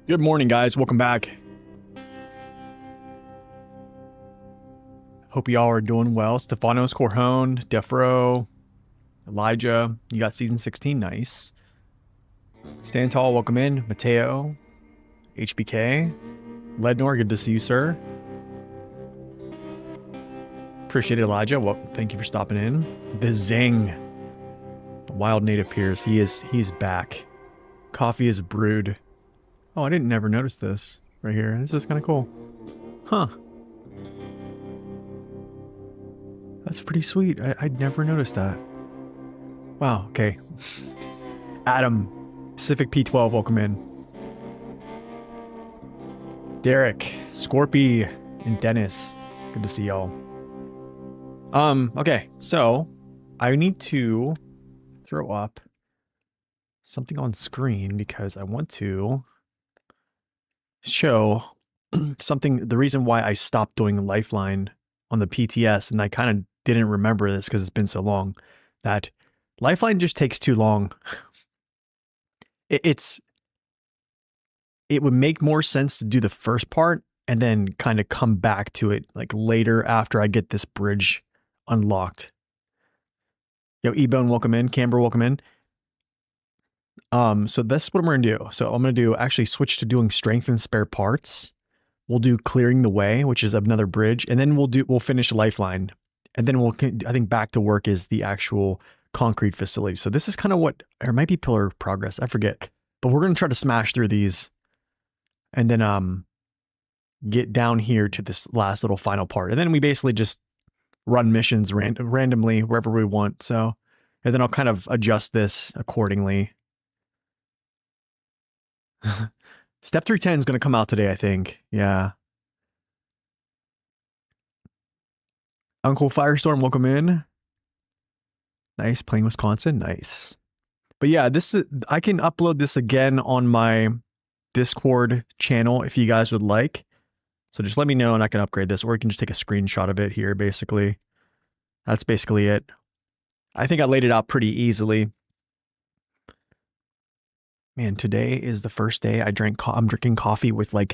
Good morning, guys. Welcome back. Hope y'all are doing well. Stefanos, Corhone, Defro, Elijah. You got season 16. Nice. Stand tall. Welcome in. Mateo, HBK, Lednor. Good to see you, sir. Appreciate it, Elijah. Well, thank you for stopping in. The Zing, the wild native peers. He's back. Coffee is brewed. Oh, I didn't never notice this right here. This is kind of cool. Huh. That's pretty sweet. I'd never noticed that. Wow, okay. Adam, Pacific P12, welcome in. Derek, Scorpy, and Dennis. Good to see y'all. Okay, so I need to throw up something on screen because I want to show something, the reason why I stopped doing Lifeline on the PTS, and I kind of didn't remember this because it's been so long, that Lifeline just takes too long. It would make more sense to do the first part and then kind of come back to it like later after I get this bridge unlocked. Yo, Ebone, welcome in. Camber, welcome in. So that's what I'm gonna do. So I'm gonna do actually switch to doing strength and spare parts. We'll do clearing the way, which is another bridge, and then we'll finish Lifeline, and then I think back to work is the actual concrete facility. So this is kind of what, or it might be pillar of progress, I forget, but we're gonna try to smash through these, and then get down here to this last little final part, and then we basically just run missions randomly wherever we want. So, and then I'll kind of adjust this accordingly. Step 310 is going to come out today, I think. Yeah. Uncle Firestorm, welcome in. Nice. Playing Wisconsin. Nice. But yeah, I can upload this again on my Discord channel if you guys would like. So just let me know and I can upgrade this, or you can just take a screenshot of it here, basically. That's basically it. I think I laid it out pretty easily. Man, today is the first day I'm drinking coffee with I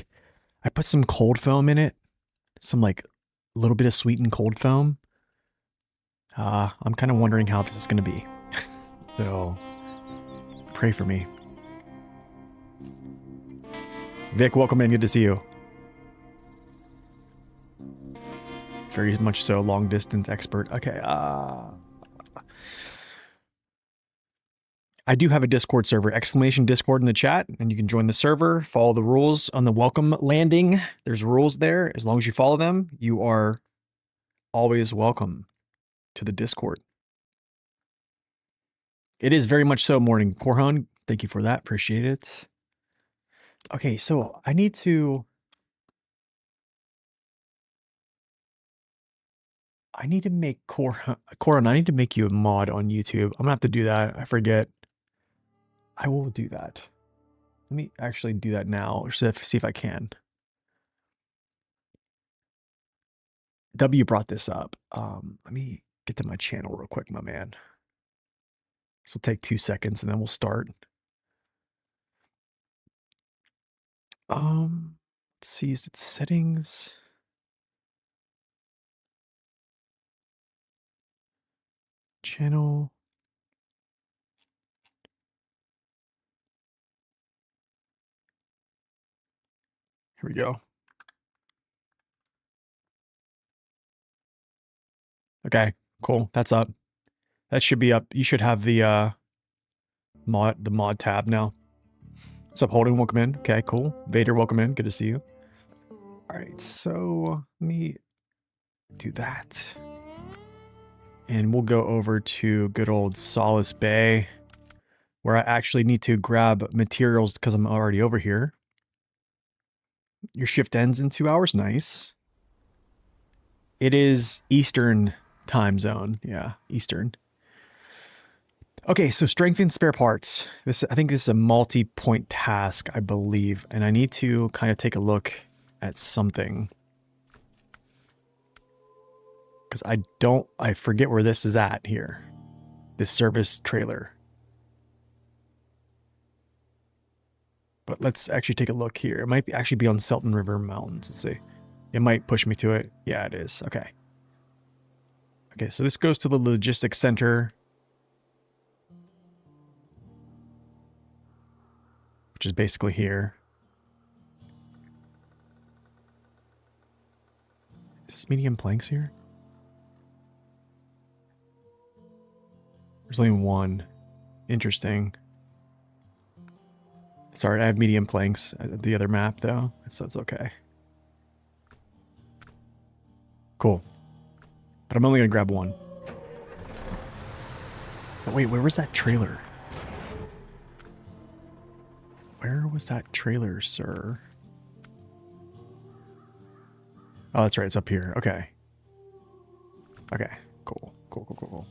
put some cold foam in it. Some a little bit of sweetened cold foam. I'm kind of wondering how this is going to be. So pray for me. Vic, welcome in. Good to see you. Very much so. Long distance expert. Okay. I do have a Discord server, !Discord in the chat, and you can join the server, follow the rules on the welcome landing. There's rules there. As long as you follow them, you are always welcome to the Discord. It is very much so morning. Corhon, thank you for that. Appreciate it. Okay, so I need to make Corhon, I need to make you a mod on YouTube. I'm gonna have to do that. I forget. I will do that. Let me actually do that now, or see if I can. W brought this up. Let me get to my channel real quick, my man. This will take 2 seconds and then we'll start. Let's see, is it settings? Channel. Here we go. Okay, cool. That's up. That should be up. You should have the mod tab now. What's up, Holding? Welcome in. Okay, cool. Vader, welcome in. Good to see you. All right, so let me do that. And we'll go over to good old Solace Bay, where I actually need to grab materials because I'm already over here. Your shift ends in 2 hours. Nice. It is Eastern time zone. Yeah, Eastern. Okay, so strength and spare parts. I think this is a multi-point task, I believe, and I need to kind of take a look at something. Because I forget where this is at here. This service trailer. But let's actually take a look here. It might actually be on Selton River Mountains. Let's see. It might push me to it. Yeah, it is. Okay. Okay, so this goes to the logistics center, which is basically here. Is this medium planks here? There's only one. Interesting. Sorry, I have medium planks at the other map, though, so it's okay. Cool. But I'm only going to grab one. Oh, wait, where was that trailer? Where was that trailer, sir? Oh, that's right. It's up here. Okay. Okay. Cool. Cool, cool, cool, cool.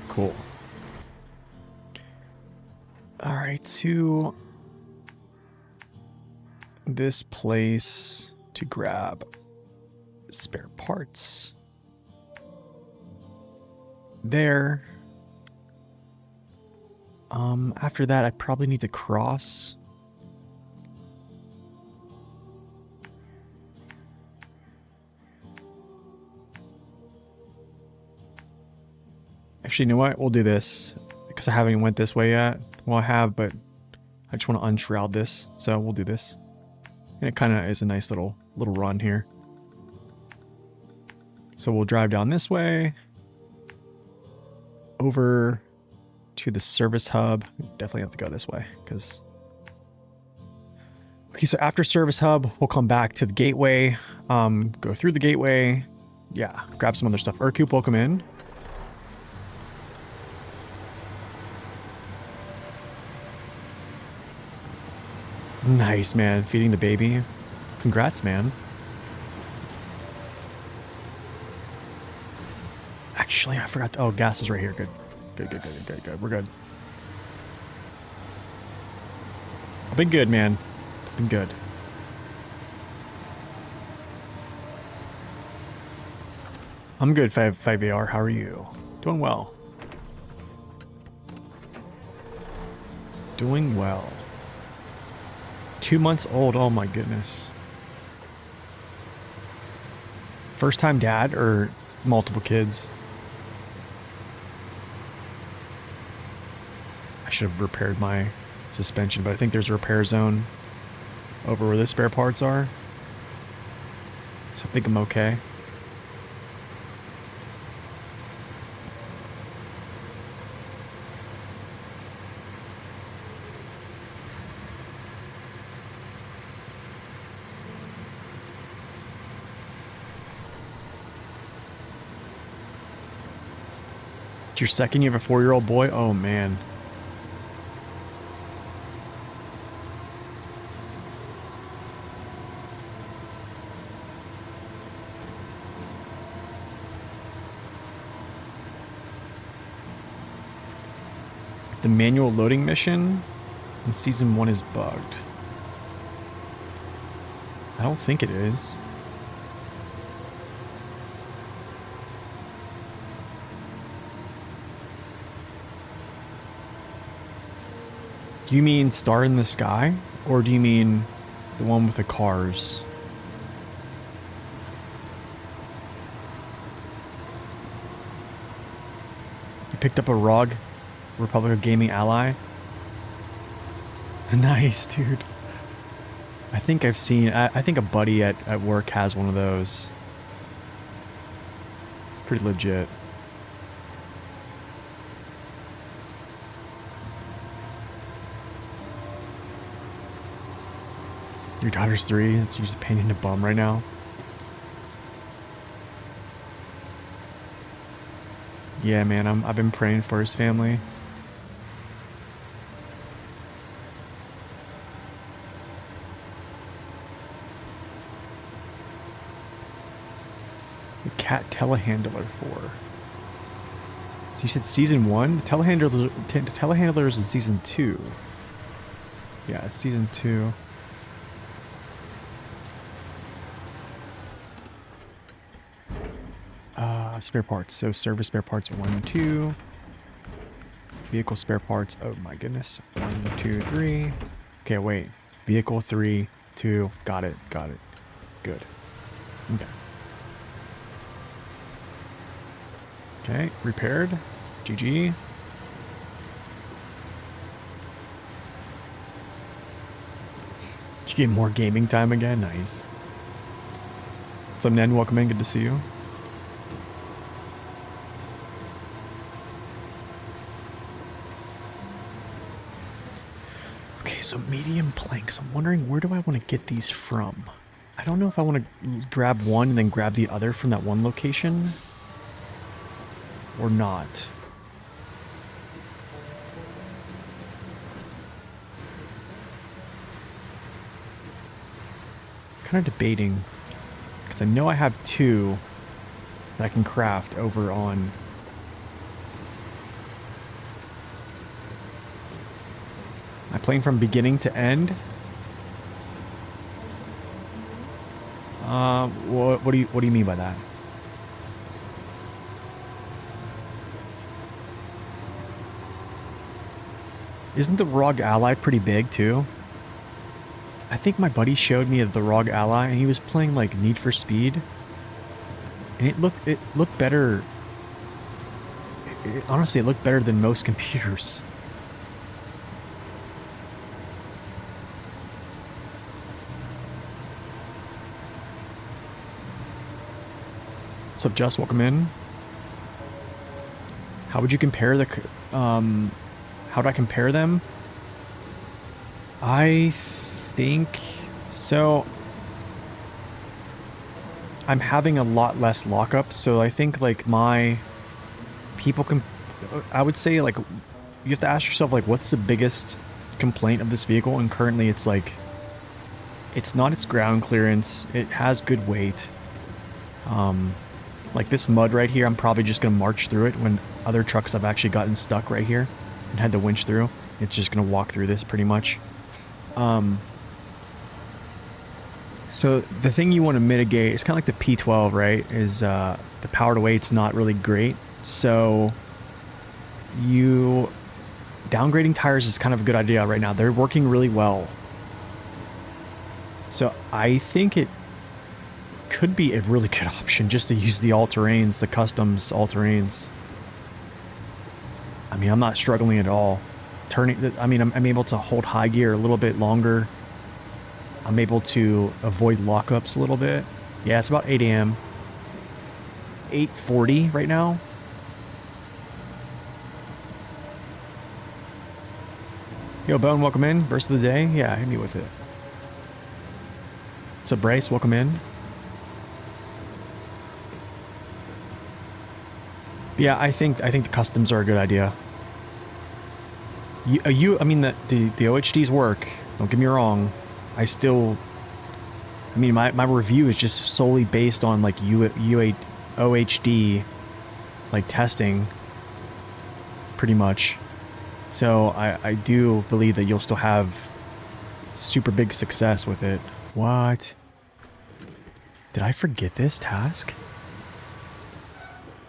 Cool. All right, to this place to grab spare parts. There. After that, I probably need to cross. Actually, you know what? We'll do this because I haven't went this way yet. Well, I have, but I just want to unshroud this, so we'll do this. And it kind of is a nice little run here. So we'll drive down this way, over to the service hub. Definitely have to go this way because. Okay, so after service hub, we'll come back to the gateway, go through the gateway. Yeah, grab some other stuff. Urcoup, welcome in. Nice, man. Feeding the baby. Congrats, man. Actually, I forgot. Oh, gas is right here. Good. Good, good, good, good, good. We're good. I've been good, man. Been good. I'm good, 5AR. How are you? Doing well. Doing well. 2 months old. Oh my goodness. First time dad or multiple kids? I should have repaired my suspension, but I think there's a repair zone over where the spare parts are. So I think I'm okay. It's your second, you have a 4-year-old boy? Oh, man. The manual loading mission in Season 1 is bugged. I don't think it is. Do you mean Star in the Sky? Or do you mean the one with the cars? You picked up a ROG, Republic of Gaming Ally? Nice, dude. I think I've seen... I think a buddy at work has one of those. Pretty legit. Your daughter's 3? She's just a pain in the bum right now. Yeah, man, I've been praying for his family. The cat telehandler 4. So you said Season 1? The telehandler is in Season 2. Yeah, it's Season 2. spare parts. So service spare parts 1, 2. Vehicle spare parts. Oh my goodness. 1, 2, 3. Okay, wait. Vehicle 3, 2. Got it. Got it. Good. Okay. Okay, repaired. GG. You get more gaming time again? Nice. What's up, Nen? Welcome in. Good to see you. Okay, so medium planks. I'm wondering, where do I want to get these from? I don't know if I want to grab one and then grab the other from that one location. Or not. Kind of debating. Because I know I have 2 that I can craft over on... Am I playing from beginning to end? What do you mean by that? Isn't the Rogue Ally pretty big too? I think my buddy showed me the Rogue Ally and he was playing like Need for Speed. And it looked better. Honestly, it looked better than most computers. What's up, Just? Welcome in. How would you compare the... how do I compare them? I think... So... I'm having a lot less lockups, so I think, like, my... People can... I would say, like, you have to ask yourself, like, what's the biggest complaint of this vehicle? And currently it's, like... It's not its ground clearance. It has good weight. Like this mud right here, I'm probably just going to march through it when other trucks have actually gotten stuck right here and had to winch through. It's just going to walk through this pretty much. So the thing you want to mitigate, it's kind of like the P12, right? Is the power to weight's not really great. So downgrading tires is kind of a good idea right now. They're working really well. So I think it could be a really good option just to use the all-terrains, the customs all-terrains. I mean, I'm not struggling at all. I'm able to hold high gear a little bit longer. I'm able to avoid lockups a little bit. Yeah, it's about 8 a.m. 8:40 right now. Yo, Bone, welcome in. Burst of the day. Yeah, hit me with it. What's up, Bryce? Welcome in. Yeah, I think the customs are a good idea. I mean, the OHDs work. Don't get me wrong. I mean, my review is just solely based on like OHD, like testing, pretty much. So I do believe that you'll still have super big success with it. What? Did I forget this task?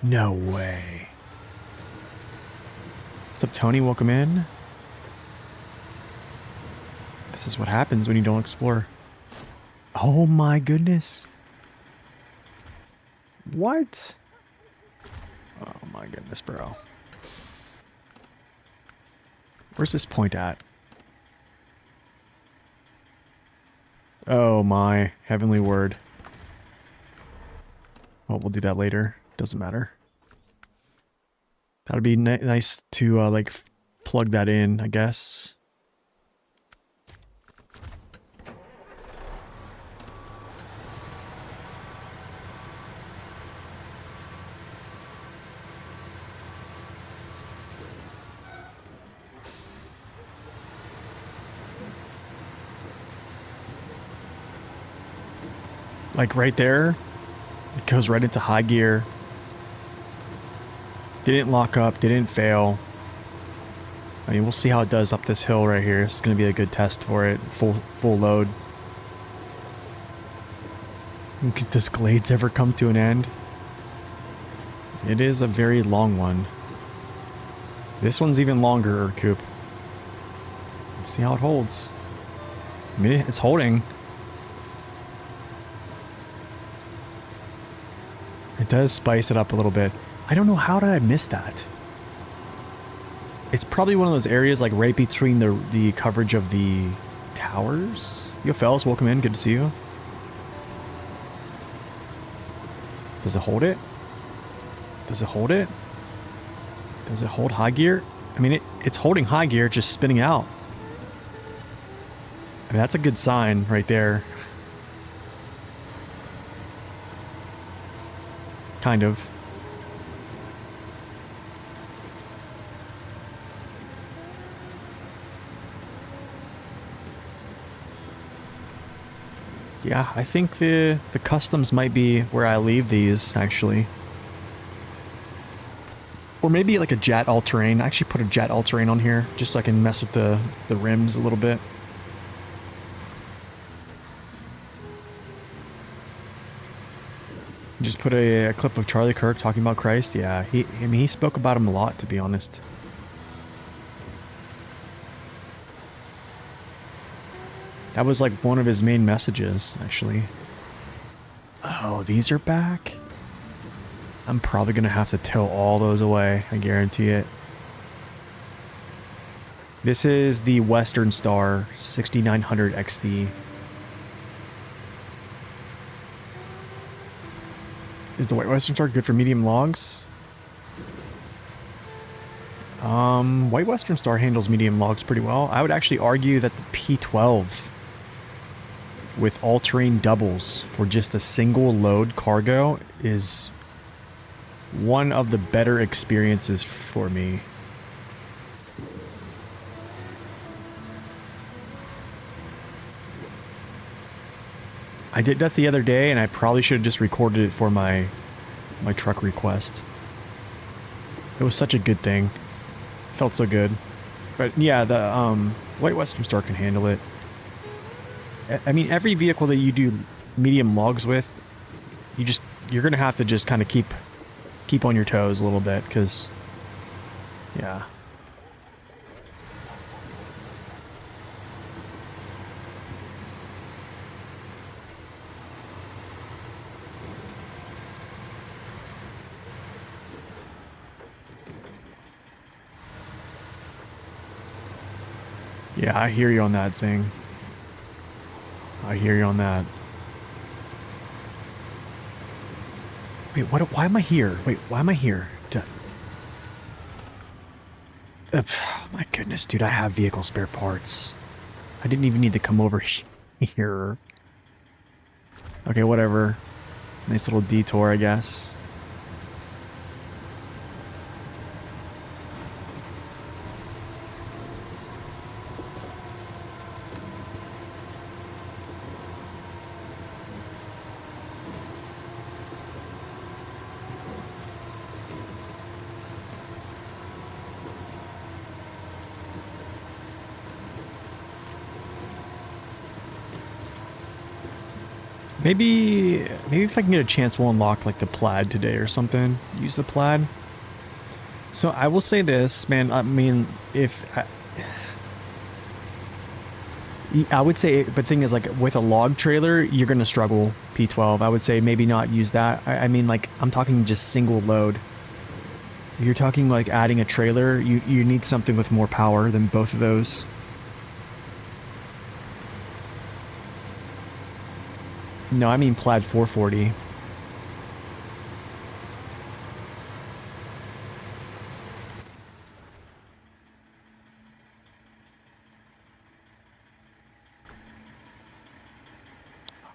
No way. What's up, Tony? Welcome in. This is what happens when you don't explore. Oh my goodness. What? Oh my goodness, bro. Where's this point at? Oh my heavenly word. Well, we'll do that later. Doesn't matter. That'd be nice to like plug that in, I guess. Like right there, it goes right into high gear. Didn't lock up, didn't fail. I mean, we'll see how it does up this hill right here. It's going to be a good test for it. Full load. Does Glades ever come to an end? It is a very long one. This one's even longer, Coop. Let's see how it holds. I mean, it's holding. It does spice it up a little bit. I don't know, how did I miss that? It's probably one of those areas like right between the coverage of the towers. Yo, fellas, welcome in. Good to see you. Does it hold it? Does it hold it? Does it hold high gear? I mean, it's holding high gear, just spinning out. I mean, that's a good sign right there. Kind of. Yeah, I think the customs might be where I leave these, actually. Or maybe like a jet all-terrain. I actually put a jet all-terrain on here, just so I can mess with the rims a little bit. Just put a clip of Charlie Kirk talking about Christ. Yeah, I mean, he spoke about him a lot, to be honest. That was like one of his main messages, actually. Oh, these are back? I'm probably going to have to tow all those away. I guarantee it. This is the Western Star 6900 XD. Is the White Western Star good for medium logs? White Western Star handles medium logs pretty well. I would actually argue that the P12 with all-terrain doubles for just a single load cargo is one of the better experiences for me. I did that the other day, and I probably should have just recorded it for my truck request. It was such a good thing. Felt so good. But yeah, the White Western Star can handle it. I mean, every vehicle that you do medium logs with, you're gonna have to just kind of keep on your toes a little bit, because yeah. Yeah, I hear you on that, Zing. I hear you on that. Wait, what? Why am I here? Wait, why am I here? My goodness, dude, I have vehicle spare parts. I didn't even need to come over here. Okay, whatever. Nice little detour, I guess. Maybe if I can get a chance, we'll unlock like the plaid today or something. Use the plaid. So I will say this, man. I mean, I would say, but the thing is, like with a log trailer, you're gonna struggle. P12. I would say maybe not use that. I mean, like I'm talking just single load. If you're talking like adding a trailer, you need something with more power than both of those. No, I mean plaid 440.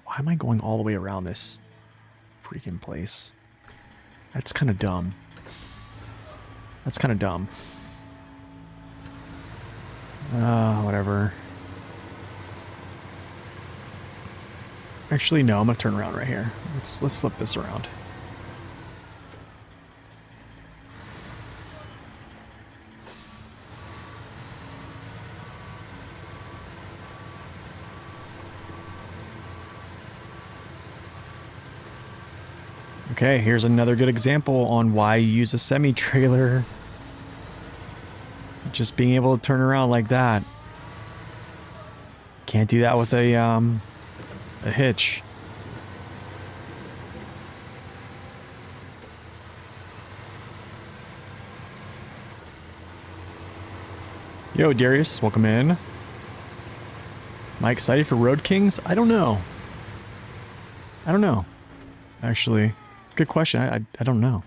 Why am I going all the way around this freaking place? That's kind of dumb. That's kind of dumb. Whatever. Actually, no, I'm gonna turn around right here. Let's flip this around. Okay, here's another good example on why you use a semi-trailer. Just being able to turn around like that. Can't do that with a hitch. Yo, Darius, welcome in. Am I excited for Road Kings? I don't know. I don't know. Actually, good question. I don't know.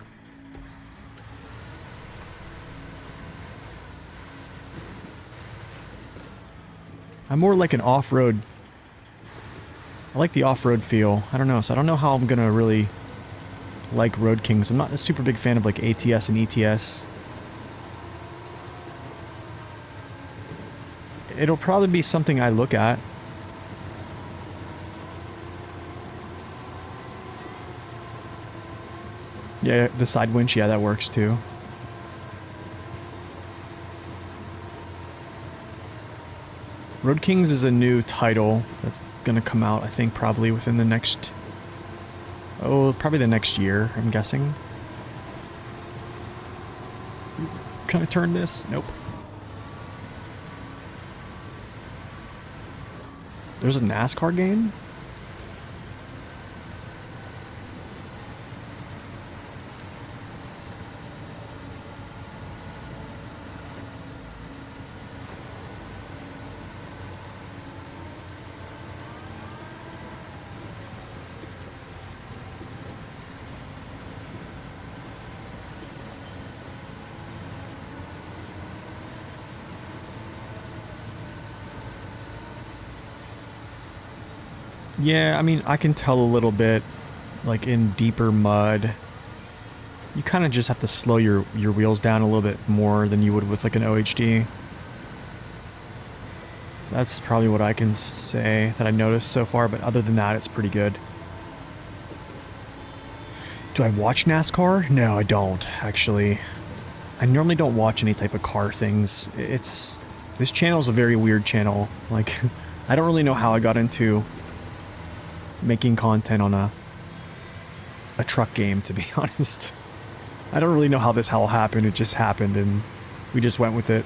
I'm more like an off-road. I like the off-road feel. I don't know. So I don't know how I'm gonna really like Road Kings. I'm not a super big fan of like ATS and ETS. It'll probably be something I look at. Yeah, the side winch, yeah, that works too. Road Kings is a new title that's gonna come out, I think, probably within the next... Oh, probably the next year, I'm guessing. Can I turn this? Nope. There's a NASCAR game? Yeah, I mean, I can tell a little bit, like in deeper mud. You kind of just have to slow your wheels down a little bit more than you would with like an OHD. That's probably what I can say that I noticed so far, but other than that, it's pretty good. Do I watch NASCAR? No, I don't, actually. I normally don't watch any type of car things. This channel is a very weird channel. Like, I don't really know how I got into making content on a truck game, to be honest. I don't really know how this all happened. It just happened and we just went with it.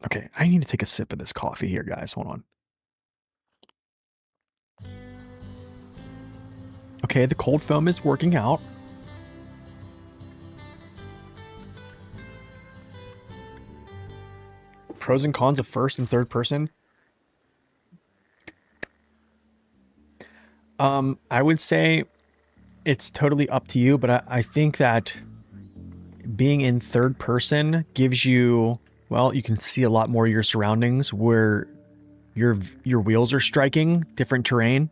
Okay, I need to take a sip of this coffee here, guys. Hold on. Okay, the cold foam is working out. Pros and cons of first and third person. I would say it's totally up to you, but I think that being in third person gives you, well, you can see a lot more of your surroundings where your wheels are striking different terrain.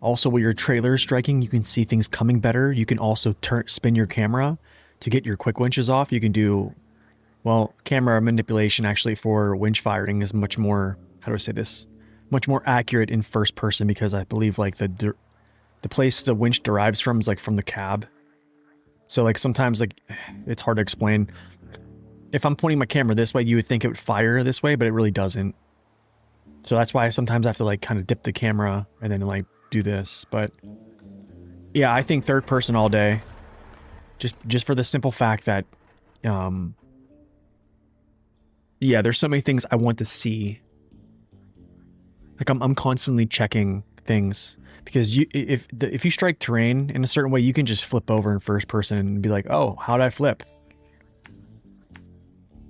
Also, where your trailer is striking, you can see things coming better. You can also spin your camera to get your quick winches off. You can do, well, camera manipulation actually for winch firing is much more, how do I say this? Much more accurate in first person because I believe like the place the winch derives from is like from the cab. So like sometimes like it's hard to explain. If I'm pointing my camera this way, you would think it would fire this way, but it really doesn't. So that's why sometimes I have to like kind of dip the camera and then like do this. But yeah, I think third person all day. Just for the simple fact that yeah, there's so many things I want to see. Like I'm constantly checking things because if you strike terrain in a certain way, you can just flip over in first person and be like, "Oh, how did I flip?"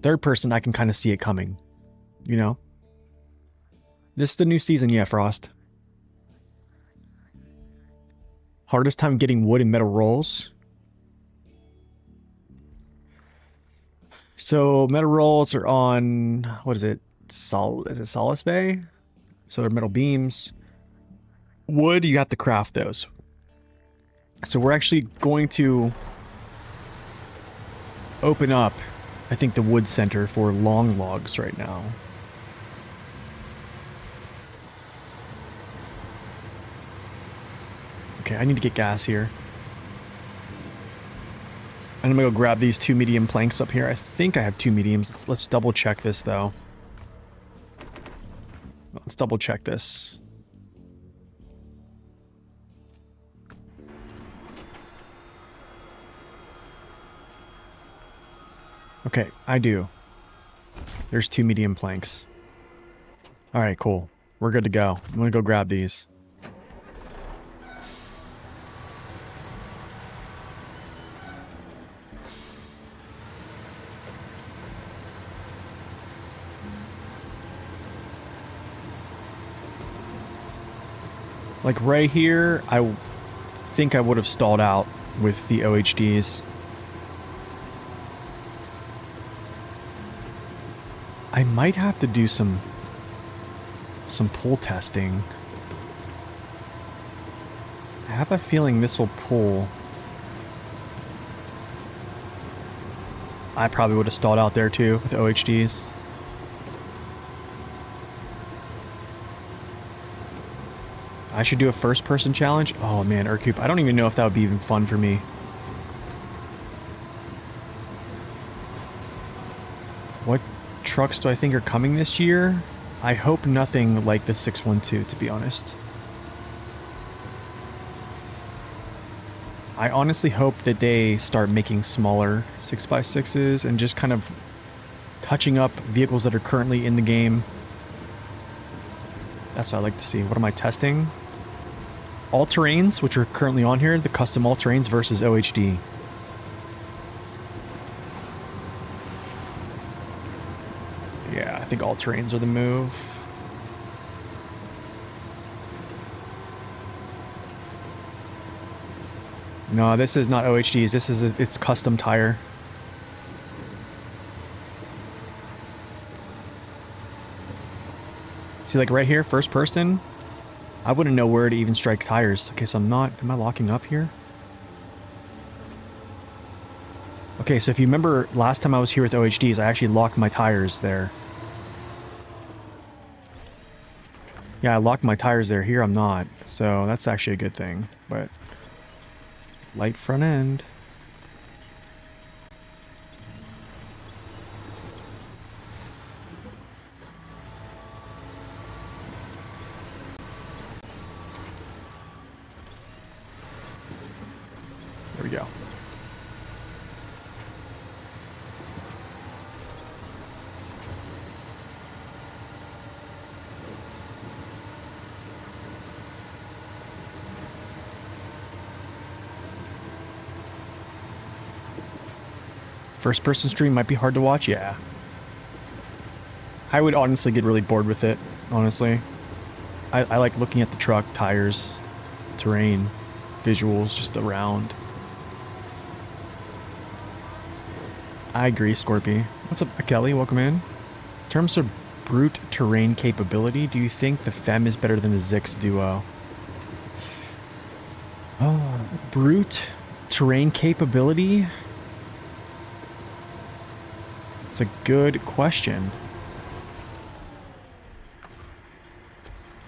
Third person, I can kind of see it coming, you know? This is the new season, yeah, Frost. Hardest time getting wood and metal rolls. So metal rolls are on, what is it? Is it Solace Bay? So they're metal beams. Wood, you have to craft those. So we're actually going to open up, I think, the wood center for long logs right now. Okay, I need to get gas here. And I'm gonna go grab these 2 medium planks up here. I think I have 2 mediums. Let's double check this though. Let's double check this. Okay, I do. There's 2 medium planks. All right, cool. We're good to go. I'm gonna go grab these. Like right here, I think I would have stalled out with the OHDs. I might have to do some pull testing. I have a feeling this will pull. I probably would have stalled out there too with OHDs. I should do a first-person challenge? Oh man, Urcoup. I don't even know if that would be even fun for me. What trucks do I think are coming this year? I hope nothing like the 612, to be honest. I honestly hope that they start making smaller 6x6s and just kind of touching up vehicles that are currently in the game. That's what I like to see. What am I testing? All-terrains, which are currently on here, the custom all-terrains versus OHD. Yeah, I think all-terrains are the move. No, this is not OHDs. This is it's custom tire. See, like right here, first person, I wouldn't know where to even strike tires. Okay, so I'm not... Am I locking up here? Okay, so if you remember last time I was here with OHDs, I actually locked my tires there. Yeah, I locked my tires there. Here I'm not. So that's actually a good thing. But light front end. There we go. First person stream might be hard to watch, yeah. I would honestly get really bored with it, honestly. I like looking at the truck, tires, terrain, visuals, just around. I agree, Scorpy. What's up, Kelly? Welcome in. In terms of brute terrain capability, do you think the Fem is better than the Zix Duo? Oh, brute terrain capability? It's a good question.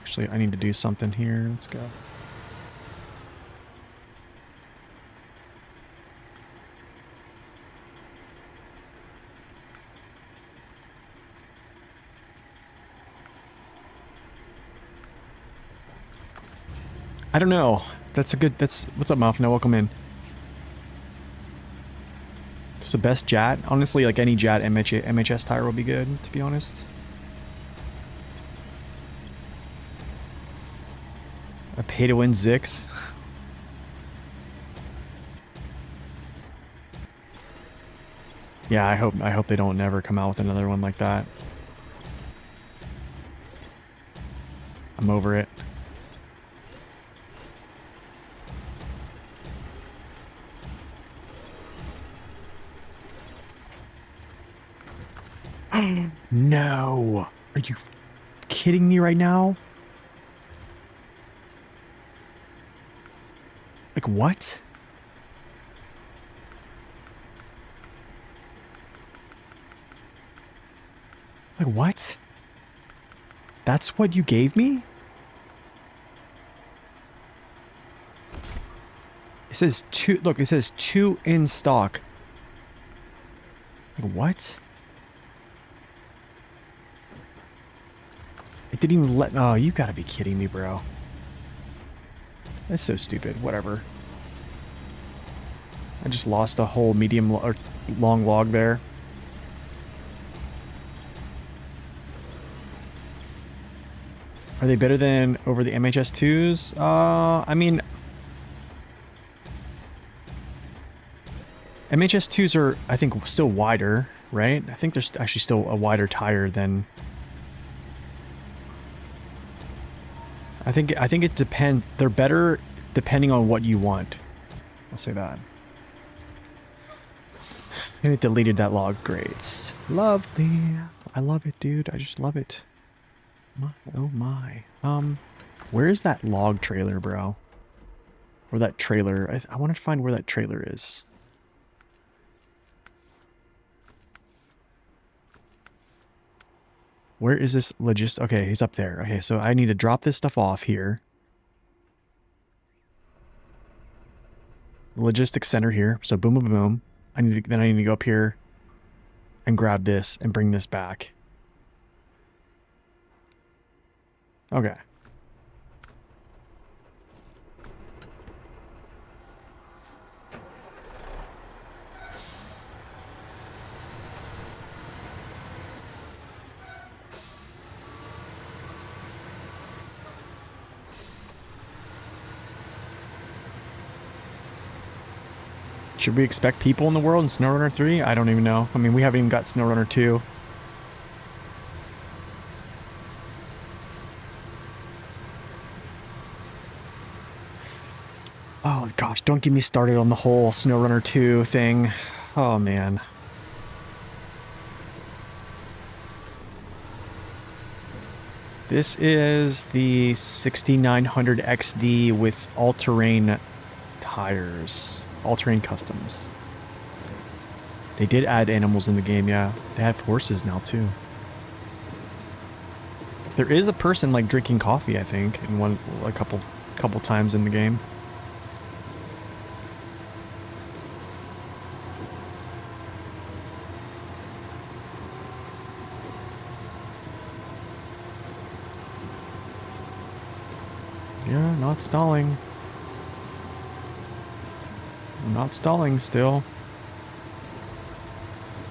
Actually, I need to do something here. Let's go. I don't know. That's a good... That's... What's up, Muff? No, welcome in. It's the best JAT. Honestly, like any JAT MHS tire will be good, to be honest. A pay-to-win Zix. Yeah, I hope they don't never come out with another one like that. I'm over it. No! Are you kidding me right now? Like, what? Like, what? That's what you gave me? It says 2... Look, it says 2 in stock. Like, what? It didn't even let... Oh, you gotta be kidding me, bro. That's so stupid. Whatever. I just lost a whole medium or long log there. Are they better than over the MHS2s? I mean... MHS2s are, I think, still wider, right? I think there's actually still a wider tire than... I think it depends. They're better depending on what you want. I'll say that. And it deleted that log. Great. Lovely. I love it, dude. I just love it. My, oh my. Where is that log trailer, bro? Or that trailer? I want to find where that trailer is. Where is this okay, he's up there. Okay, so I need to drop this stuff off here. Logistics center here. So boom, boom, boom. Then I need to go up here and grab this and bring this back. Okay. Should we expect people in the world in SnowRunner 3? I don't even know. I mean, we haven't even got SnowRunner 2. Oh gosh, don't get me started on the whole SnowRunner 2 thing. Oh man. This is the 6900 XD with all-terrain tires. All-terrain customs. They did add animals in the game, yeah. They have horses now too. There is a person like drinking coffee, I think, in a couple times in the game. Yeah, not stalling. Not stalling still.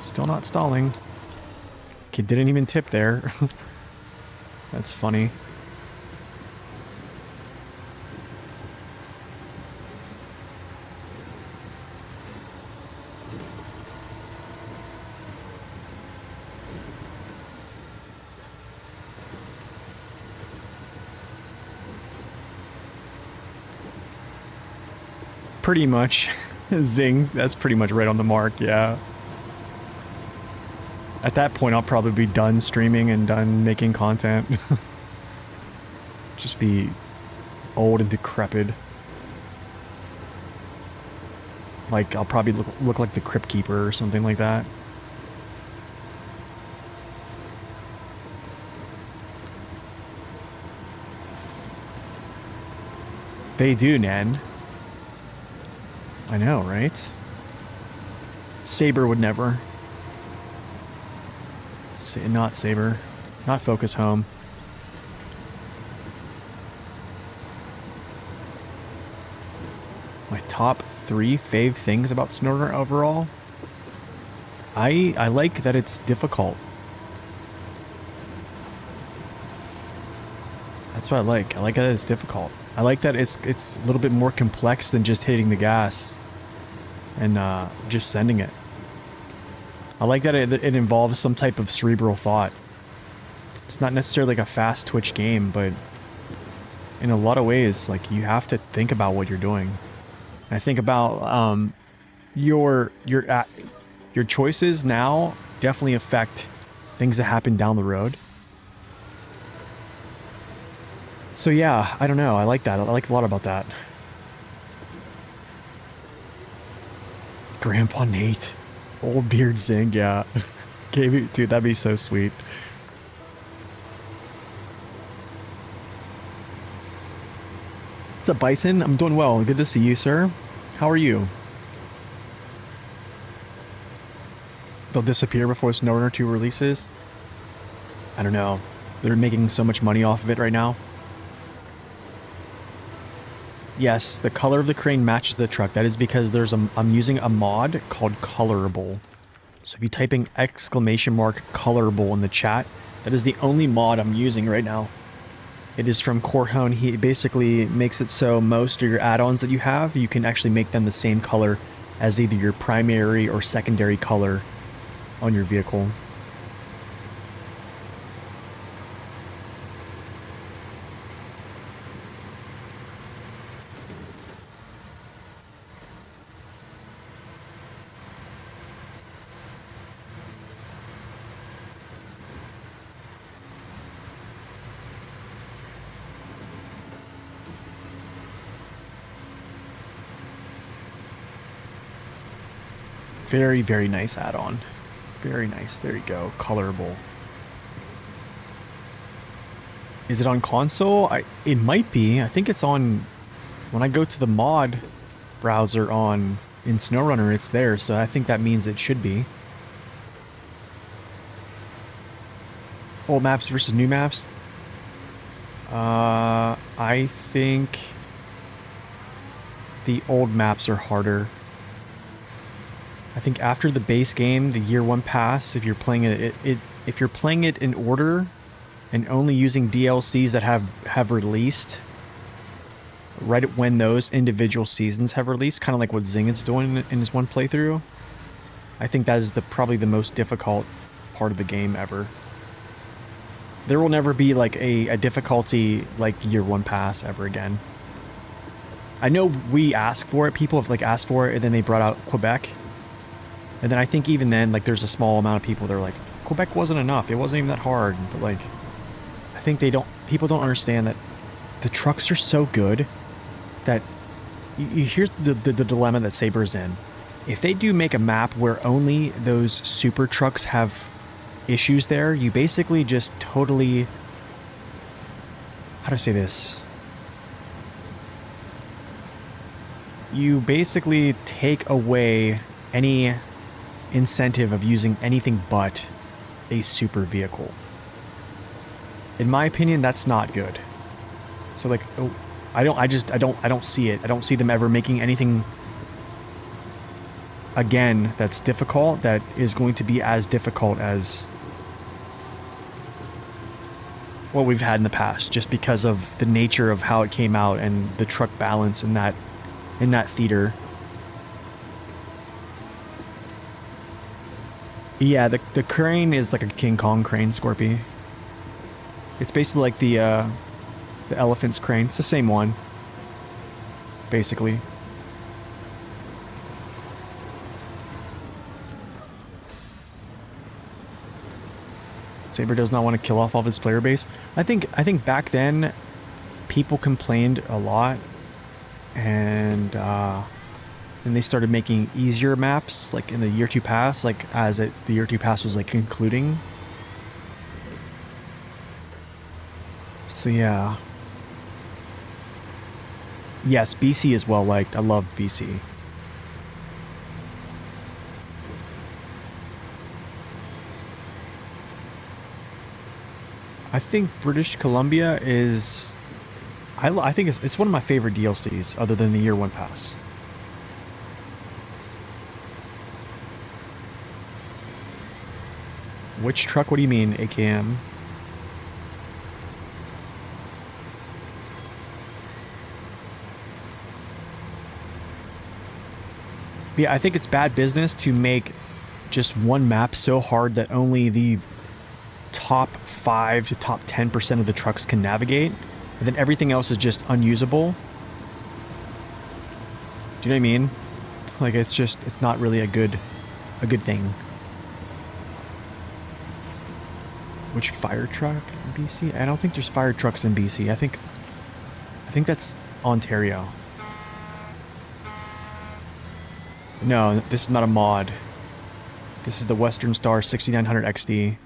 Still not stalling. Kid didn't even tip there. That's funny. Pretty much. Zing. That's pretty much right on the mark, yeah. At that point, I'll probably be done streaming and done making content. Just be old and decrepit. Like, I'll probably look like the Crypt Keeper or something like that. They do, Nan. I know, right? Saber would never. Not Saber. Not Focus Home. My top 3 fave things about SnowRunner overall? I like that it's difficult. That's what I like. I like that it's difficult. I like that it's a little bit more complex than just hitting the gas and just sending it. I like that it involves some type of cerebral thought. It's not necessarily like a fast twitch game, but in a lot of ways, like, you have to think about what you're doing. And I think about your choices now definitely affect things that happen down the road. So yeah, I don't know. I like that. I like a lot about that. Grandpa Nate. Old beard Zing, yeah. Dude, that'd be so sweet. What's up, Bison? I'm doing well. Good to see you, sir. How are you? They'll disappear before SnowRunner 2 releases? I don't know. They're making so much money off of it right now. Yes, the color of the crane matches the truck. That is because I'm using a mod called Colorable. So if you type in !colorable in the chat, that is the only mod I'm using right now. It is from Corhone. He basically makes it so most of your add-ons that you have, you can actually make them the same color as either your primary or secondary color on your vehicle. Very, very nice add-on. Very nice. There you go. Colorable. Is it on console? It might be. I think it's on... When I go to the mod browser in SnowRunner, it's there. So I think that means it should be. Old maps versus new maps? I think the old maps are harder. I think after the base game, the year one pass, if you're playing if you're playing it in order and only using DLCs that have released right when those individual seasons have released, kind of like what Zingit's doing in his one playthrough, I think that is probably the most difficult part of the game ever. There will never be like a difficulty like year one pass ever again. I know we asked for it, people have like asked for it, and then they brought out Quebec. And then I think even then, like, there's a small amount of people that are like, Quebec wasn't enough. It wasn't even that hard. But, like, I think people don't understand that the trucks are so good that here's the dilemma that Saber's in. If they do make a map where only those super trucks have issues there, you basically just totally... How do I say this? You basically take away any incentive of using anything but a super vehicle. In my opinion, that's not good. So like, I don't see it. I don't see them ever making anything again that's difficult that is going to be as difficult as what we've had in the past, just because of the nature of how it came out and the truck balance in that theater. Yeah, the crane is like a King Kong crane, Scorpy. It's basically like the elephant's crane. It's the same one, basically. Saber does not want to kill off all of his player base. I think back then, people complained a lot, and they started making easier maps, like in the year 2 pass, like the year 2 pass was like concluding. So yeah. Yes, BC is well liked. I love BC. I think British Columbia is... I think it's one of my favorite DLCs, other than the year 1 pass. Which truck? What do you mean, AKM? Yeah, I think it's bad business to make just one map so hard that only the top 5 to top 10% of the trucks can navigate, and then everything else is just unusable. Do you know what I mean? Like, it's not really a good thing. Which fire truck in BC? I don't think there's fire trucks in BC. I think that's Ontario. No, this is not a mod. This is the Western Star 6900 XD.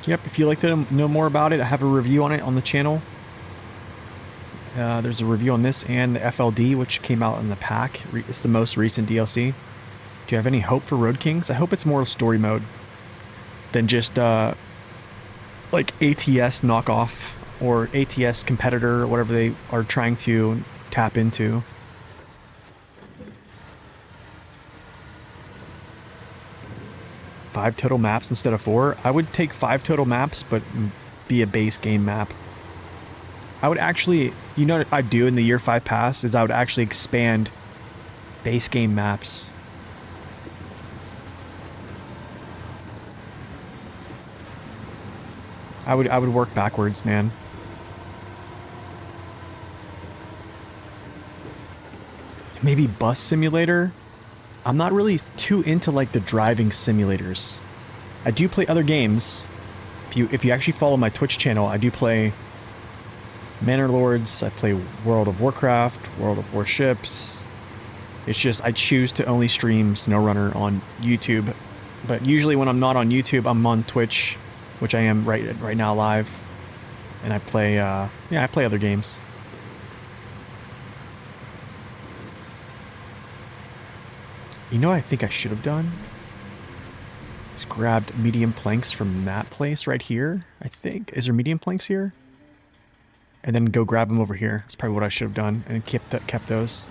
Yep, if you'd like to know more about it, I have a review on it on the channel. There's a review on this and the FLD, which came out in the pack. It's the most recent DLC. Do you have any hope for Road Kings? I hope it's more story mode than just like ATS knockoff or ATS competitor or whatever they are trying to tap into. Five total maps instead of 4. I would take 5 total maps, but be a base game map. I would actually, you know what I'd do in the year 5 pass is I would actually expand base game maps. I would work backwards, man. Maybe bus simulator? I'm not really too into like the driving simulators. I do play other games. If you actually follow my Twitch channel, I do play Manor Lords, I play World of Warcraft, World of Warships. It's just I choose to only stream SnowRunner on YouTube. But usually when I'm not on YouTube, I'm on Twitch, which I am right now live. And I play I play other games. You know what I think I should have done? Just grabbed medium planks from that place right here, I think. Is there medium planks here? And then go grab them over here. That's probably what I should have done, and kept those.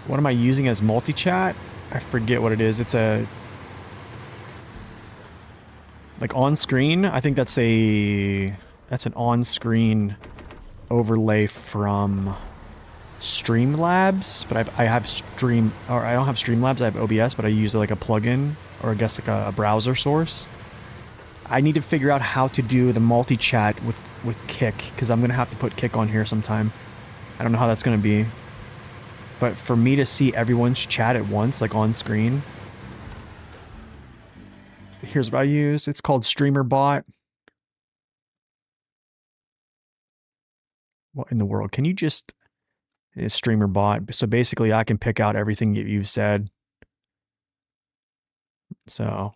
What am I using as multi-chat? I forget what it is. It's a... like on-screen? I think that's a... that's an on-screen overlay from Streamlabs, but I have Stream... or I don't have Streamlabs, I have OBS, but I use like a plugin, or I guess like a browser source. I need to figure out how to do the multi-chat with Kick, because I'm going to have to put Kick on here sometime. I don't know how that's going to be. But for me to see everyone's chat at once, like on screen... Here's what I use. It's called StreamerBot. What in the world? Can you just... It's StreamerBot. So basically I can pick out everything you've said. So,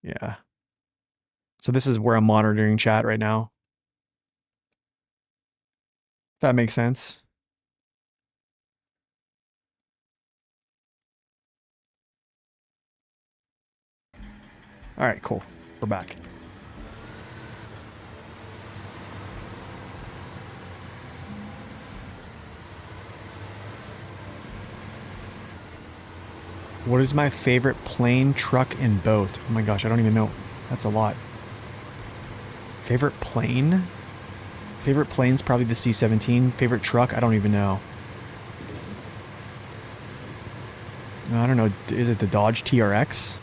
yeah. So this is where I'm monitoring chat right now. If that makes sense. Alright, cool. We're back. What is my favorite plane, truck, and boat? Oh my gosh, I don't even know. That's a lot. Favorite plane? Favorite plane's probably the C-17. Favorite truck? I don't even know. I don't know. Is it the Dodge TRX?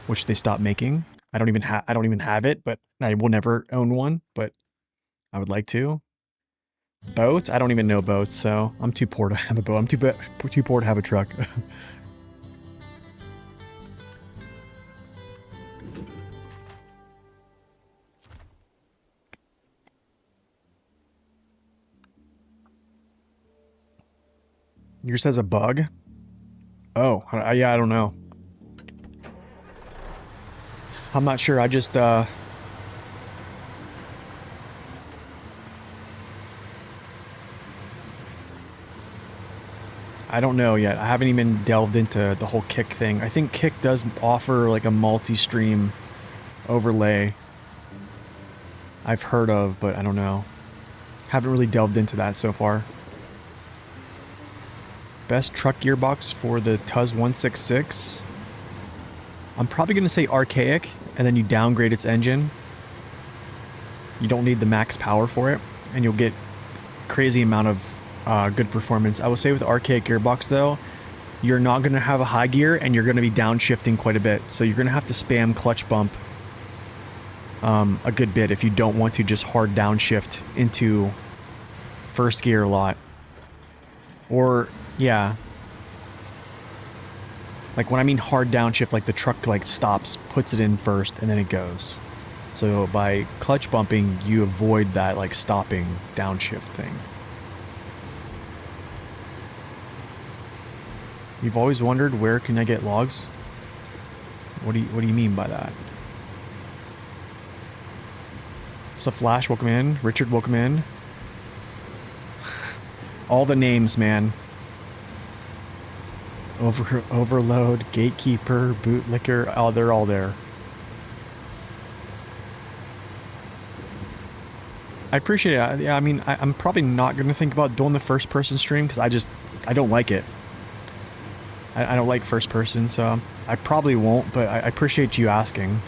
Which they stopped making. I don't even have it, but I will never own one, but I would like to. Boat? I don't even know boats, so I'm too poor to have a boat. I'm too poor to have a truck. Yours has a bug? Oh, yeah, I don't know. I'm not sure, I just, I don't know yet. I haven't even delved into the whole Kick thing. I think Kick does offer like a multi-stream overlay I've heard of, but I don't know. Haven't really delved into that so far. Best truck gearbox for the Tuz 166? I'm probably going to say Archaic, and then you downgrade its engine. You don't need the max power for it, and you'll get crazy amount of good performance. I will say with Archaic gearbox though, you're not going to have a high gear, and you're going to be downshifting quite a bit. So you're going to have to spam clutch bump a good bit if you don't want to just hard downshift into first gear a lot. Or, yeah. Like when I mean hard downshift, like the truck like stops, puts it in first, and then it goes. So by clutch bumping, you avoid that like stopping downshift thing. You've always wondered where can I get logs? What do you mean by that? So Flash, welcome in. Richard, welcome in. All the names, man. Overload, Gatekeeper, Bootlicker. Oh, they're all there. I appreciate it. Yeah, I mean, I'm probably not going to think about doing the first person stream because I don't like it. I don't like first person, so I probably won't, but I appreciate you asking.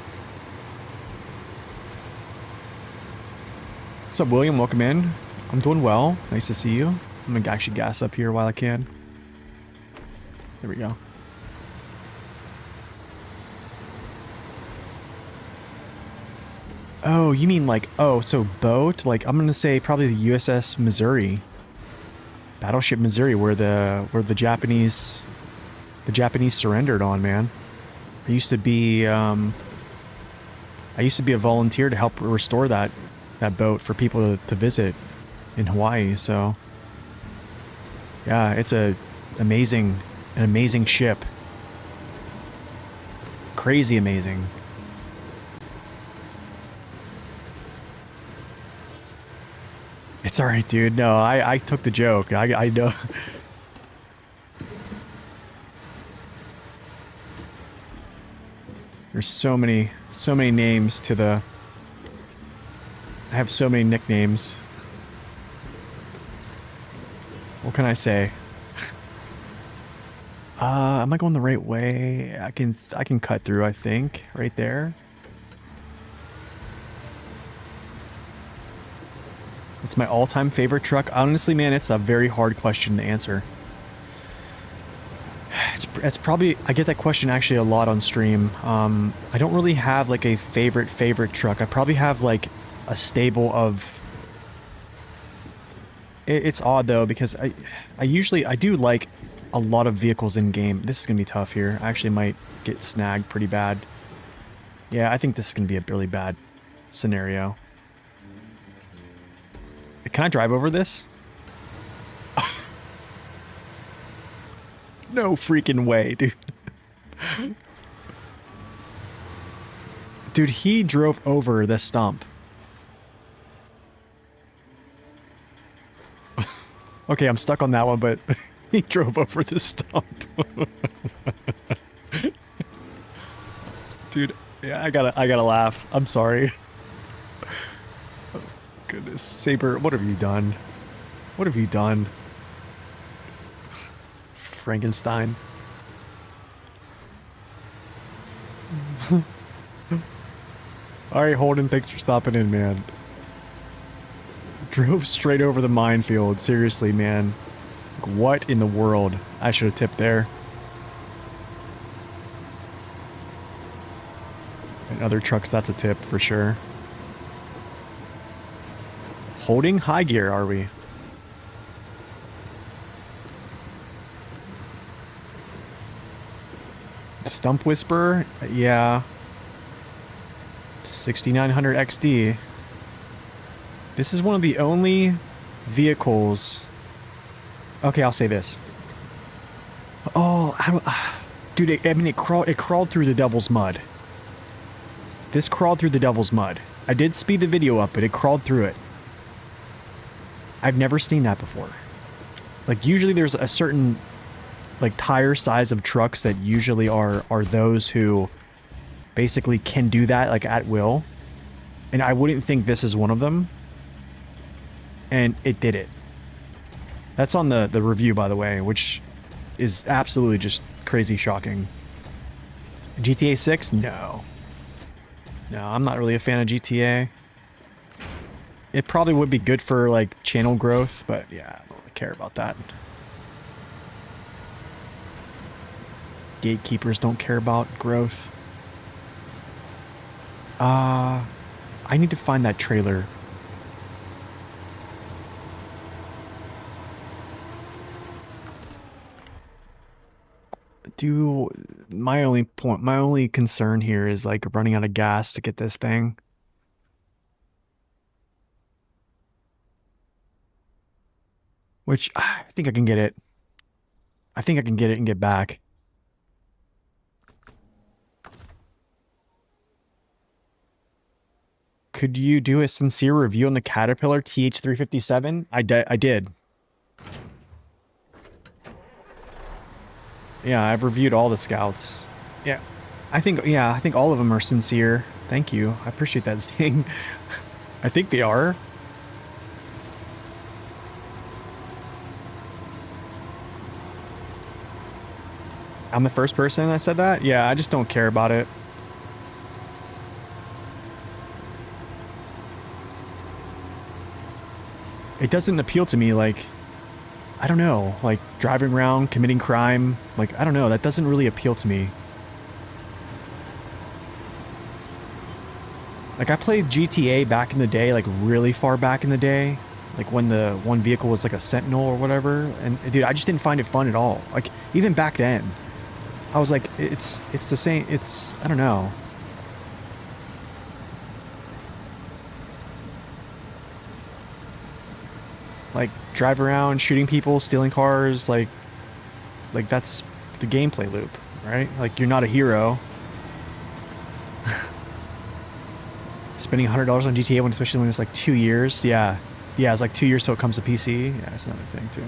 What's up, William? Welcome in. I'm doing well. Nice to see you. I'm going to actually gas up here while I can. There we go. Oh, you mean like, oh, so boat? Like, I'm going to say probably the USS Missouri. Battleship Missouri, where the Japanese surrendered on, man. I used to be a volunteer to help restore that boat for people to visit in Hawaii. So yeah, it's an amazing ship. Crazy amazing. It's all right, dude. No, I took the joke. I know. There's so many names to the... I have so many nicknames. What can I say? Am I going the right way? I can cut through, I think, right there. What's my all-time favorite truck? Honestly, man, it's a very hard question to answer. It's probably... I get that question actually a lot on stream. I don't really have like a favorite truck. I probably have like a stable of... It's odd though, because I do like a lot of vehicles in game. This is gonna be tough here. I actually might get snagged pretty bad. Yeah, I think this is gonna be a really bad scenario. Can I drive over this? No freaking way, dude. Dude, he drove over the stump. Okay, I'm stuck on that one, but he drove over the stump. Dude, yeah, I gotta laugh. I'm sorry. Oh, goodness, Saber, what have you done? What have you done? Frankenstein. Alright, Holden, thanks for stopping in, man. Drove straight over the minefield. Seriously, man. Like, what in the world? I should have tipped there. And other trucks, that's a tip for sure. Holding high gear, are we? Stump Whisperer? Yeah. 6900 XD. This is one of the only vehicles... Okay, I'll say this. Oh, dude, I mean, it crawled through the devil's mud. This crawled through the devil's mud. I did speed the video up, but it crawled through it. I've never seen that before. Like, usually there's a certain... like tire size of trucks that usually are those who basically can do that like at will, and I wouldn't think this is one of them, and it did it. That's on the review, by the way, which is absolutely just crazy shocking. GTA 6? No, I'm not really a fan of GTA. It probably would be good for like channel growth, but yeah, I don't really care about that. Gatekeepers don't care about growth. I need to find that trailer. My only concern here is like running out of gas to get this thing. Which, I think I can get it. I think I can get it and get back. Could you do a sincere review on the Caterpillar TH357? I did. Yeah, I've reviewed all the Scouts. Yeah. I think all of them are sincere. Thank you. I appreciate that saying. I think they are. I'm the first person that said that? Yeah, I just don't care about it. It doesn't appeal to me, like, I don't know, like driving around, committing crime, like, I don't know, that doesn't really appeal to me. Like, I played GTA back in the day, like really far back in the day, like when the one vehicle was like a Sentinel or whatever, and dude, I just didn't find it fun at all. Like, even back then, I was like, it's the same, I don't know. Like, drive around, shooting people, stealing cars, like that's the gameplay loop, right? Like, you're not a hero. Spending $100 on GTA especially when it's like 2 years. Yeah. Yeah, it's like 2 years so it comes to PC. Yeah, it's another thing too.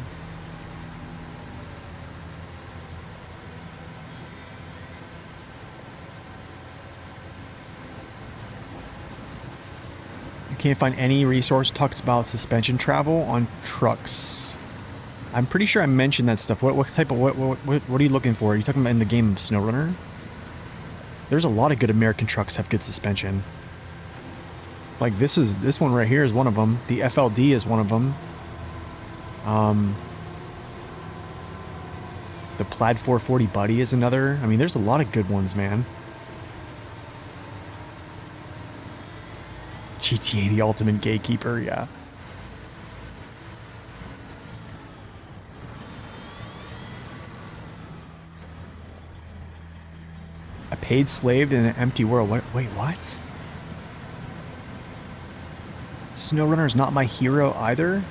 You can't find any resource talks about suspension travel on trucks. I'm pretty sure I mentioned that stuff. What type of what are you looking for? Are you talking about in the game of SnowRunner? There's a lot of good American trucks have good suspension. Like this one right here is one of them. The FLD is one of them. The Plaid 440 Buddy is another. I mean, there's a lot of good ones, man. GTA, the ultimate gatekeeper, yeah. A paid slave in an empty world. Wait, what? SnowRunner is not my hero either?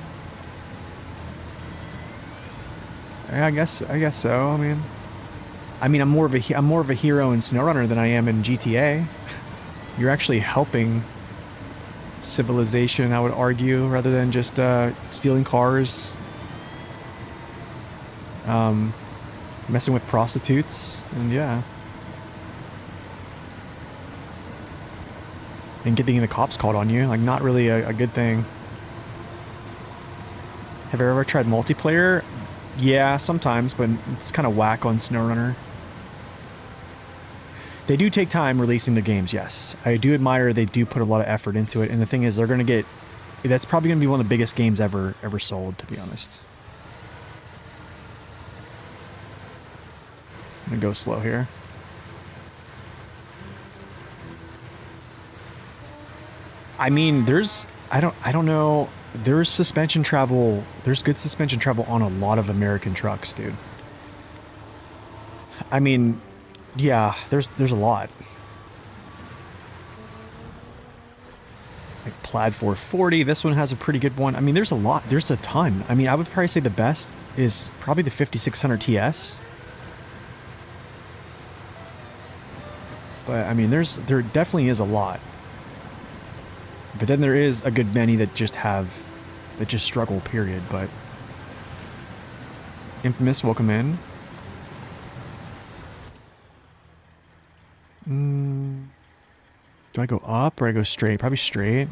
I guess so. I mean, I'm more of a hero in SnowRunner than I am in GTA. You're actually helping civilization, I would argue, rather than just stealing cars, messing with prostitutes, and yeah, and getting the cops called on you. Like, not really a good thing. Have you ever tried multiplayer? Yeah, sometimes, but it's kind of whack on SnowRunner. They do take time releasing their games, yes. I do admire they do put a lot of effort into it, and the thing is, they're going to get... That's probably going to be one of the biggest games ever sold, to be honest. I'm going to go slow here. I mean, there's... I don't know... There's suspension travel... There's good suspension travel on a lot of American trucks, dude. I mean... Yeah, there's a lot. Like Plaid 440, this one has a pretty good one. I mean, there's a lot. There's a ton. I mean, I would probably say the best is probably the 5600 TS. But I mean, there definitely is a lot. But then there is a good many that just struggle, period. But Infamous, welcome in. Do I go up or I go straight? Probably straight.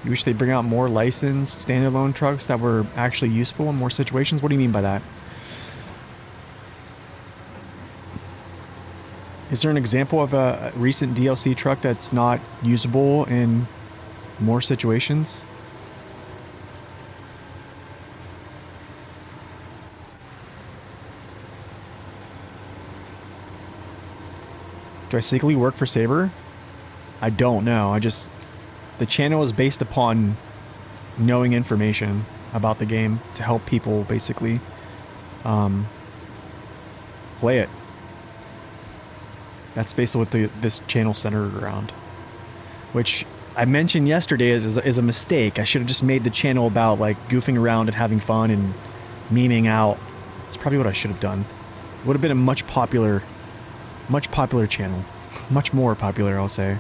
You wish they'd bring out more licensed standalone trucks that were actually useful in more situations? What do you mean by that? Is there an example of a recent DLC truck that's not usable in more situations? Do I secretly work for Saber? I don't know. The channel is based upon knowing information about the game to help people basically play it. That's basically what this channel centered around. Which I mentioned yesterday is a mistake. I should have just made the channel about like goofing around and having fun and memeing out. That's probably what I should have done. Would have been a much popular channel. Much more popular, I'll say.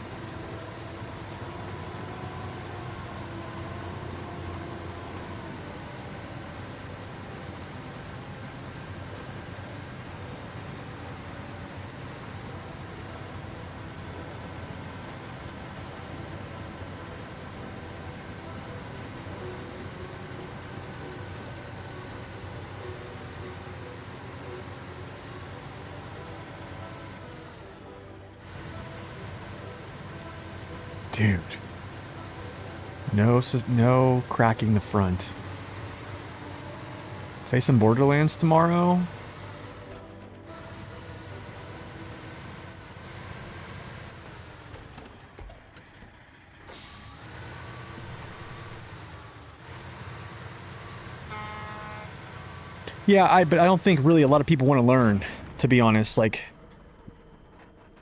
Dude. No cracking the front. Play some Borderlands tomorrow? Yeah, but I don't think really a lot of people want to learn, to be honest. Like,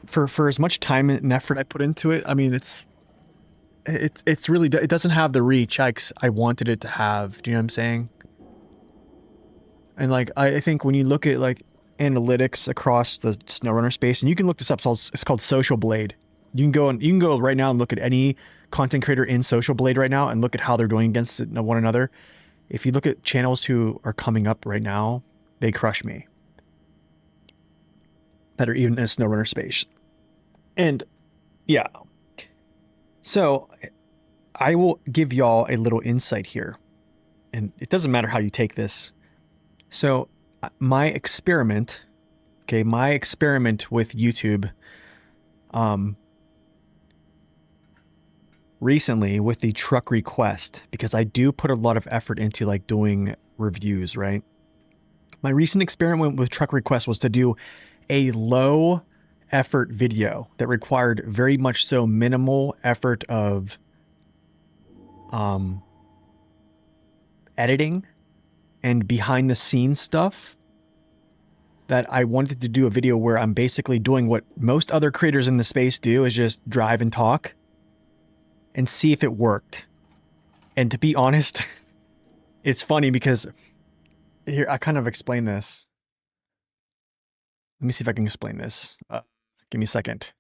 for as much time and effort I put into it, I mean, it's really, it doesn't have the reach I wanted it to have. Do you know what I'm saying? And like, I think when you look at like analytics across the SnowRunner space, and you can look this up, it's called Social Blade. You can go right now and look at any content creator in Social Blade right now and look at how they're doing against one another. If you look at channels who are coming up right now, they crush me. That are even in a SnowRunner space. And yeah. So I will give y'all a little insight here. And it doesn't matter how you take this. So my experiment with YouTube recently with the truck request, because I do put a lot of effort into like doing reviews, right? My recent experiment with truck request was to do a low effort video that required very much so minimal effort of editing and behind the scenes stuff. That I wanted to do a video where I'm basically doing what most other creators in the space do, is just drive and talk and see if it worked. And to be honest, it's funny because here, I kind of explain this. Let me see if I can explain this. Give me a second.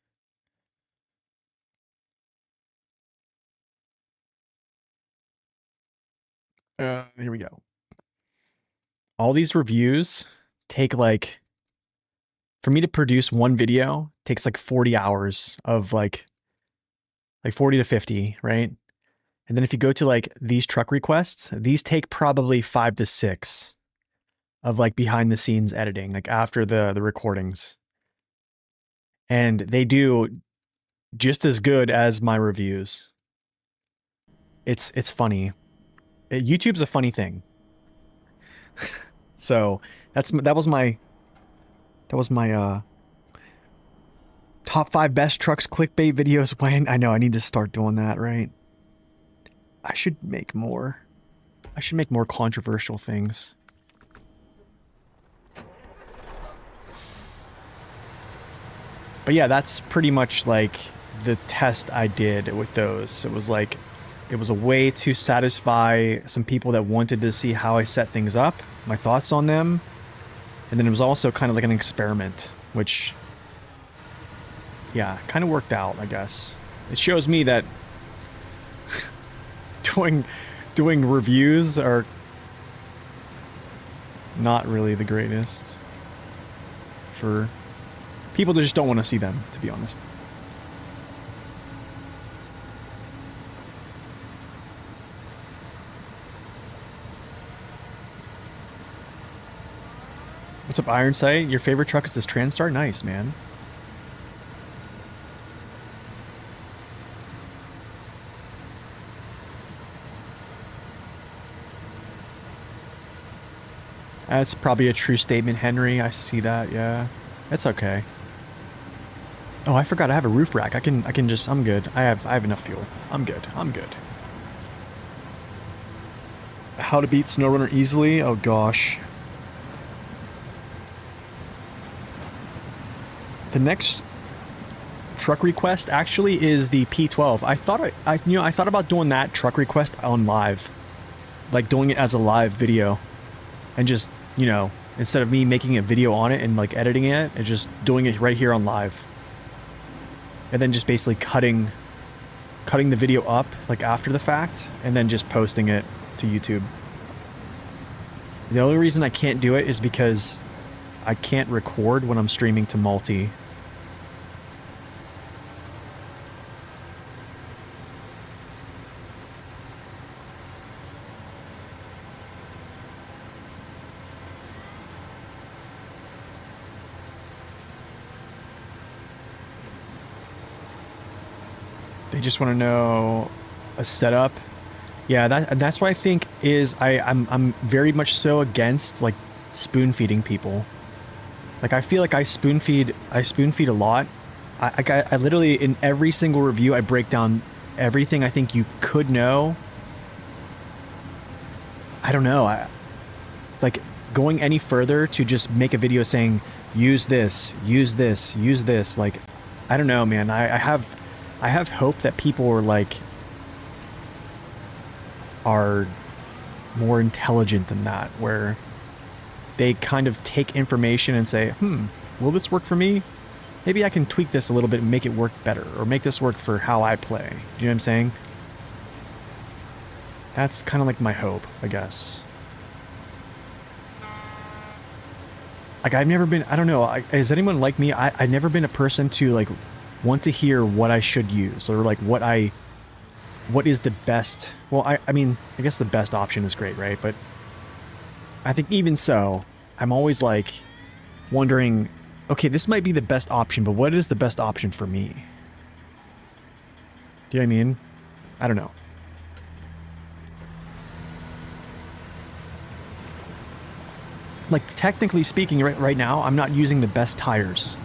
Here we go. All these reviews take like, for me to produce one video takes like 40 hours of like 40 to 50, right? And then if you go to like these truck requests, these take probably 5 to 6 of like behind the scenes editing, like after the recordings. And they do just as good as my reviews. It's funny. YouTube's a funny thing. So that was my top 5 best trucks clickbait videos. When I know I need to start doing that, right? I should make more. I should make more controversial things. But yeah, that's pretty much like the test I did with those. It was like, it was a way to satisfy some people that wanted to see how I set things up, my thoughts on them. And then it was also kind of like an experiment, which, yeah, kind of worked out, I guess. It shows me that doing reviews are not really the greatest for people that just don't want to see them, to be honest. What's up, Ironside? Your favorite truck is this Transstar? Nice, man. That's probably a true statement, Henry. I see that, yeah. It's okay. Oh, I forgot I have a roof rack. I can just, I'm good. I have enough fuel. I'm good. How to beat SnowRunner easily? Oh gosh. The next truck request actually is the P12. I thought about doing that truck request on live, like doing it as a live video, and just, you know, instead of me making a video on it and like editing it, and just doing it right here on live, and then just basically cutting the video up like after the fact, and then just posting it to YouTube. The only reason I can't do it is because I can't record when I'm streaming to multi. They just want to know a setup. Yeah, that's what I think is I'm very much so against like spoon feeding people. Like I feel like I spoon feed a lot. I literally in every single review I break down everything I think you could know. I don't know. Like going any further to just make a video saying use this, use this, use this. Like I don't know, man. I have hope that people are more intelligent than that, where they kind of take information and say, will this work for me? Maybe I can tweak this a little bit and make it work better, or make this work for how I play. Do you know what I'm saying? That's kind of like my hope, I guess. Like I've never been, I don't know, is anyone like me? I've never been a person to like want to hear what I should use, or like what is the best. Well, I mean, I guess the best option is great, right? But I think even so, I'm always like wondering, okay, this might be the best option, but what is the best option for me? Do you know what I mean? I don't know. Like technically speaking, right now, I'm not using the best tires.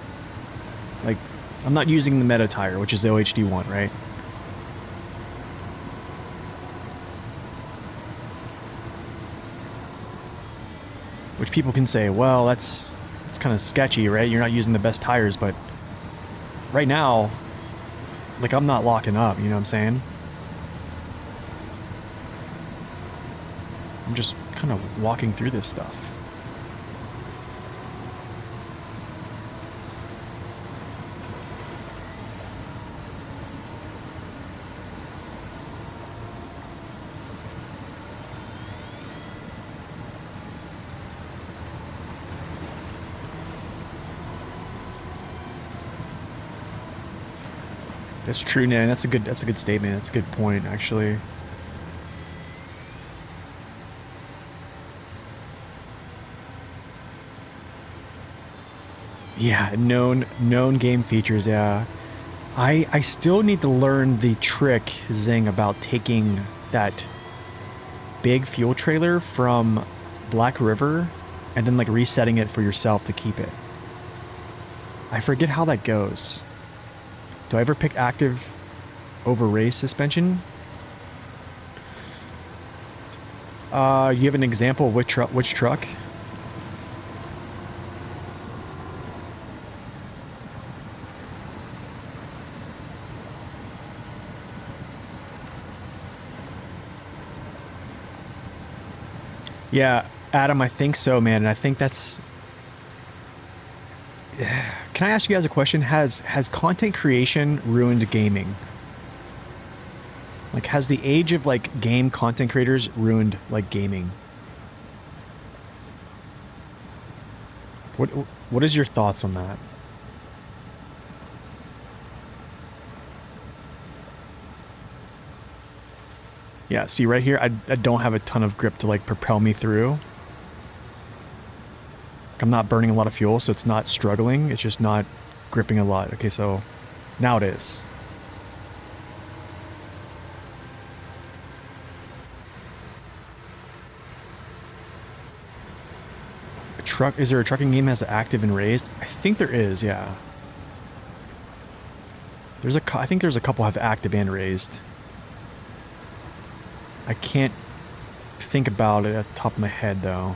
Like, I'm not using the meta tire, which is the OHD1, right? Which people can say, well, that's kind of sketchy, right? You're not using the best tires, but right now, like I'm not locking up, you know what I'm saying? I'm just kind of walking through this stuff. That's true, man. That's a good statement. That's a good point, actually. Yeah, known game features, yeah. I still need to learn the trick, Zing, about taking that big fuel trailer from Black River and then like resetting it for yourself to keep it. I forget how that goes. Do I ever pick active over race suspension? You have an example of which truck? Yeah, Adam, I think so, man. And I think that's... Can I ask you guys a question? Has content creation ruined gaming? Like, has the age of, like, game content creators ruined, like, gaming? What is your thoughts on that? Yeah, see right here, I don't have a ton of grip to, like, propel me through. I'm not burning a lot of fuel, so it's not struggling. It's just not gripping a lot. Okay, so now it is. Is there a trucking game that has active and raised? I think there is, yeah. I think there's a couple have active and raised. I can't think about it at the top of my head, though.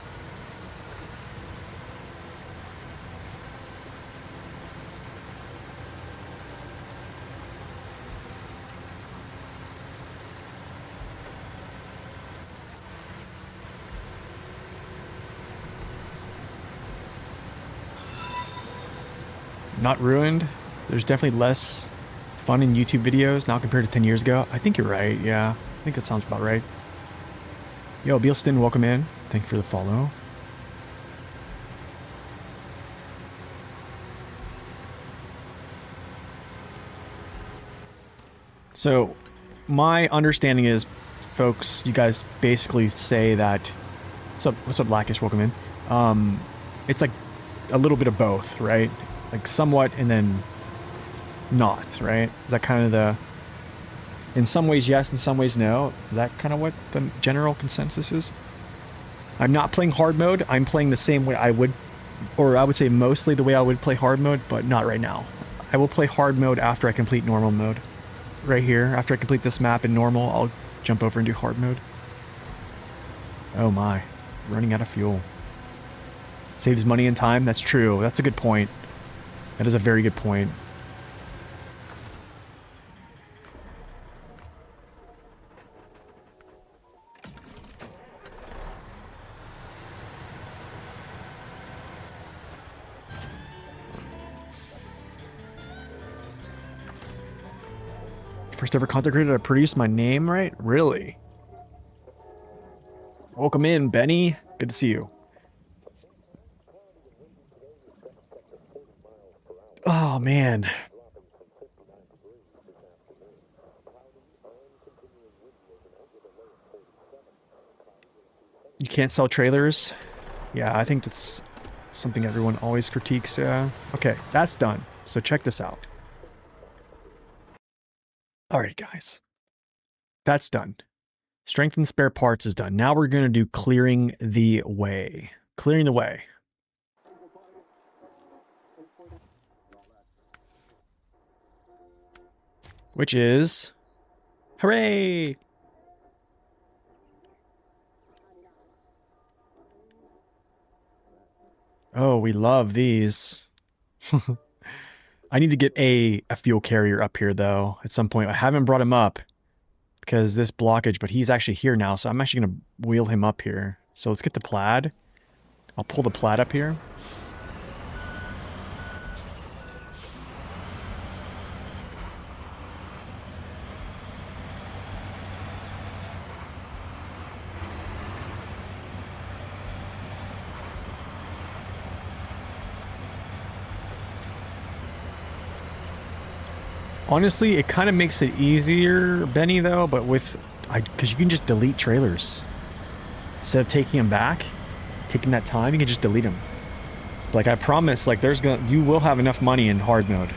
Not ruined. There's definitely less fun in YouTube videos now compared to 10 years ago. I think you're right. Yeah, I think that sounds about right. Yo, Bealston, welcome in. Thank you for the follow. So, my understanding is, folks, you guys basically say that... What's up, Blackish? Welcome in. It's like a little bit of both, right? Like somewhat and then not, right? Is that kind of the... In some ways, yes. In some ways, no. Is that kind of what the general consensus is? I'm not playing hard mode. I'm playing the same way I would, or I would say mostly the way I would play hard mode, but not right now. I will play hard mode after I complete normal mode. Right here, after I complete this map in normal, I'll jump over and do hard mode. Oh my, running out of fuel. Saves money and time. That's true. That's a good point. That is a very good point. First ever content creator to produce my name right? Really? Welcome in, Benny. Good to see you. Oh, man. You can't sell trailers? Yeah, I think that's something everyone always critiques. Okay, that's done. So check this out. Alright, guys. That's done. Strength and spare parts is done. Now we're going to do clearing the way. Clearing the way. Which is... Hooray! Oh, we love these. I need to get a fuel carrier up here, though, at some point. I haven't brought him up because this blockage, but he's actually here now, so I'm actually going to wheel him up here. So let's get the plaid. I'll pull the plaid up here. Honestly, it kind of makes it easier, Benny, though, but because you can just delete trailers. Instead of taking them back, taking that time, you can just delete them. Like, I promise, like, you will have enough money in hard mode.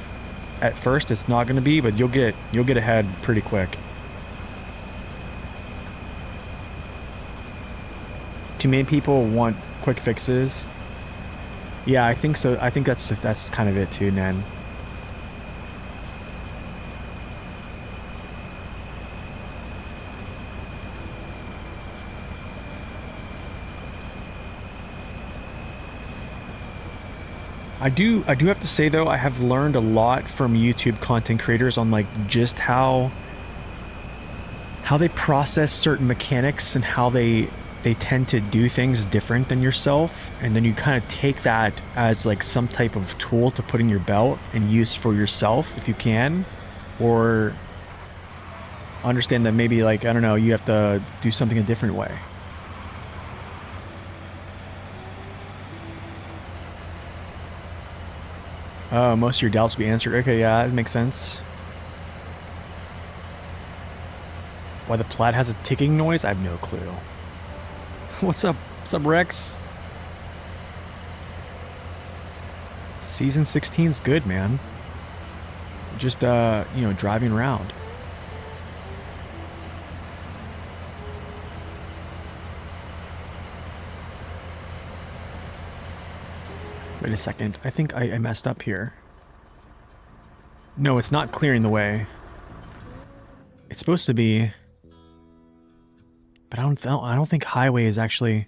At first, it's not going to be, but you'll get ahead pretty quick. Too many people want quick fixes. Yeah, I think so. I think that's kind of it too, Nan. I do have to say, though, I have learned a lot from YouTube content creators on, like, just how they process certain mechanics and how they tend to do things different than yourself, and then you kind of take that as, like, some type of tool to put in your belt and use for yourself if you can, or understand that maybe, like, I don't know, you have to do something a different way. Oh, most of your doubts will be answered. Okay, yeah, that makes sense. Why the plaid has a ticking noise? I have no clue. What's up? What's up, Rex? Season 16's good, man. Just, you know, driving around. Wait a second. I think I messed up here. No, it's not clearing the way. It's supposed to be... But I don't think highway is actually...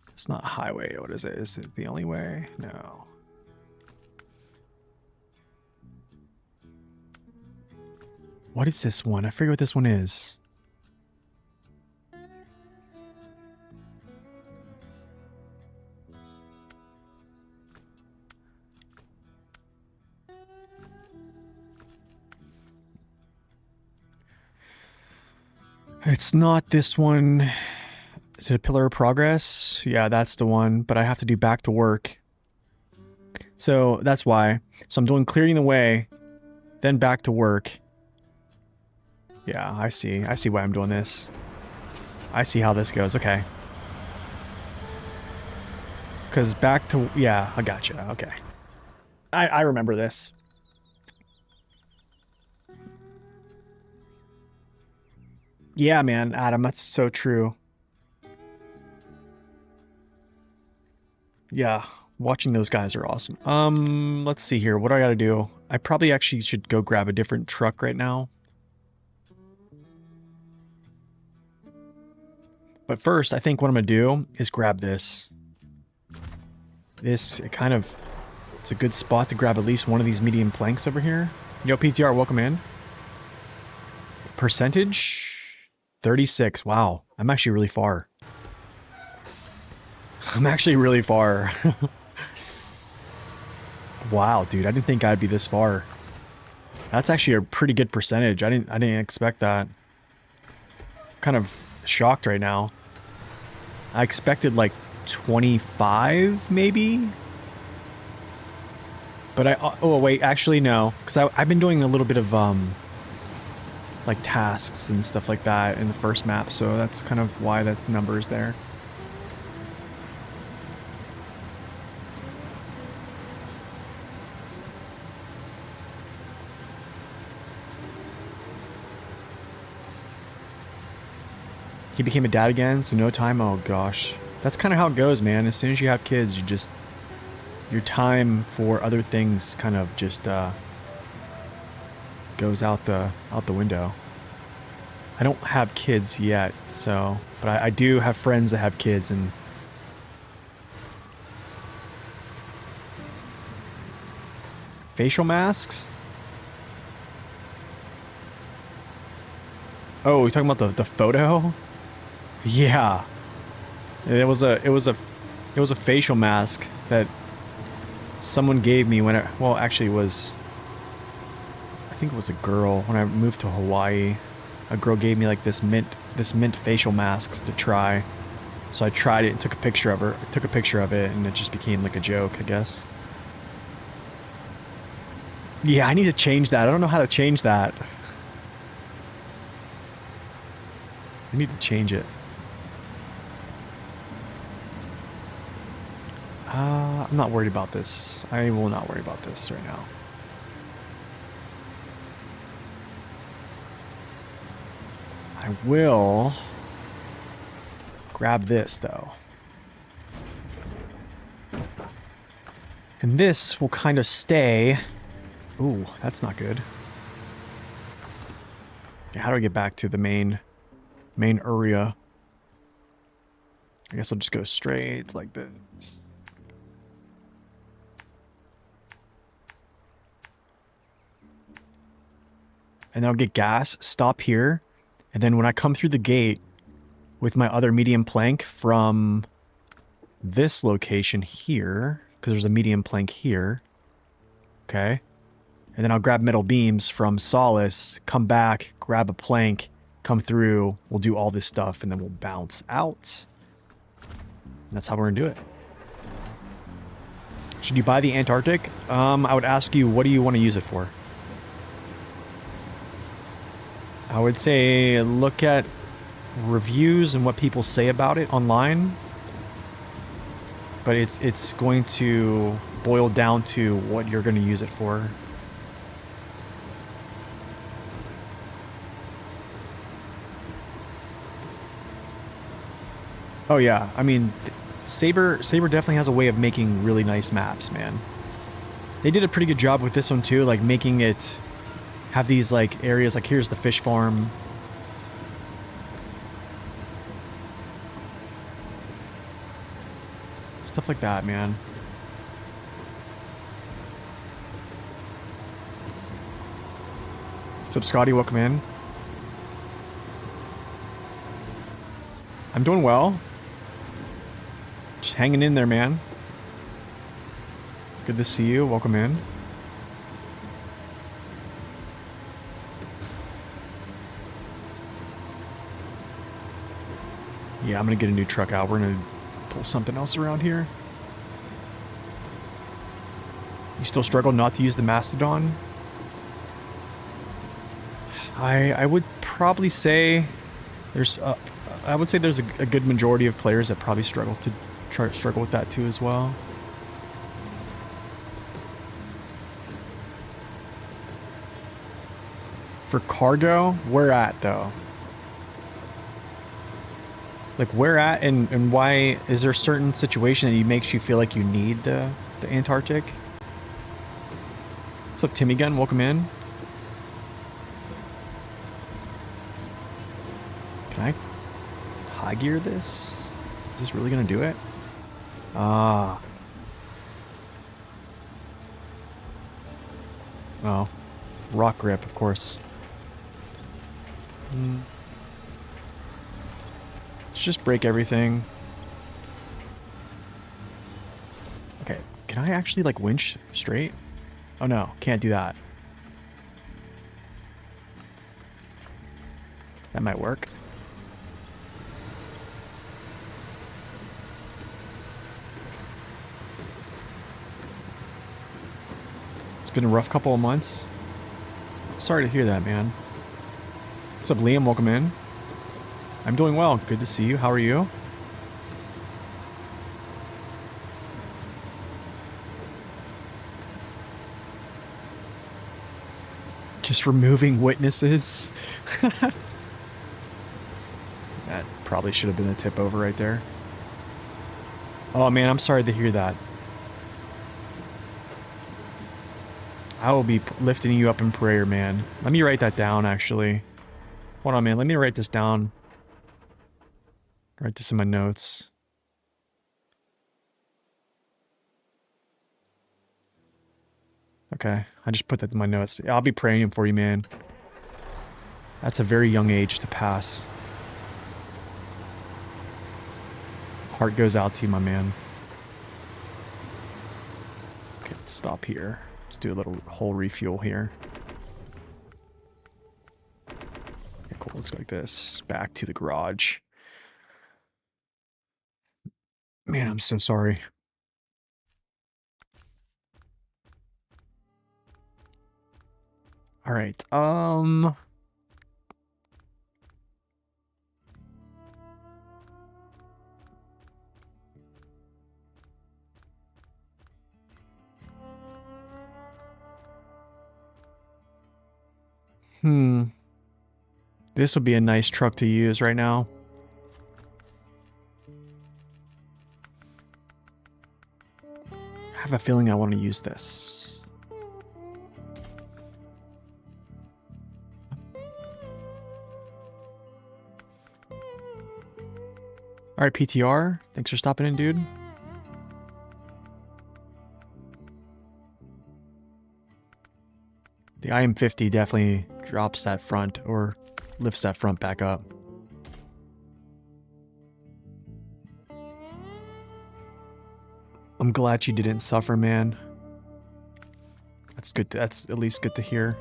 It's not highway. What is it? Is it the only way? No. What is this one? I forget what this one is. It's not this one. Is it a Pillar of Progress? Yeah, that's the one, but I have to do back to work. So that's why. So I'm doing clearing the way, then back to work. Yeah, I see. I see why I'm doing this. I see how this goes. Okay. Because back to... Yeah, I gotcha. Okay. I remember this. Yeah, man, Adam, that's so true. Yeah, watching those guys are awesome. Let's see here. What do I gotta do? I probably actually should go grab a different truck right now. But first, I think what I'm gonna do is grab this. It's a good spot to grab at least one of these medium planks over here. Yo, PTR, welcome in. Percentage? 36. Wow, I'm actually really far. I'm actually really far. Wow, dude, I didn't think I'd be this far. That's actually a pretty good percentage. I didn't expect that. Kind of shocked right now. I expected like 25 maybe. But oh wait, actually no, cuz I've been doing a little bit of like tasks and stuff like that in the first map, so that's kind of why that number is there. He became a dad again, so no time. Oh gosh. That's kind of how it goes, man. As soon as you have kids, you just... your time for other things kind of just goes out the window. I don't have kids yet, so... but I do have friends that have kids, and... facial masks? Oh, you're talking about the photo? Yeah, it was a facial mask that someone gave me when well, actually it was, I think it was a girl when I moved to Hawaii. A girl gave me like this mint facial mask to try, so I tried it and took a picture of it, and it just became like a joke, I guess. Yeah, I need to change that. I don't know how to change that. I need to change it. I'm not worried about this. I will not worry about this right now. I will grab this, though. And this will kind of stay... Ooh, that's not good. Okay, how do I get back to the main area? I guess I'll just go straight like this. And then I'll get gas, stop here, and then when I come through the gate with my other medium plank from this location here, because there's a medium plank here, okay, and then I'll grab metal beams from Solace, come back, grab a plank, come through, we'll do all this stuff, and then we'll bounce out. And that's how we're gonna do it. Should you buy the Antarctic? I would ask you, what do you want to use it for? I would say look at reviews and what people say about it online. But it's going to boil down to what you're going to use it for. Oh yeah, I mean, Saber definitely has a way of making really nice maps, man. They did a pretty good job with this one too, like making it have these like areas, like here's the fish farm. Stuff like that, man. Sup, Scotty, welcome in. I'm doing well. Just hanging in there, man. Good to see you. Welcome in. Yeah, I'm gonna get a new truck out. We're gonna pull something else around here. You still struggle not to use the Mastodon? I would probably say there's I would say there's a good majority of players that probably struggle with that too as well. For cargo, where at though? Like where at and why is there a certain situation that makes you feel like you need the Antarctic? What's up, Timmy Gun? Welcome in. Can I high gear this? Is this really gonna do it? Ah. Oh. Rock grip, of course. Let's just break everything. Okay, can I actually like winch straight? Oh no, can't do that. That might work. It's been a rough couple of months. Sorry to hear that, man. What's up, Liam? Welcome in. I'm doing well. Good to see you. How are you? Just removing witnesses. That probably should have been a tip over right there. Oh man, I'm sorry to hear that. I will be lifting you up in prayer, man. Let me write that down, actually. Hold on, man. Let me write this down. Write this in my notes. Okay, I just put that in my notes. I'll be praying for you, man. That's a very young age to pass. Heart goes out to you, my man. Okay, let's stop here. Let's do a little whole refuel here. Okay, cool. Let's go like this. Back to the garage. Man, I'm so sorry. All right. This would be a nice truck to use right now. I have a feeling I want to use this. All right, PTR. Thanks for stopping in, dude. The IM50 definitely drops that front or lifts that front back up. I'm glad you didn't suffer, man. That's good. That's at least good to hear.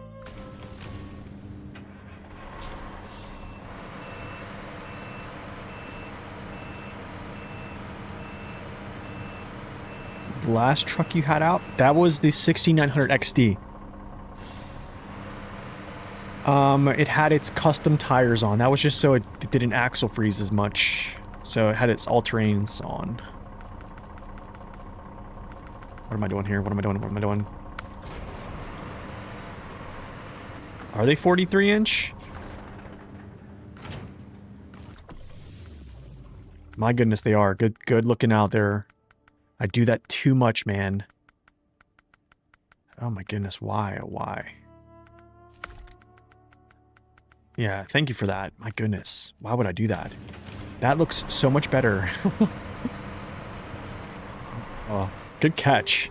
The last truck you had out, that was the 6900 XD. It had its custom tires on. That was just so it didn't axle freeze as much. So it had its all-terrains on. What am I doing here? What am I doing? What am I doing? Are they 43 inch? My goodness, they are. Good looking out there. I do that too much, man. Oh my goodness, why? Why? Yeah, thank you for that. My goodness. Why would I do that? That looks so much better. Oh, good catch.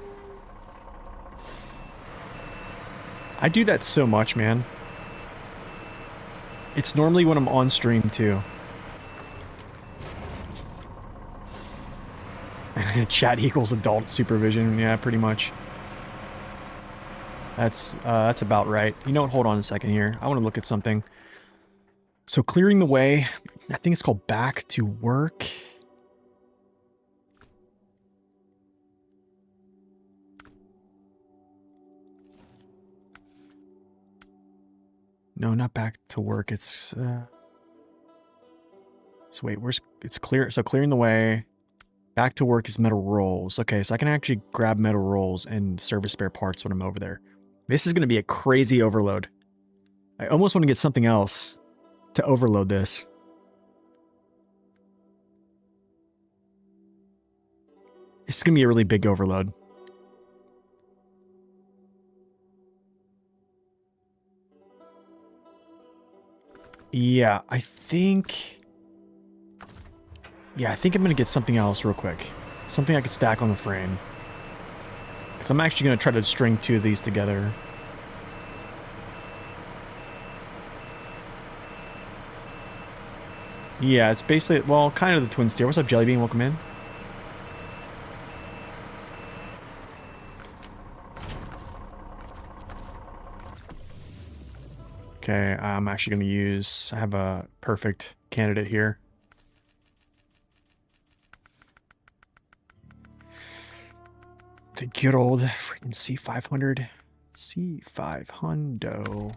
I do that so much, man. It's normally when I'm on stream, too. Chat equals adult supervision. Yeah, pretty much. That's about right. You know what? Hold on a second here. I want to look at something. So clearing the way, I think it's called Back to Work. No, not Back to Work. It's so wait, it's clear. So clearing the way. Back to Work is metal rolls. Okay, so I can actually grab metal rolls and service spare parts when I'm over there. This is going to be a crazy overload. I almost want to get something else to overload this. It's going to be a really big overload. Yeah, I think I'm going to get something else real quick. Something I could stack on the frame. Because I'm actually going to try to string two of these together. Yeah, it's basically, well, kind of the twin steer. What's up, Jellybean? Welcome in. Okay, I'm actually going to use, I have a perfect candidate here. The good old freaking C500. C500.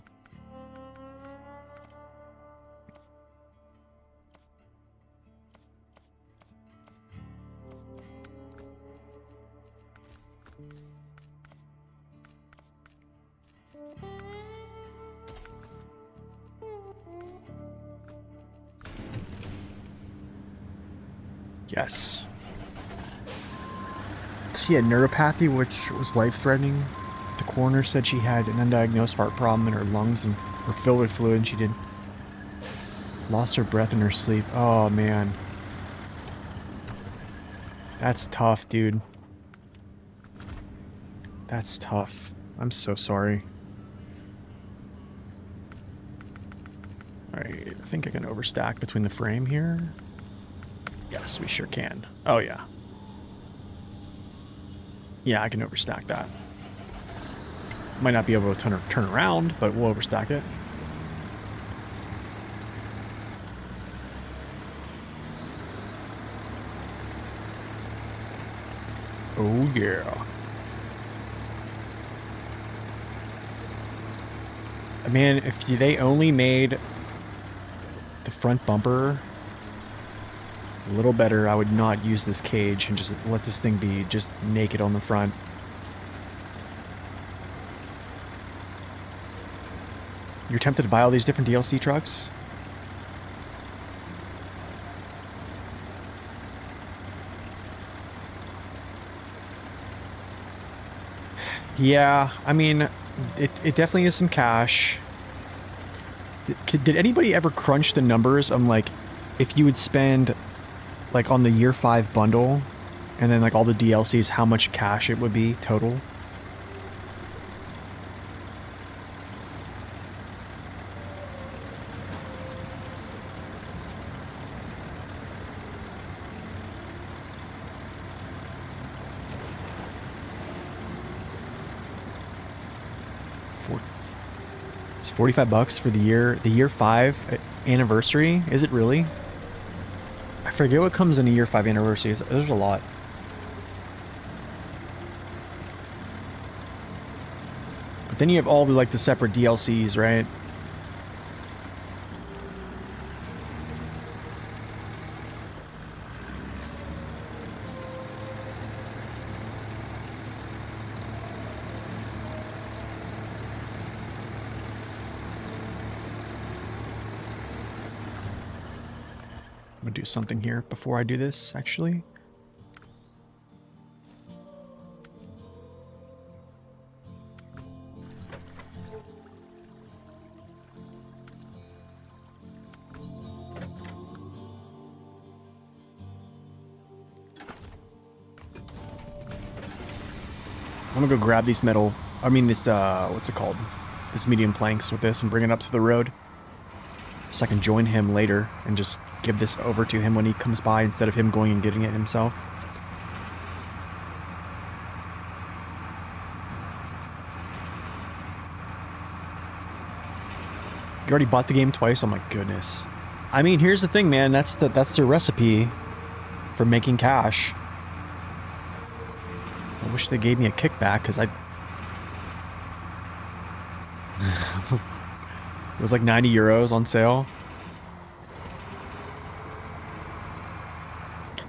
Yes. She had neuropathy, which was life-threatening. The coroner said she had an undiagnosed heart problem in her lungs and were filled with fluid, and she did lost her breath in her sleep. Oh, man. That's tough, dude. That's tough. I'm so sorry. Alright, I think I can overstack between the frame here. Yes, we sure can. Oh, yeah. Yeah, I can overstack that. Might not be able to turn around, but we'll overstack it. Oh, yeah. Man, if they only made the front bumper a little better, I would not use this cage and just let this thing be just naked on the front. You're tempted to buy all these different DLC trucks? Yeah, I mean, it definitely is some cash. Did anybody ever crunch the numbers on, like, if you would spend, like, on the year 5 bundle, and then, like, all the DLCs, how much cash it would be total? It's $45 for the year 5 anniversary. Is it really? I forget what comes in a year 5 anniversary. There's a lot. But then you have all the, like, the separate DLCs, right? I'm gonna do something here before I do this, actually. I'm gonna go grab these metal, this, what's it called? This medium planks with this and bring it up to the road. So I can join him later and just give this over to him when he comes by instead of him going and getting it himself. You already bought the game twice? Oh my goodness. I mean, here's the thing, man. That's the recipe for making cash. I wish they gave me a kickback, because I... It was like 90 euros on sale.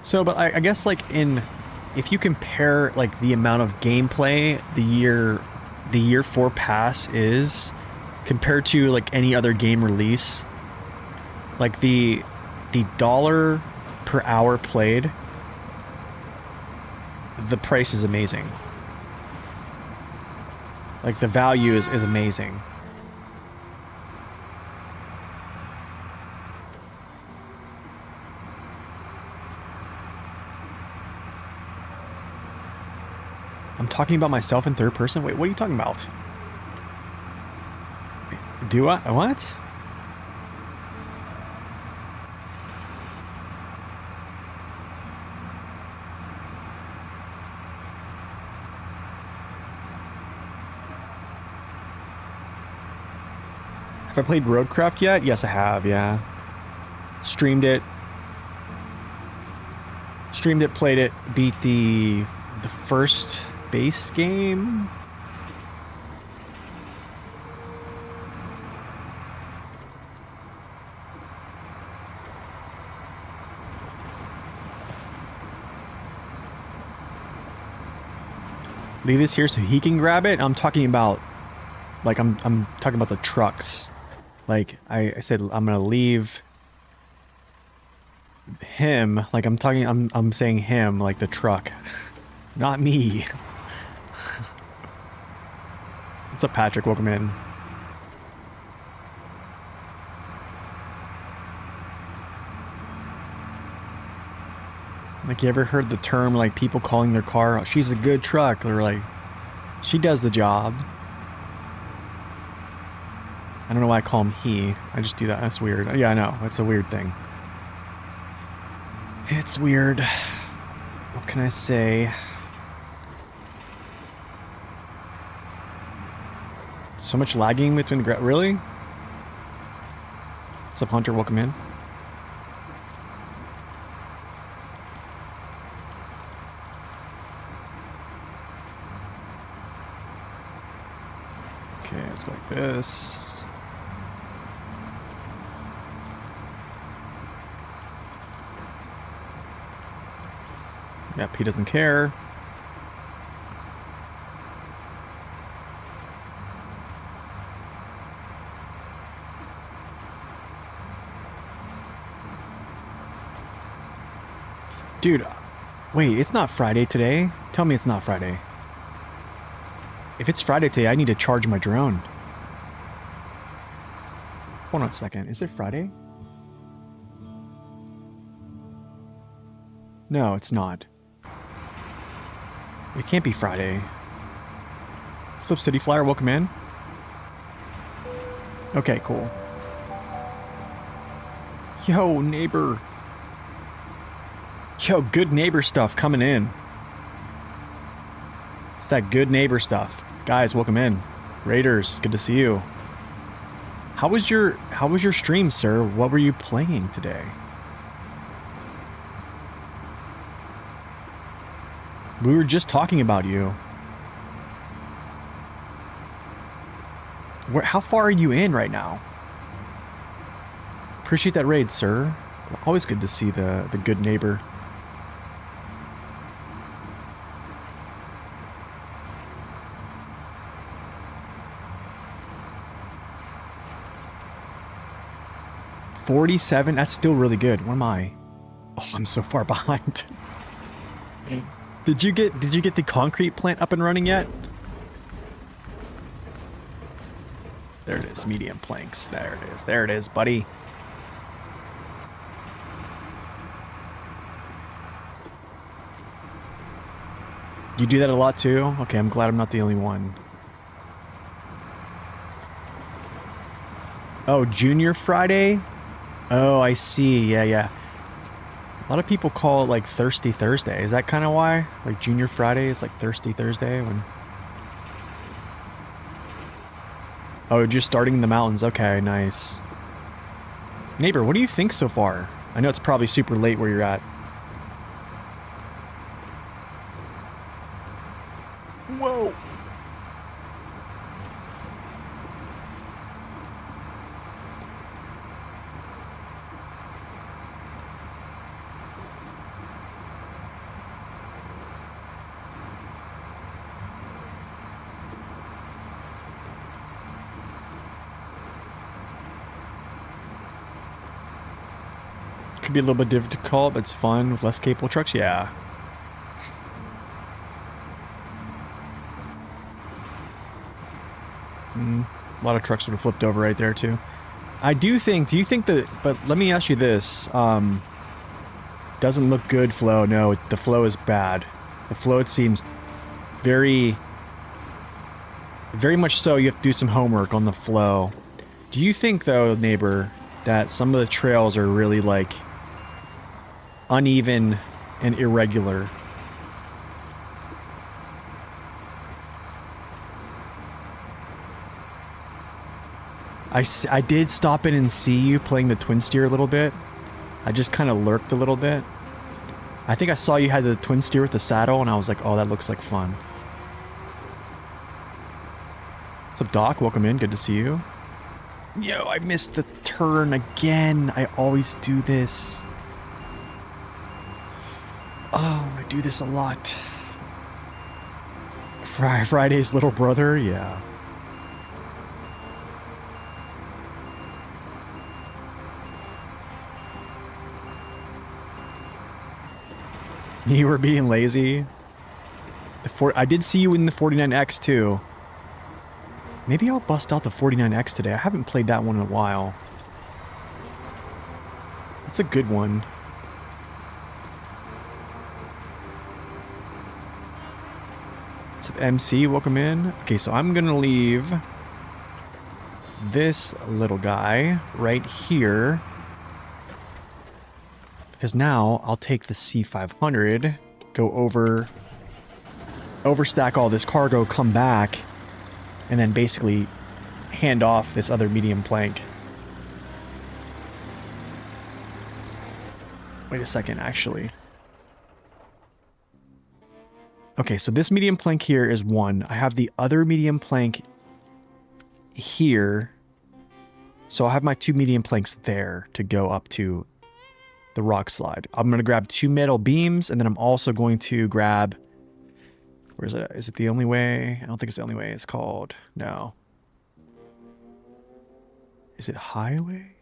So, but I guess, like, if you compare, like, the amount of gameplay the year 4 pass is compared to, like, any other game release, like, the dollar per hour played, the price is amazing. Like, the value is amazing. I'm talking about myself in third person? Wait, what are you talking about? Do I? What? Have I played Roadcraft yet? Yes, I have, yeah. Streamed it, played it, beat the first base game. Leave this here so he can grab it. I'm talking about, like, I'm talking about the trucks. Like, I said, I'm gonna leave him. Like, I'm saying him, like the truck, not me. What's up, Patrick? Welcome in. Like, you ever heard the term, like, people calling their car, oh, she's a good truck? They're like, she does the job. I don't know why I call him he. I just do that. That's weird. Yeah, I know. It's a weird thing. It's weird. What can I say? So much lagging between the... Really? What's up, Hunter? Welcome in. Okay, let's go like this. Yep, he doesn't care. Dude, wait, it's not Friday today? Tell me it's not Friday. If it's Friday today, I need to charge my drone. Hold on a second. Is it Friday? No, it's not. It can't be Friday. What's up, City Flyer? Welcome in. Okay, cool. Yo, neighbor. Yo, good neighbor stuff coming in. It's that good neighbor stuff. Guys, welcome in. Raiders, good to see you. How was your stream, sir? What were you playing today? We were just talking about you. How far are you in right now? Appreciate that raid, sir. Always good to see the good neighbor. $47? That's still really good. What am I? Oh, I'm so far behind. Did you get the concrete plant up and running yet? There it is, medium planks. There it is. There it is, buddy. You do that a lot too? Okay, I'm glad I'm not the only one. Oh, Junior Friday? Oh, I see. Yeah, yeah. A lot of people call it like Thirsty Thursday. Is that kind of why? Like Junior Friday is like Thirsty Thursday when... Oh, just starting in the mountains. Okay, nice. Neighbor, what do you think so far? I know it's probably super late where you're at. Whoa. Could be a little bit difficult, but it's fun with less capable trucks. Yeah. A lot of trucks would have flipped over right there too. I do think, do you think that, but let me ask you this, doesn't look good flow. No, the flow is bad. The flow, it seems very much so. You have to do some homework on the flow. Do you think though, neighbor, that some of the trails are really like uneven and irregular? I did stop in and see you playing the twin steer a little bit. I just kind of lurked a little bit. I think I saw you had the twin steer with the saddle, and I was like, oh, that looks like fun. What's up, Doc? Welcome in. Good to see you. Yo, I missed the turn again. I always do this. Oh, I do this a lot. Friday's little brother? Yeah. You were being lazy. I did see you in the 49X too. Maybe I'll bust out the 49X today. I haven't played that one in a while. It's a good one. What's up, MC? Welcome in. Okay, so I'm gonna leave this little guy right here. Because now I'll take the C500, go overstack all this cargo, come back, and then basically hand off this other medium plank. Wait a second, actually. Okay, so this medium plank here is one. I have the other medium plank here. So I'll have my two medium planks there to go up to the rock slide. I'm going to grab two metal beams, and then I'm also going to grab... Where is it? Is it the only way? I don't think it's the only way. It's called... No. Is it highway?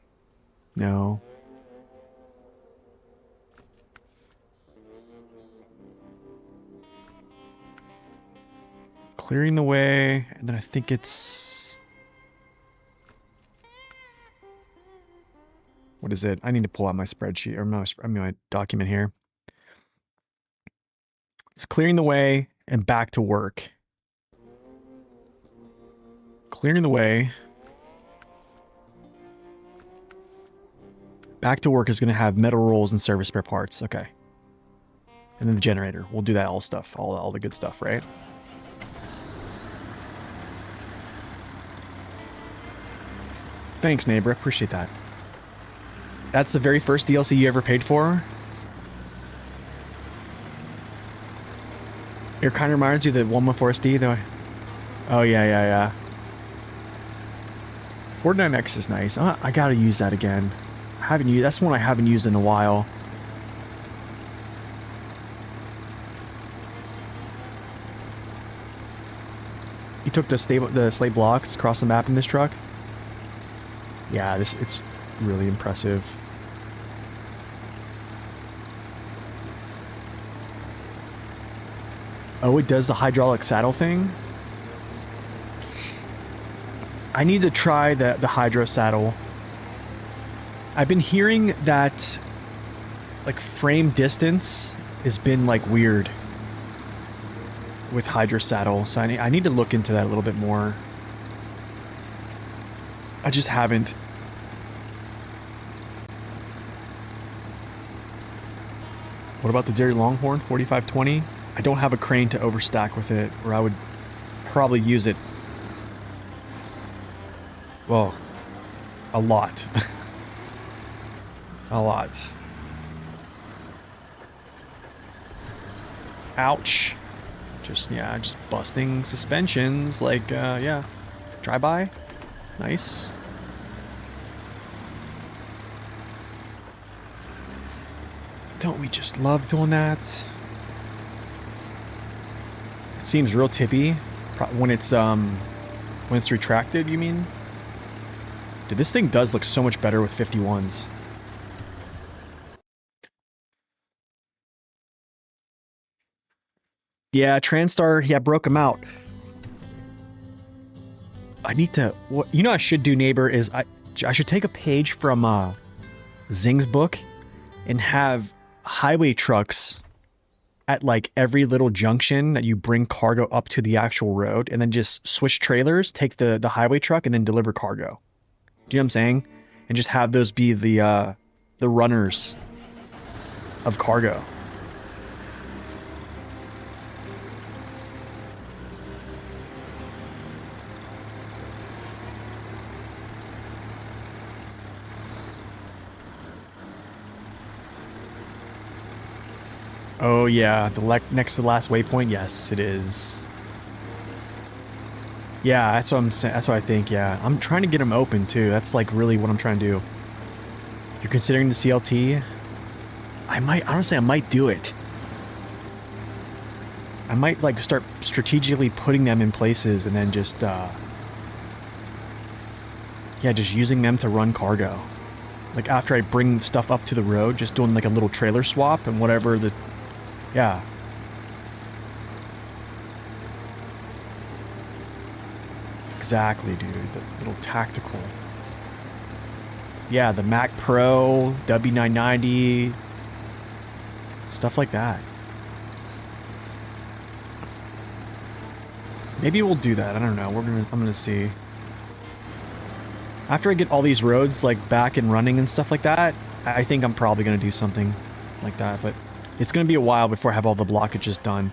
No. Clearing the way, and then I think it's... What is it? I need to pull out my spreadsheet, or my document here. It's clearing the way and back to work. Clearing the way. Back to work is going to have metal rolls and service spare parts. Okay. And then the generator. We'll do that all stuff. All the good stuff, right? Thanks, neighbor. Appreciate that. That's the very first DLC you ever paid for? It kind of reminds you of the 114SD, though. Oh, yeah. 49X is nice. I gotta use that again. That's one I haven't used in a while. You took the slate blocks across the map in this truck? Yeah, it's really impressive. Oh, it does the hydraulic saddle thing? I need to try the hydro saddle. I've been hearing that like frame distance has been like weird with hydro saddle, so I need to look into that a little bit more. I just haven't. What about the Dairy Longhorn 4520? I don't have a crane to overstack with it, or I would probably use it, well, a lot. A lot. Ouch. Just, yeah, just busting suspensions. Like, yeah. Drive-by. Nice. Don't we just love doing that? It seems real tippy. When it's retracted, you mean? Dude, this thing does look so much better with 51s. Yeah, Transtar, yeah, broke him out. I need to, what you know I should do, neighbor, is I should take a page from Zing's book and have highway trucks at like every little junction that you bring cargo up to the actual road, and then just switch trailers, take the highway truck, and then deliver cargo. Do you know what I'm saying? And just have those be the runners of cargo. Oh yeah, the next to the last waypoint. Yes, it is. Yeah, that's what I'm saying. That's what I think. Yeah, I'm trying to get them open too. That's like really what I'm trying to do. You're considering the CLT? I might, honestly, I might do it. I might like start strategically putting them in places and then just, yeah, just using them to run cargo. Like after I bring stuff up to the road, just doing like a little trailer swap and whatever the, yeah. Exactly, dude. The little tactical. Yeah, the Mac Pro, W990, stuff like that. Maybe we'll do that. I don't know. I'm gonna see. After I get all these roads like back and running and stuff like that, I think I'm probably gonna do something like that. But it's gonna be a while before I have all the blockages done.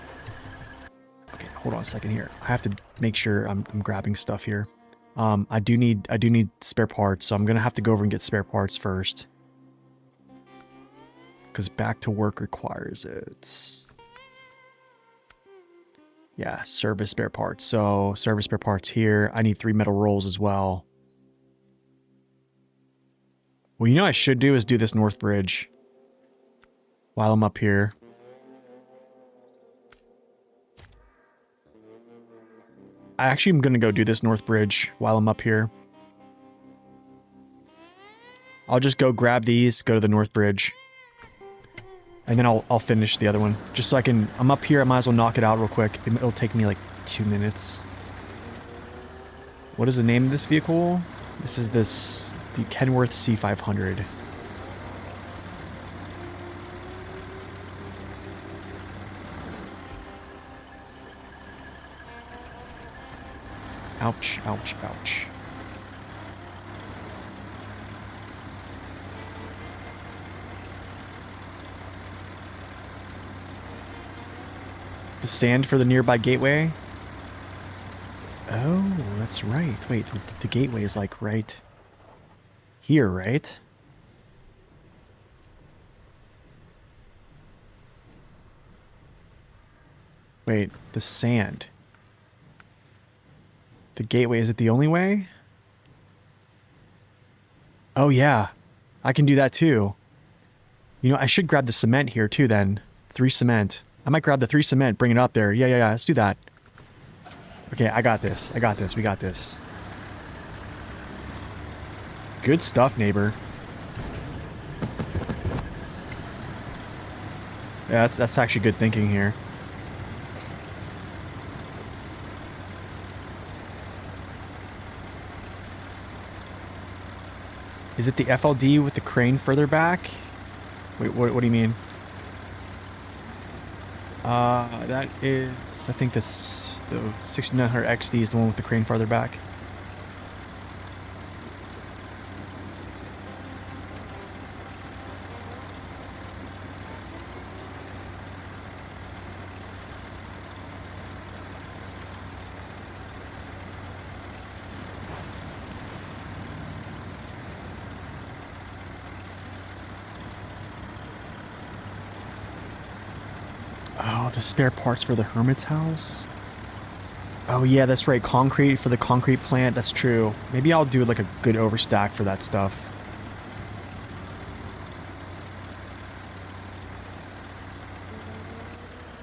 Okay, hold on a second here. I have to make sure I'm grabbing stuff here. I do need spare parts, so I'm gonna have to go over and get spare parts first. Because back to work requires it. Yeah, service spare parts. So service spare parts here. I need 3 metal rolls as well. Well, you know what I should do is do this north bridge while I'm up here. I actually am going to go do this north bridge while I'm up here. I'll just go grab these, go to the north bridge. And then I'll finish the other one. Just so I can, I'm up here, I might as well knock it out real quick. It'll take me like 2 minutes. What is the name of this vehicle? This is the Kenworth C500. Ouch, ouch, ouch. The sand for the nearby gateway? Oh, that's right. Wait, the gateway is like right here, right? Wait, the sand. The gateway, is it the only way? Oh yeah, I can do that too. You know, I should grab the cement here too then. 3 cement. I might grab the 3 cement, bring it up there. Yeah, let's do that. Okay, I got this. We got this. Good stuff, neighbor. Yeah, that's actually good thinking here. Is it the FLD with the crane further back? Wait, what do you mean? That is, I think this, the 6900 XD is the one with the crane farther back. the spare parts for the hermit's house. Oh yeah, that's right. Concrete for the concrete plant. That's true. Maybe I'll do like a good overstack for that stuff.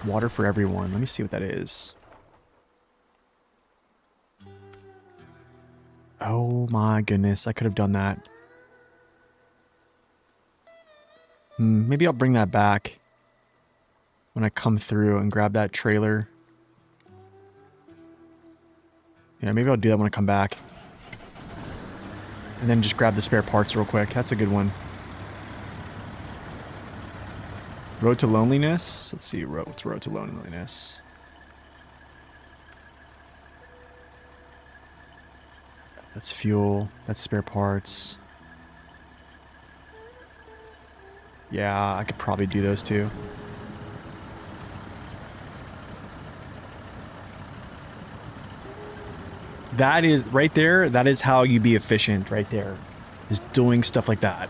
Water for everyone. Let me see what that is. Oh my goodness. I could have done that. Maybe I'll bring that back when I come through and grab that trailer. Yeah, maybe I'll do that when I come back. And then just grab the spare parts real quick. That's a good one. Road to Loneliness. Let's see. What's Road to Loneliness? That's fuel. That's spare parts. Yeah, I could probably do those too. That is, right there, that is how you be efficient right there. Is doing stuff like that.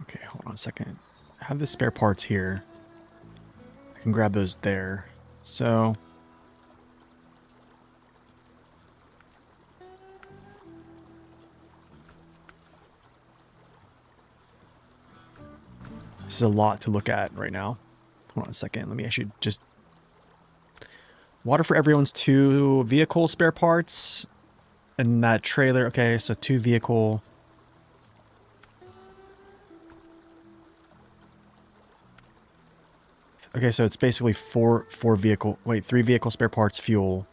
Okay, hold on a second. I have the spare parts here. I can grab those there. So... this is a lot to look at right now. Hold on a second. Let me actually just... water for everyone's 2 vehicle spare parts. And that trailer. Okay, so 2 vehicle... okay, so it's basically 3 vehicle spare parts, fuel.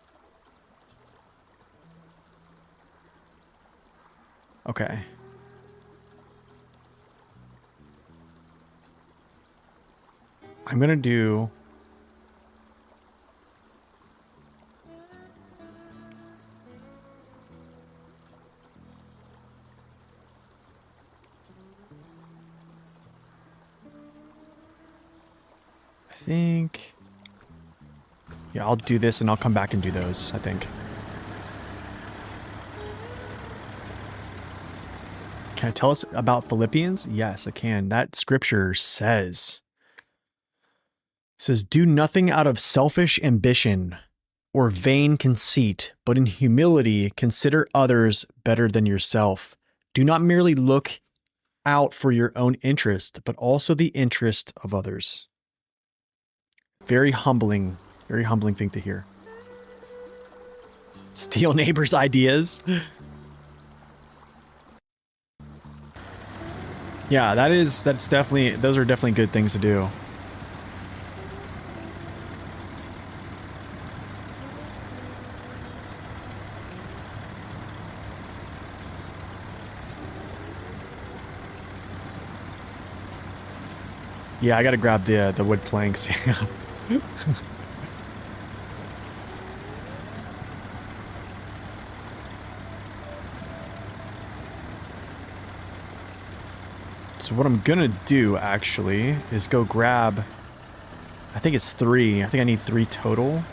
Okay. I'm gonna do... I think... yeah, I'll do this and I'll come back and do those, I think. Can I tell us about Philippians? Yes, I can. That scripture says... it says, do nothing out of selfish ambition or vain conceit, but in humility consider others better than yourself. Do not merely look out for your own interest, but also the interest of others. Very humbling thing to hear. Steal neighbors' ideas. Yeah, that's definitely, those are definitely good things to do. Yeah, I gotta grab the wood planks. So what I'm gonna do actually is go grab, I think it's 3. I think I need 3 total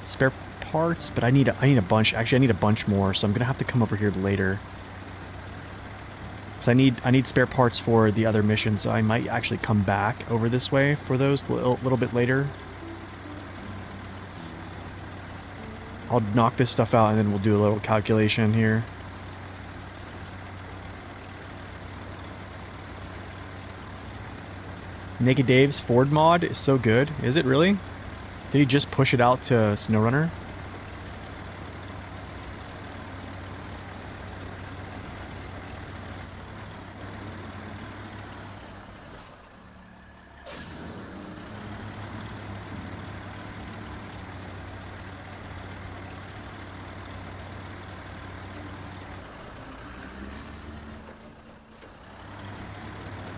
spare parts, but I need a bunch. Actually, I need a bunch more, so I'm gonna have to come over here later. So I need spare parts for the other mission, so I might actually come back over this way for those a little bit later. I'll knock this stuff out and then we'll do a little calculation here. Naked Dave's Ford mod is so good. Is it really? Did he just push it out to SnowRunner?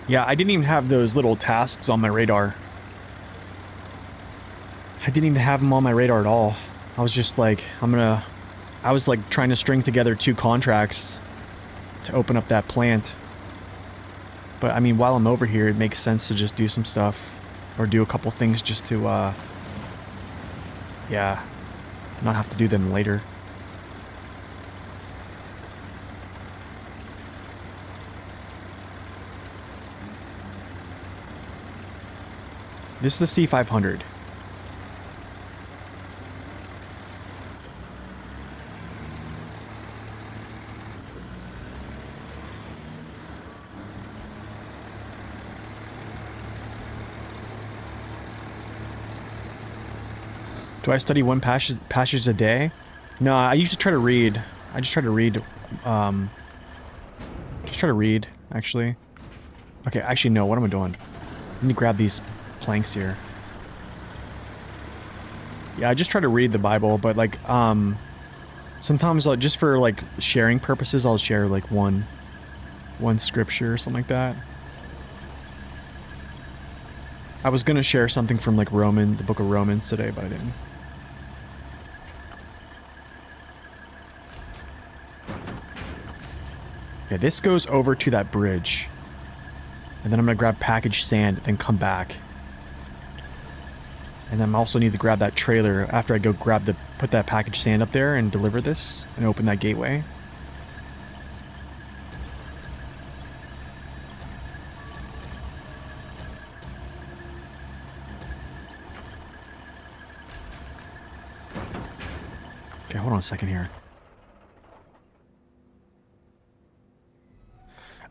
Yeah, I didn't even have those little tasks on my radar. I didn't even have them on my radar at all. I was just like, I was like trying to string together 2 contracts to open up that plant. But I mean, while I'm over here, it makes sense to just do some stuff. Or do a couple things just to, yeah, not have to do them later. This is the C500. Do I study one passage a day? No, I usually try to read. I just try to read, actually. Okay, actually, no, what am I doing? I need to grab these planks here. Yeah, I just try to read the Bible, but, like, sometimes, just for, like, sharing purposes, I'll share, like, one scripture or something like that. I was gonna share something from, like, the book of Romans today, but I didn't. Okay, this goes over to that bridge. And then I'm gonna grab packaged sand and come back. And then I also need to grab that trailer after I go put that packaged sand up there and deliver this and open that gateway. Okay, hold on a second here.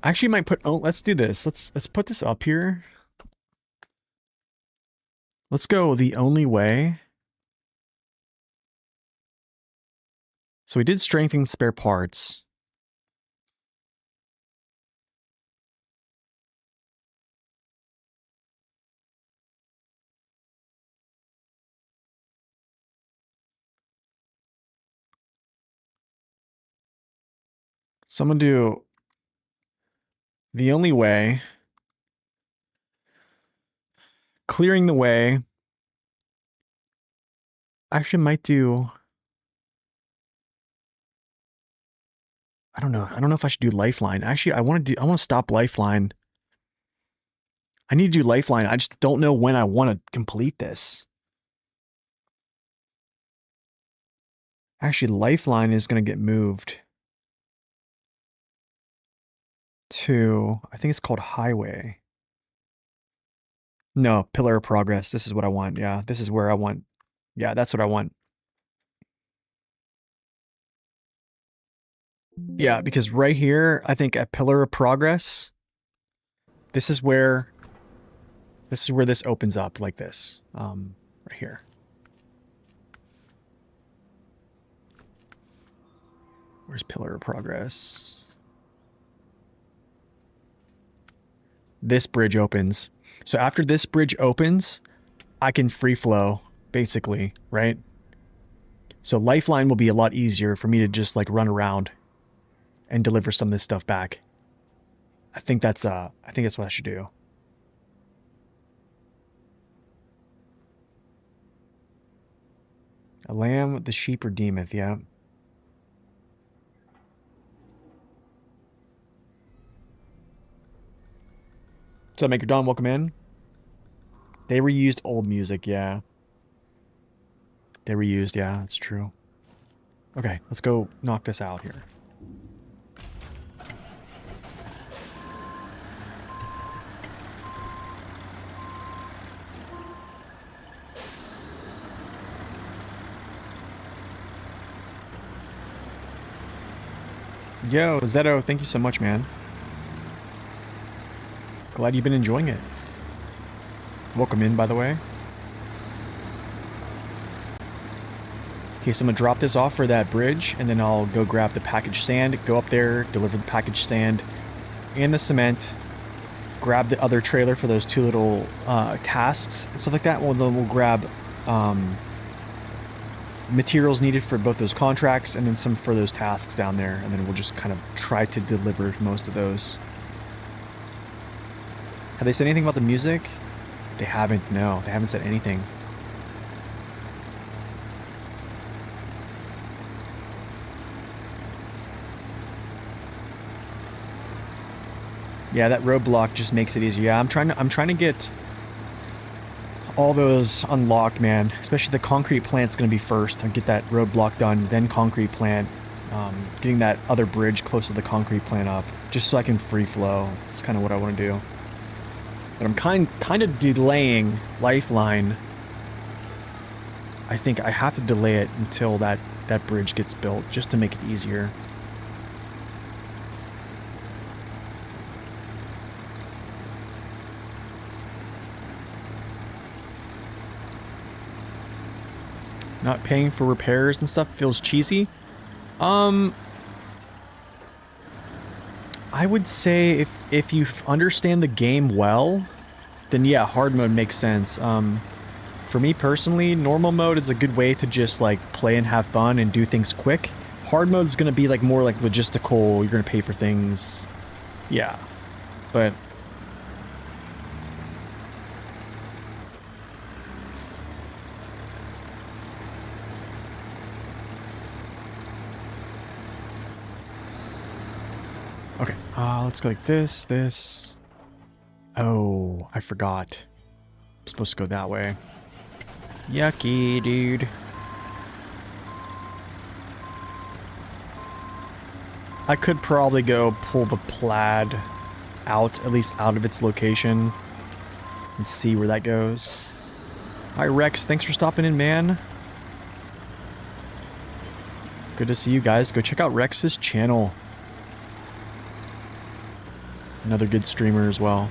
I actually might put, oh, let's do this. Let's put this up here. Let's go the only way. So we did strengthen spare parts. So I'm gonna do the only way. Clearing the way. Actually might do, I don't know. I don't know if I should do Lifeline. Actually, I want to stop Lifeline. I need to do Lifeline. I just don't know when I want to complete this. Actually, Lifeline is going to get moved to, I think it's called Highway. No, Pillar of Progress. This is what I want. Yeah, this is where I want. Yeah, that's what I want. Yeah, because right here, I think at Pillar of Progress, this is where this opens up like this. Right here. Where's Pillar of Progress? This bridge opens. So after this bridge opens, I can free flow, basically, right? So Lifeline will be a lot easier for me to just like run around and deliver some of this stuff back. I think that's what I should do. A lamb, the sheep redeemeth, yeah. So Maker Don, welcome in. They reused old music, yeah. They reused, yeah, that's true. Okay, let's go knock this out here. Yo, Zeto, thank you so much, man. Glad you've been enjoying it. Welcome in, by the way. Okay, so I'm gonna drop this off for that bridge, and then I'll go grab the packaged sand, go up there, deliver the packaged sand and the cement, grab the other trailer for those two little tasks and stuff like that. Well, then we'll grab materials needed for both those contracts and then some for those tasks down there, and then we'll just kind of try to deliver most of those. Have they said anything about the music? They haven't, no. They haven't said anything. Yeah, that roadblock just makes it easier. Yeah, I'm trying to get all those unlocked, man. Especially the concrete plant's gonna be first. And get that roadblock done, then concrete plant. Getting that other bridge close to the concrete plant up, just so I can free flow. That's kind of what I want to do. But I'm kind of delaying Lifeline. I think I have to delay it until that bridge gets built, just to make it easier. Not paying for repairs and stuff feels cheesy. I would say if you understand the game well, then yeah, hard mode makes sense. For me personally, normal mode is a good way to just like play and have fun and do things quick. Hard mode is gonna be like more like logistical. You're gonna pay for things. Yeah, but okay. Let's go like this. Oh, I forgot. I'm supposed to go that way. Yucky, dude. I could probably go pull the plaid out, at least out of its location, and see where that goes. Hi, Rex. Thanks for stopping in, man. Good to see you guys. Go check out Rex's channel. Another good streamer as well.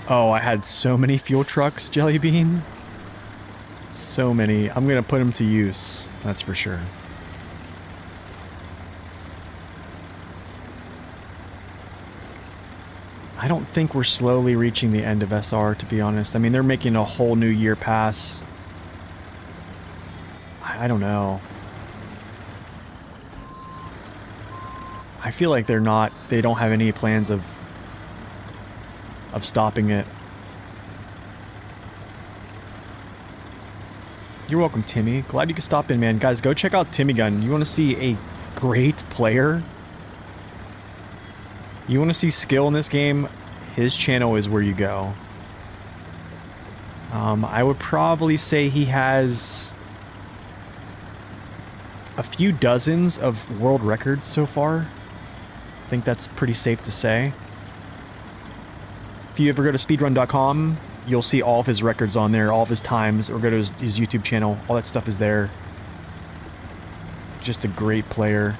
Oh, I had so many fuel trucks, Jellybean. So many. I'm gonna put them to use, that's for sure. I don't think we're slowly reaching the end of SR, to be honest. I mean, they're making a whole new year pass. I don't know. I feel like they don't have any plans of stopping it. You're welcome, Timmy. Glad you could stop in, man. Guys, go check out Timmy Gun. You want to see a great player? You want to see skill in this game? His channel is where you go. I would probably say he has a few dozens of world records so far. I think that's pretty safe to say. If you ever go to speedrun.com, you'll see all of his records on there, all of his times, or go to his YouTube channel. All that stuff is there. Just a great player.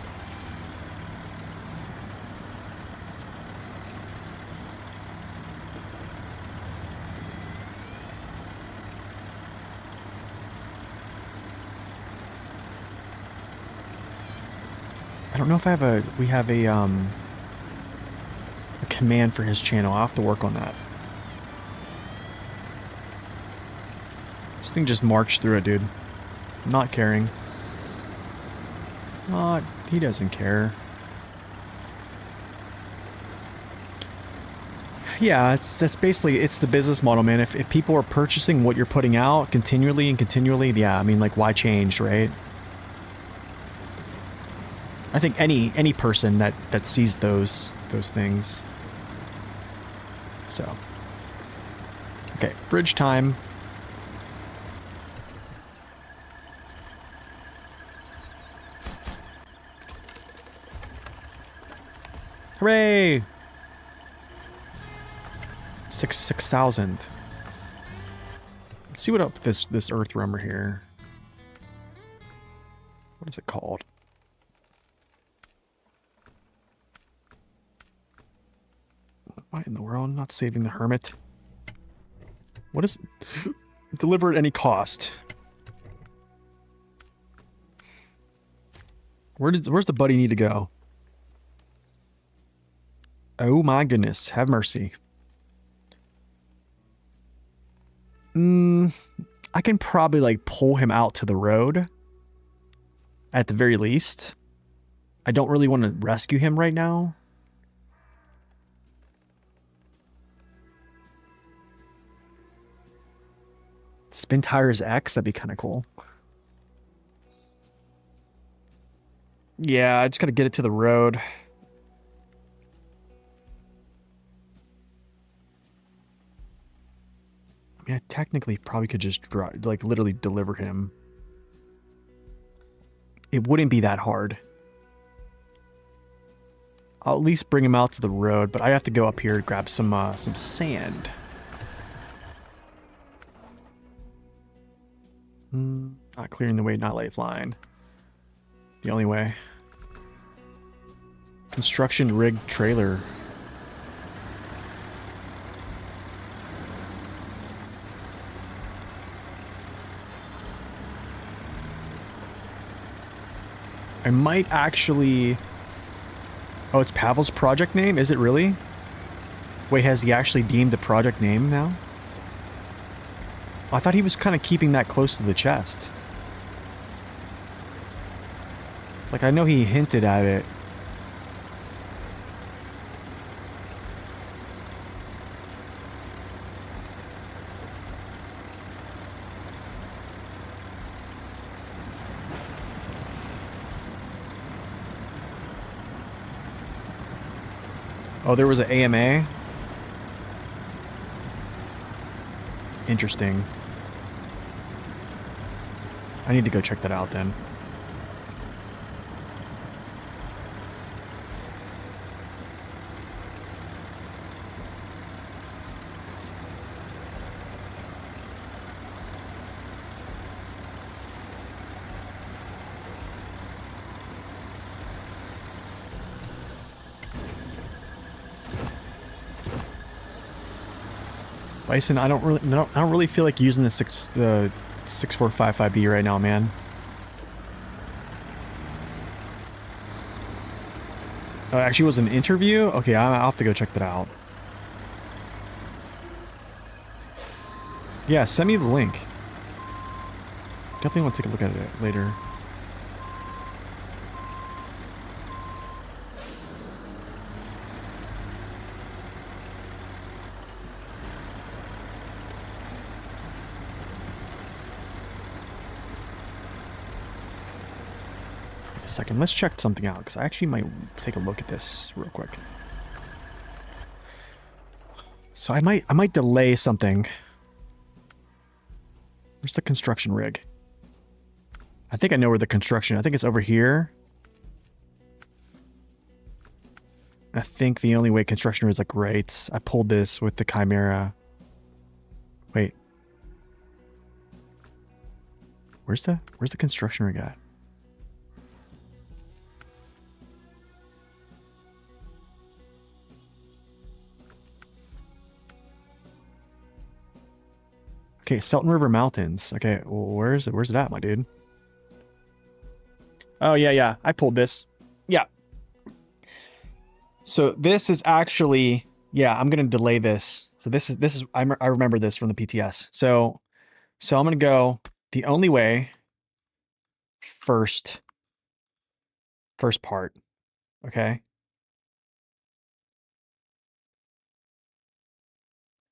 I don't know if we have a command for his channel. I'll have to work on that. This thing just marched through it, dude. Not caring. He doesn't care. Yeah, it's basically, it's the business model, man. If people are purchasing what you're putting out continually, yeah, I mean, like, why change, right? I think any person that sees those things. So, okay, bridge time. Hooray! 6,000. Let's see what up this earth rummer here. What is it called? Why in the world? Not saving the hermit. What is it? Deliver at any cost. Where's the buddy need to go? Oh my goodness, have mercy. I can probably like pull him out to the road. At the very least. I don't really want to rescue him right now. Spin tires X, that'd be kind of cool. Yeah, I just gotta get it to the road. I mean, I technically probably could just drive, like literally deliver him. It wouldn't be that hard. I'll at least bring him out to the road, but I have to go up here to grab some sand. Not clearing the way, not lifeline. The only way. Construction rig trailer. I might actually... Oh, it's Pavel's project name? Is it really? Wait, has he actually deemed the project name now? I thought he was kind of keeping that close to the chest. Like, I know he hinted at it. Oh, there was an AMA? Interesting. I need to go check that out then. Bison, I don't really feel like using the 6455B right now, man. Oh, actually, was an interview? Okay, I'll have to go check that out. Yeah, send me the link. Definitely want to take a look at it later. Wait a second, let's check something out, because I actually might take a look at this real quick. So I might delay something. Where's the construction rig? I think I know where the construction... I think it's over here. I think the only way construction is like right. I pulled this with the Chimera. Wait. Where's the construction rig at? Okay, Selton River Mountains. Okay, well, where's it at, my dude? Oh yeah, I pulled this. Yeah. So this is actually, yeah, I'm gonna delay this. So this is I remember this from the PTS. So I'm gonna go the only way. First part. Okay.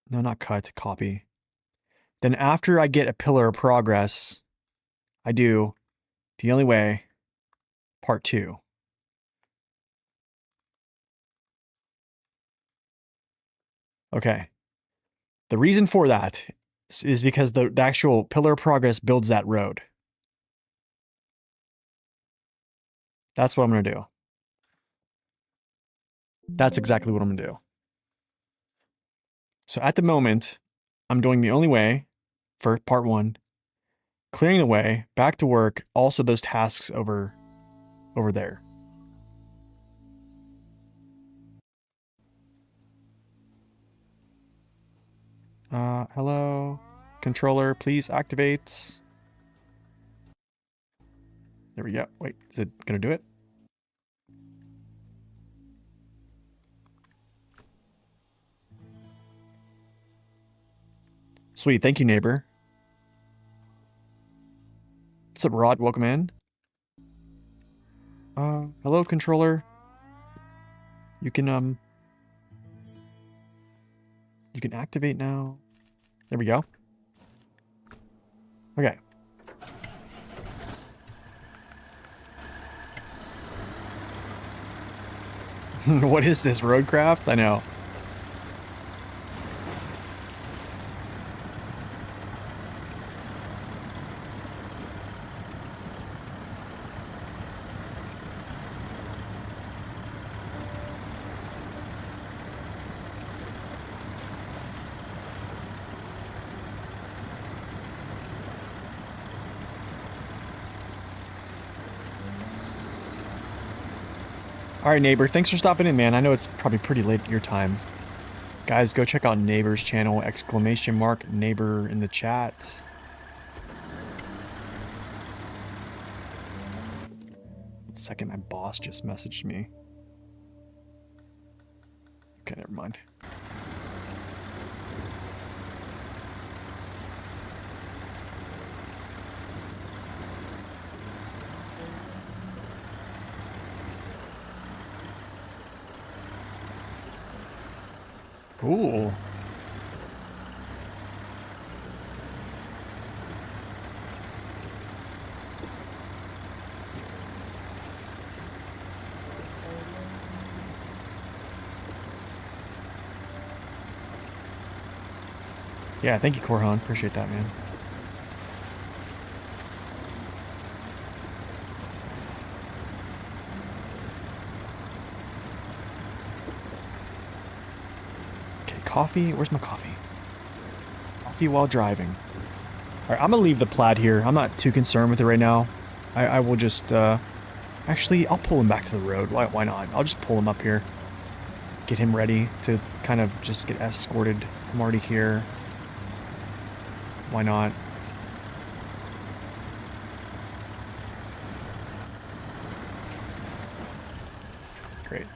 No, not cut. Copy. Then after I get a pillar of progress, I do the only way. Part 2. Okay. The reason for that is because the actual pillar of progress builds that road. That's what I'm going to do. That's exactly what I'm going to do. So at the moment, I'm doing the only way for part 1, clearing the way, back to work, also those tasks over there. Hello, controller, please activate. There we go. Wait, is it going to do it? Sweet, thank you, neighbor. What's up, Rod? Welcome in. Hello, controller. You can activate now. There we go. Okay. What is this, roadcraft? I know. All right, neighbor. Thanks for stopping in, man. I know it's probably pretty late your time. Guys, go check out neighbor's channel, exclamation mark, neighbor in the chat. Second, my boss just messaged me. Okay, never mind. Cool. Yeah, thank you, Korhan. Appreciate that, man. Okay, coffee. Where's my coffee? Coffee while driving. All right, I'm gonna leave the Plaid here. I'm not too concerned with it right now. I will just, actually, I'll pull him back to the road. Why not? I'll just pull him up here. Get him ready to kind of just get escorted. I'm already here. Why not? Great.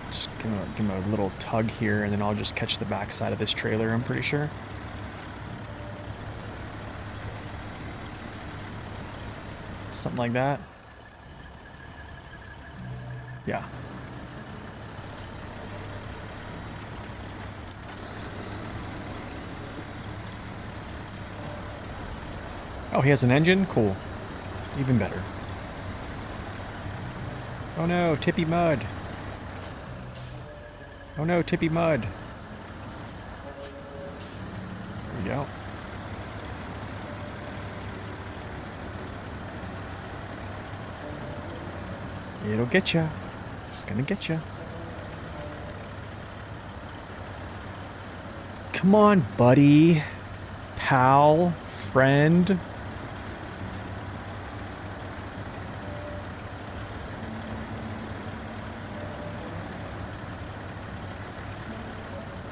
Just give him a little tug here, and then I'll just catch the back side of this trailer, I'm pretty sure. Something like that. Yeah. Oh, he has an engine? Cool. Even better. Oh no, tippy mud. Oh no, tippy mud. There we go. It'll get ya. It's gonna get ya. Come on, buddy. Pal. Friend.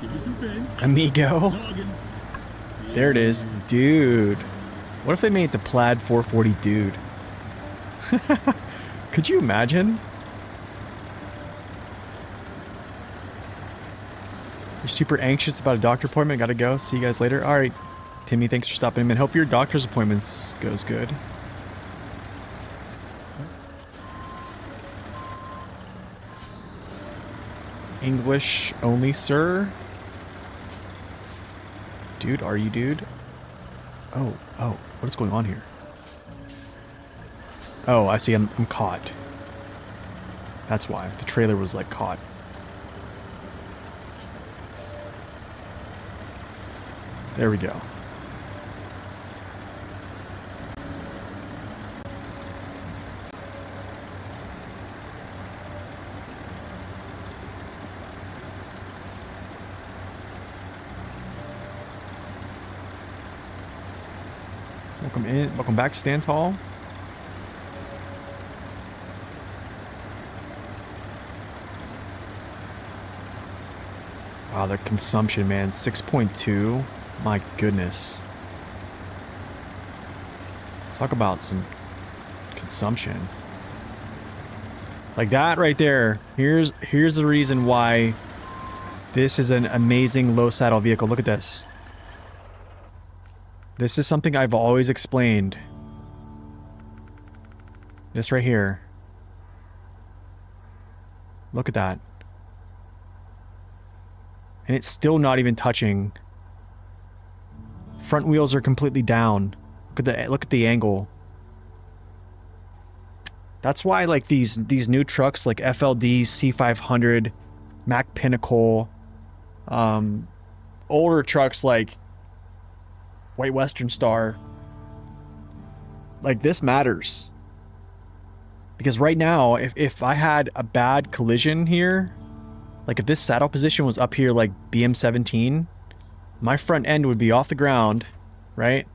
Give me some pen. Amigo. There it is. Dude. What if they made the Plaid 440 dude? Could you imagine? You're super anxious about a doctor appointment. Gotta go. See you guys later. Alright. Timmy, thanks for stopping in, man. Hope your doctor's appointments goes good. English only, sir? Dude, are you dude? Oh, what is going on here? Oh, I see, I'm caught. That's why. The trailer was, like, caught. There we go. Welcome in. Welcome back, Stand Tall. Wow, the consumption, man. 6.2. My goodness. Talk about some consumption. Like that right there. Here's the reason why this is an amazing low saddle vehicle. Look at this. This is something I've always explained. This right here. Look at that. And it's still not even touching. Front wheels are completely down. Look at the angle. That's why like these new trucks like FLD, C500, Mack Pinnacle, older trucks like White Western Star, like this matters. Because right now, if I had a bad collision here, like if this saddle position was up here like BM17, my front end would be off the ground, right?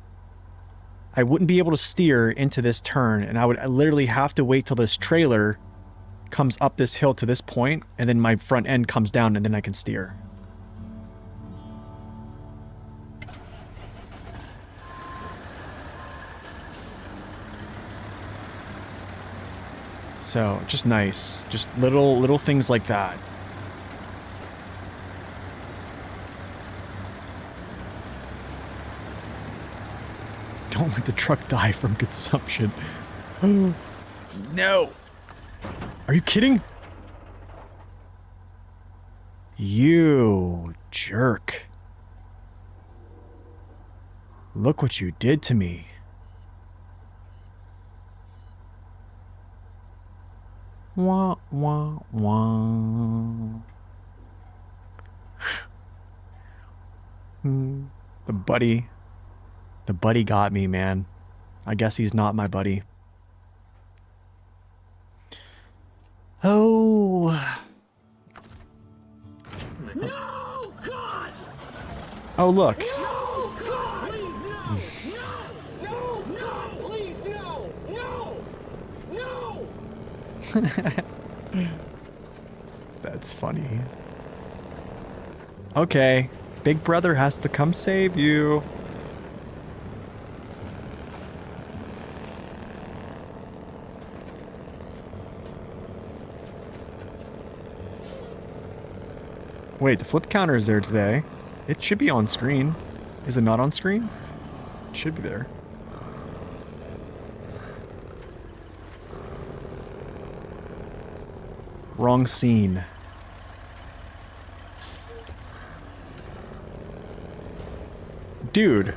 I wouldn't be able to steer into this turn, and I would literally have to wait till this trailer comes up this hill to this point, and then my front end comes down, and then I can steer. So, just nice. Just little things like that. Don't let the truck die from consumption. No! Are you kidding? You jerk. Look what you did to me. Wah, wah, wah. The buddy got me, man. I guess he's not my buddy. Oh. No, God! Oh, look. No, God! Please, no! No! No! Please, no! No! No! That's funny. Okay. Big brother has to come save you. Wait, the flip counter is there today. It should be on screen. Is it not on screen? It should be there. Wrong scene. Dude.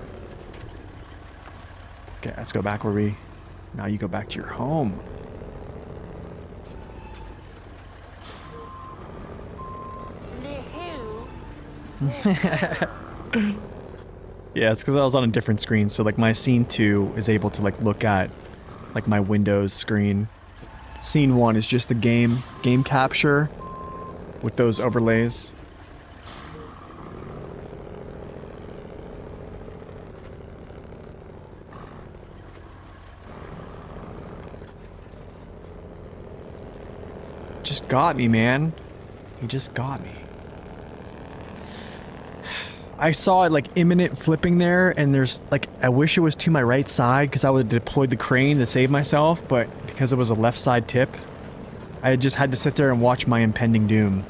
Okay, let's go back where we... Now you go back to your home. Yeah, it's because I was on a different screen, so like my scene 2 is able to like look at like my Windows screen. Scene 1 is just the game capture with those overlays. Just got me, man. He just got me. I saw it like imminent flipping there, and there's like, I wish it was to my right side because I would have deployed the crane to save myself, but because it was a left side tip, I just had to sit there and watch my impending doom.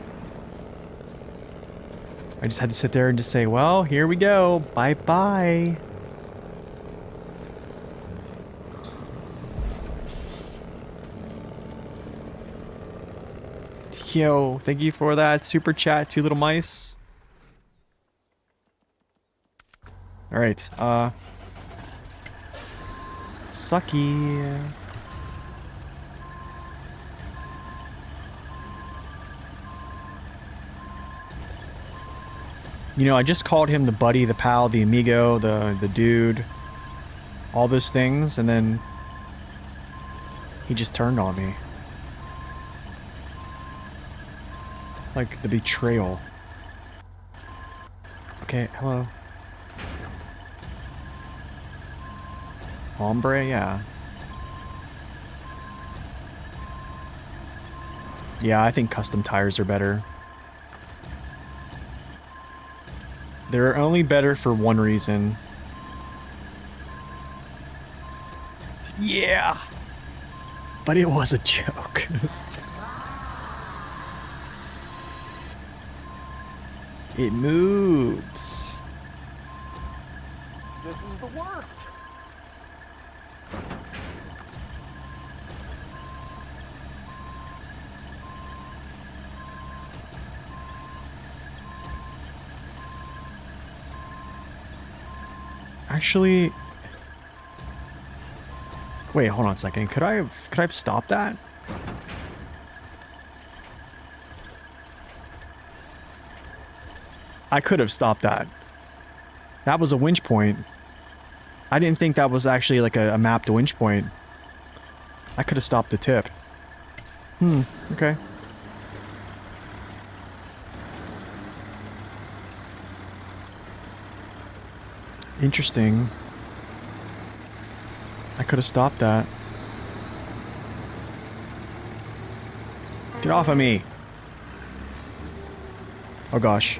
I just had to sit there and just say, well, here we go. Bye-bye. Yo, thank you for that super chat, Two Little Mice. Alright, sucky. You know, I just called him the buddy, the pal, the amigo, the dude, all those things, and then he just turned on me. Like the betrayal. Okay, hello. Hombre, yeah. Yeah, I think custom tires are better. They're only better for one reason. Yeah! But it was a joke. It moves. This is the worst! Actually... Wait, hold on a second. Could I have stopped that? I could have stopped that. That was a winch point. I didn't think that was actually like a mapped winch point. I could have stopped the tip. Okay. Interesting. I could have stopped that. Get off of me. Oh gosh.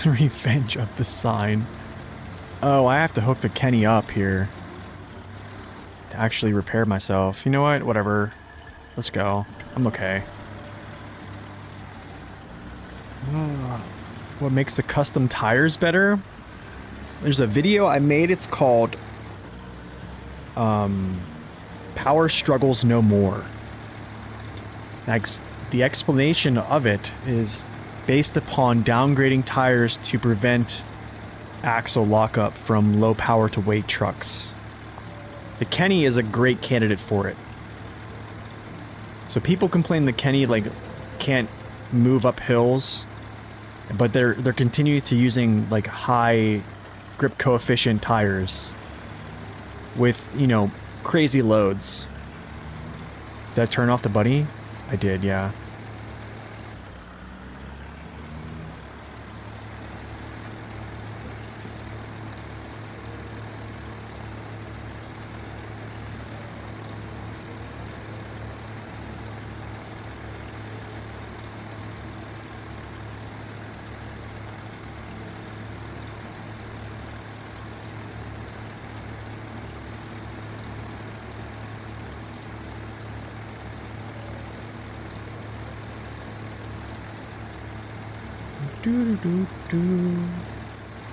Revenge of the sign. Oh, I have to hook the Kenny up here to actually repair myself. You know what? Whatever. Let's go. I'm okay. What makes the custom tires better? There's a video I made. It's called Power Struggles No More. The explanation of it is based upon downgrading tires to prevent axle lockup from low power to weight trucks. The Kenny is a great candidate for it. So people complain the Kenny like can't move up hills, but they're continuing to using like high grip coefficient tires with, you know, crazy loads. Did I turn off the buddy? I did, yeah.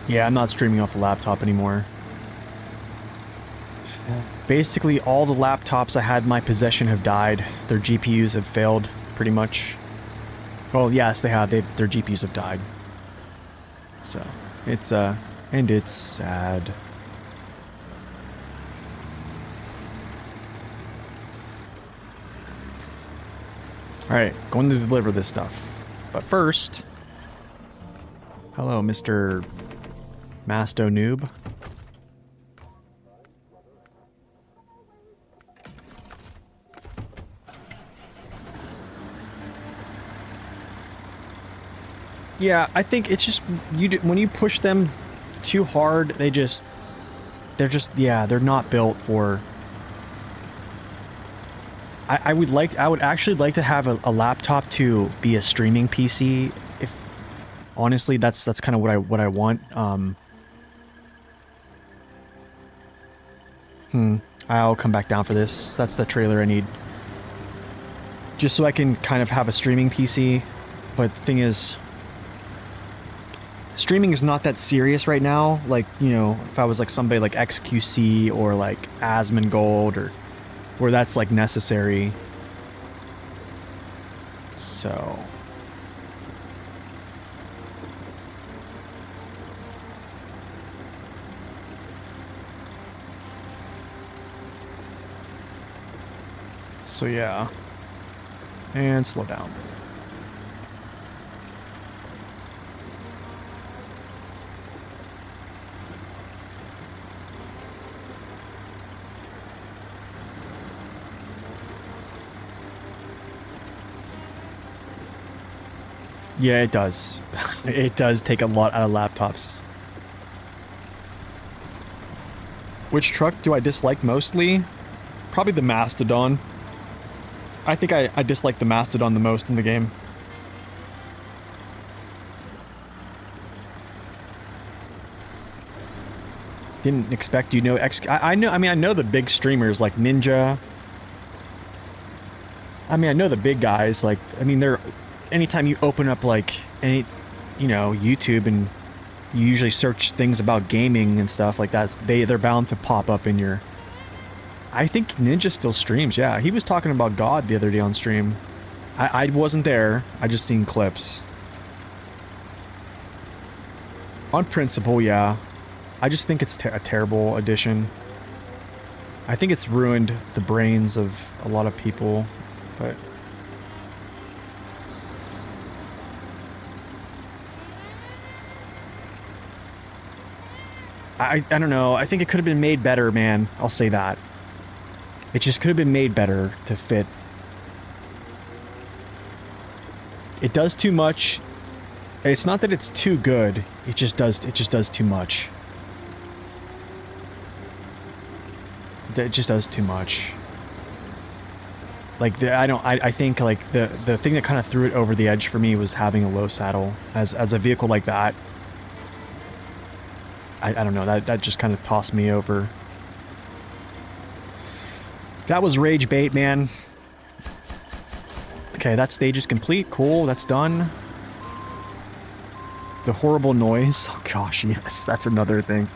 Yeah, I'm not streaming off a laptop anymore. Basically, all the laptops I had in my possession have died. Their GPUs have failed, pretty much. Well, yes, they have. Their GPUs have died. So, it's, and it's sad. Alright, going to deliver this stuff. But first... Hello, Mr. Masto Noob. Yeah, I think it's just when you push them too hard, they're not built for. I would actually like to have a laptop to be a streaming PC. If honestly, that's kind of what I want. I'll come back down for this. That's the trailer I need. Just so I can kind of have a streaming PC. But the thing is, streaming is not that serious right now. Like, you know, if I was like somebody like XQC or like Asmongold or where that's like necessary. So... So yeah, and slow down. Yeah, it does. It does take a lot out of laptops. Which truck do I dislike mostly? Probably the Mastodon. I think I dislike the Mastodon the most in the game. Didn't expect, you know, I know the big streamers like Ninja, I mean, I know the big guys, like, I mean, they're, anytime you open up, like, any, you know, YouTube and you usually search things about gaming and stuff like that, they're bound to pop up in your... I think Ninja still streams, yeah. He was talking about God the other day on stream. I wasn't there, I just seen clips. On principle, yeah. I just think it's a terrible addition. I think it's ruined the brains of a lot of people, but... I don't know. I think it could have been made better, man. I'll say that. It just could have been made better to fit. It does too much. It's not that it's too good. It just does too much. It just does too much. Like, I think, like, the thing that kind of threw it over the edge for me was having a low saddle. As a vehicle like that, I don't know, that just kind of tossed me over. That was rage bait, man. Okay, that stage is complete. Cool, that's done. The horrible noise. Oh gosh, yes, that's another thing.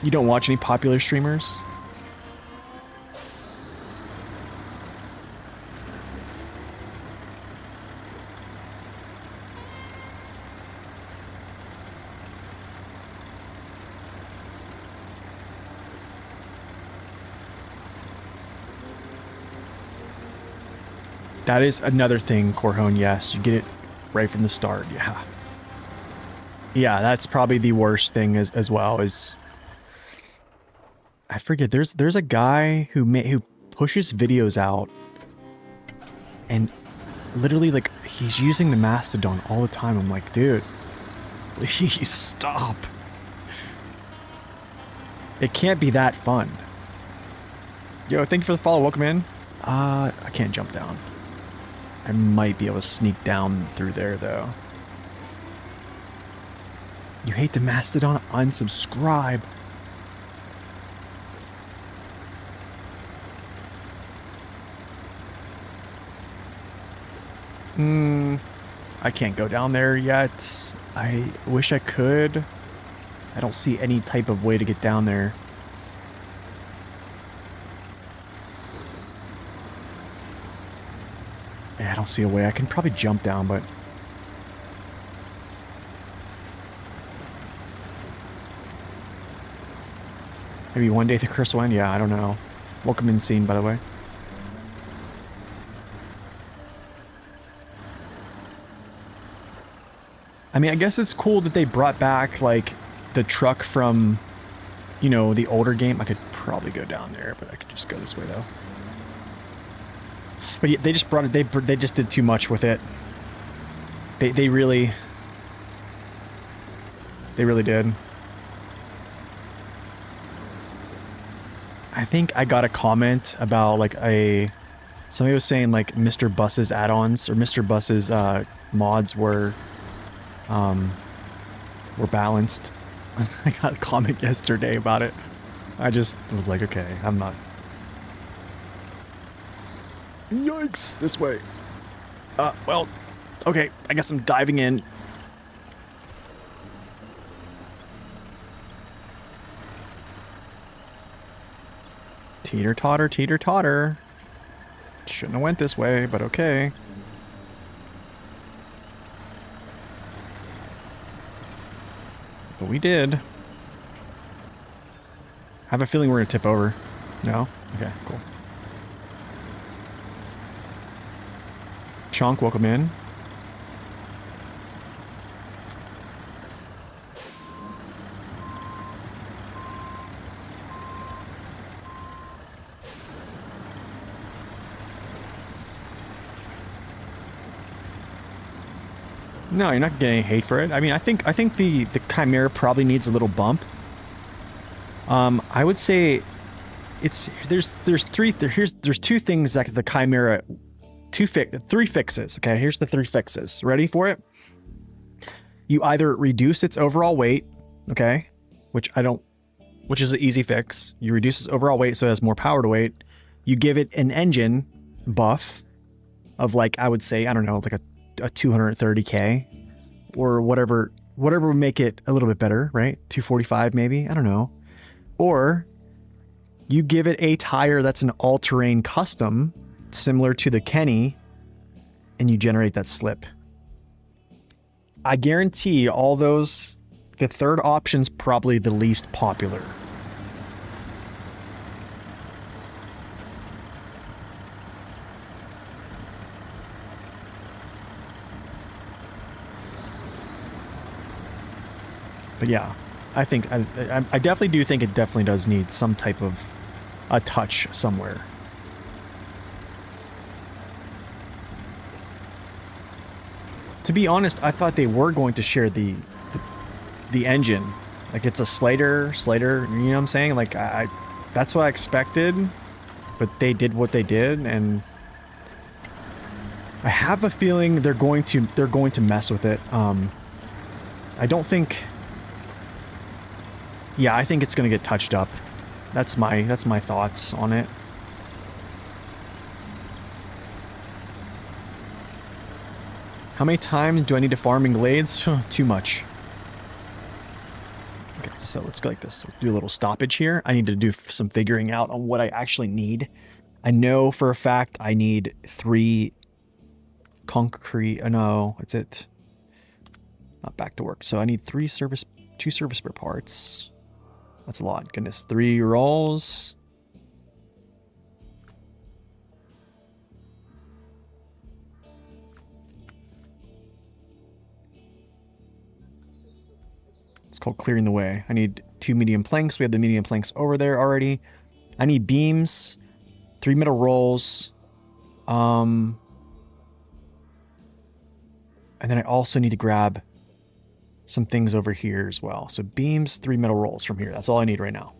You don't watch any popular streamers? That is another thing, Corhone, yes. You get it right from the start, yeah. Yeah, that's probably the worst thing as well, is... I forget, there's a guy who pushes videos out, and literally, like, he's using the Mastodon all the time. I'm like, dude, please stop. It can't be that fun. Yo, thank you for the follow. Welcome in. I can't jump down. I might be able to sneak down through there, though. You hate the Mastodon? Unsubscribe. I can't go down there yet. I wish I could. I don't see any type of way to get down there. Yeah, I don't see a way. I can probably jump down, but... maybe one day the curse will end? Yeah, I don't know. Welcome in scene, by the way. I mean, I guess it's cool that they brought back, like, the truck from, you know, the older game. I could probably go down there, but I could just go this way, though. But yeah, they just brought it, they just did too much with it. They really did. I think I got a comment about, like, somebody was saying, like, Mr. Bus's add-ons, or Mr. Bus's, mods were balanced. I got a comment yesterday about it. I just was like, okay, I'm not... Yikes! This way. Well, okay, I guess I'm diving in. Teeter-totter, teeter-totter. Shouldn't have went this way, but okay. But we did. I have a feeling we're gonna tip over. No? Okay, cool. Chonk, welcome in. No, you're not getting any hate for it. I mean, I think the Chimera probably needs a little bump. I would say there's two things that the Chimera, three fixes. Okay, here's the three fixes. Ready for it? You either reduce its overall weight, okay, which I don't which is an easy fix. You reduce its overall weight so it has more power to weight. You give it an engine buff of like, I would say, I don't know, like a 230k or whatever would make it a little bit better, right? 245 maybe, I don't know. Or you give it a tire that's an all-terrain custom, similar to the Kenny, and you generate that slip. I guarantee all those, the third option's probably the least popular. But yeah, I think I definitely do think it definitely does need some type of a touch somewhere. To be honest, I thought they were going to share the engine. Like it's a Slater, you know what I'm saying? Like that's what I expected, but they did what they did, and I have a feeling they're going to mess with it. I don't think. Yeah, I think it's gonna get touched up. That's my thoughts on it. How many times do I need to farm in glades? Too much. Okay, so let's go like this. Let's do a little stoppage here. I need to do some figuring out on what I actually need. I know for a fact I need 3 concrete. No, that's it. Not back to work. So I need 2 service spare parts. That's a lot. Goodness. 3 rolls. It's called clearing the way. I need 2 medium planks. We have the medium planks over there already. I need beams, 3 metal rolls. And then I also need to grab some things over here as well. So beams, 3 metal rolls from here. That's all I need right now.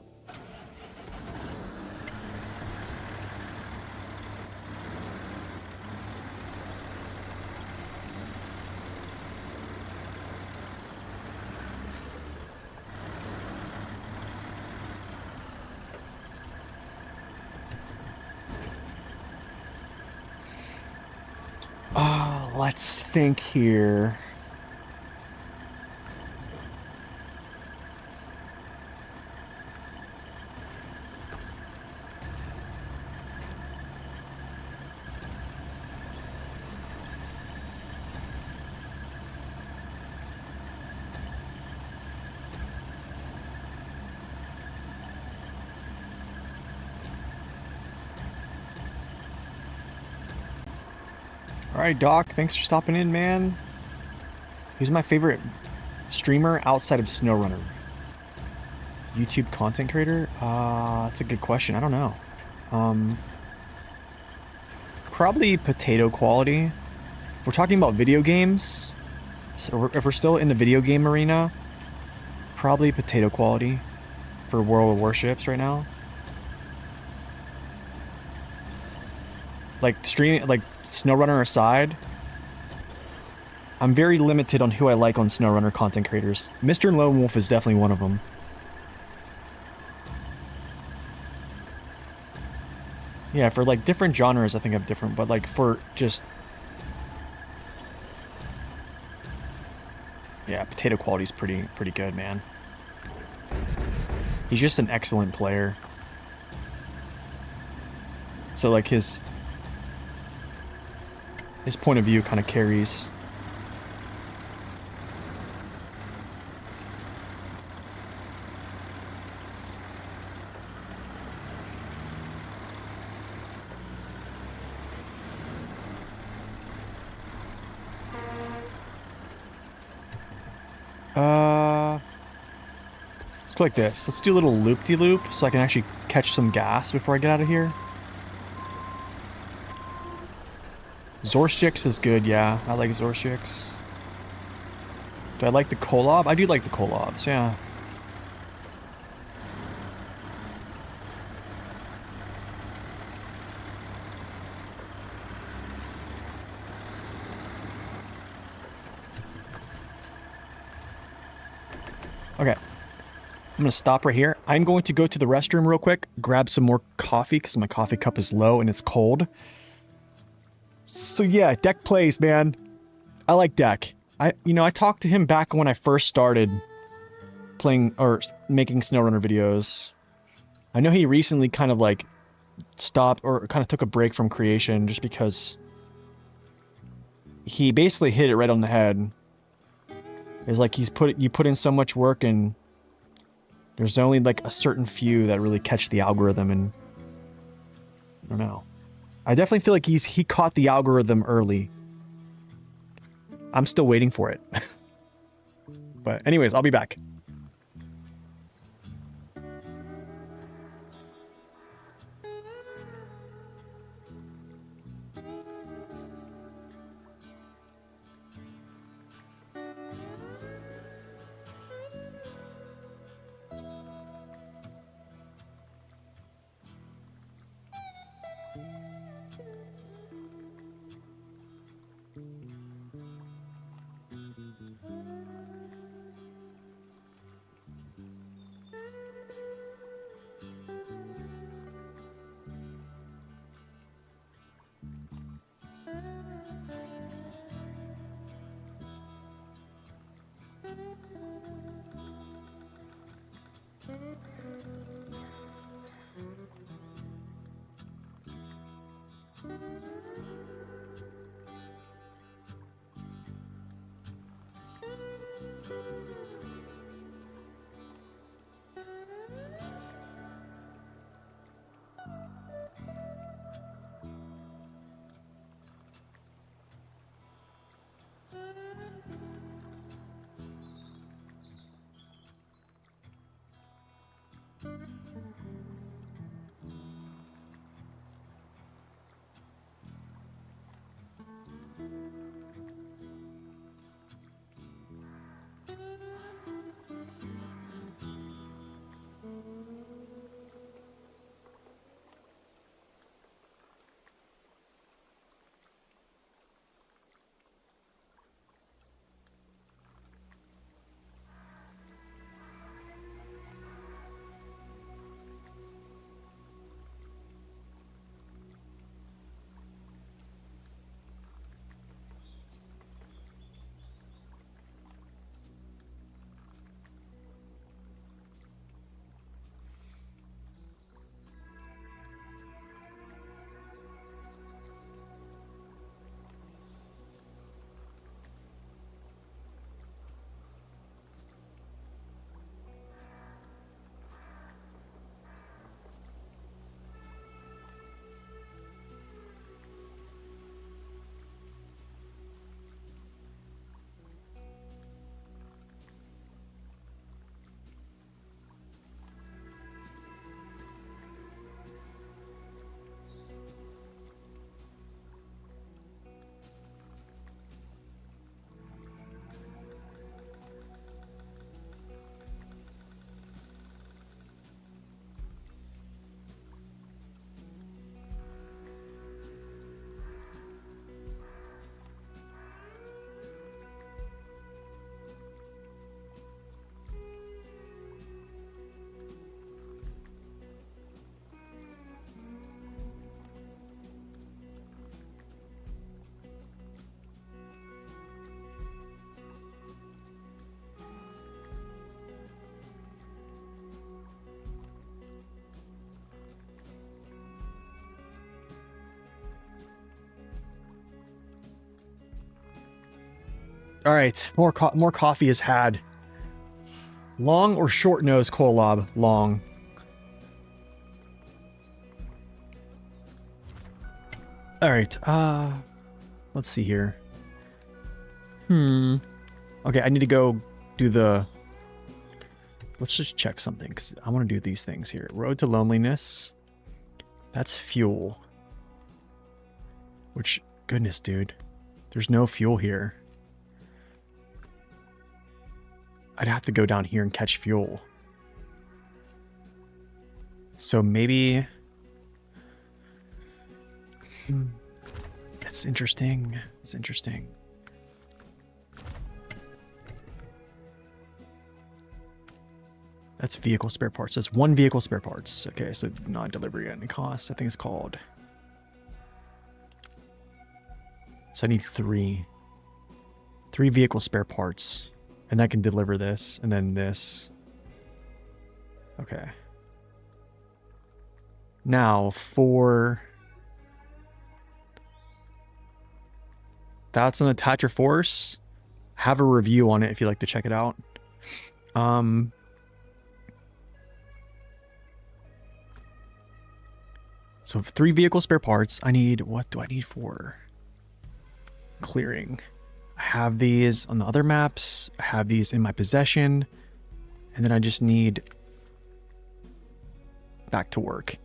Let's think here. Alright, Doc, thanks for stopping in, man. Who's my favorite streamer outside of SnowRunner? YouTube content creator? That's a good question. I don't know. Probably Potato Quality. If we're talking about video games, so if we're still in the video game arena, probably Potato Quality for World of Warships right now. Like SnowRunner aside, I'm very limited on who I like on SnowRunner content creators. Mr. Lone Wolf is definitely one of them. Yeah, for like different genres, I think I'm different, but like for just... Yeah, Potato Quality's pretty good, man. He's just an excellent player. So like his point of view kind of carries. Let's go like this. Let's do a little loop-de-loop so I can actually catch some gas before I get out of here. Zorstix is good, yeah. I like Zorstix. Do I like the Kolob? I do like the Kolobs, yeah. Okay. I'm going to stop right here. I'm going to go to the restroom real quick, grab some more coffee because my coffee cup is low and it's cold. So yeah, Deck plays, man. I like Deck. I talked to him back when I first started playing or making SnowRunner videos. I know he recently kind of like stopped or kind of took a break from creation just because he basically hit it right on the head. It's like you put in so much work and there's only like a certain few that really catch the algorithm, and I don't know. I definitely feel like he caught the algorithm early. I'm still waiting for it. But anyways, I'll be back. All right, more coffee is had. Long or short nose Kolob? Long. All right. Let's see here. Okay, I need to go do the. Let's just check something because I want to do these things here. Road to Loneliness. That's fuel. Which, goodness, dude, there's no fuel here. I'd have to go down here and catch fuel. So maybe... That's interesting. That's interesting. That's vehicle spare parts. That's one vehicle spare parts. Okay, so not delivery at any cost. I think it's called. So I need three vehicle spare parts. And that can deliver this, and then this. Okay. Now, for... That's an attacher force. Have a review on it if you'd like to check it out. So 3 vehicle spare parts. I need... What do I need for clearing? I have these on the other maps. I have these in my possession. And then I just need... Back to work.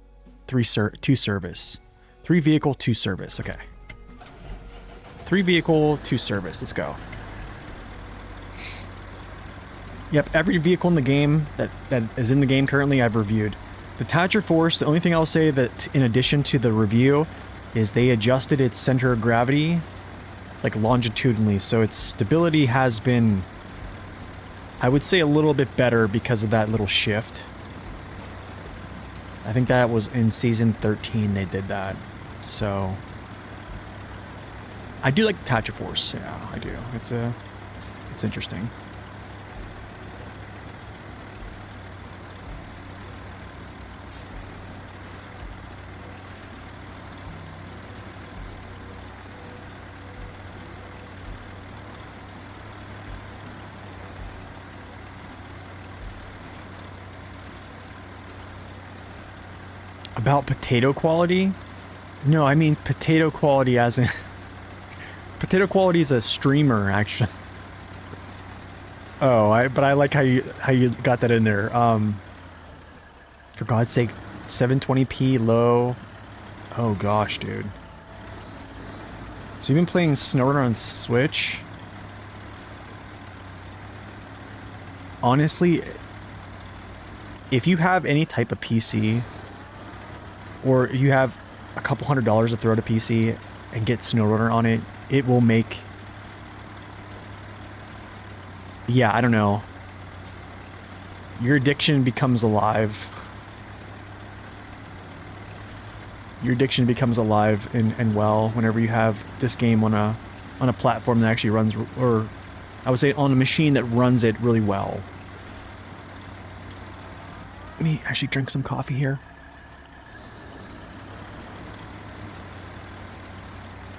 2 service. 3 vehicle, 2 service. Okay. 3 vehicle, 2 service. Let's go. Yep, every vehicle in the game that is in the game currently I've reviewed. The Thatcher Force, the only thing I'll say that in addition to the review is they adjusted its center of gravity like longitudinally, so its stability has been, I would say, a little bit better because of that little shift. I think that was in season 13 they did that. So I do like the Thatcher Force. Yeah, I do. It's interesting. About potato quality? No, I mean potato quality as in... Potato quality is a streamer, actually. Oh, but I like how you got that in there. For God's sake, 720p low. Oh gosh, dude. So you've been playing SnowRunner on Switch? Honestly, if you have any type of PC, or you have a couple $100s to throw at a PC and get SnowRunner on it, it will make... Yeah, I don't know. Your addiction becomes alive. Your addiction becomes alive and well whenever you have this game on a platform that actually runs, or I would say on a machine that runs it really well. Let me actually drink some coffee here.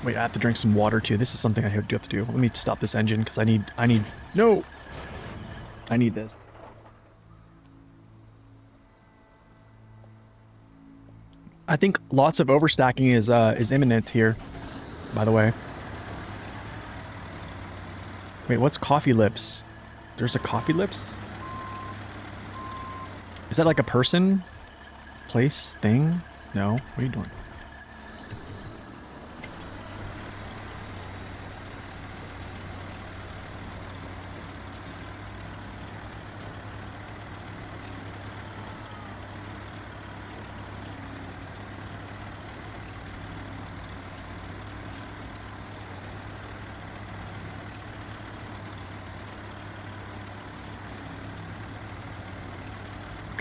Wait, I have to drink some water too. This is something I do have to do. Let me stop this engine because I need, no! I need this. I think lots of overstacking is imminent here, by the way. Wait, what's Coffee Lips? There's a Coffee Lips? Is that like a person? Place? Thing? No? What are you doing?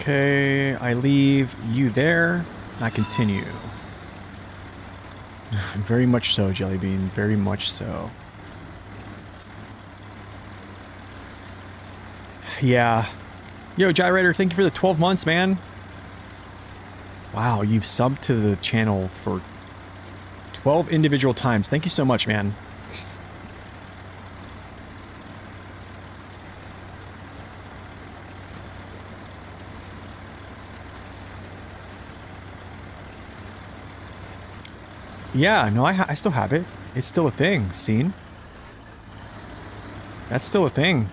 Okay, I leave you there. I continue. Very much so, Jellybean. Very much so. Yeah. Yo, Gyrator, thank you for the 12 months, man. Wow, you've subbed to the channel for 12 individual times. Thank you so much, man. Yeah, no, I still have it. It's still a thing, Scene. That's still a thing.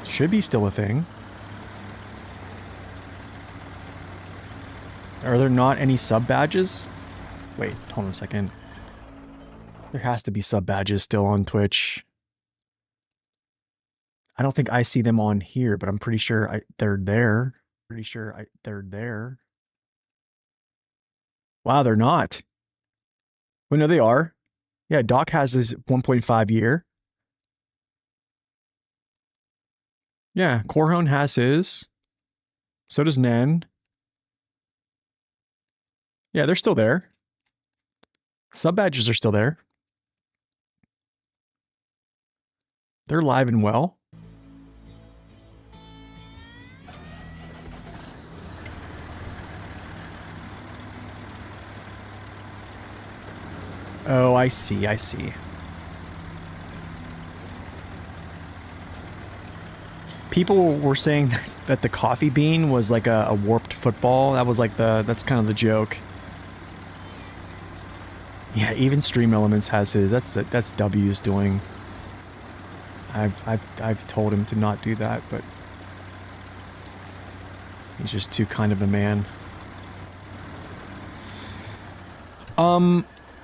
Should be still a thing. Are there not any sub badges? Wait, hold on a second. There has to be sub badges still on Twitch. I don't think I see them on here, but I'm pretty sure they're there. They're there. Wow, they're not. Well, no, they are. Yeah, Doc has his 1.5 year. Yeah, Corhone has his. So does Nen. Yeah, they're still there. Sub badges are still there. They're live and well. Oh, I see, I see. People were saying that the coffee bean was like a warped football. That was like that's kind of the joke. Yeah, even Stream Elements has his. That's W's doing. I've told him to not do that, but he's just too kind of a man.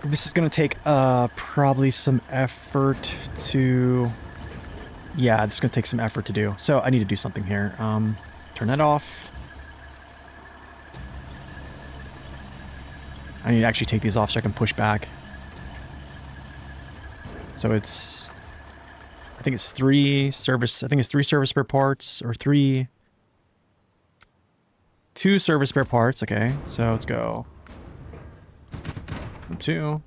This is gonna take probably some effort to. Yeah, this is gonna take some effort to do. So I need to do something here. Turn that off. I need to actually take these off so I can push back. So it's, I think it's 3 service spare parts, or 2 service spare parts. Okay, so let's go. 2.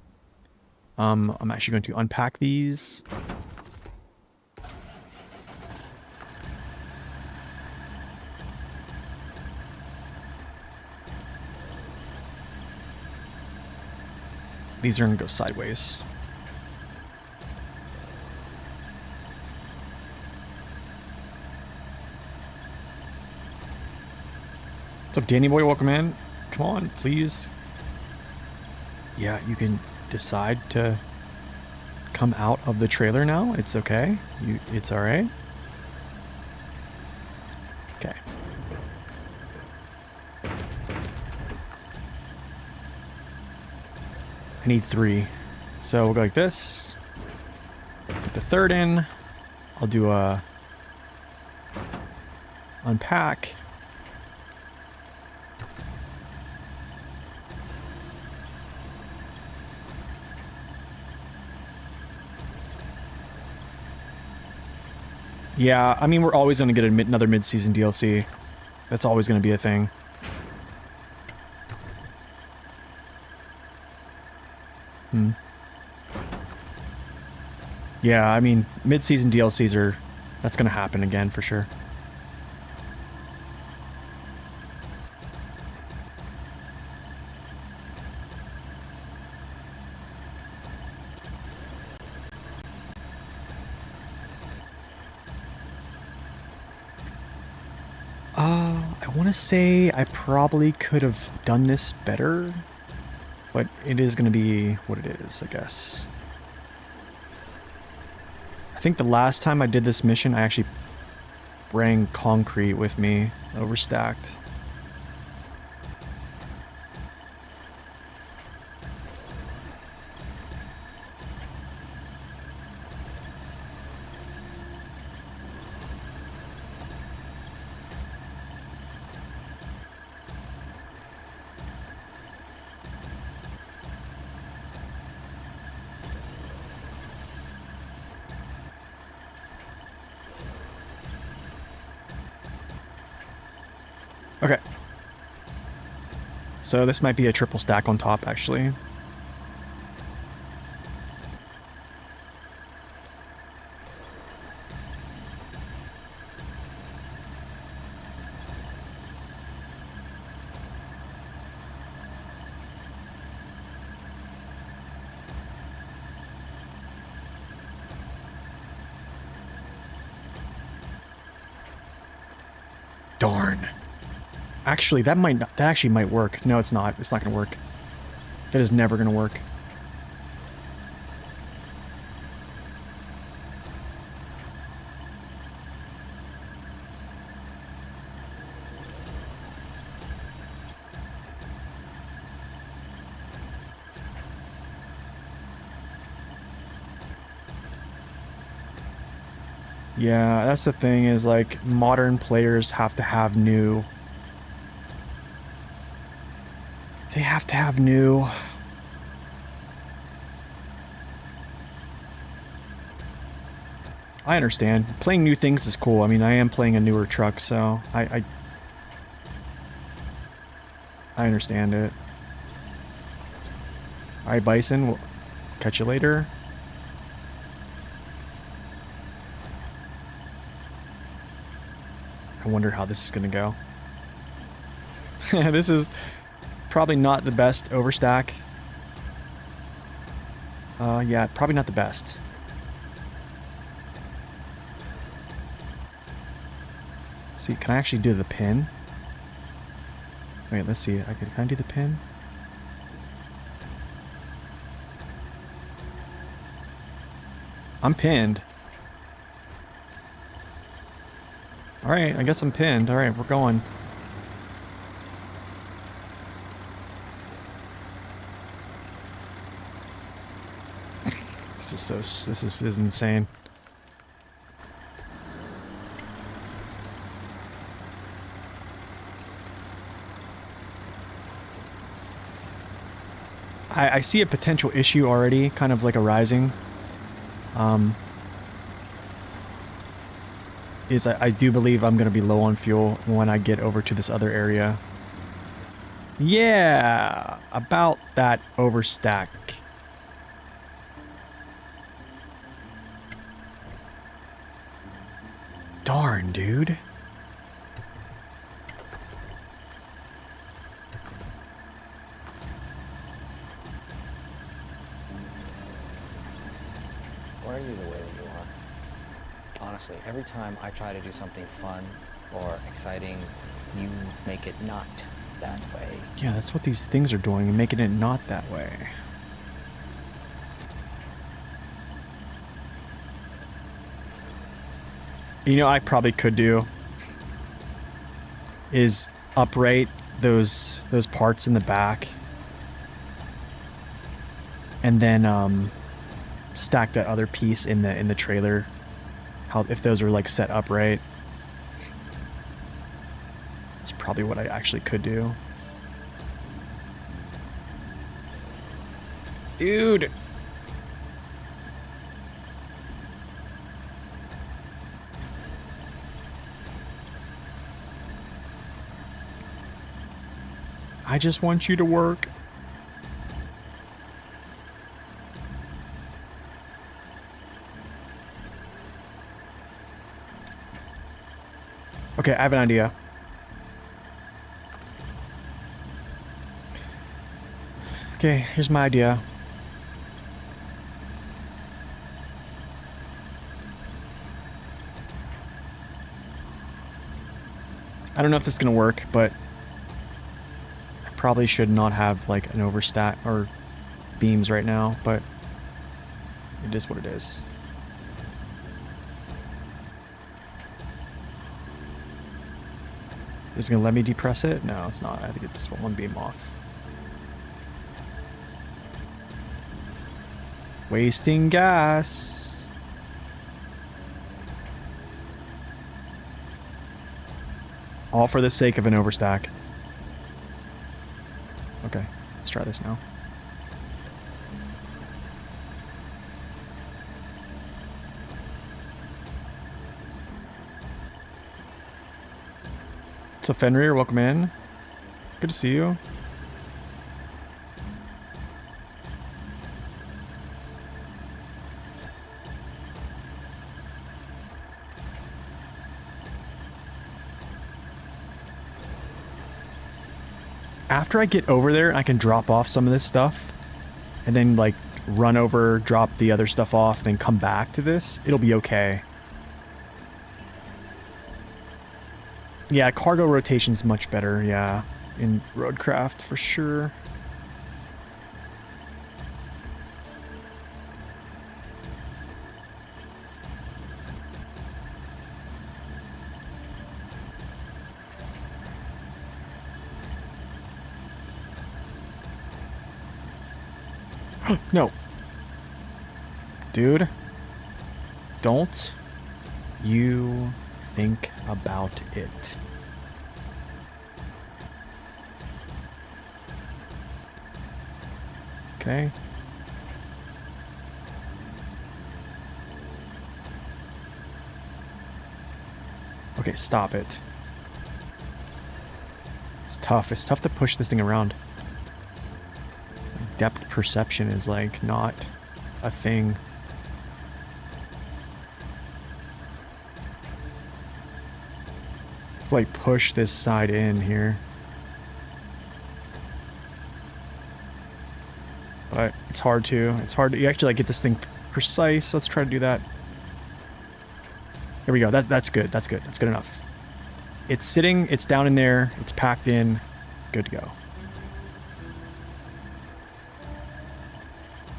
I'm actually going to unpack these. These are going to go sideways. What's up, Danny boy? Welcome in. Come on, please. Yeah, you can decide to come out of the trailer now. It's okay. It's all right. Okay. I need 3. So we'll go like this. Put the 3rd in. I'll do a unpack. Yeah, I mean, we're always going to get another mid-season DLC. That's always going to be a thing. Yeah, I mean, mid-season DLCs are... That's going to happen again, for sure. I want to say I probably could have done this better, but it is going to be what it is, I guess. I think the last time I did this mission, I actually bring concrete with me, overstacked. Okay. So this might be a triple stack on top, actually. Darn. Actually, that actually might work. No, it's not. It's not going to work. That is never going to work. Yeah, that's the thing, is like modern players have to have new. They have to have new. I understand. Playing new things is cool. I mean, I am playing a newer truck, so I understand it. Alright, Bison, we'll catch you later. I wonder how this is gonna go. This is probably not the best overstack. Yeah, probably not the best. Let's see, can I actually do the pin? Wait, let's see. Can I do the pin? I'm pinned. Alright, I guess I'm pinned. Alright, we're going. This is insane. I see a potential issue already, kind of like arising. I do believe I'm going to be low on fuel when I get over to this other area. Yeah, about that overstack. Darn, dude. Why are you the way that you are? Honestly, every time I try to do something fun or exciting, you make it not that way. Yeah, that's what these things are doing, making it not that way. You know, I probably could do is upright those parts in the back, and then stack that other piece in the trailer. How if those are like set upright? That's probably what I actually could do. Dude. I just want you to work. Okay, I have an idea. Okay, here's my idea. I don't know if this is gonna work, but I probably should not have like an overstack or beams right now, but it is what it is. Is it gonna let me depress it? No, it's not. I think it just won't one beam off. Wasting gas. All for the sake of an overstack. Okay, let's try this now. So Fenrir, welcome in. Good to see you. After I get over there, I can drop off some of this stuff and then like run over, drop the other stuff off, then come back to this. It'll be okay. Yeah, cargo rotation's much better, yeah, in roadcraft for sure. No. Dude. Don't you think about it. Okay. Okay, stop it. It's tough. It's tough to push this thing around. Depth perception is like not a thing. To like push this side in here. But it's hard to. It's hard to. You actually like get this thing precise. Let's try to do that. There we go. That's good. That's good. That's good enough. It's sitting. It's down in there. It's packed in. Good to go.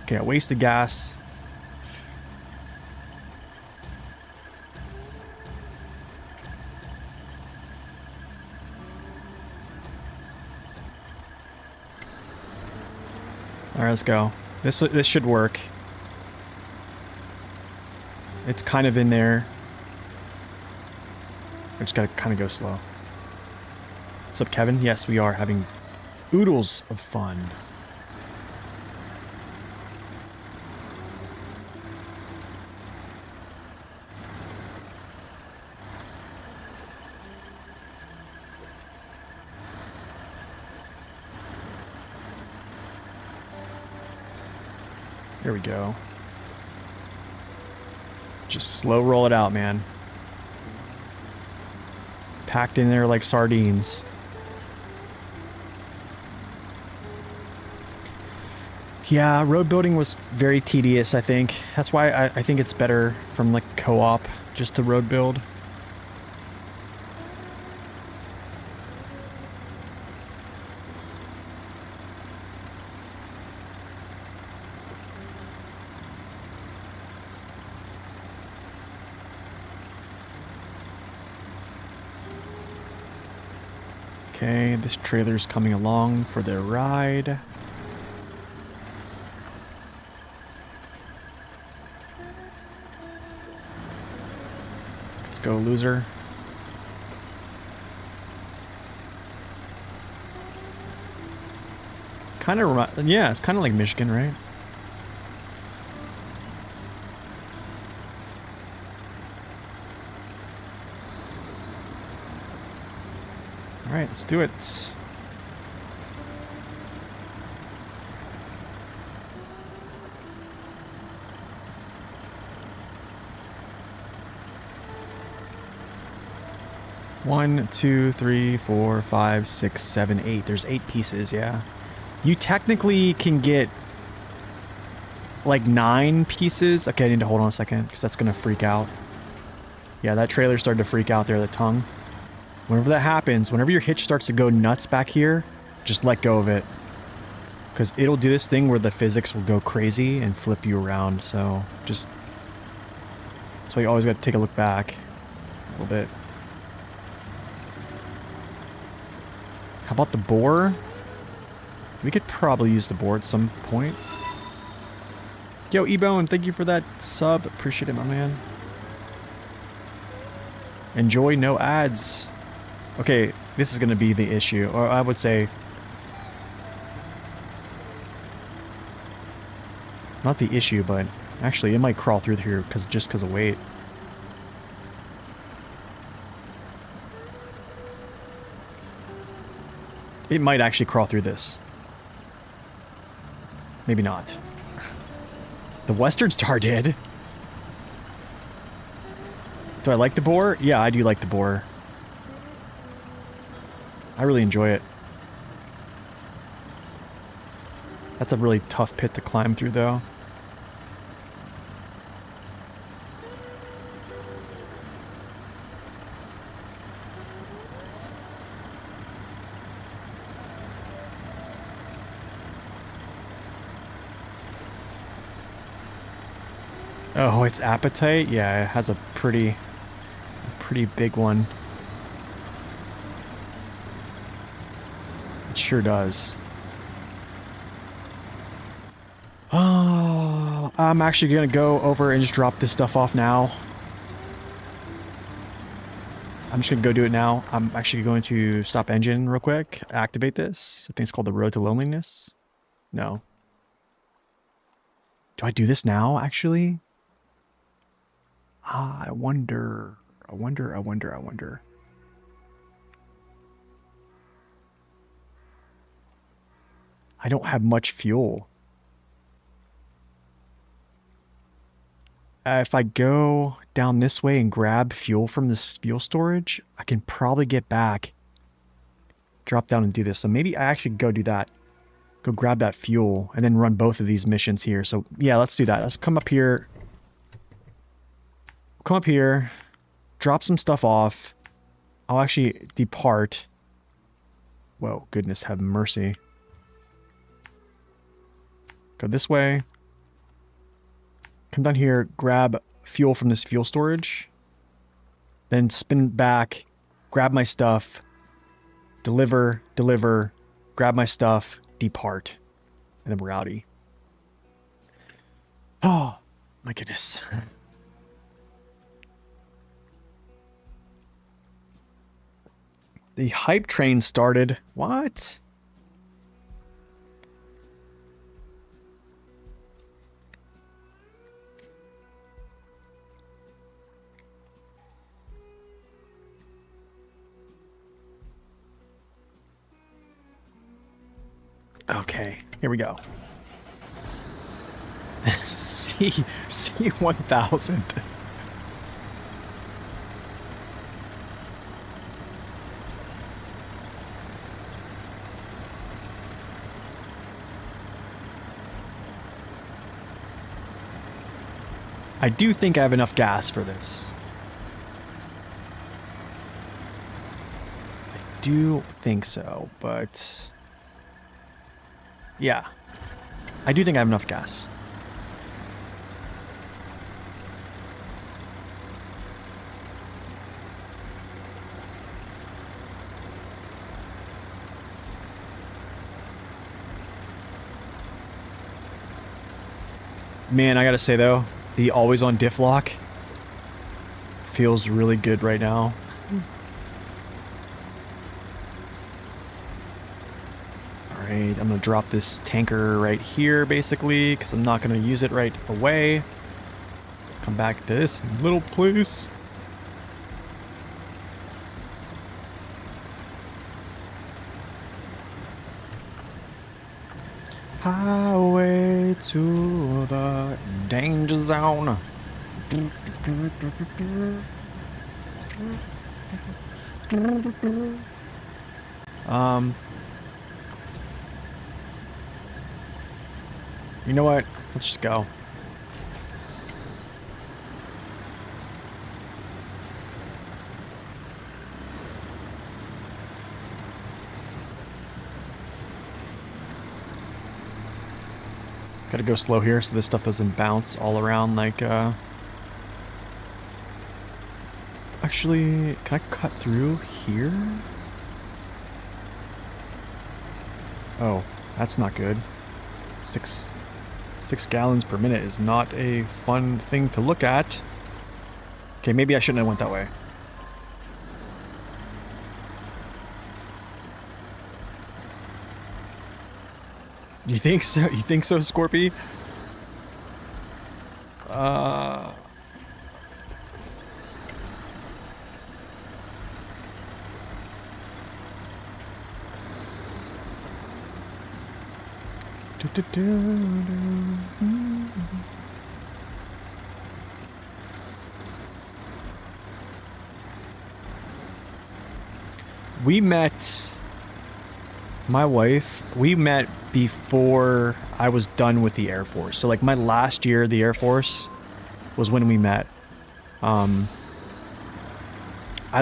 Okay, I wasted gas. All right, let's go. This should work. It's kind of in there. I just gotta kind of go slow. What's up, Kevin? Yes, we are having oodles of fun. There we go. Just slow roll it out, man. Packed in there like sardines. Yeah, road building was very tedious, I think. That's why I think it's better from like co-op just to road build. Okay, this trailer's coming along for their ride. Let's go, loser. Kind of, yeah, it's kind of like Michigan, right? All right, let's do it. One, two, three, four, five, six, seven, eight. There's 8 pieces, yeah. You technically can get like 9 pieces. Okay, I need to hold on a second because that's going to freak out. Yeah, that trailer started to freak out there, the tongue. Whenever that happens, whenever your hitch starts to go nuts back here, just let go of it. Because it'll do this thing where the physics will go crazy and flip you around. So just... that's why you always got to take a look back a little bit. How about the bore? We could probably use the bore at some point. Yo, E-Bone, thank you for that sub. Appreciate it, my man. Enjoy no ads. Okay, this is going to be the issue. Or I would say... not the issue, but actually it might crawl through here just because of weight. It might actually crawl through this. Maybe not. The Western Star did. Do I like the bore? Yeah, I do like the bore. I really enjoy it. That's a really tough pit to climb through, though. Oh, its appetite? Yeah, it has a pretty big one. It sure does. Oh, I'm actually gonna go over and just drop this stuff off now. I'm just gonna go do it now. I'm actually going to stop engine real quick, activate this. I think it's called the Road to Loneliness. No. Do I do this now, actually? I wonder. I wonder. I don't have much fuel. If I go down this way and grab fuel from this fuel storage, I can probably get back, drop down and do this. So maybe I actually go do that. Go grab that fuel and then run both of these missions here. So yeah, let's do that. Let's come up here. Come up here. Drop some stuff off. I'll actually depart. Whoa, goodness have mercy. Go this way. Come down here, grab fuel from this fuel storage. Then spin back, grab my stuff, deliver, grab my stuff, depart. And then we're outie. Oh, my goodness. The hype train started. What? Okay, here we go. C1000. I do think I have enough gas for this. I do think so, but yeah, I do think I have enough gas. Man, I gotta say though, the always on diff lock feels really good right now. Alright, I'm gonna drop this tanker right here basically, because I'm not gonna use it right away. Come back to this little place. Highway to the danger zone. You know what? Let's just go. Gotta go slow here so this stuff doesn't bounce all around like, Actually, can I cut through here? Oh, that's not good. Six gallons per minute is not a fun thing to look at. Okay, maybe I shouldn't have went that way. You think so? You think so, Scorpy? We met, my wife, we met before I was done with the Air Force. So like my last year of the Air Force was when we met. I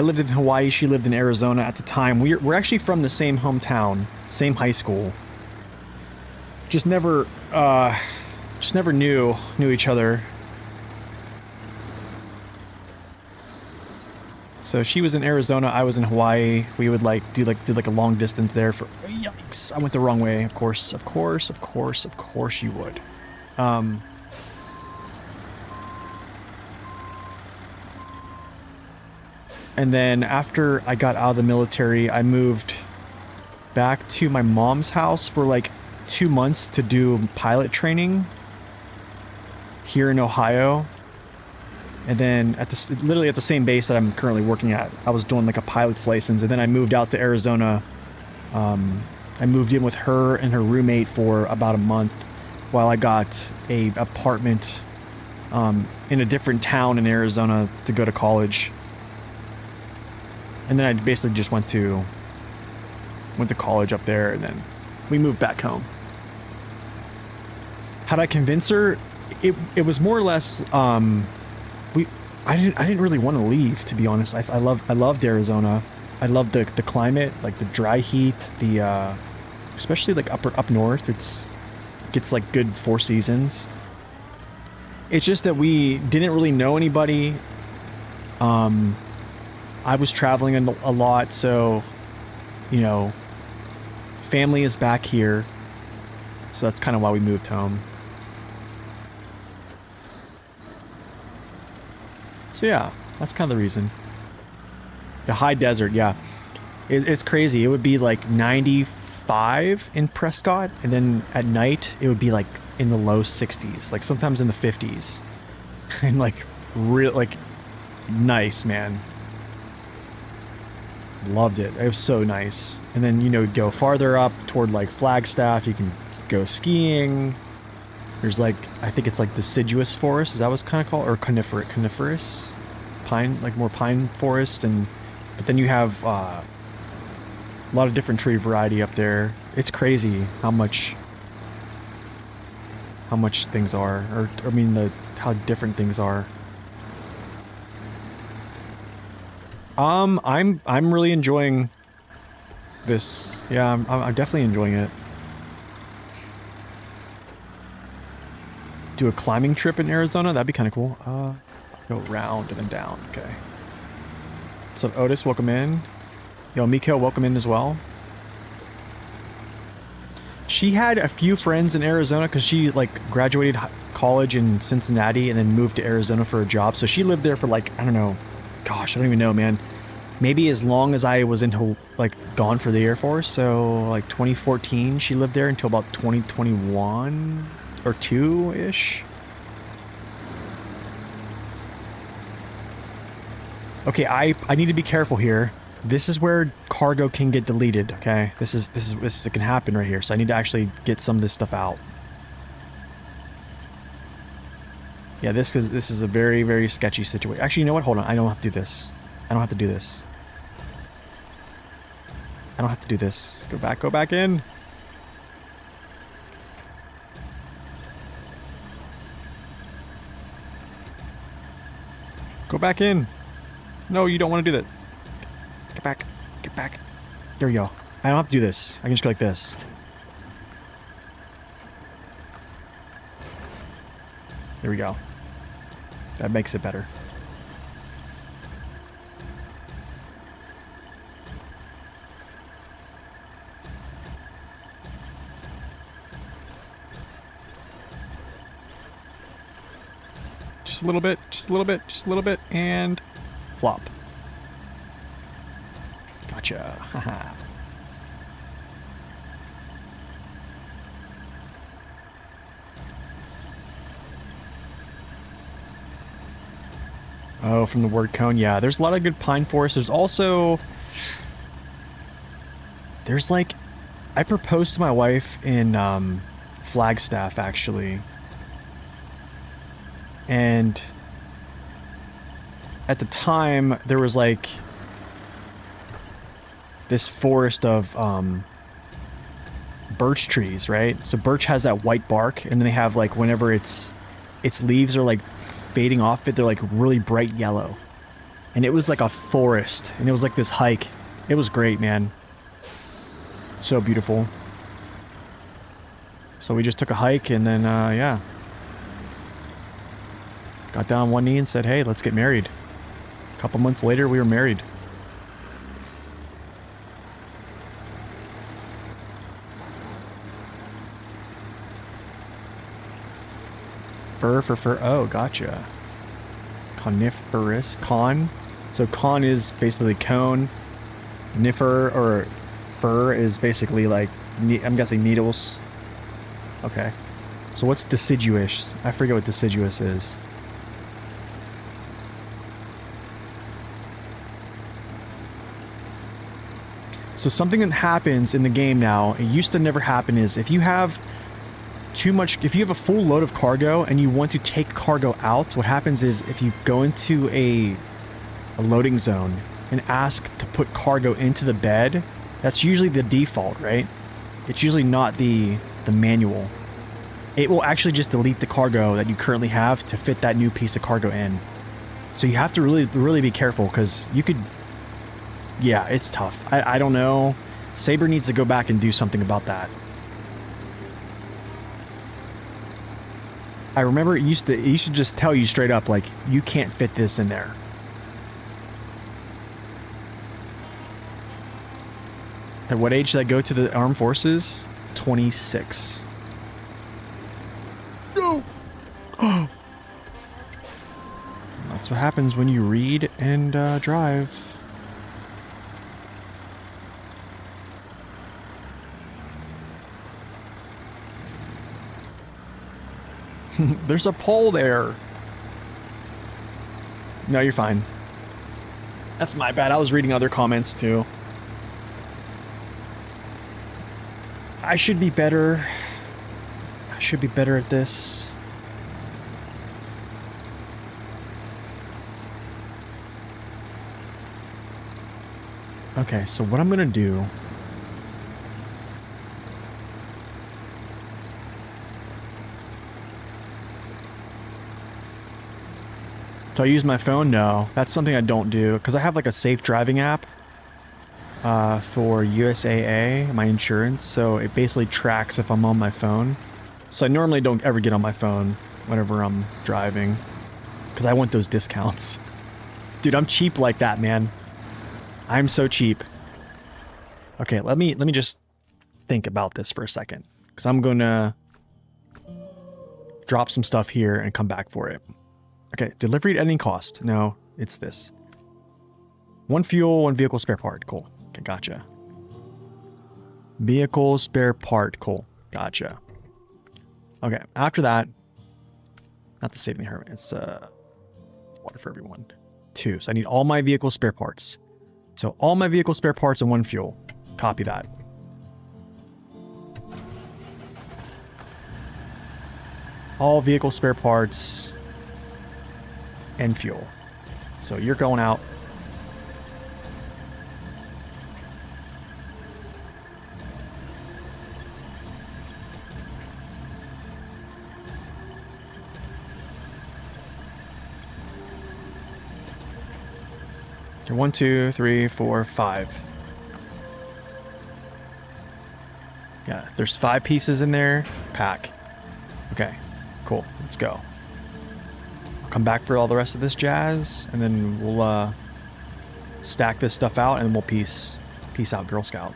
lived in Hawaii, she lived in Arizona at the time. We're actually from the same hometown, same high school. Just never knew each other. So she was in Arizona, I was in Hawaii. We would like do like a long distance there for, yikes, I went the wrong way. Of course you would. And then after I got out of the military, I moved back to my mom's house for like 2 months to do pilot training here in Ohio. And then at literally at the same base that I'm currently working at, I was doing like a pilot's license, and then I moved out to Arizona. I moved in with her and her roommate for about a month while I got a apartment in a different town in Arizona to go to college. And then I basically just went to college up there, and then we moved back home. How'd I convince her? It was more or less I didn't really want to leave, to be honest. I loved Arizona. I loved the climate, like the dry heat, the especially like up north. It gets like good 4 seasons. It's just that we didn't really know anybody. I was traveling a lot, so you know, family is back here. So that's kind of why we moved home. So yeah, that's kind of the reason. The high desert, yeah. It's crazy. It would be like 95 in Prescott, and then at night it would be like in the low 60s, like sometimes in the 50s. And like real, like nice, man. Loved it. It was so nice. And then, you know, go farther up toward like Flagstaff, you can go skiing. There's like, I think it's like deciduous forest. Is that what it's kind of called? Or coniferous? Pine, like more pine forest. But then you have a lot of different tree variety up there. It's crazy how much things are, or I mean how different things are. I'm really enjoying this. Yeah, I'm definitely enjoying it. Do a climbing trip in Arizona? That'd be kind of cool. Go round and then down. Okay. What's up, Otis? Welcome in. Yo, Miko, welcome in as well. She had a few friends in Arizona because she like graduated college in Cincinnati and then moved to Arizona for a job. So she lived there for like, I don't know. Gosh, I don't even know, man. Maybe as long as I was like gone for the Air Force. So like 2014, she lived there until about 2021 or 2-ish. Okay, I need to be careful here. This is where cargo can get deleted, okay? This can happen right here. So I need to actually get some of this stuff out. Yeah, this is a very, very sketchy situation. Actually, you know what? Hold on. I don't have to do this. I don't have to do this. I don't have to do this. Go back in. Go back in. No, you don't want to do that. Get back. Get back. There we go. I don't have to do this. I can just go like this. There we go. That makes it better. Just a little bit, just a little bit, just a little bit, and flop. Gotcha. Haha. Oh, from the word cone. Yeah, there's a lot of good pine forests. There's also... There's like... I proposed to my wife in Flagstaff, actually. And at the time, there was like this forest of birch trees, right? So birch has that white bark, and then they have like whenever its leaves are like fading off it, they're like really bright yellow. And it was like a forest, and it was like this hike. It was great, man. So beautiful. So we just took a hike, and then yeah. Got down on one knee and said, hey, let's get married. A couple months later, we were married. Fur. Oh, gotcha. Coniferous. Con. So con is basically cone. Nifer or fur is basically like, I'm guessing needles. Okay. So what's deciduous? I forget what deciduous is. So something that happens in the game now, it used to never happen, is if you have too much, if you have a full load of cargo and you want to take cargo out, what happens is if you go into a loading zone and ask to put cargo into the bed, that's usually the default, right? It's usually not the manual. It will actually just delete the cargo that you currently have to fit that new piece of cargo in. So you have to really be careful, because you could, yeah, it's tough. I don't know. Saber needs to go back and do something about that. I remember it used to just tell you straight up, like, you can't fit this in there. At what age did I go to the armed forces? 26. No! That's what happens when you read and drive. There's a pole there. No, you're fine. That's my bad. I was reading other comments too. I should be better. I should be better at this. Okay, so what I'm gonna do... Do I use my phone? No. That's something I don't do, because I have like a safe driving app for USAA, my insurance, so it basically tracks if I'm on my phone. So I normally don't ever get on my phone whenever I'm driving, because I want those discounts. Dude, I'm cheap like that, man. I'm so cheap. Okay, let me just think about this for a second, because I'm gonna drop some stuff here and come back for it. Okay, delivery at any cost. No, it's this. 1 fuel, 1 vehicle spare part. Cool. Okay, gotcha. Vehicle spare part. Cool. Gotcha. Okay, after that, not the saving hermit. It's water for everyone. 2. So I need all my vehicle spare parts. So all my vehicle spare parts and 1 fuel. Copy that. All vehicle spare parts and fuel. So you're going out. You're 1, 2, 3, 4, 5. Yeah, there's 5 pieces in there. Pack. Okay, cool. Let's go. Come back for all the rest of this jazz, and then we'll stack this stuff out, and then we'll peace out, Girl Scout.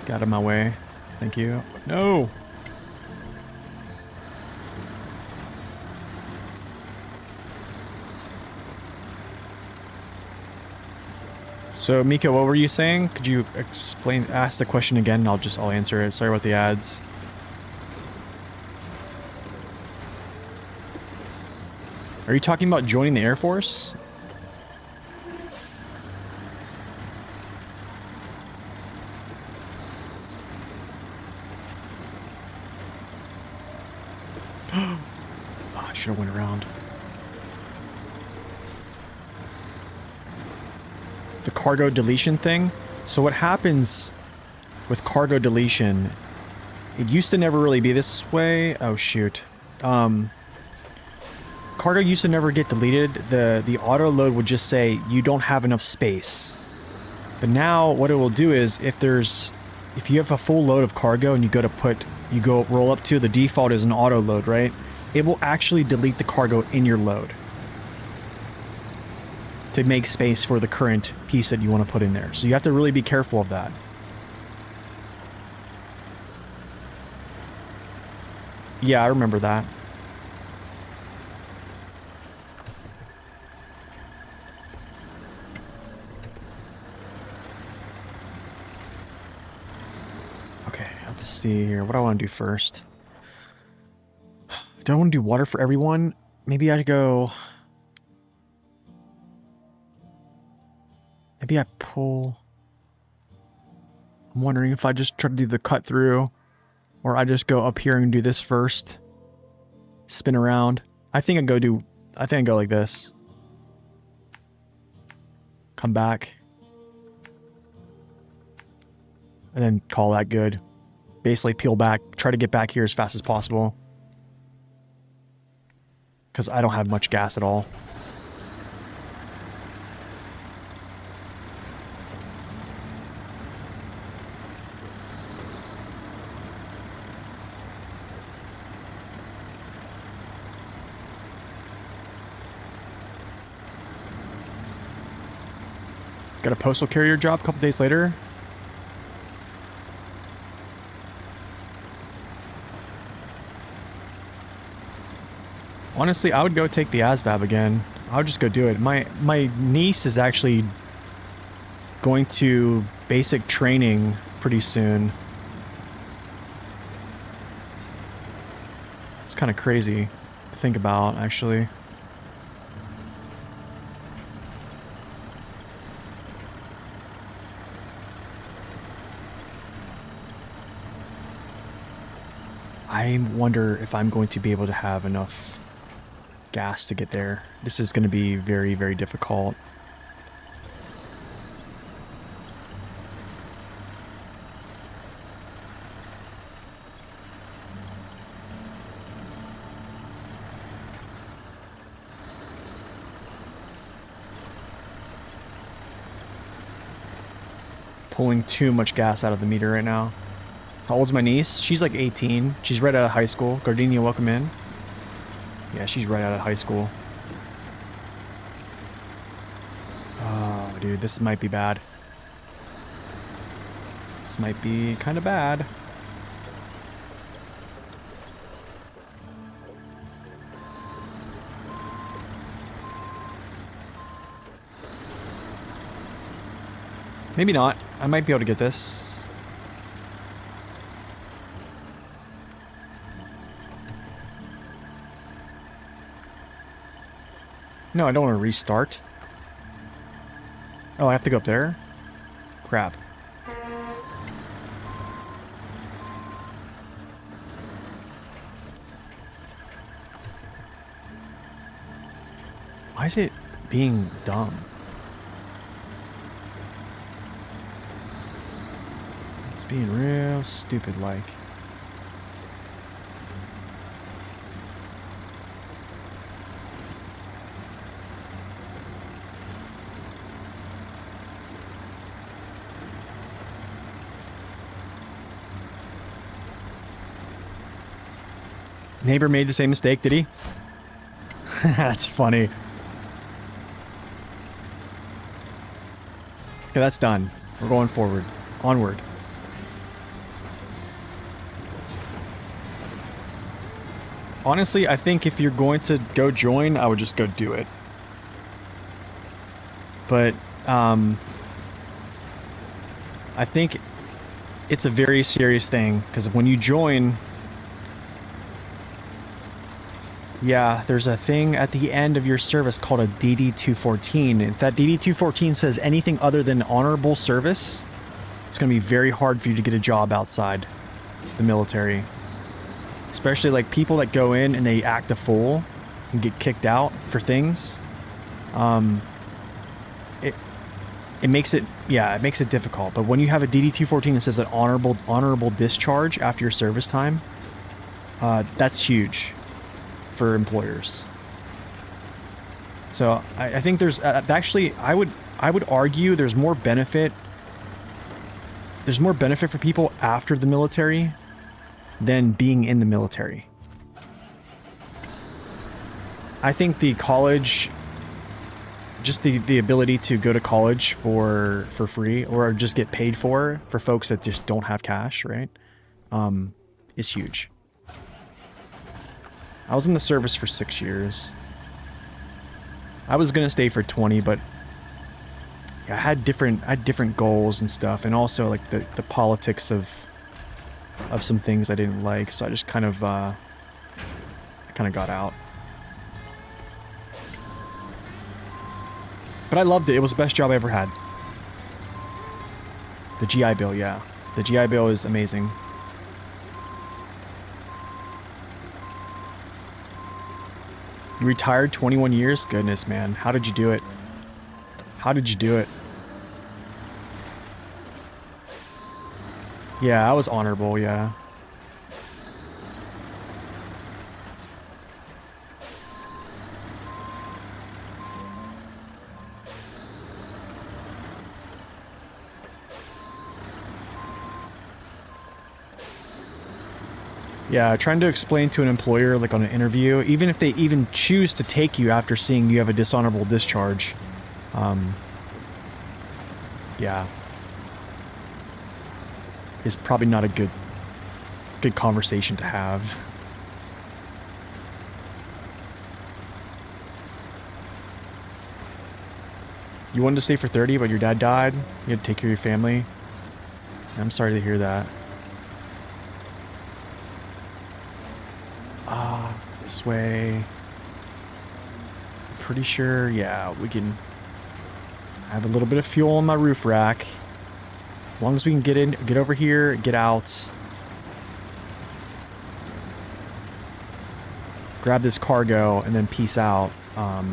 Get out of my way. Thank you. No! So, Mika, what were you saying? Could you ask the question again? I'll answer it. Sorry about the ads. Are you talking about joining the Air Force? Oh, I should have went around. The cargo deletion thing. So what happens with cargo deletion, it used to never really be this way. Oh, shoot. Cargo used to never get deleted. The auto load would just say you don't have enough space. But now what it will do is if you have a full load of cargo and you go roll up to, the default is an auto load, right? It will actually delete the cargo in your load to make space for the current piece that you want to put in there. So you have to really be careful of that. Yeah, I remember that. Okay, let's see here. What do I want to do first? Do I want to do water for everyone? Maybe I go... Maybe I pull... I'm wondering if I just try to do the cut through, or I just go up here and do this first. Spin around. I think I go like this. Come back. And then call that good. Basically peel back. Try to get back here as fast as possible. Because I don't have much gas at all. Got a postal carrier job a couple days later. Honestly, I would go take the ASVAB again. I would just go do it. My niece is actually going to basic training pretty soon. It's kind of crazy to think about, actually. I wonder if I'm going to be able to have enough gas to get there. This is going to be very, very difficult. Pulling too much gas out of the meter right now. How old's my niece? She's like 18. She's right out of high school. Gardenia, welcome in. Yeah, she's right out of high school. Oh, dude, this might be bad. This might be kind of bad. Maybe not. I might be able to get this. No, I don't want to restart. Oh, I have to go up there? Crap. Why is it being dumb? It's being real stupid like. Neighbor made the same mistake, did he? That's funny. Okay, that's done. We're going forward. Onward. Honestly, I think if you're going to go join, I would just go do it. But, I think it's a very serious thing, because when you join... Yeah, there's a thing at the end of your service called a DD-214. If that DD-214 says anything other than honorable service, it's going to be very hard for you to get a job outside the military. Especially like people that go in and they act a fool and get kicked out for things. It makes it, yeah, it makes it difficult. But when you have a DD-214 that says an honorable discharge after your service time, that's huge for employers. So I think there's actually I would argue there's more benefit for people after the military than being in the military. I think the college, just the ability to go to college for free or just get paid for folks that just don't have cash, right, is huge. I was in the service for 6 years. I was gonna stay for 20, but yeah, I had different goals and stuff, and also like the politics of some things I didn't like, so I just kind of got out. But I loved it. It was the best job I ever had. The GI Bill, yeah. The GI Bill is amazing. You retired 21 years? Goodness, man. How did you do it? How did you do it? Yeah, I was honorable, yeah. Yeah, trying to explain to an employer, like on an interview, even if they even choose to take you after seeing you have a dishonorable discharge, yeah, is probably not a good conversation to have. You wanted to stay for 30, but your dad died. You had to take care of your family. I'm sorry to hear that. This way. Pretty sure, yeah, we can have a little bit of fuel on my roof rack. As long as we can get in, get over here, get out. Grab this cargo and then peace out. I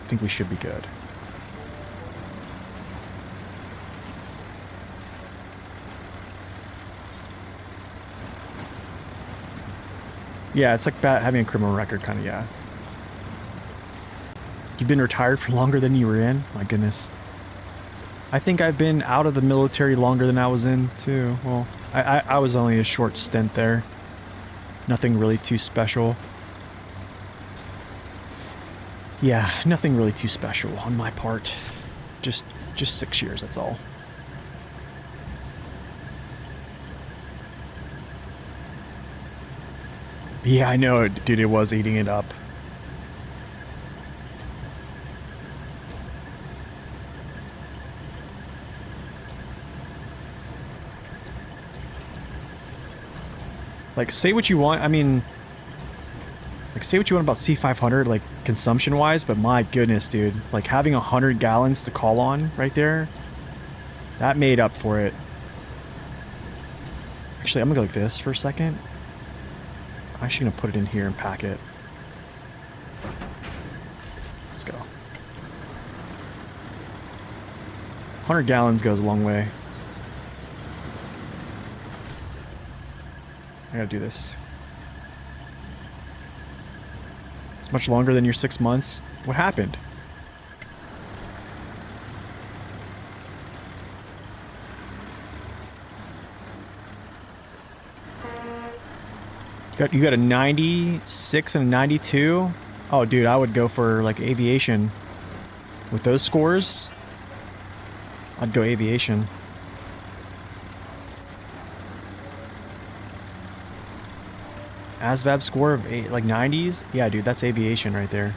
think we should be good. Yeah, it's like having a criminal record, kind of, yeah. You've been retired for longer than you were in? My goodness. I think I've been out of the military longer than I was in, too. Well, I was only a short stint there. Nothing really too special. Yeah, nothing really too special on my part. Just 6 years, that's all. Yeah, I know, dude, it was eating it up. Like, say what you want, I mean, like, say what you want about C500, like, consumption-wise, but my goodness, dude. Like, having 100 gallons to call on right there, that made up for it. Actually, I'm gonna go like this for a second. I'm actually gonna put it in here and pack it. Let's go. 100 gallons goes a long way. I gotta do this. It's much longer than your 6 months. What happened? You got a 96 and a 92? Oh, dude, I would go for, like, aviation. With those scores, I'd go aviation. ASVAB score of like 90s? Yeah, dude, that's aviation right there.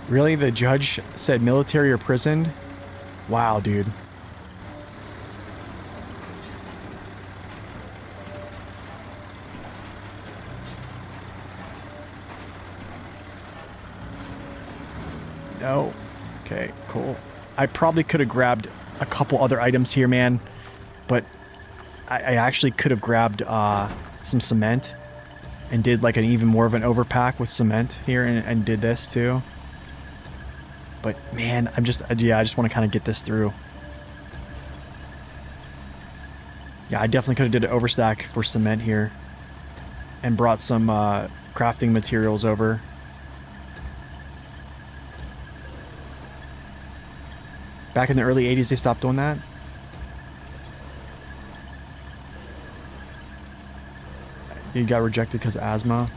Really? The judge said military or prison? Wow, dude. No. Okay, cool. I probably could have grabbed a couple other items here, man. But I actually could have grabbed some cement and did like an even more of an overpack with cement here and did this too. But man, I just want to kind of get this through. Yeah, I definitely could have did an overstack for cement here and brought some crafting materials over. Back in the early 80s, they stopped doing that. You got rejected because of asthma.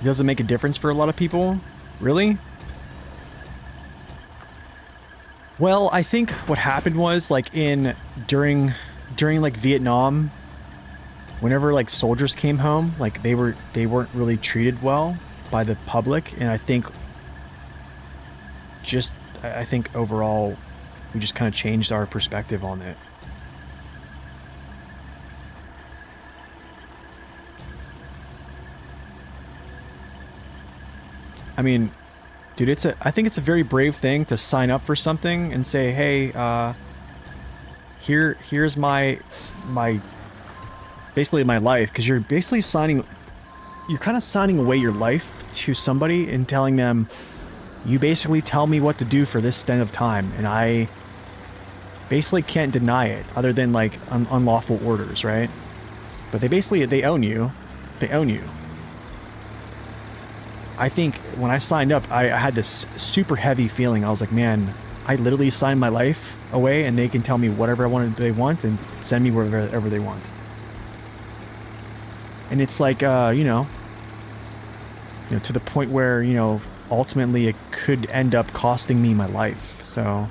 It doesn't make a difference for a lot of people? Really? Well, I think what happened was like during like Vietnam, whenever like soldiers came home, like they weren't really treated well. by the public, and I think I think overall we just kind of changed our perspective on it. I mean, dude, I think it's a very brave thing to sign up for something and say, hey, here's my basically my life, because you're basically you're kind of signing away your life to somebody and telling them, you basically tell me what to do for this extent of time, and I basically can't deny it other than like unlawful orders, right? But they own you. They own you. I think when I signed up, I had this super heavy feeling. I was like, man, I literally signed my life away, and they can tell me whatever they want and send me wherever they want. And it's like, you know, to the point where, you know, ultimately it could end up costing me my life. So,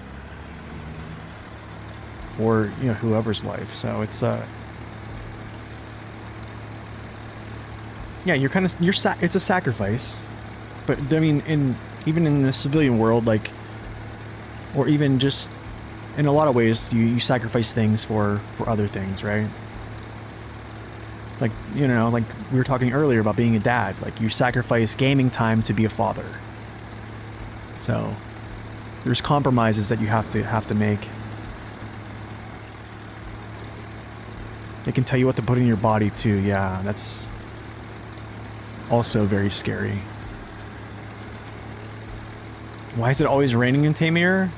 or, you know, whoever's life. So it's, yeah, it's a sacrifice. But I mean, even in the civilian world, like, or even just in a lot of ways, you sacrifice things for other things, right? Like, you know, like we were talking earlier about being a dad. Like, you sacrifice gaming time to be a father. So there's compromises that you have to make. They can tell you what to put in your body too. Yeah, that's also very scary. Why is it always raining in Tamir?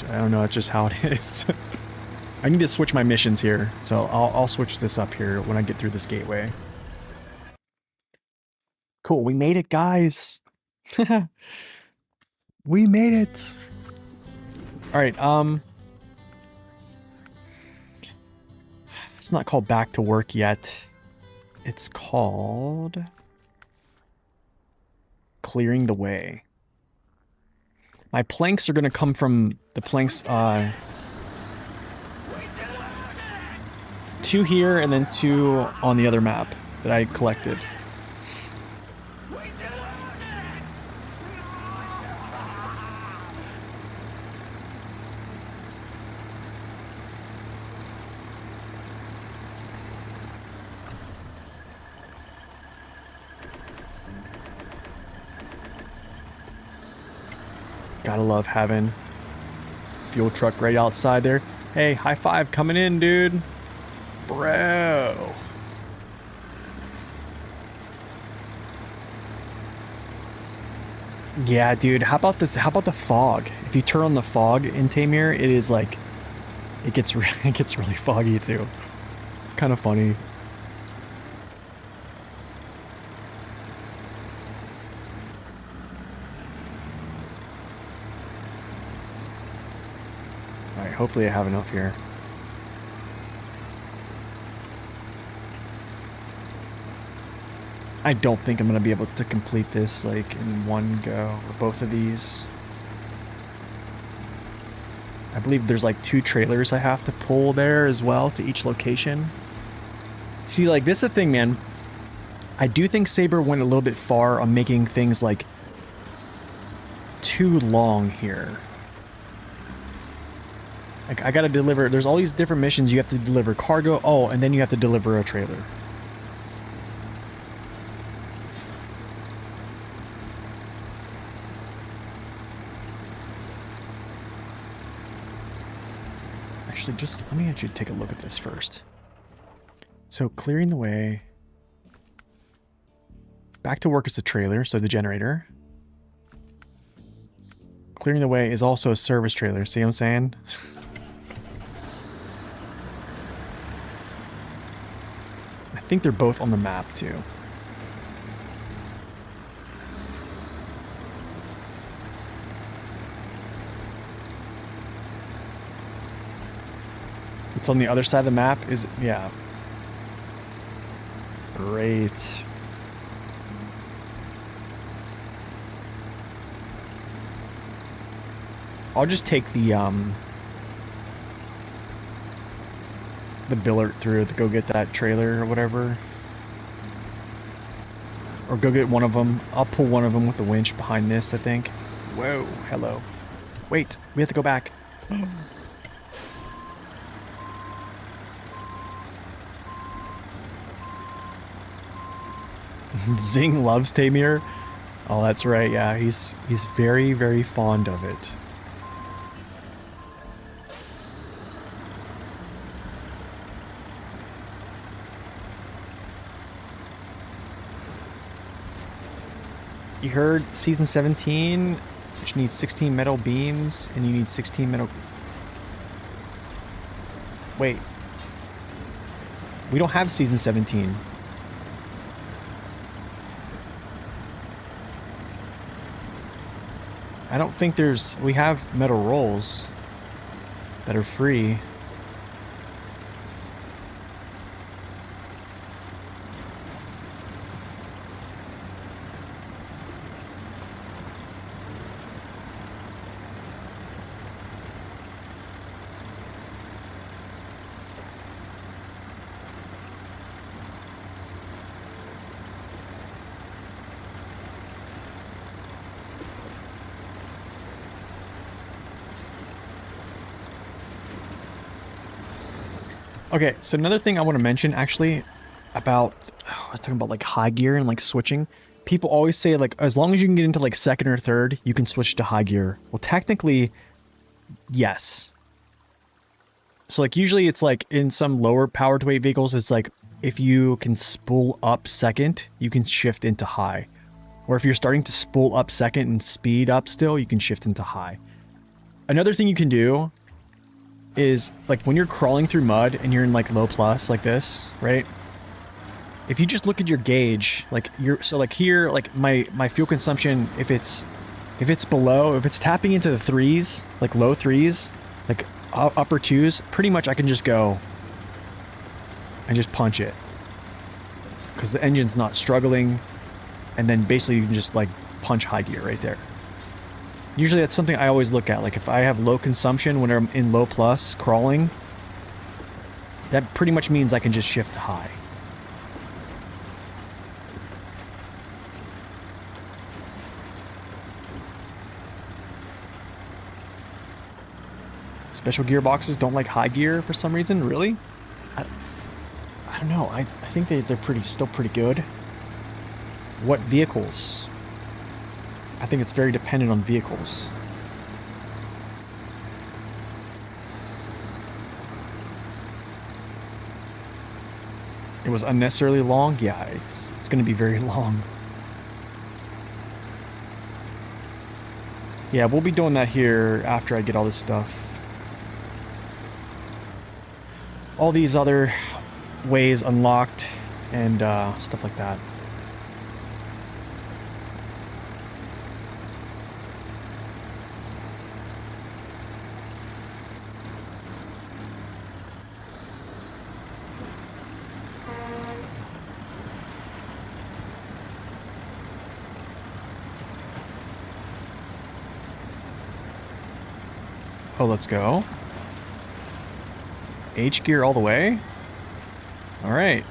I don't know, that's just how it is. I need to switch my missions here, so I'll switch this up here when I get through this gateway. Cool, we made it, guys! We made it! Alright, it's not called back to work yet. It's called clearing the way. My planks are going to come from the planks, 2 here and then 2 on the other map that I collected. Gotta love having fuel truck right outside there. Hey, high five coming in, dude. Bro. Yeah, dude, how about this? How about the fog? If you turn on the fog in Tamir, it is like, it gets really foggy too. It's kind of funny. Hopefully I have enough here. I don't think I'm going to be able to complete this like in one go, or both of these. I believe there's like 2 trailers I have to pull there as well to each location. See, like, this is the thing, man. I do think Saber went a little bit far on making things like too long here. Like, I gotta deliver, there's all these different missions, you have to deliver cargo, oh, and then you have to deliver a trailer. Actually, let me actually take a look at this first. So, clearing the way. Back to work is the trailer, so the generator. Clearing the way is also a service trailer, see what I'm saying? I think they're both on the map too. It's on the other side of the map, is it? Yeah. Great. I'll just take the billard through to go get that trailer or whatever. Or go get one of them. I'll pull one of them with the winch behind this, I think. Whoa, hello. Wait, we have to go back. Zing loves Tamir. Oh, that's right. Yeah, he's very, very fond of it. You heard season 17, which needs 16 metal beams, and you need 16 metal... Wait. We don't have season 17. I don't think there's... We have metal rolls that are free. Okay, so another thing I want to mention actually about, I was talking about like high gear and like switching. People always say like, as long as you can get into like second or third, you can switch to high gear. Well, technically, yes. So like usually it's like in some lower power to weight vehicles, it's like if you can spool up second, you can shift into high. Or if you're starting to spool up second and speed up still, you can shift into high. Another thing you can do is like when you're crawling through mud and you're in like low plus like this, right? If you just look at your gauge, like so like here, like my fuel consumption, if it's below, if it's tapping into the threes, like low threes, like upper twos, pretty much I can just go and just punch it because the engine's not struggling, and then basically you can just like punch high gear right there. Usually that's something I always look at. Like if I have low consumption when I'm in low plus crawling, that pretty much means I can just shift to high. Special gearboxes don't like high gear for some reason, really? I don't know. I think they're still pretty good. What vehicles? I think it's very dependent on vehicles. It was unnecessarily long? Yeah, it's going to be very long. Yeah, we'll be doing that here after I get all this stuff. All these other ways unlocked and stuff like that. Oh, let's go. H gear all the way? Alright.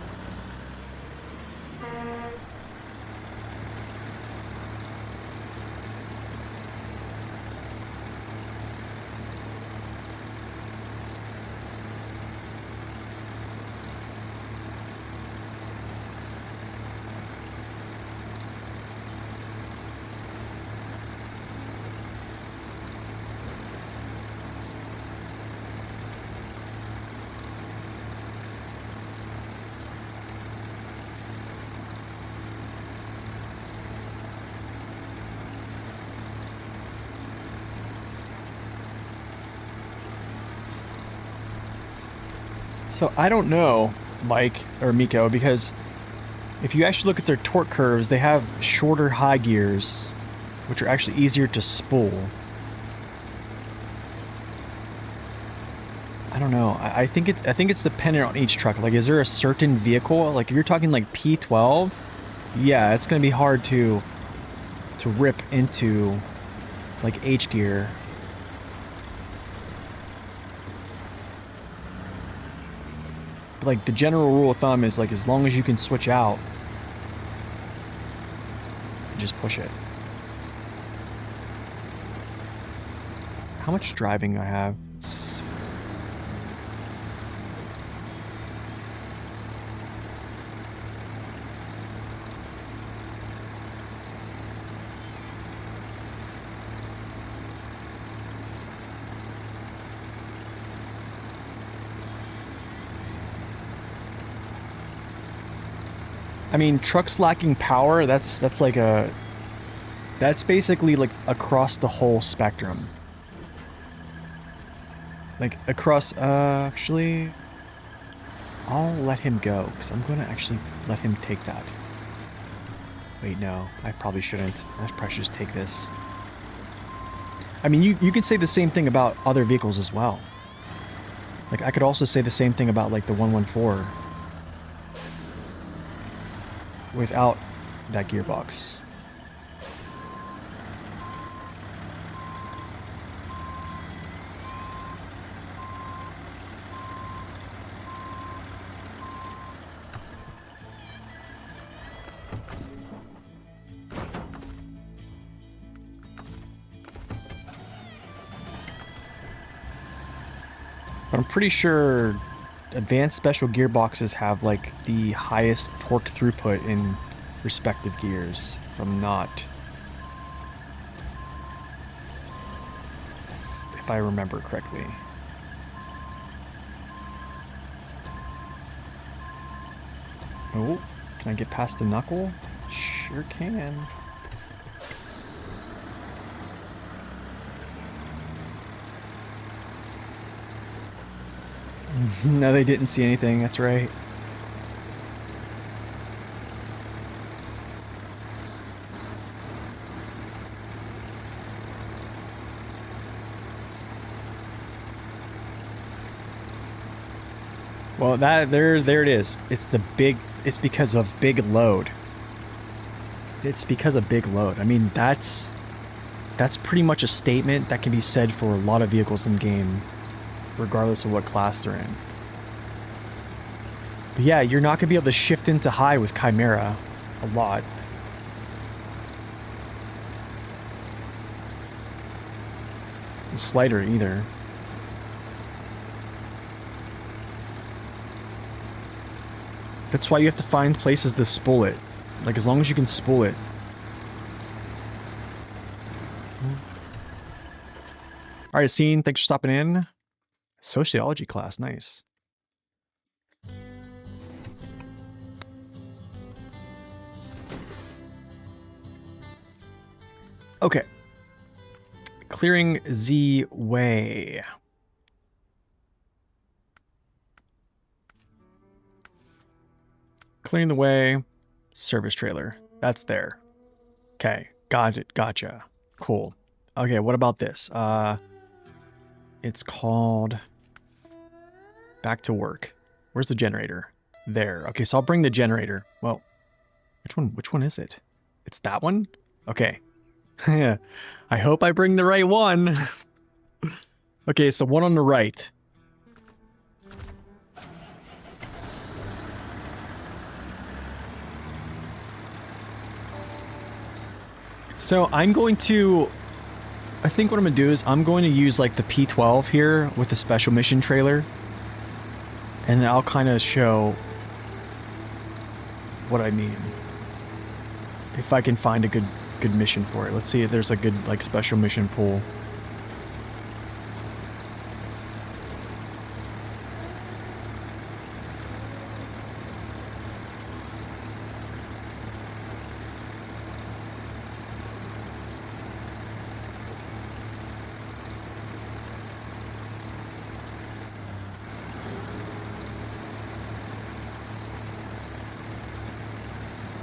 So I don't know, Mike or Miko, because if you actually look at their torque curves, they have shorter high gears, which are actually easier to spool. I don't know. I think it's dependent on each truck. Like, is there a certain vehicle? Like, if you're talking like P12, yeah, it's gonna be hard to rip into like H gear. Like the general rule of thumb is like as long as you can switch out, and just push it. How much driving I have? I mean, trucks lacking power, that's like a... That's basically like across the whole spectrum. Like across, actually... I'll let him go, because I'm going to actually let him take that. Wait, no, I probably shouldn't. I probably should just take this. I mean, you could say the same thing about other vehicles as well. Like, I could also say the same thing about, like, the 114. Without that gearbox. But I'm pretty sure advanced special gearboxes have like the highest torque throughput in respective gears, if I'm not... if I remember correctly. Oh, can I get past the knuckle? Sure can. No, they didn't see anything, that's right. Well, there it is. It's because of big load. It's because of big load. I mean, that's pretty much a statement that can be said for a lot of vehicles in game, regardless of what class they're in. But yeah, you're not going to be able to shift into high with Chimera a lot. And slider either. That's why you have to find places to spool it. Like, as long as you can spool it. Alright, Scene, thanks for stopping in. Sociology class, nice. Okay. Clearing Z way. Clearing the way. Service trailer. That's there. Okay. Got it. Gotcha. Cool. Okay, what about this? It's called Back to Work. Where's the generator? There. Okay, so I'll bring the generator. Well, which one is it? It's that one? Okay. I hope I bring the right one. Okay, so one on the right. So I'm going to... I think what I'm going to do is I'm going to use like the P12 here with the special mission trailer. And then I'll kind of show what I mean. If I can find a good mission for it. Let's see if there's a good like special mission pool.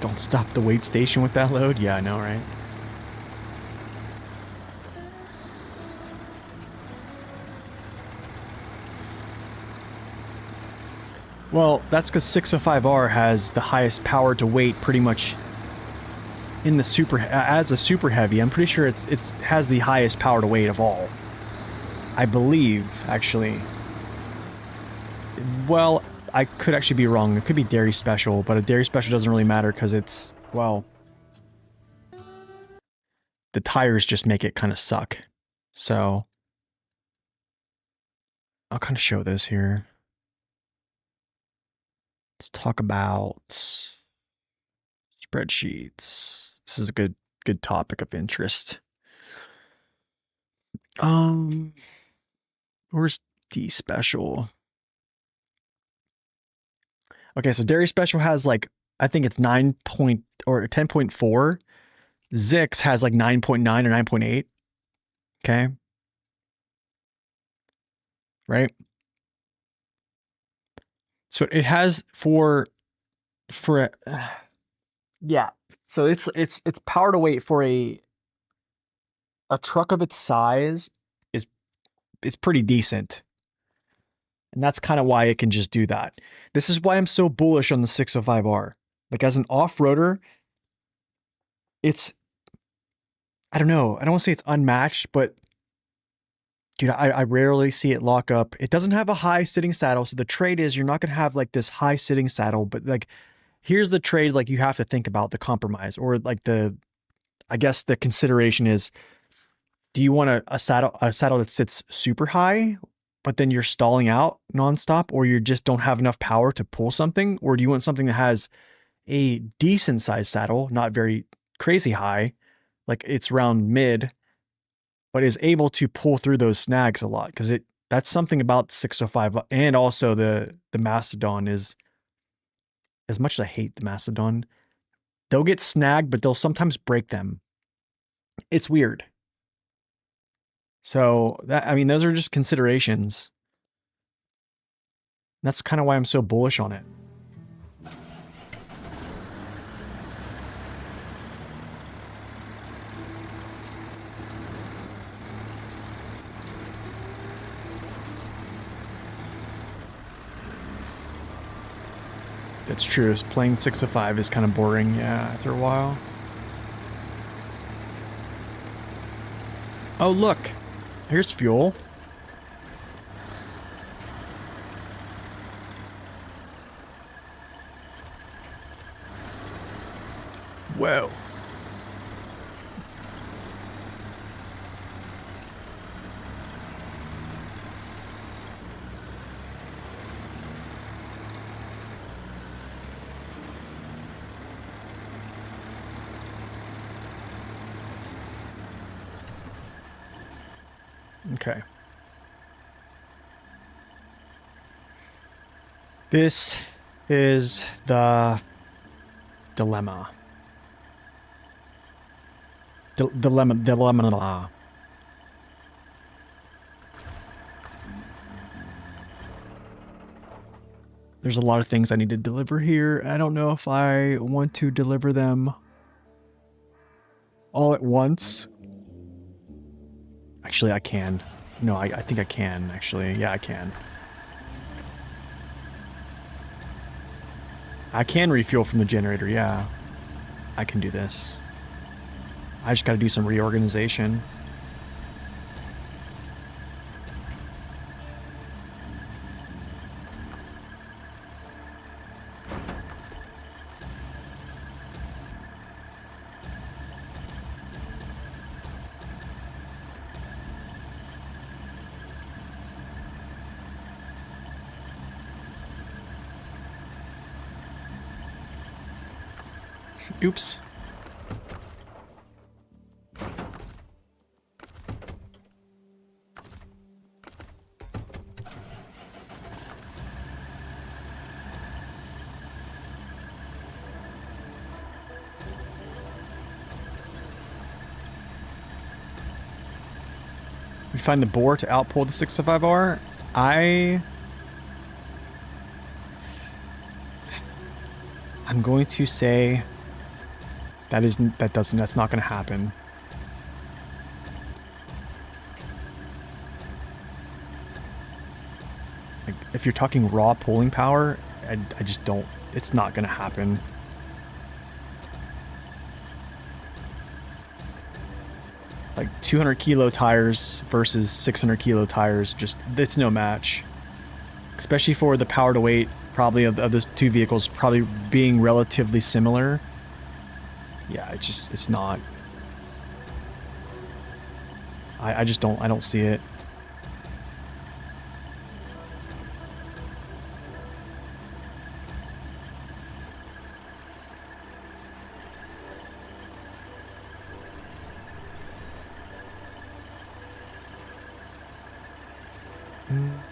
Don't stop the wait station with that load? Yeah, I know, right? Well, that's because 605R has the highest power to weight pretty much in the super... As a super heavy, I'm pretty sure it has the highest power to weight of all. I believe, actually. Well... I could actually be wrong. It could be Dairy Special, but a Dairy Special doesn't really matter because it's, well... the tires just make it kind of suck. So I'll kind of show this here. Let's talk about spreadsheets. This is a good topic of interest. Where's D special? Okay, so Dairy Special has like, I think it's 9 point or 10.4. Zix has like 9.9 or 9.8. Okay. Right. So it has yeah. So it's power to weight for a truck of its size is pretty decent. And that's kind of why it can just do that. This is why I'm so bullish on the 605R. Like as an off-roader, it's, I don't know. I don't want to say it's unmatched, but dude, I rarely see it lock up. It doesn't have a high sitting saddle. So the trade is you're not going to have like this high sitting saddle, but like, here's the trade. Like you have to think about the compromise or like I guess the consideration is, do you want a saddle that sits super high, but then you're stalling out nonstop, or you just don't have enough power to pull something? Or do you want something that has a decent sized saddle, not very crazy high, like it's around mid, but is able to pull through those snags a lot? Because that's something about 605 and also the Mastodon is, as much as I hate the Mastodon, they'll get snagged, but they'll sometimes break them. It's weird. So that, I mean, those are just considerations. That's kind of why I'm so bullish on it. That's true. Playing 605 is kind of boring, yeah, after a while. Oh, look. Here's fuel. Whoa. Okay. This is the dilemma. Dilemma. There's a lot of things I need to deliver here. I don't know if I want to deliver them all at once. Actually, I can. No, I think I can, actually. Yeah, I can. I can refuel from the generator, yeah. I can do this. I just gotta do some reorganization. Oops. We find the bore to outpull the 605R. I'm going to say that's not going to happen. Like, if you're talking raw pulling power, I just don't, it's not going to happen. Like 200 kilo tires versus 600 kilo tires, just, it's no match. Especially for the power to weight, probably of those two vehicles probably being relatively similar. Yeah, it's not. I just don't, I don't see it.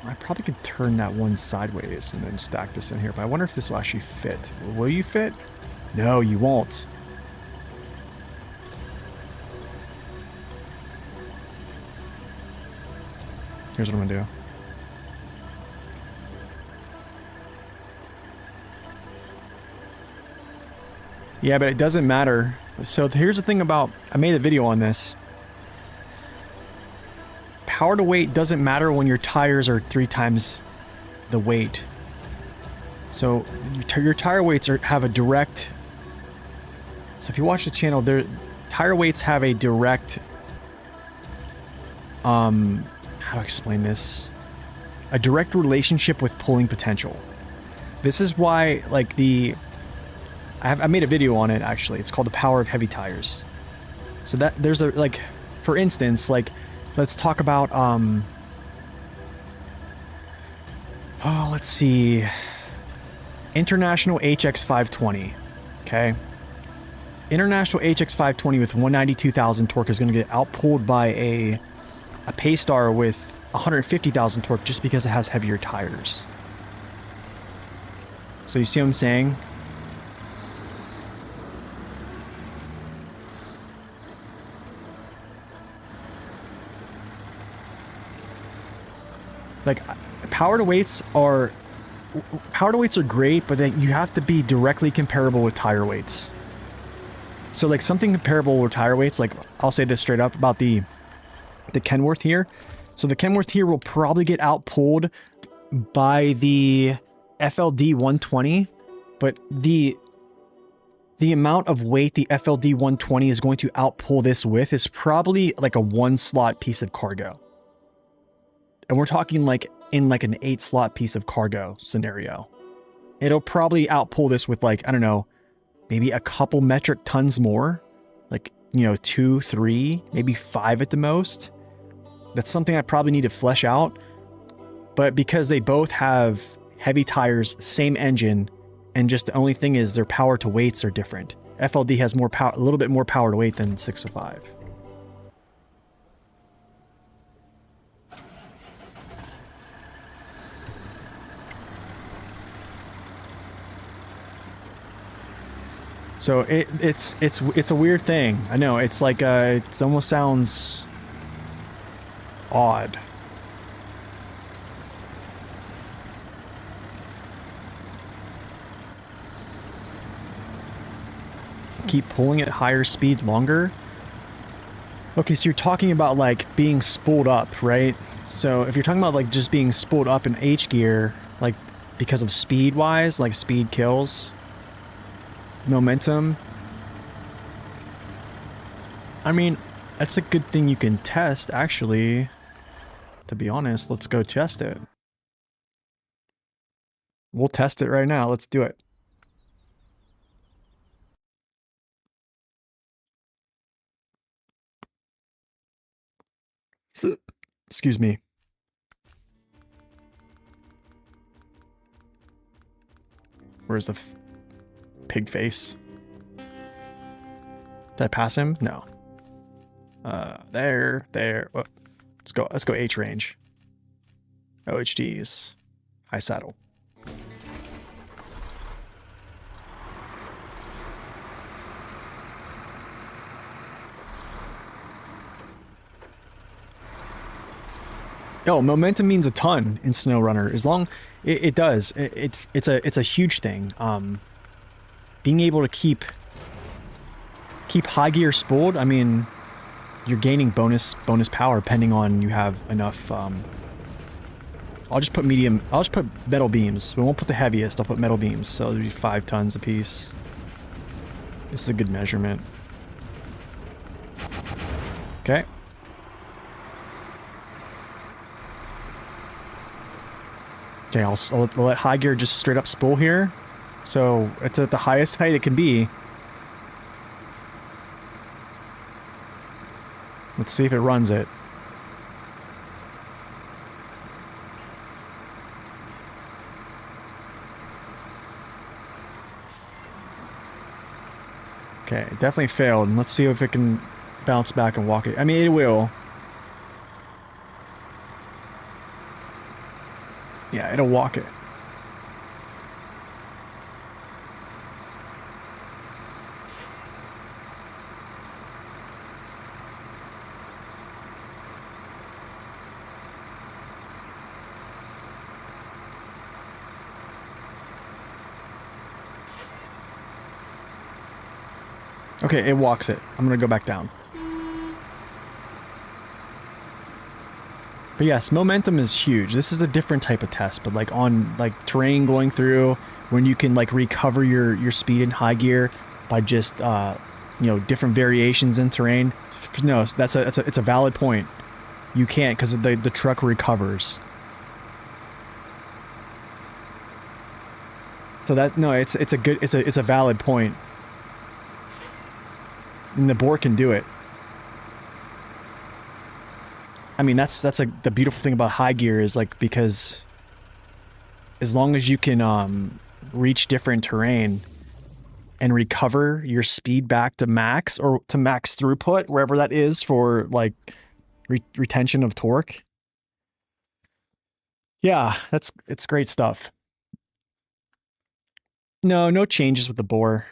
I probably could turn that one sideways and then stack this in here, but I wonder if this will actually fit. Will you fit? No, you won't. Here's what I'm gonna do. Yeah, but it doesn't matter. So here's the thing about, I made a video on this. Power to weight doesn't matter when your tires are 3 times the weight. So your tire weights have a direct. So if you watch the channel, tire weights have a direct. How to explain this? A direct relationship with pulling potential. This is why, like I made a video on it actually. It's called The Power of Heavy Tires. So that there's a, like, for instance, like, let's talk about oh, let's see. International HX 520. Okay. International HX 520 with 192,000 torque is going to get outpulled by a Paystar with 150,000 torque just because it has heavier tires. So you see what I'm saying? Like, power to weights are great, but then you have to be directly comparable with tire weights. So like something comparable with tire weights, like I'll say this straight up about the Kenworth here. So the Kenworth here will probably get outpulled by the FLD 120, but the amount of weight the FLD 120 is going to outpull this with is probably like a 1-slot piece of cargo. And we're talking like in like an 8-slot piece of cargo scenario. It'll probably outpull this with, like, I don't know, maybe a couple metric tons more. Like, you know, 2, 3, maybe 5 at the most. That's something I probably need to flesh out. But because they both have heavy tires, same engine, and just the only thing is their power to weights are different. FLD has more power, a little bit more power to weight than 605. So it's a weird thing. I know, it's like it almost sounds odd. Keep pulling at higher speed longer. Okay, so you're talking about like being spooled up, right? So if you're talking about like just being spooled up in H gear, like because of speed wise, like speed kills. Momentum. I mean, that's a good thing you can test, actually. To be honest, let's go test it. We'll test it right now. Let's do it. Excuse me. Where's the pig face? Did I pass him? No. There. Oh, let's go H range. OHDs. High saddle. Oh, momentum means a ton in SnowRunner. As long it does. It's a huge thing. Being able to keep high gear spooled, I mean, you're gaining bonus power depending on you have enough. I'll just put medium. I'll just put metal beams. We won't put the heaviest. I'll put metal beams. So it'll be 5 tons a piece. This is a good measurement. Okay. Okay, I'll let high gear just straight up spool here. So it's at the highest height it can be. Let's see if it runs it. Okay, it definitely failed. Let's see if it can bounce back and walk it. I mean, it will. Yeah, it'll walk it. Okay, it walks it. I'm gonna go back down. But yes, momentum is huge. This is a different type of test, but like on like terrain going through when you can like recover your speed in high gear by just you know, different variations in terrain. No, it's a valid point. You can't because the truck recovers. So that no, it's a valid point. And the boar can do it. I mean, that's like the beautiful thing about high gear is like, because as long as you can reach different terrain and recover your speed back to max or to max throughput, wherever that is for like retention of torque. Yeah, it's great stuff. No changes with the boar.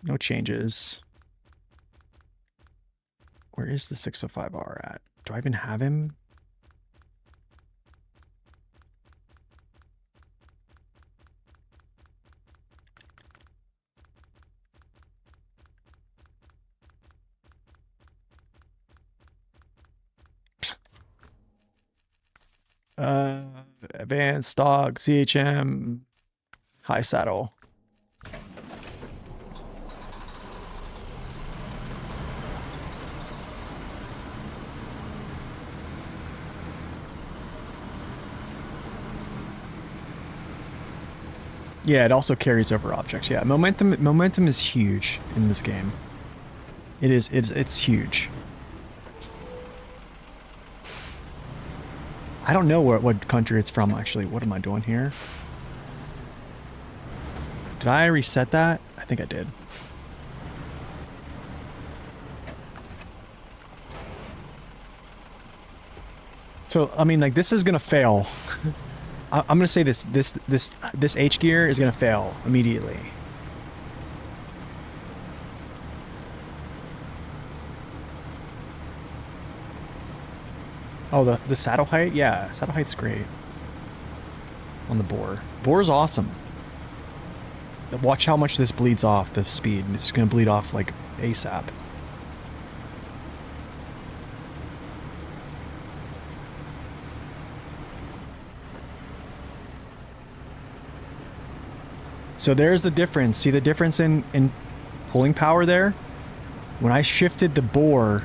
No changes. Where is the 605R at? Do I even have him? Advanced stock, CHM, high saddle. Yeah, it also carries over objects. Yeah, momentum is huge in this game. It's huge. I don't know what country it's from, actually. What am I doing here? Did I reset that? I think I did. So, I mean, like, this is gonna fail. I'm gonna say this H gear is gonna fail immediately. Oh, the saddle height? Yeah, saddle height's great. On the boar. Boar's awesome. Watch how much this bleeds off the speed. It's gonna bleed off like ASAP. So there's the difference. See the difference in pulling power there? When I shifted the boar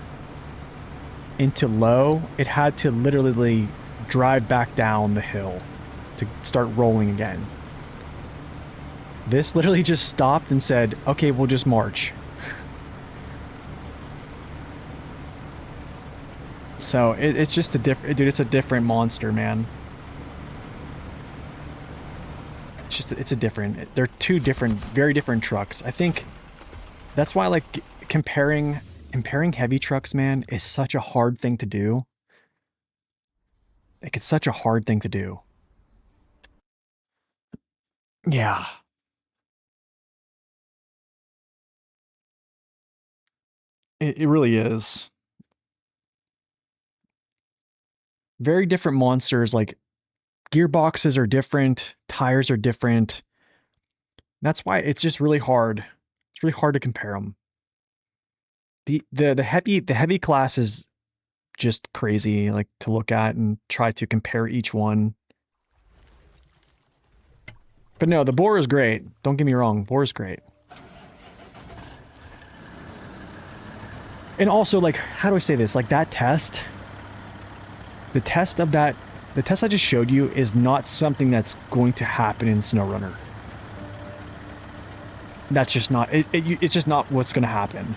into low, it had to literally drive back down the hill to start rolling again. This literally just stopped and said, okay, we'll just march. So it's just a different, dude, it's a different monster, man. It's a different, they're two different, very different trucks. I think that's why, like, comparing heavy trucks, man, is such a hard thing to do. Like, it's such a hard thing to do. Yeah. It really is. Very different monsters, like, gearboxes are different, tires are different. That's why it's just really hard. It's really hard to compare them. The heavy class is just crazy, like, to look at and try to compare each one. But no, the boar is great. Don't get me wrong, boar is great. And also, like, how do I say this? Like, that test, the test I just showed you is not something that's going to happen in SnowRunner. That's just not, it's just not what's going to happen.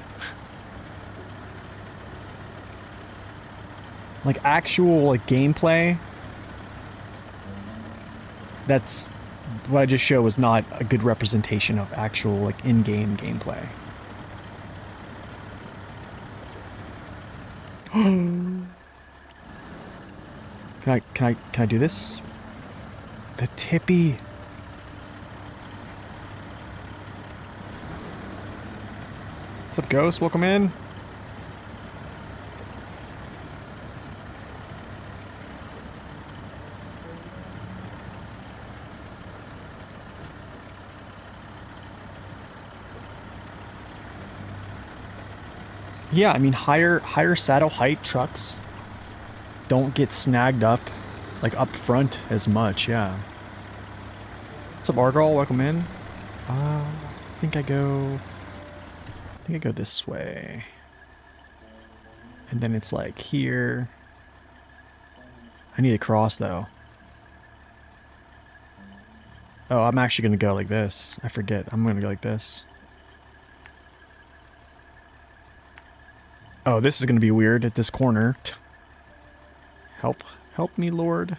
Like, actual, like, gameplay, that's what I just showed was not a good representation of actual like in-game gameplay. Can I do this? The tippy. What's up, Ghost? Welcome in. Yeah, I mean higher saddle height trucks don't get snagged up like up front as much, yeah. What's up, Argyle? Welcome in. I think I go this way. And then it's like here. I need to cross though. Oh, I'm actually gonna go like this. I forget. I'm gonna go like this. Oh, this is gonna be weird at this corner. Help me, Lord.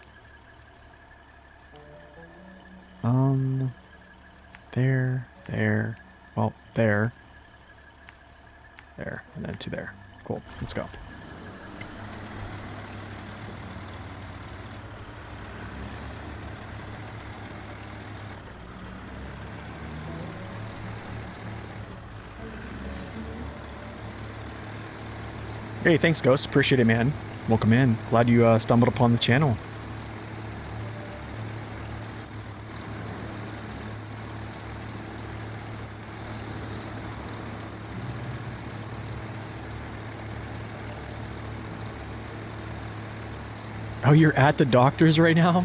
There. Well, there, and then to there. Cool. Let's go. Hey, thanks, Ghost. Appreciate it, man. Welcome in. Glad you stumbled upon the channel. Oh, you're at the doctor's right now?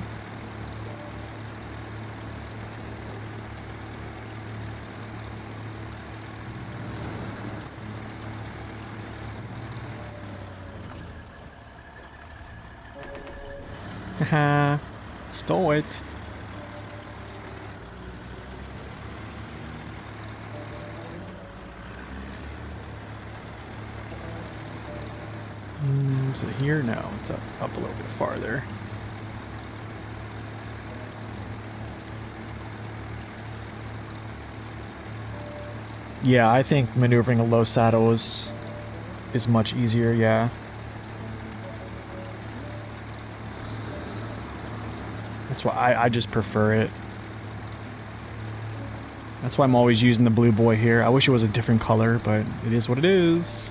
Haha. Stole it. Is it here? No, it's up a little bit farther. Yeah, I think maneuvering a low saddle is much easier, yeah. That's why I just prefer it. That's why I'm always using the blue boy here. I wish it was a different color, but it is what it is.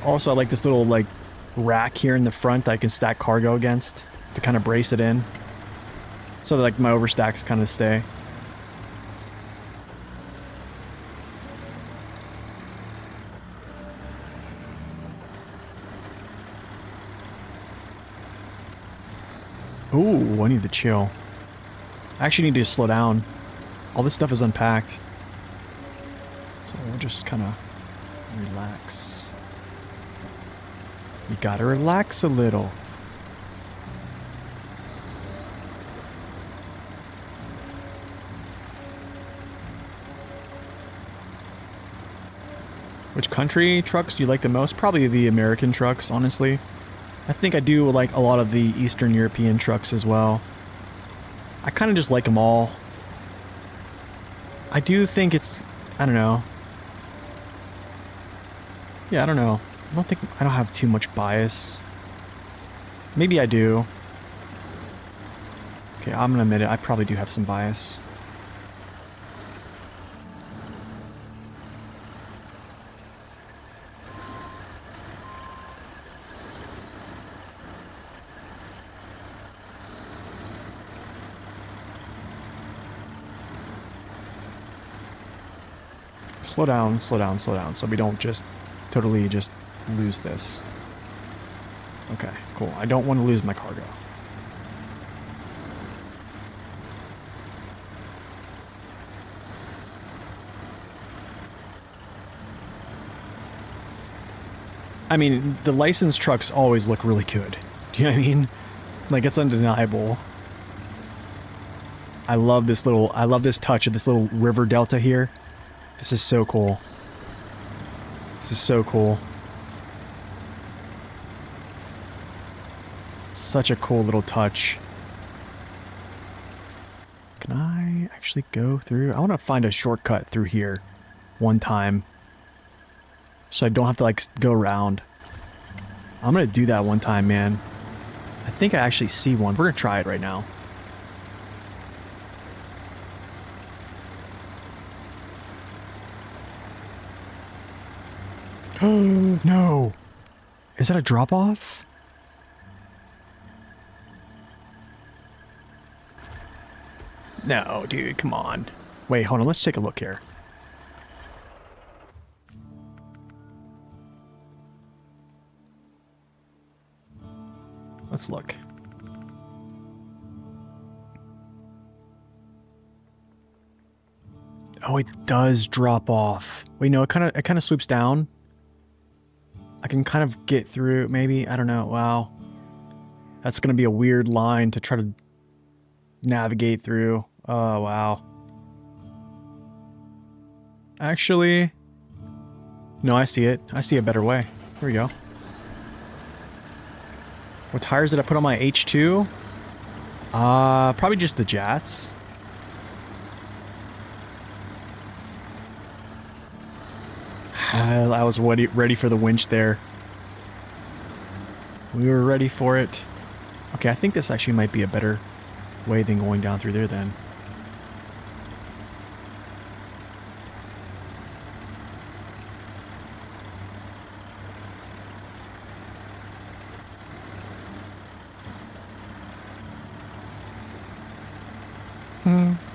Also, I like this little, like, rack here in the front that I can stack cargo against to kind of brace it in. So that, like, my overstacks kind of stay. Ooh, I need to chill. I actually need to slow down. All this stuff is unpacked. So we'll just kind of relax. You gotta relax a little. Which country trucks do you like the most? Probably the American trucks, honestly. I think I do like a lot of the Eastern European trucks as well. I kind of just like them all. I do think it's... I don't know. Yeah, I don't know. I don't have too much bias. Maybe I do. Okay, I'm gonna admit it. I probably do have some bias. Slow down, slow down, slow down, so we don't just totally just lose this. Okay, cool. I don't want to lose my cargo. I mean, the licensed trucks always look really good. Do you know what I mean? Like, it's undeniable. I love this touch of this little river delta here. This is so cool. This is so cool. Such a cool little touch. actually go through? I want to find a shortcut through here one time. So I don't have to like go around. I'm going to do that one time, man. I think I actually see one. We're going to try it right now. Oh, no. Is that a drop off? No, dude, come on. Wait, hold on. Let's take a look here. Let's look. Oh, it does drop off. Wait, no, it kind of swoops down. I can kind of get through, maybe. I don't know. Wow. That's going to be a weird line to try to navigate through. Oh, wow. Actually, no, I see it. I see a better way. Here we go. What tires did I put on my H2? Probably just the Jats. I was ready for the winch there. We were ready for it. Okay, I think this actually might be a better way than going down through there then.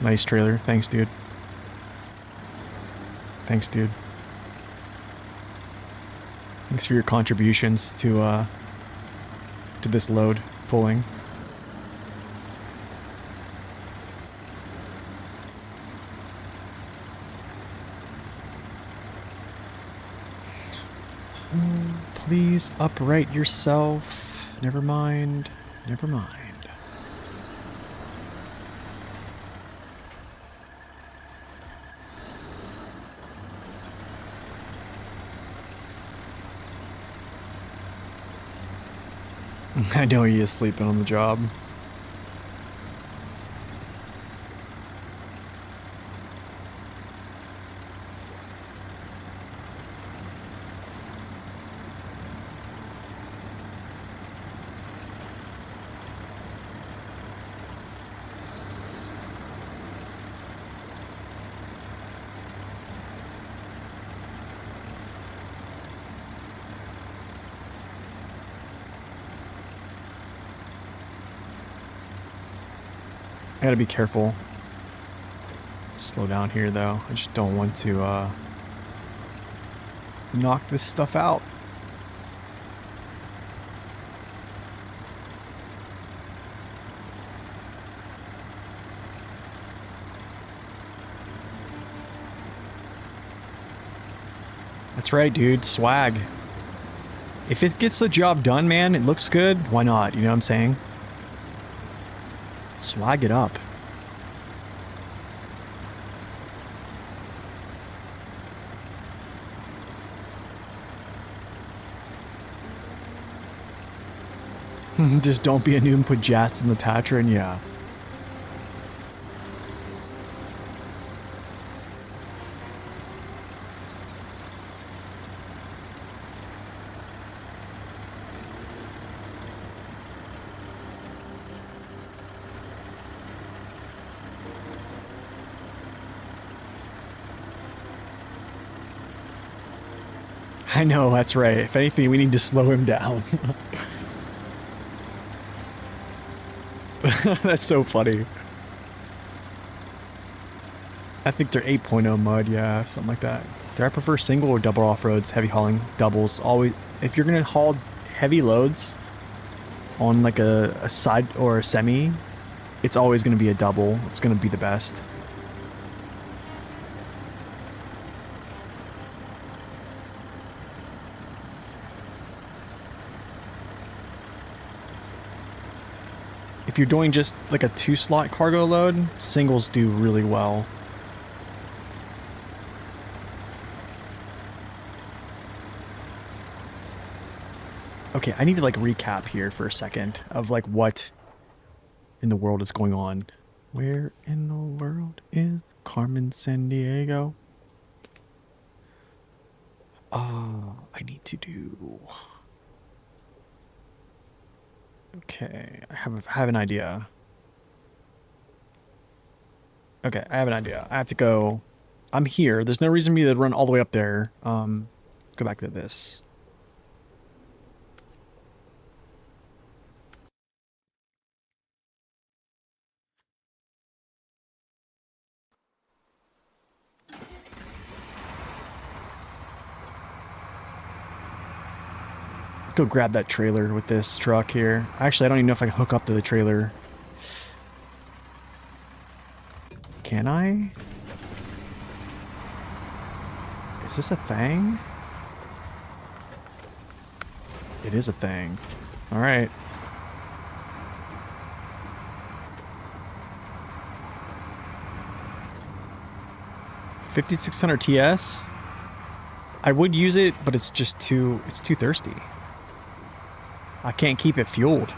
Nice trailer. Thanks, dude. Thanks, dude. Thanks for your contributions to this load pulling. Please upright yourself. Never mind. Never mind. I know he is sleeping on the job. I gotta be careful. Slow down here though. I just don't want to knock this stuff out. That's right, dude. Swag. If it gets the job done, man, it looks good, why not? You know what I'm saying? Swag it up. Just don't be a noob and put Jats in the Tatran, yeah. I know, that's right. If anything, we need to slow him down. That's so funny. I think they're 8.0 mud, yeah, something like that. Do I prefer single or double off-roads, heavy hauling? Doubles. Always. If you're going to haul heavy loads on like a side or a semi, it's always going to be a double. It's going to be the best. If you're doing just like a 2-slot cargo load, singles do really well. Okay, I need to like recap here for a second of like what in the world is going on. Where in the world is Carmen Sandiego? I need to do... Okay, I have an idea. Okay, I have an idea. I have to go... I'm here. There's no reason for me to run all the way up there. Go back to this. Go grab that trailer with this truck here. Actually, I don't even know if I can hook up to the trailer. Can I? Is this a thing? It is a thing. All right. $5,600 TS. I would use it, but it's just too thirsty. I can't keep it fueled.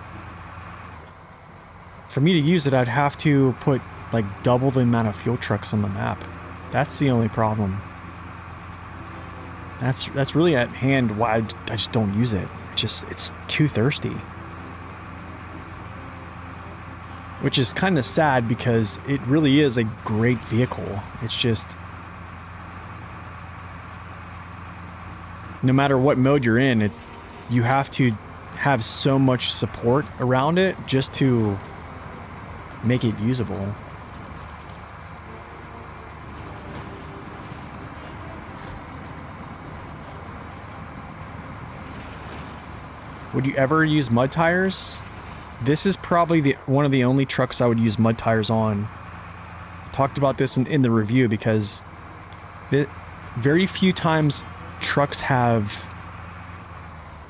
For me to use it, I'd have to put like double the amount of fuel trucks on the map. That's the only problem. That's really at hand why I just don't use it. It's too thirsty. Which is kind of sad because it really is a great vehicle. It's just... no matter what mode you're in, you have to have so much support around it just to make it usable. Would you ever use mud tires? This is probably one of the only trucks I would use mud tires on. Talked about this in the review because very few times trucks have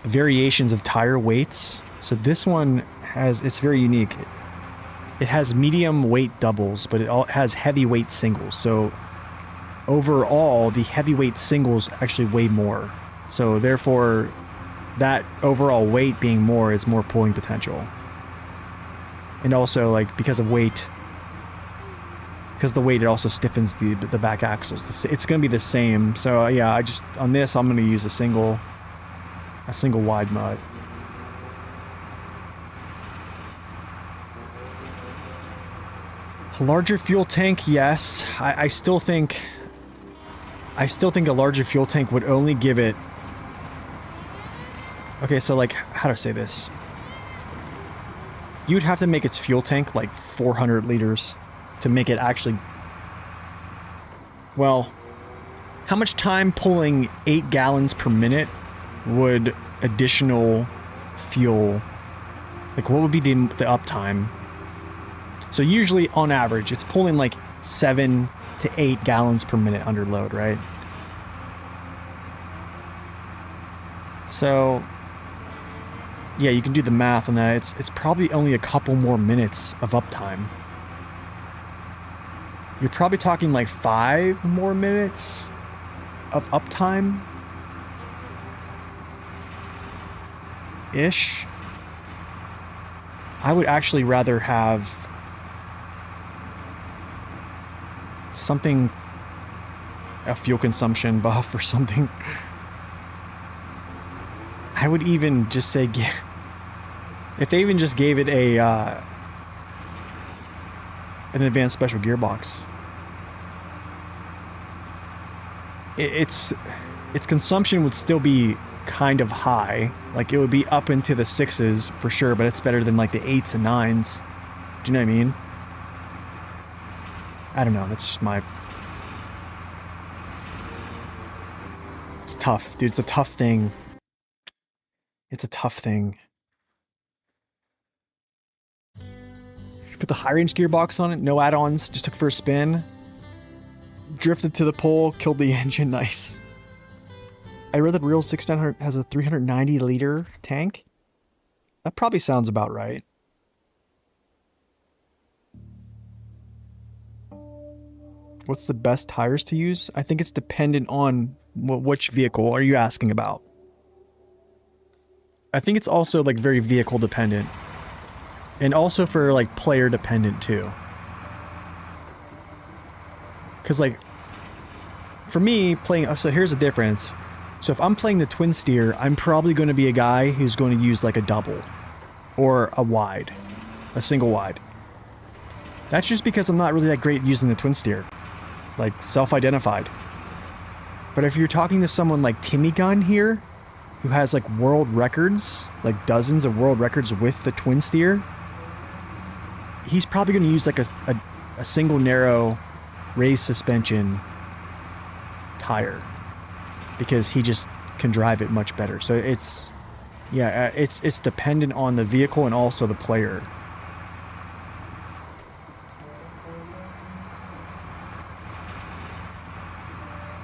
variations of tire weights. So this one it's very unique. It has medium weight doubles, but it has heavyweight singles. So overall, the heavyweight singles actually weigh more. So therefore, that overall weight being more is more pulling potential. And also, like, because of weight, because the weight, it also stiffens the back axles. It's going to be the same. So yeah, on this, I'm going to use a single wide mud. A larger fuel tank, yes. I still think a larger fuel tank would only give it... Okay, so like, how to say this? You would have to make its fuel tank like 400 liters to make it actually... Well, how much time pulling 8 gallons per minute would additional fuel... Like, what would be the uptime? So usually, on average, it's pulling like 7 to 8 gallons per minute under load, right? So... yeah, you can do the math on that. It's probably only a couple more minutes of uptime. You're probably talking like 5 more minutes of uptime? Ish. I would actually rather have something, a fuel consumption buff or something. I would even just say, if they even just gave it an advanced special gearbox, its consumption would still be kind of high. Like, it would be up into the 6s for sure, but it's better than like the 8s and 9s. Do you know what I mean? I don't know. That's just my... It's tough, dude. It's a tough thing. It's a tough thing. Put the high range gearbox on it, no add-ons, just took it for a spin. Drifted to the pole, killed the engine, nice. I read that Real 1600 has a 390 liter tank. That probably sounds about right. What's the best tires to use? I think it's dependent on which vehicle are you asking about. I think it's also like very vehicle dependent. And also for like player dependent too. Because, like, for me, playing... So here's the difference. So if I'm playing the twin steer, I'm probably going to be a guy who's going to use, like, a double. Or a wide. A single wide. That's just because I'm not really that great using the twin steer. Like, self-identified. But if you're talking to someone like Timmy Gunn here, who has, like, world records, like dozens of world records with the twin steer, he's probably going to use, like, a single narrow raised suspension tire. Because he just can drive it much better. So it's... Yeah, it's dependent on the vehicle and also the player.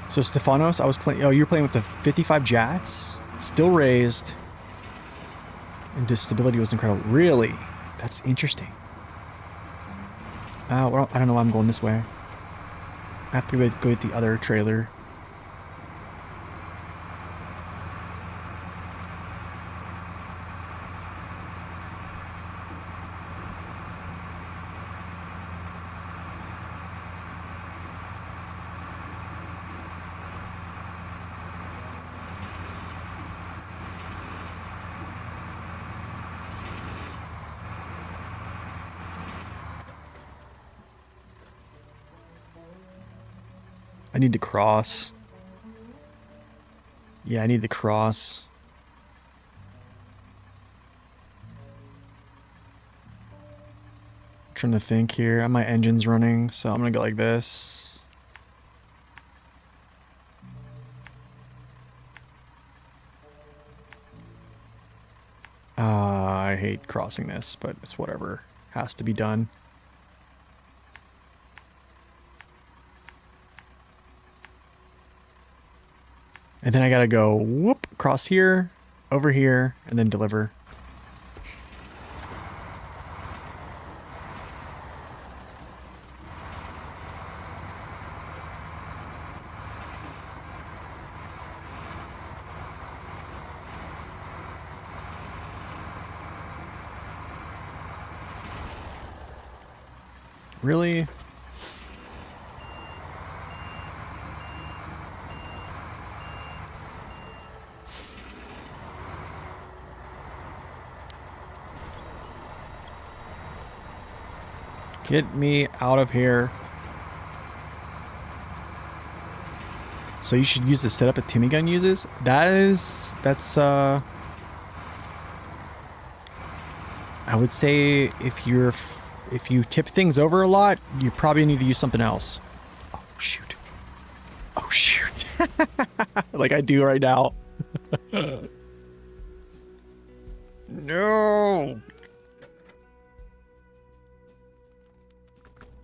So Stefanos, I was playing... Oh, you're playing with the 55 Jats? Still raised. And the stability was incredible. Really? That's interesting. Well, I don't know why I'm going this way. I have to go with the other trailer. I need to cross. Yeah, I need to cross. Trying to think here. My engine's running, so I'm gonna go like this. I hate crossing this, but it's whatever. Has to be done. And then I gotta go whoop across here, over here, and then deliver. Really? Get me out of here. So you should use the setup that Timmy Gun uses? That's I would say if you tip things over a lot, you probably need to use something else. Oh shoot. Oh shoot. Like I do right now. No.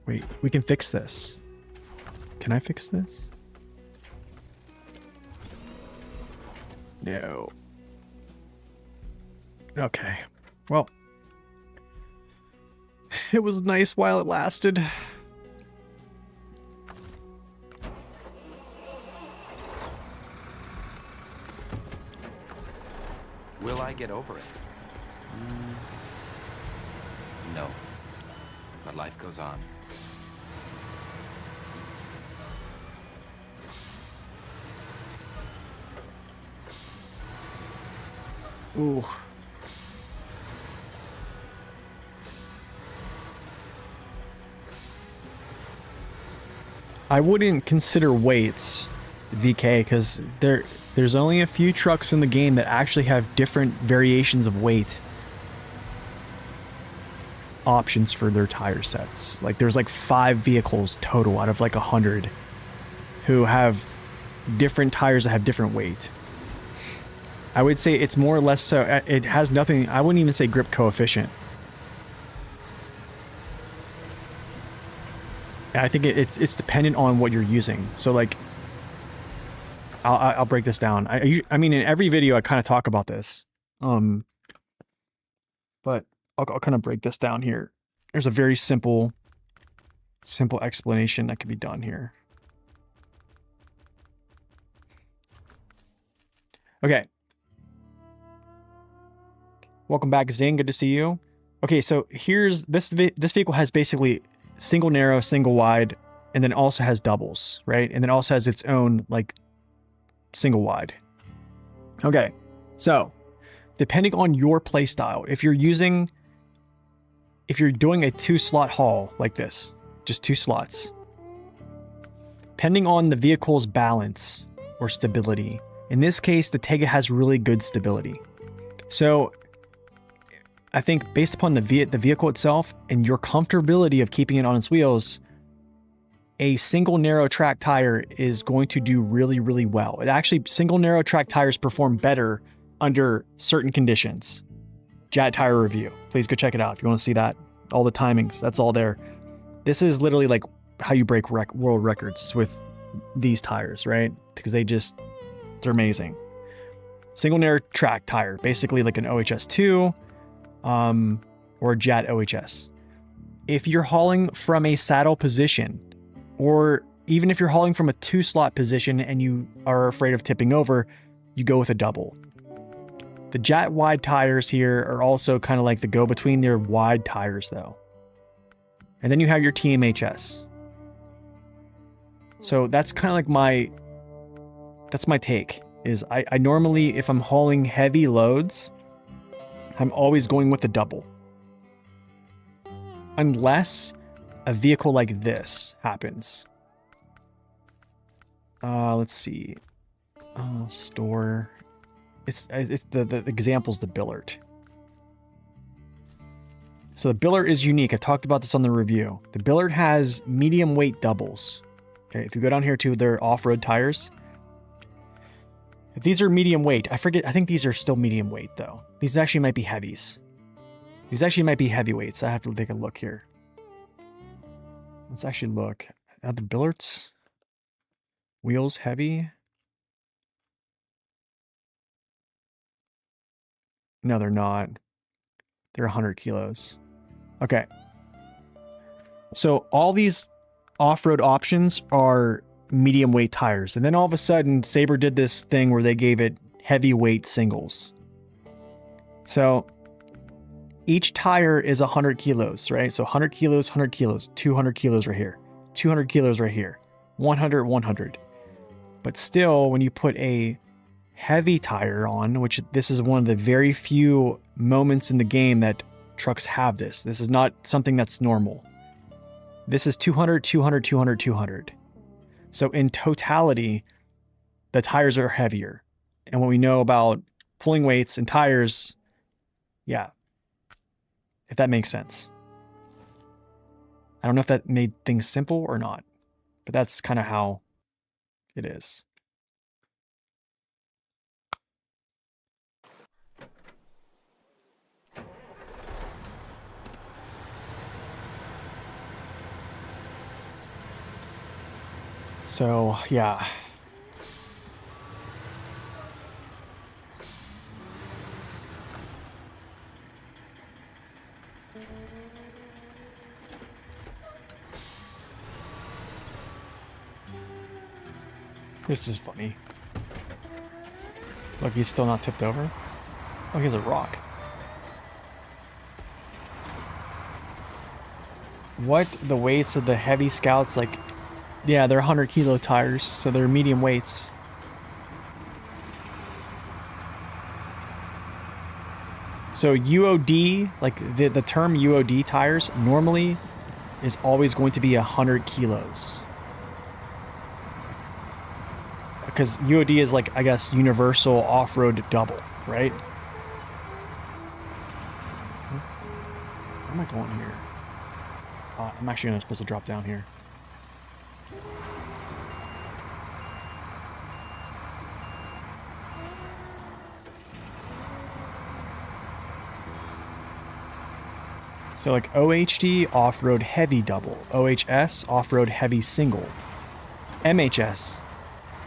Wait, we can fix this. Can I fix this? No. Okay. Well. It was nice while it lasted. Will I get over it? No. But life goes on. Ooh. I wouldn't consider weights, VK, because there's only a few trucks in the game that actually have different variations of weight options for their tire sets. Like there's like 5 vehicles total out of like 100 who have different tires that have different weight. I would say it's more or less so. It has nothing. I wouldn't even say grip coefficient. I think it's dependent on what you're using. So like, I'll break this down. I mean, in every video I kind of talk about this. But I'll kind of break this down here. There's a very simple explanation that can be done here. Okay. Welcome back, Zing. Good to see you. Okay, so here's this vehicle has basically single narrow, single wide, and then also has doubles, right? And then also has its own like single wide. Okay, so depending on your playstyle, if you're doing a 2-slot haul like this, just 2 slots, depending on the vehicle's balance or stability, in this case, the Tega has really good stability. So I think based upon the vehicle itself and your comfortability of keeping it on its wheels, a single narrow track tire is going to do really, really well. It actually, single narrow track tires perform better under certain conditions. JAT Tire Review. Please go check it out if you want to see that. All the timings, that's all there. This is literally like how you break world records with these tires, right? Because they're amazing. Single narrow track tire, basically like an OHS2 or a JAT OHS. If you're hauling from a saddle position, or even if you're hauling from a 2-slot position and you are afraid of tipping over, you go with a double. The JAT wide tires here are also kind of like the go-between. They're wide tires though. And then you have your TMHS. So that's kind of like that's my take, is I normally, if I'm hauling heavy loads, I'm always going with the double. Unless a vehicle like this happens. Let's see. Store. It's the example's the Billard. So the Billard is unique. I talked about this on the review. The Billard has medium weight doubles. Okay, if you go down here to their off-road tires, these are medium weight. I think these are still medium weight though. These actually might be heavies. These actually might be heavyweights. I have to take a look here. Let's actually look. Are the Billards wheels heavy? No, they're not. They're 100 kilos. Okay. So all these off-road options are medium weight tires. And then all of a sudden, Sabre did this thing where they gave it heavyweight singles. So each tire is 100 kilos, right? So 100 kilos, 100 kilos, 200 kilos right here, 200 kilos right here, 100, 100. But still, when you put a heavy tire on, which this is one of the very few moments in the game that trucks have this. This is not something that's normal. This is 200, 200, 200, 200. So in totality, the tires are heavier. And when we know about pulling weights and tires, yeah, if that makes sense. I don't know if that made things simple or not, but that's kind of how it is. So, yeah. This is funny. Look, he's still not tipped over. Oh, he has a rock. What? The weights of the heavy scouts, like, yeah, they're 100 kilo tires, so they're medium weights. So UOD, like the term UOD tires normally is always going to be 100 kilos. Because UOD is like, I guess, universal off-road double, right? Where am I going here? I'm actually supposed to drop down here. So like OHD, off-road heavy double. OHS, off-road heavy single. MHS,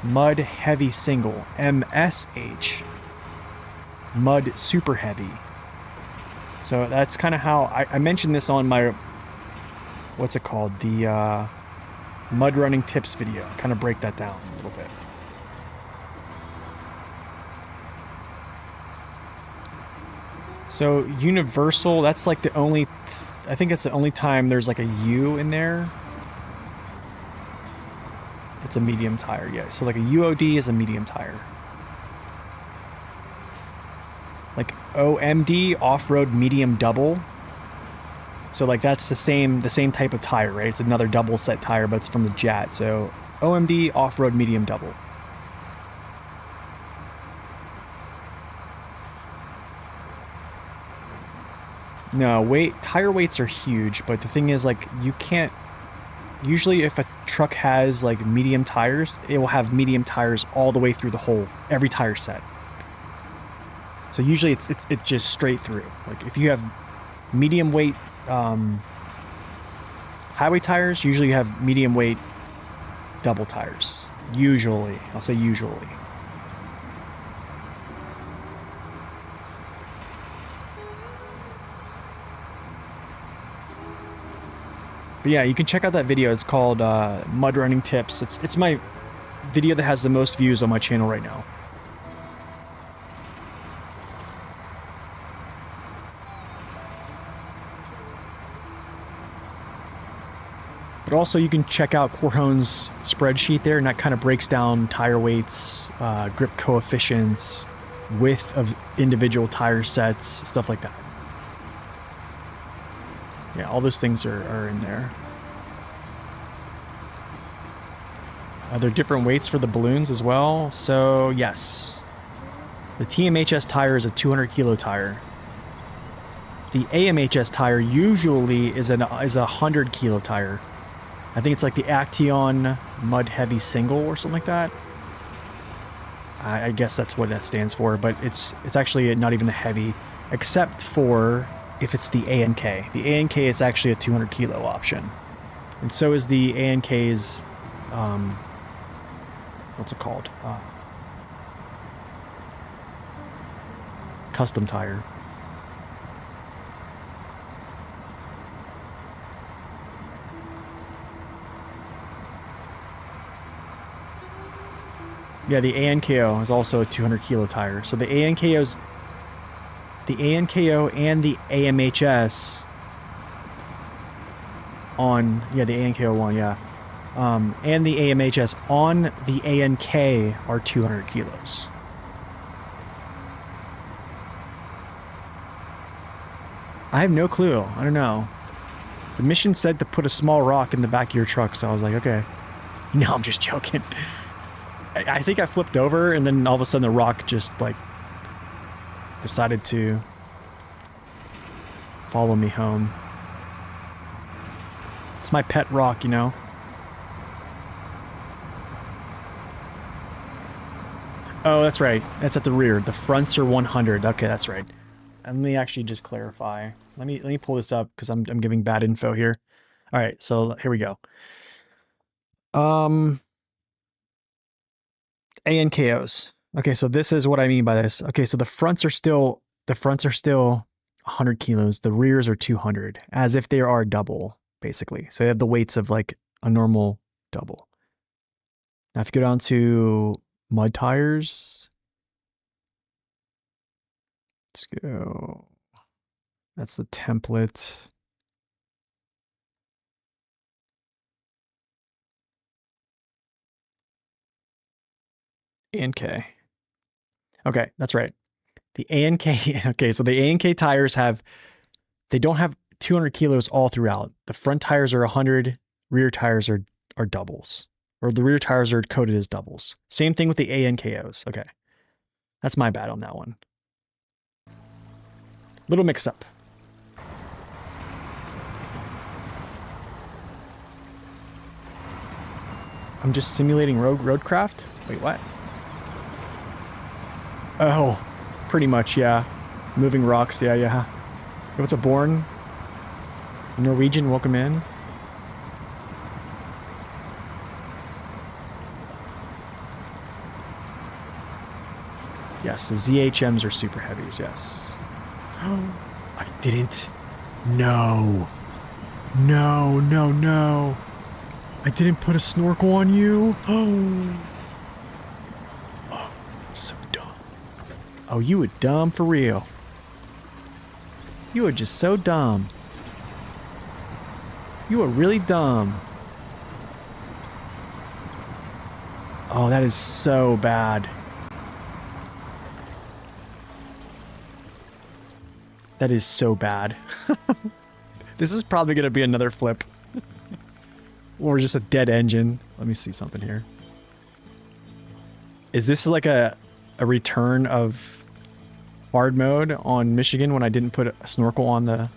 mud heavy single. MSH, mud super heavy. So that's kind of how I mentioned this on my, what's it called? The mud running tips video. Kind of break that down a little bit. So universal, that's like the only, I think that's the only time there's like a U in there. It's a medium tire, yeah. So like a UOD is a medium tire. Like OMD, off-road medium double. So like that's the same type of tire, right? It's another double set tire, but it's from the Jet. So OMD, off-road medium double. No, tire weights are huge, but the thing is, like, you can't, usually if a truck has, like, medium tires, it will have medium tires all the way through the whole, every tire set. So usually it's just straight through. Like, if you have medium weight, highway tires, usually you have medium weight double tires. Usually. I'll say usually. But yeah, you can check out that video. It's called Mud Running Tips. It's my video that has the most views on my channel right now. But also you can check out Corhone's spreadsheet there, and that kind of breaks down tire weights, grip coefficients, width of individual tire sets, stuff like that. Yeah, all those things are in there. Are there different weights for the balloons as well? So, yes. The TMHS tire is a 200 kilo tire. The AMHS tire usually is a 100 kilo tire. I think it's like the Action Mud Heavy Single or something like that. I guess that's what that stands for, but it's actually not even a heavy, except for if it's the ANK. The ANK is actually a 200 kilo option. And so is the ANK's, what's it called? Custom tire. Yeah, the ANKO is also a 200 kilo tire. So the ANKO and the AMHS on, yeah, the ANKO one, yeah. And the AMHS on the ANK are 200 kilos. I have no clue. I don't know. The mission said to put a small rock in the back of your truck, so I was like, okay. No, I'm just joking. I think I flipped over, and then all of a sudden the rock just, like, decided to follow me home. It's my pet rock, you know? Oh, that's right. That's at the rear. The fronts are 100. Okay, that's right. And let me actually just clarify. Let me pull this up, because I'm giving bad info here. All right, so here we go. ANKOs. Okay, so this is what I mean by this. Okay, so the fronts are still 100 kilos. The rears are 200, as if they are double, basically. So they have the weights of like a normal double. Now, if you go down to mud tires, let's go. That's the template. ANK. Okay, that's right. The ANK, okay, so the ANK tires they don't have 200 kilos all throughout. The front tires are 100, rear tires are doubles. Or the rear tires are coded as doubles. Same thing with the ANKOs. Okay. That's my bad on that one. Little mix up. I'm just simulating roadcraft? Wait, what? Oh, pretty much, yeah. Moving rocks, yeah. Hey, what's a Born? Norwegian, welcome in. Yes, the ZHMs are super heavies, yes. Oh, I didn't. No. No. I didn't put a snorkel on you. Oh, so dumb. Oh, you were dumb for real. You were just so dumb. You were really dumb. Oh, that is so bad. That is so bad. This is probably going to be another flip. Or just a dead engine. Let me see something here. Is this like a return of hard mode on Michigan when I didn't put a snorkel on the...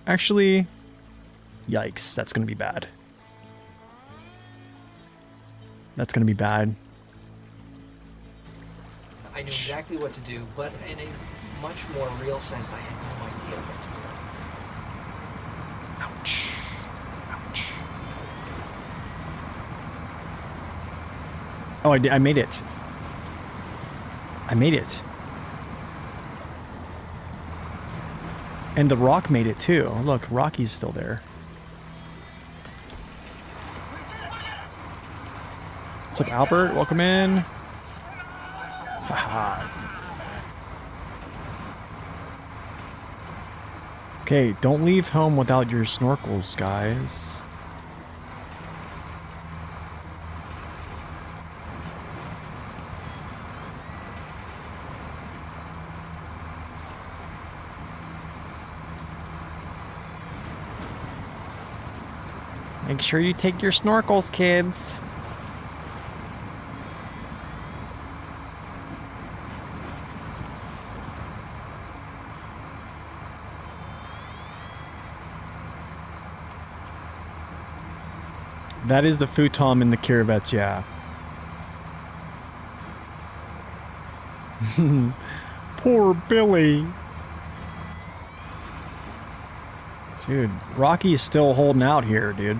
Actually, yikes, that's going to be bad. That's going to be bad. I knew exactly what to do, but in a much more real sense, I had no idea what to do. Ouch. Ouch. Oh, I made it. I made it. And the Rock made it too. Look, Rocky's still there. What's up, Albert? Welcome in. Haha. Okay, don't leave home without your snorkels, guys. Make sure you take your snorkels, kids. That is the futon in the Kiribets, yeah. Poor Billy. Dude, Rocky is still holding out here, dude.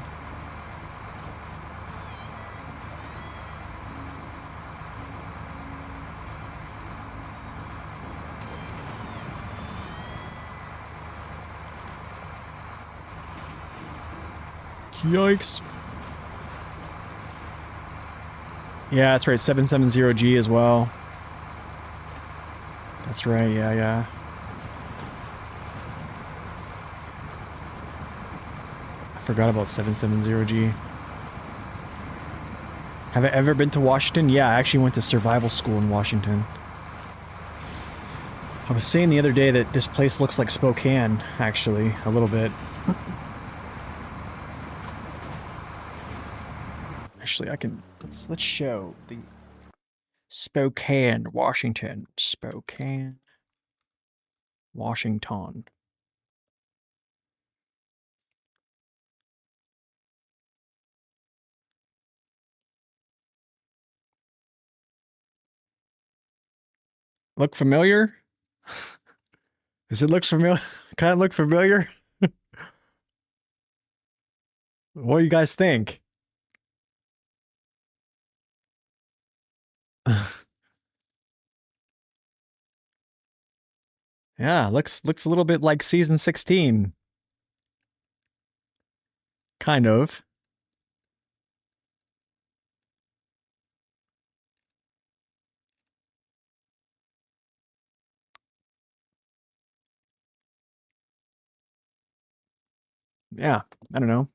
Yikes. Yeah, that's right. 770G as well. That's right. Yeah, yeah. I forgot about 770G. Have I ever been to Washington? Yeah, I actually went to survival school in Washington. I was saying the other day that this place looks like Spokane, actually, a little bit. Actually, I can... Let's show the... Spokane, Washington. Spokane, Washington. Look familiar? Does it look familiar? Kind of look familiar? What do you guys think? Yeah, looks a little bit like season 16. Kind of. Yeah, I don't know.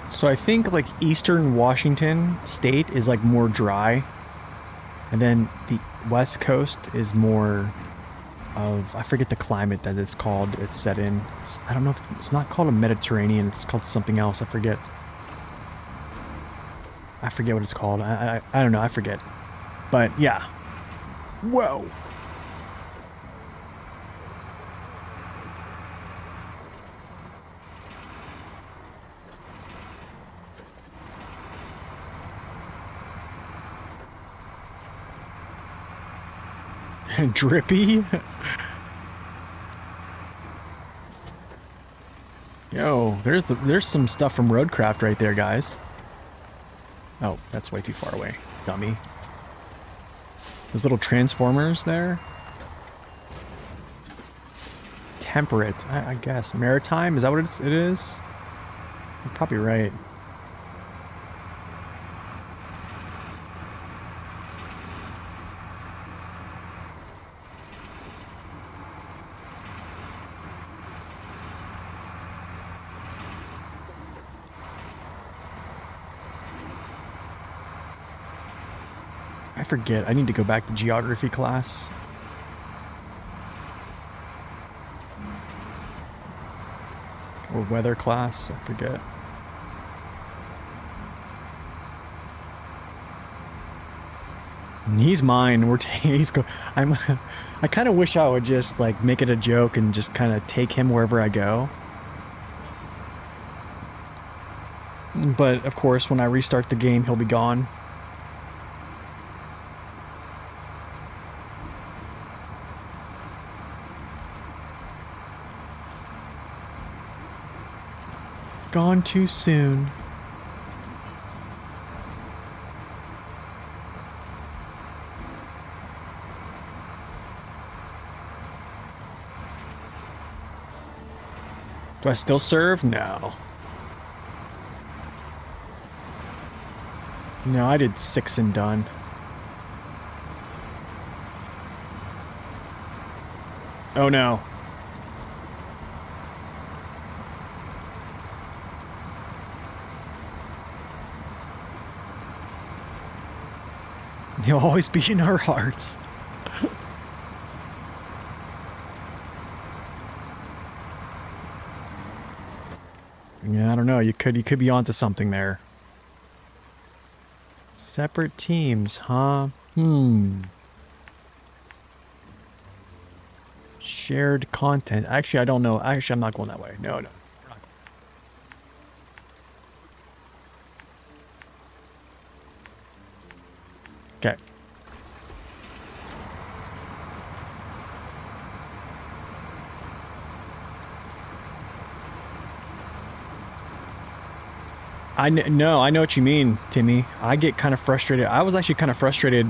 So I think like eastern Washington state is like more dry. And then the west coast is more of, I forget the climate that it's called, it's set in. I don't know if it's not called a Mediterranean, it's called something else, I forget. I forget what it's called, I don't know, I forget. But yeah. Whoa. Drippy? Yo, there's some stuff from Roadcraft right there, guys. Oh, that's way too far away, dummy. Those little transformers there. Temperate, I guess. Maritime, is that what it is? You're probably right. forget. I need to go back to geography class. Or weather class, I forget. And he's mine. I kind of wish I would just like make it a joke and just kind of take him wherever I go. But of course, when I restart the game, he'll be gone. Gone too soon. Do I still serve? No. No, I did 6 and done. Oh no. He'll always be in our hearts. Yeah, I don't know. You could be onto something there. Separate teams, huh? Shared content. Actually, I don't know. Actually, I'm not going that way. No. Okay. No, I know what you mean, Timmy. I get kind of frustrated. I was actually kind of frustrated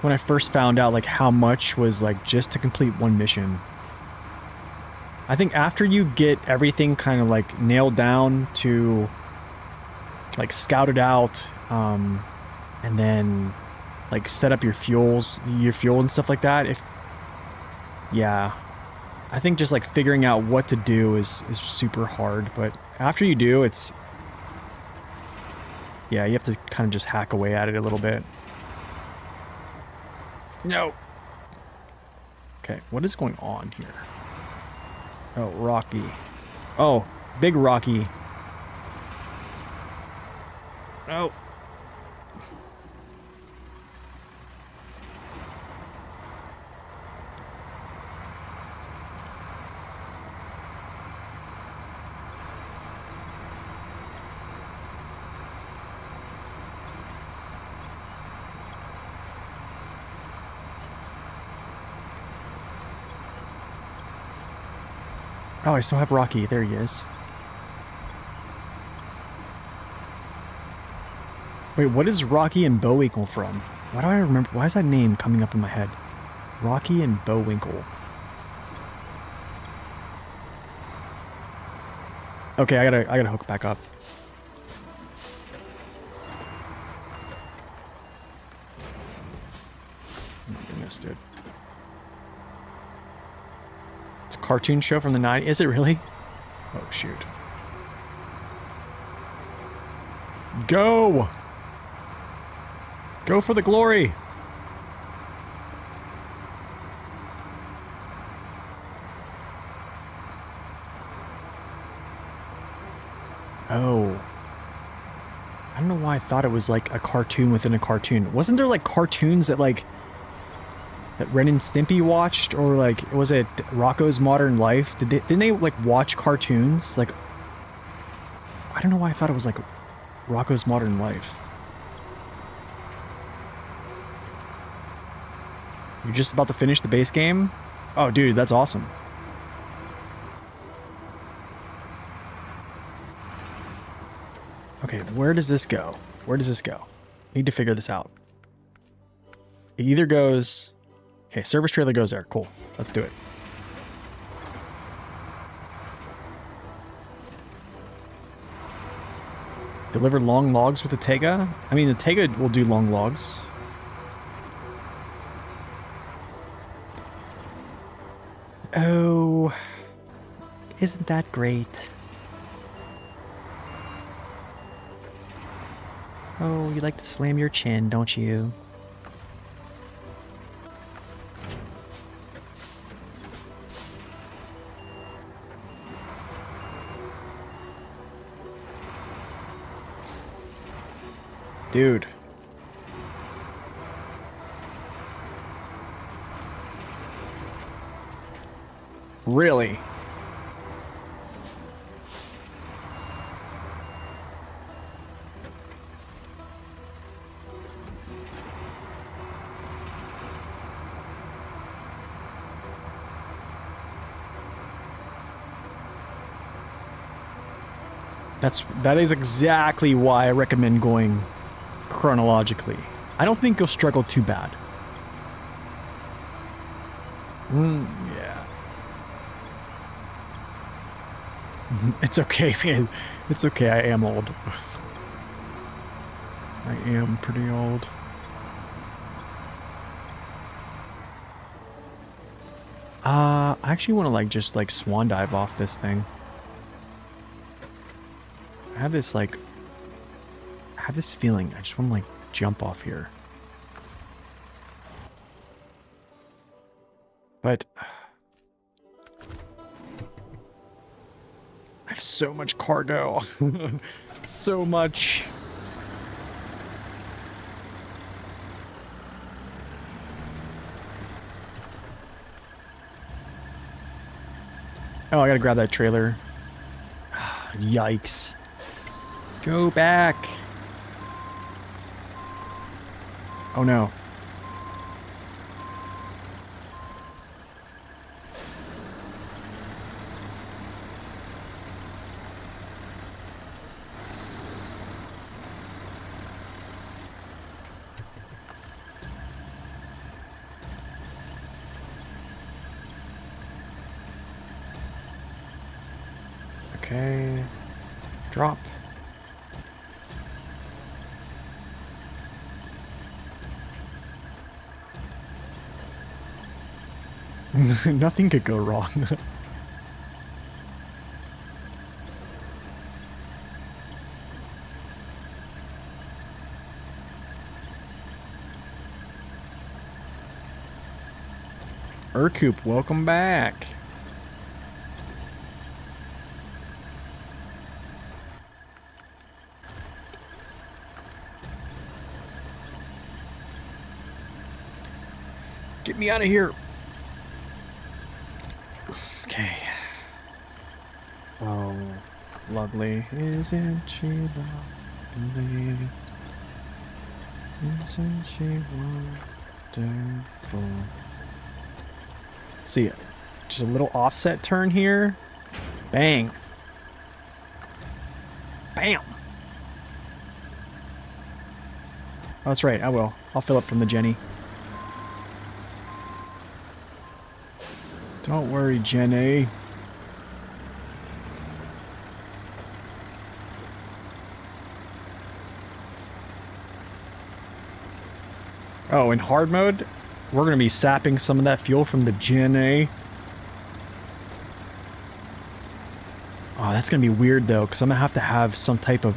when I first found out like how much was like just to complete one mission. I think after you get everything kind of like nailed down to like scouted out, and then like set up your fuel and stuff like that. Yeah, I think just like figuring out what to do is super hard, but after you do, yeah, you have to kind of just hack away at it a little bit. No. Okay, what is going on here? Oh, Rocky. Oh, Big Rocky. Oh. Oh, I still have Rocky. There he is. Wait, what is Rocky and Bullwinkle from? Why do I remember? Why is that name coming up in my head? Rocky and Bullwinkle. Okay, I gotta hook back up. Oh my goodness, dude. It's a cartoon show from the 90s. Is it really? Oh, shoot. Go! Go for the glory! Oh. I don't know why I thought it was like a cartoon within a cartoon. Wasn't there like cartoons that like that Ren and Stimpy watched, or like was it Rocko's Modern Life? Didn't they like watch cartoons? Like I don't know why I thought it was like Rocko's Modern Life. You're just about to finish the base game? Oh, dude, that's awesome. Okay, where does this go? Where does this go? Need to figure this out. It either goes... Okay, service trailer goes there. Cool. Let's do it. Deliver long logs with the Tega? I mean, the Tega will do long logs. Oh, isn't that great? Oh, you like to slam your chin, don't you? Dude. Really? That is exactly why I recommend going chronologically. I don't think you'll struggle too bad. Yeah. It's okay, man. It's okay, I am old. I am pretty old. I actually want to just swan dive off this thing. I have this feeling. I just want to jump off here. But I have so much cargo. So much. Oh, I gotta grab that trailer. Yikes. Go back. Oh no. Okay. Drop. Nothing could go wrong. Urkoop, welcome back. Get me out of here. Okay. Oh, lovely. Isn't she lovely? Isn't she wonderful? See, just a little offset turn here. Bang. Bam. Oh, that's right. I will. I'll fill up from the Jenny. Don't worry, Jenny. Oh, in hard mode, we're going to be sapping some of that fuel from the Jenny. Oh, that's going to be weird, though, because I'm going to have some type of,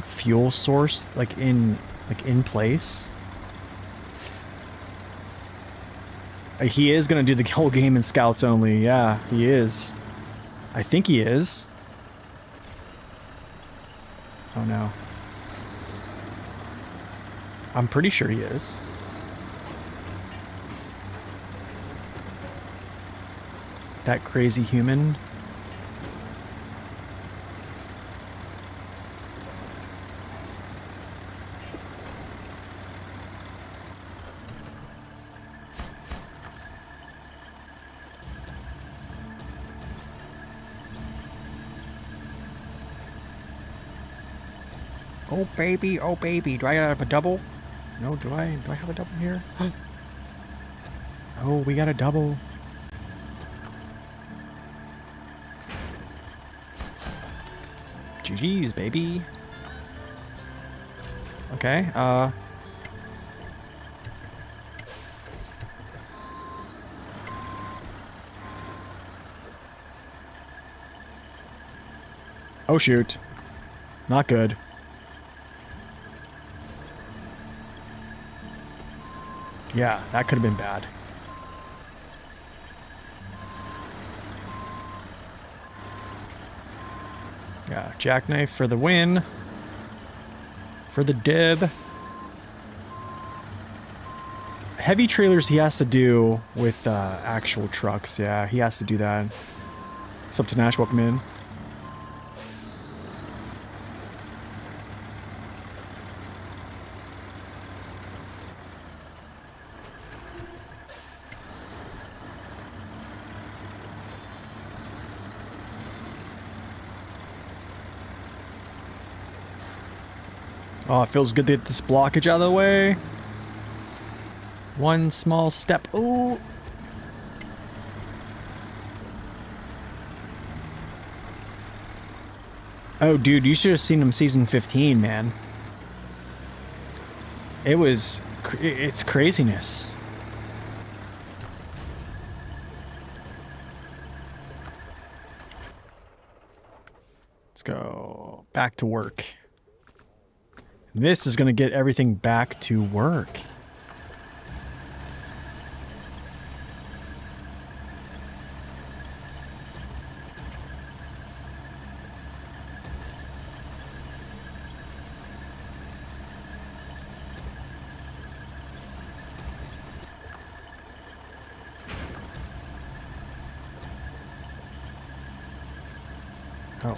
fuel source, in place. He is going to do the whole game in scouts only. Yeah, he is. I think he is. Oh, no. I'm pretty sure he is. That crazy human. Oh baby, oh baby. Do I have a double? No, do I? Do I have a double here? Oh, we got a double. GG's, baby. Okay, oh shoot. Not good. Yeah, that could have been bad. Yeah, jackknife for the win. For the dib. Heavy trailers he has to do with actual trucks. Yeah, he has to do that. What's up to Nash? Welcome in. Oh, it feels good to get this blockage out of the way. One small step. Oh. Oh, dude, you should have seen him season 15, man. It's craziness. Let's go back to work. This is going to get everything back to work. Oh.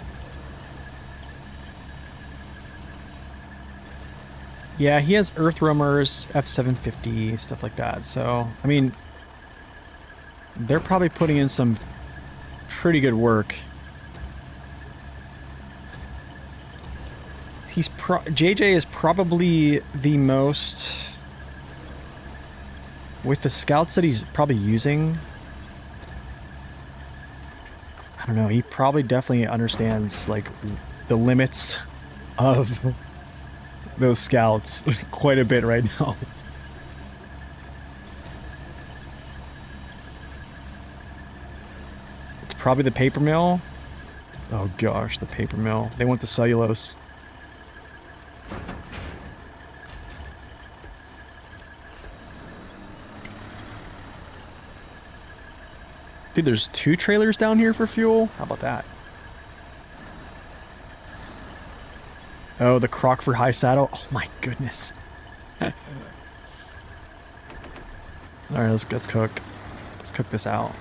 Yeah, he has Earth Roamers, F750, stuff like that. So, I mean, they're probably putting in some pretty good work. JJ is probably the most, with the scouts that he's probably using, I don't know, he probably definitely understands like the limits of those scouts quite a bit right now. It's probably the paper mill. Oh gosh, the paper mill. They want the cellulose. Dude, there's 2 trailers down here for fuel? How about that? Oh, the Crockford High Saddle. Oh my goodness. Alright, let's cook. Let's cook this out.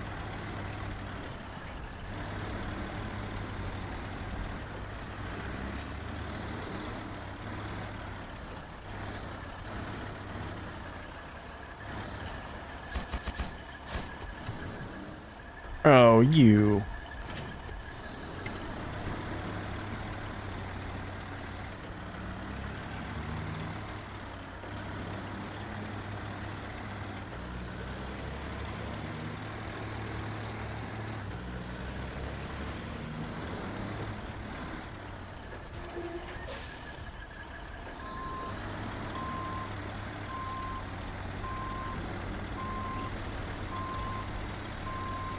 Oh, you.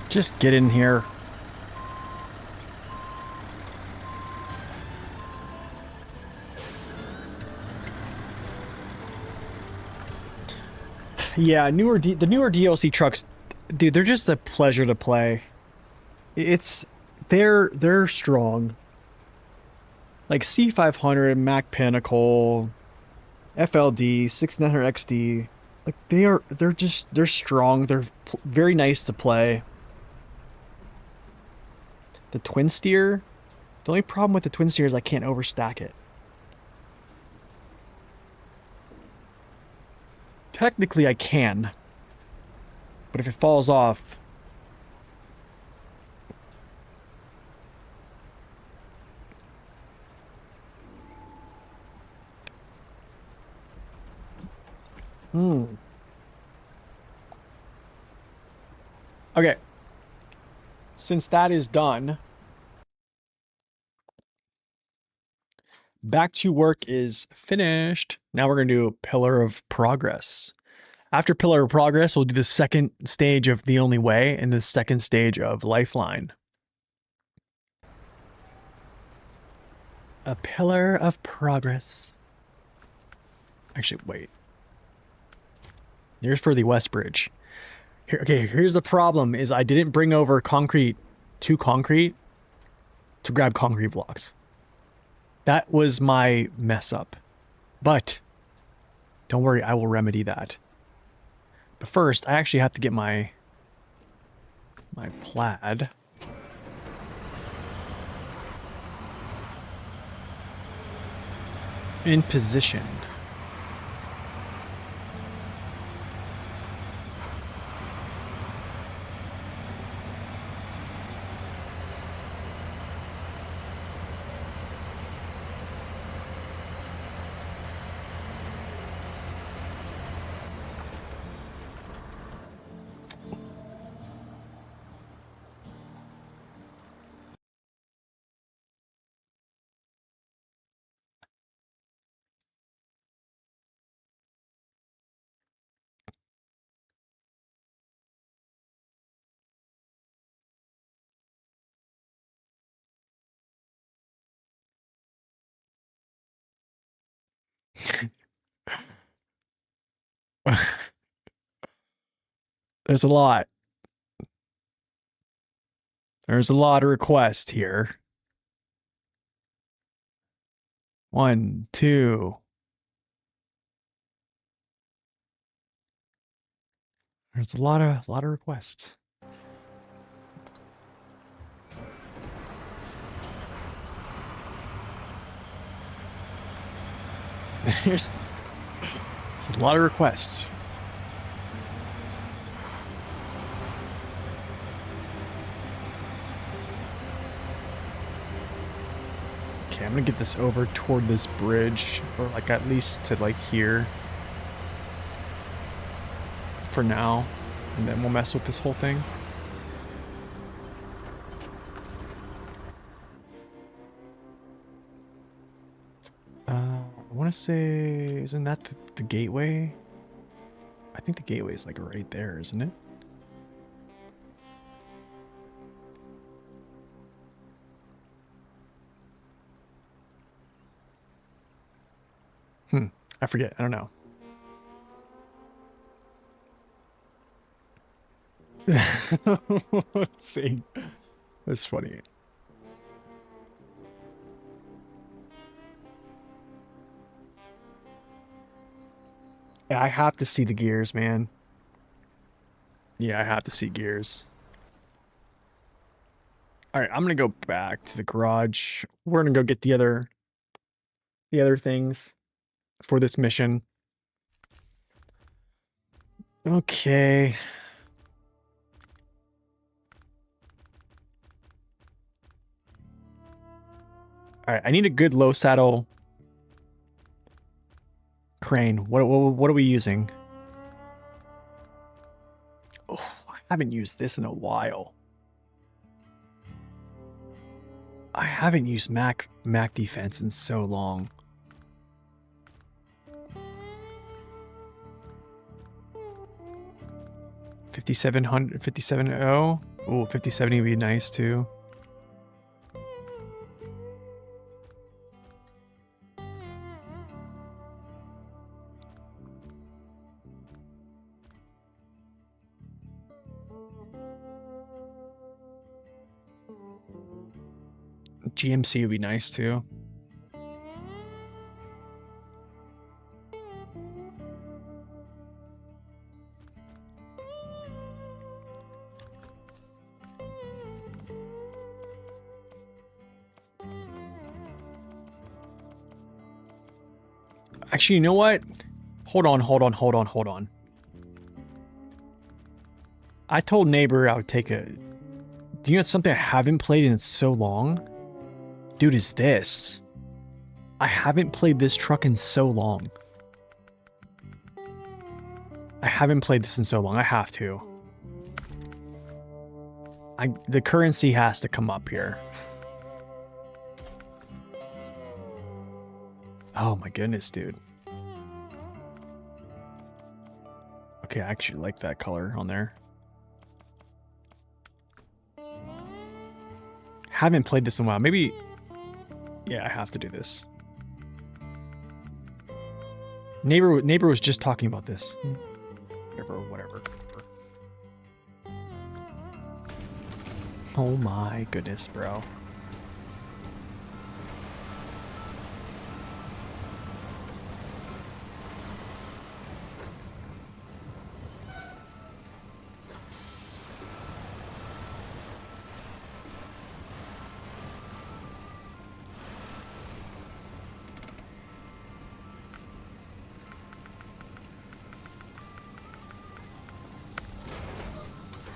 Just get in here. Yeah, the newer DLC trucks, dude, they're just a pleasure to play. They're strong. Like C500, Mac Pinnacle, FLD, 6900 XD. Like they're strong. They're very nice to play. The twin steer, the only problem with the twin steer is I can't overstack it. Technically I can, but if it falls off, Okay. Since that is done, back to work is finished. Now we're going to do Pillar of Progress. After Pillar of Progress, we'll do the second stage of The Only Way and the second stage of Lifeline. A Pillar of Progress. Actually, wait. Here's for the West Bridge. Here, okay, here's the problem: is I didn't bring over concrete to grab concrete blocks. That was my mess up. But don't worry, I will remedy that. But first, I actually have to get my plaid. In position. There's a lot. There's a lot of requests here. 1, 2. There's a lot of requests. There's a lot of requests. Okay, I'm gonna get this over toward this bridge, or like at least to like here for now, and then we'll mess with this whole thing. I want to say, isn't that the gateway? I think the gateway is like right there, isn't it? I forget. I don't know. Let's see. That's funny. Yeah, I have to see the gears, man. Yeah, I have to see gears. All right, I'm gonna go back to the garage. We're gonna go get the other things for this mission. Okay. All right, I need a good low saddle crane. What are we using? Oh, I haven't used this in a while. I haven't used Mac defense in so long. $5,700, $5,700. Oh, 5070 would be nice too. GMC would be nice too. Actually, you know what? Hold on. I told neighbor I would take a... Do you know something I haven't played in so long? Dude, is this? I haven't played this truck in so long. I haven't played this in so long. I have to. The currency has to come up here. Oh my goodness, dude. Okay, I actually like that color on there. Haven't played this in a while. Maybe... Yeah, I have to do this. Neighbor was just talking about this. whatever. Oh my goodness, bro.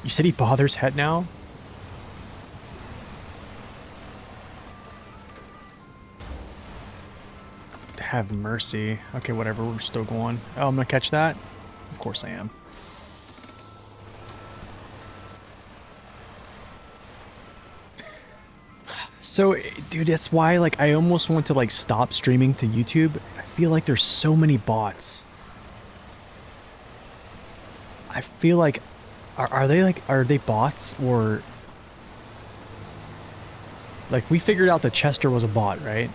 You said he bothers head now? Have mercy. Okay, whatever, we're still going. Oh, I'm gonna catch that? Of course I am. So, dude, that's why, like, I almost want to, like, stop streaming to YouTube. I feel like there's so many bots. I feel like, are they bots, or... Like, we figured out that Chester was a bot, right?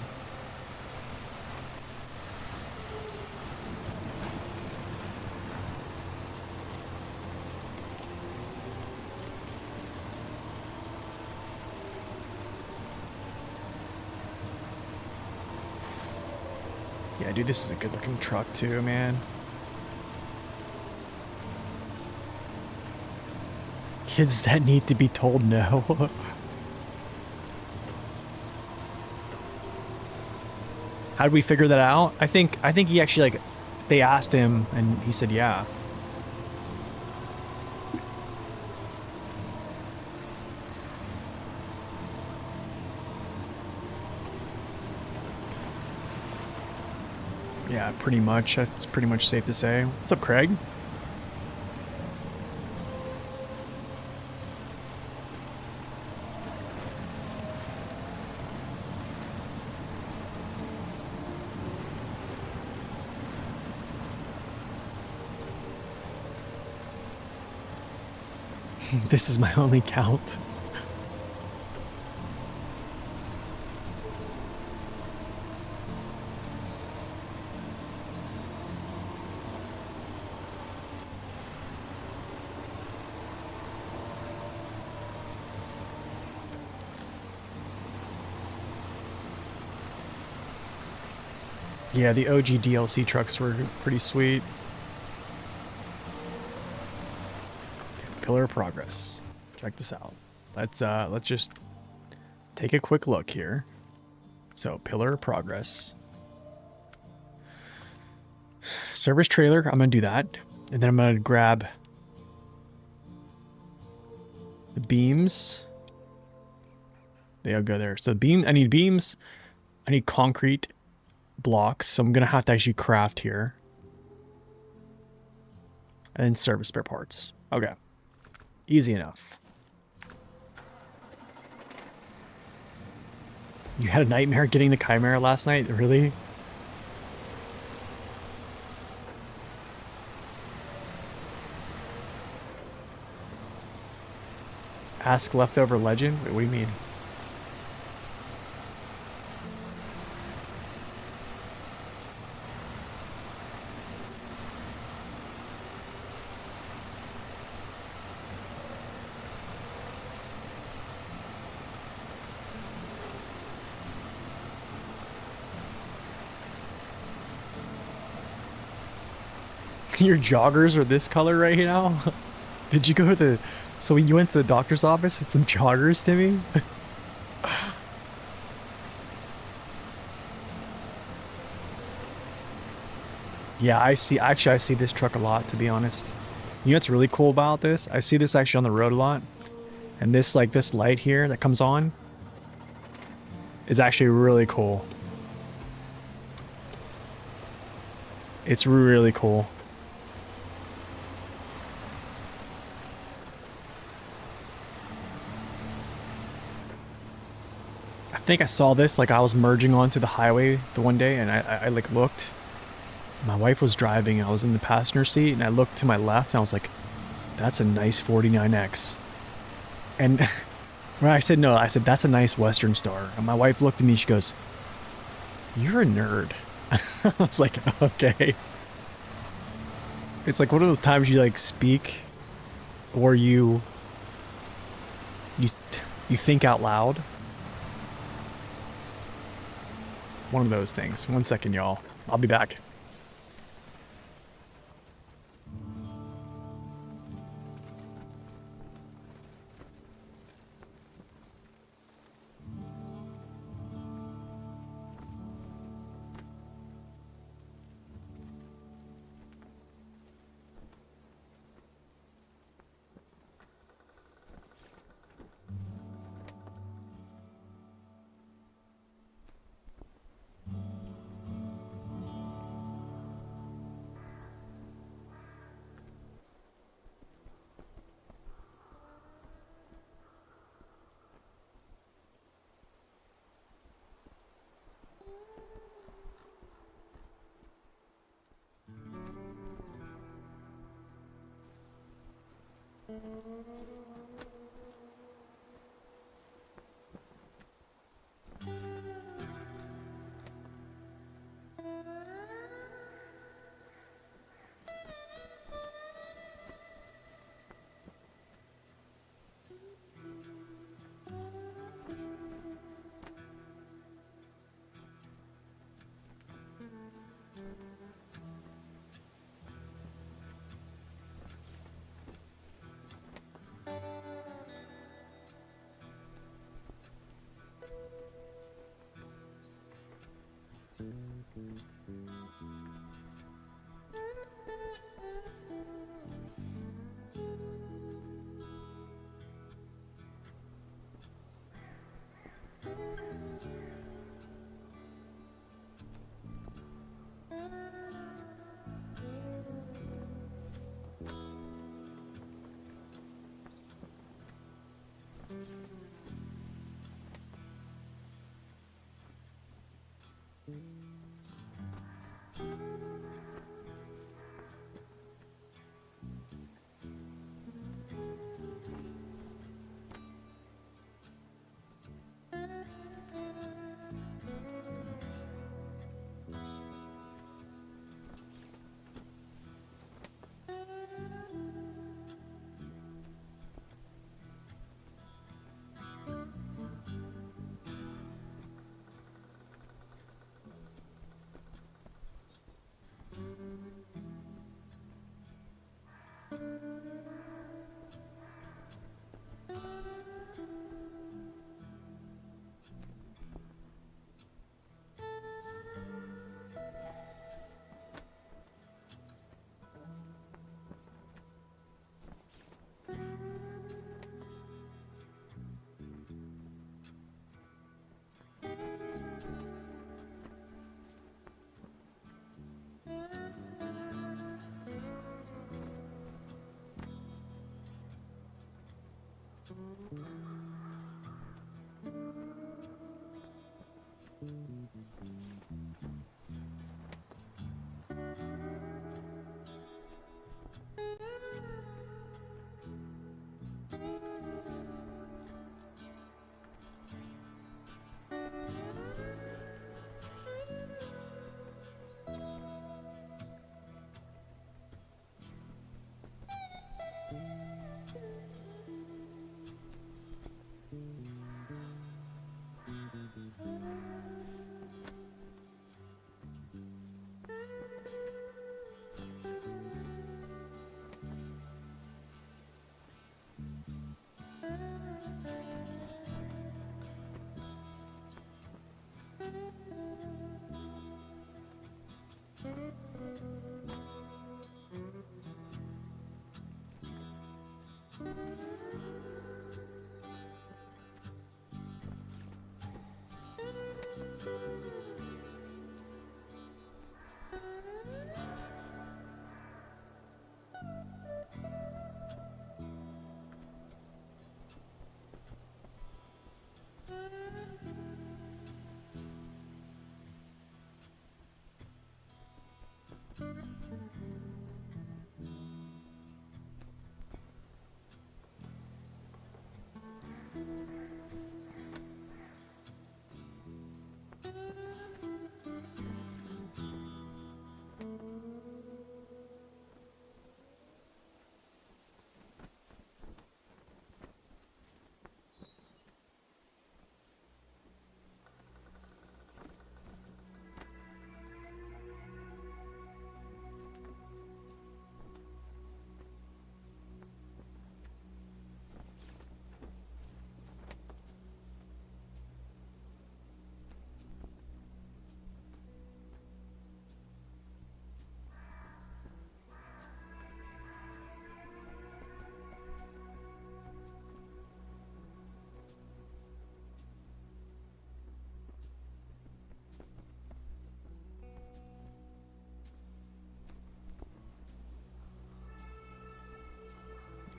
Yeah, dude, this is a good looking truck too, man. Kids that need to be told no. How did we figure that out? I think he actually, like, they asked him and he said yeah. Yeah, pretty much. That's pretty much safe to say. What's up, Craig? This is my only count. Yeah, the OG DLC trucks were pretty sweet. Pillar of Progress. Check this out. Let's just take a quick look here. So, Pillar of Progress. Service trailer, I'm gonna do that. And then I'm gonna grab the beams. They'll go there. So I need beams. I need concrete blocks, so I'm gonna have to actually craft here. And then service spare parts. Okay. Easy enough. You had a nightmare getting the Chimera last night? Really? Ask leftover legend? Wait, what do you mean? Your joggers are this color right now? Did you go to the... So when you went to the doctor's office, it's some joggers, Timmy? Yeah, I see... Actually, I see this truck a lot, to be honest. You know what's really cool about this? I see this actually on the road a lot. And this, like, this light here that comes on is actually really cool. It's really cool. I think I saw this, like, I was merging onto the highway the one day, and I like looked. My wife was driving, and I was in the passenger seat, and I looked to my left, and I was like, that's a nice 49X. And when I said no, I said, that's a nice Western Star. And my wife looked at me, she goes, you're a nerd. I was like, okay. It's like one of those times you like speak, or you think out loud. One of those things. 1 second, y'all. I'll be back.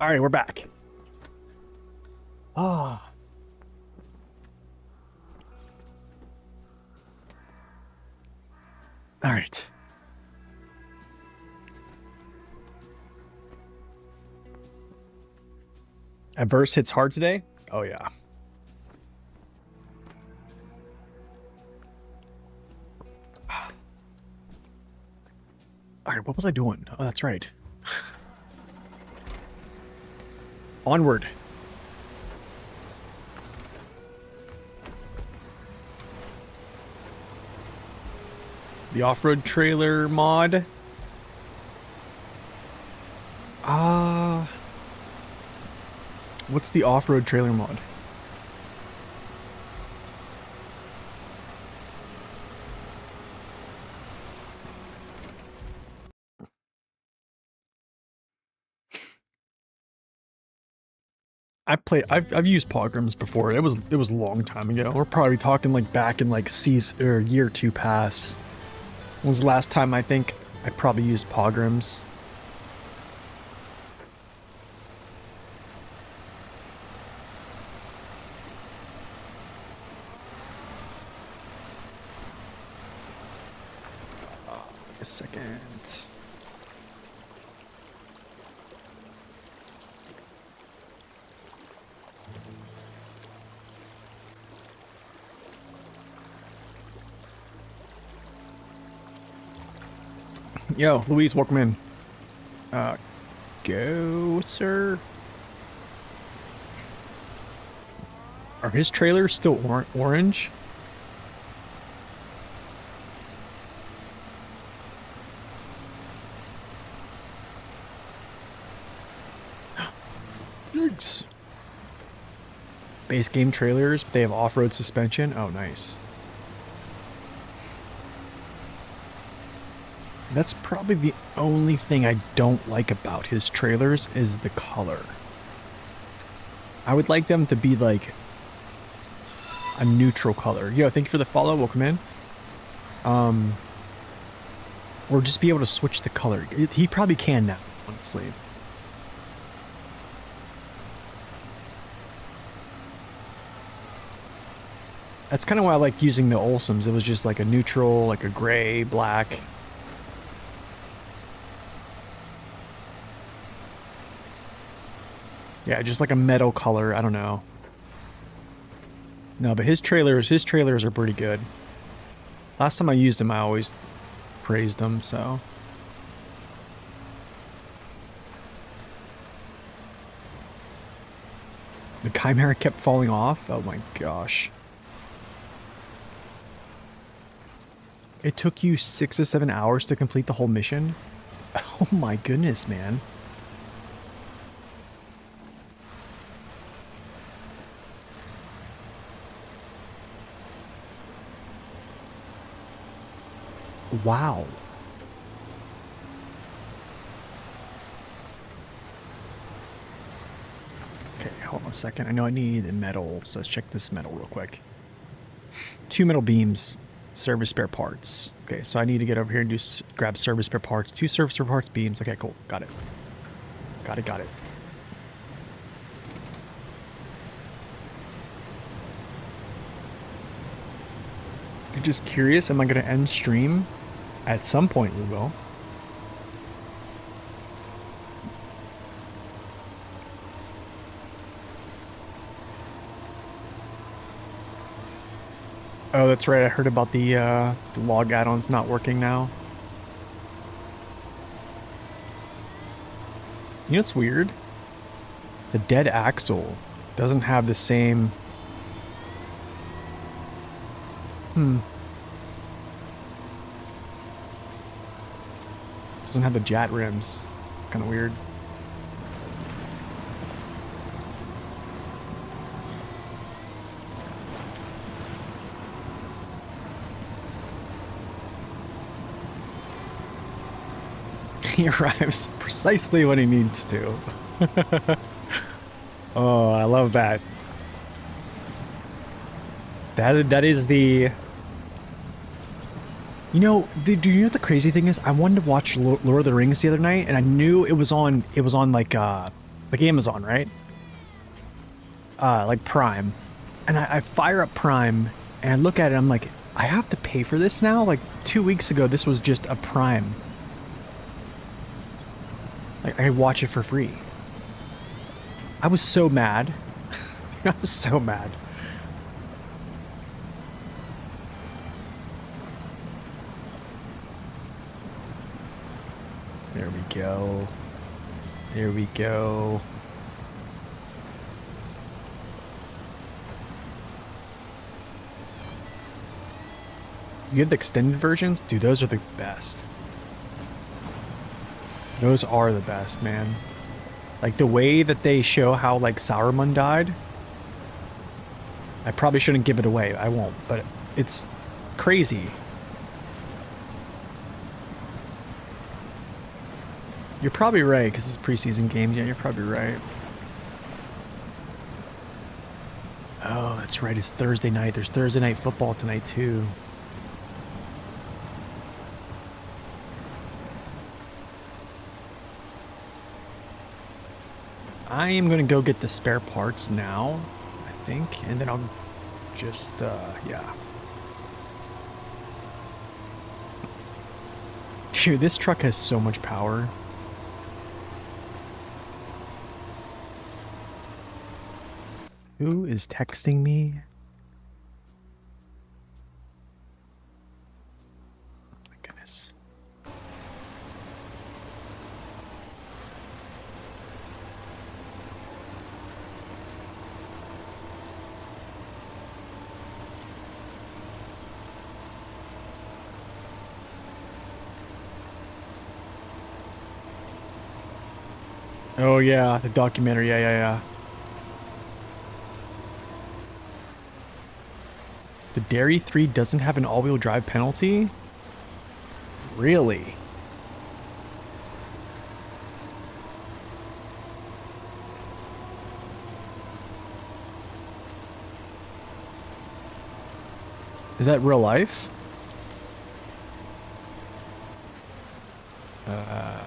All right, we're back. Ah. All right. Adverse hits hard today? Oh, yeah. All right, what was I doing? Oh, that's right. Onward. The off-road trailer mod. What's the off-road trailer mod? I've used Pogroms before. It was a long time ago. We're probably talking like back in like season or year 2 pass. When was the last time I think I probably used Pogroms? A second. Yo, Louise, welcome in. Go, sir. Are his trailers still orange? Yikes. Base game trailers, but they have off-road suspension. Oh, nice. That's probably the only thing I don't like about his trailers is the color. I would like them to be like a neutral color. Yo, thank you for the follow. Welcome in. Or just be able to switch the color. He probably can now, honestly. That's kind of why I like using the Olsums. It was just like a neutral, like a gray, black. Yeah, just like a metal color. I don't know. No, but his trailers are pretty good. Last time I used them, I always praised them, so. The Chimera kept falling off? Oh my gosh. It took you 6 or 7 hours to complete the whole mission? Oh my goodness, man. Wow. Okay, hold on a second. I know I need metal, so let's check this metal real quick. 2 metal beams, service spare parts. Okay, so I need to get over here and grab service spare parts. 2 service spare parts beams. Okay, cool. Got it. Got it. I'm just curious, am I going to end stream? At some point we will. Oh, that's right. I heard about the log add-ons not working now. You know what's weird? The dead axle doesn't have the same... Doesn't have the jet rims. It's kind of weird. He arrives precisely when he needs to. Oh, I love that. That is the... You know, do you know what the crazy thing is? I wanted to watch Lord of the Rings the other night, and I knew it was on like like Amazon, right? Like Prime. And I fire up Prime and I look at it, I'm like, I have to pay for this now? Like 2 weeks ago, this was just a Prime. Like I watch it for free. I was so mad. I was so mad. There we go. There we go. You have the extended versions? Dude, those are the best. Those are the best, man. Like the way that they show how like Sauron died. I probably shouldn't give it away. I won't, but it's crazy. You're probably right, because it's a preseason game. Yeah, you're probably right. Oh, that's right. It's Thursday night. There's Thursday night football tonight, too. I am going to go get the spare parts now, I think, and then I'll just, yeah. Dude, this truck has so much power. Who is texting me? Oh my goodness. Oh yeah, the documentary. Yeah. The Dairy 3 doesn't have an all-wheel drive penalty? Really? Is that real life? Okay,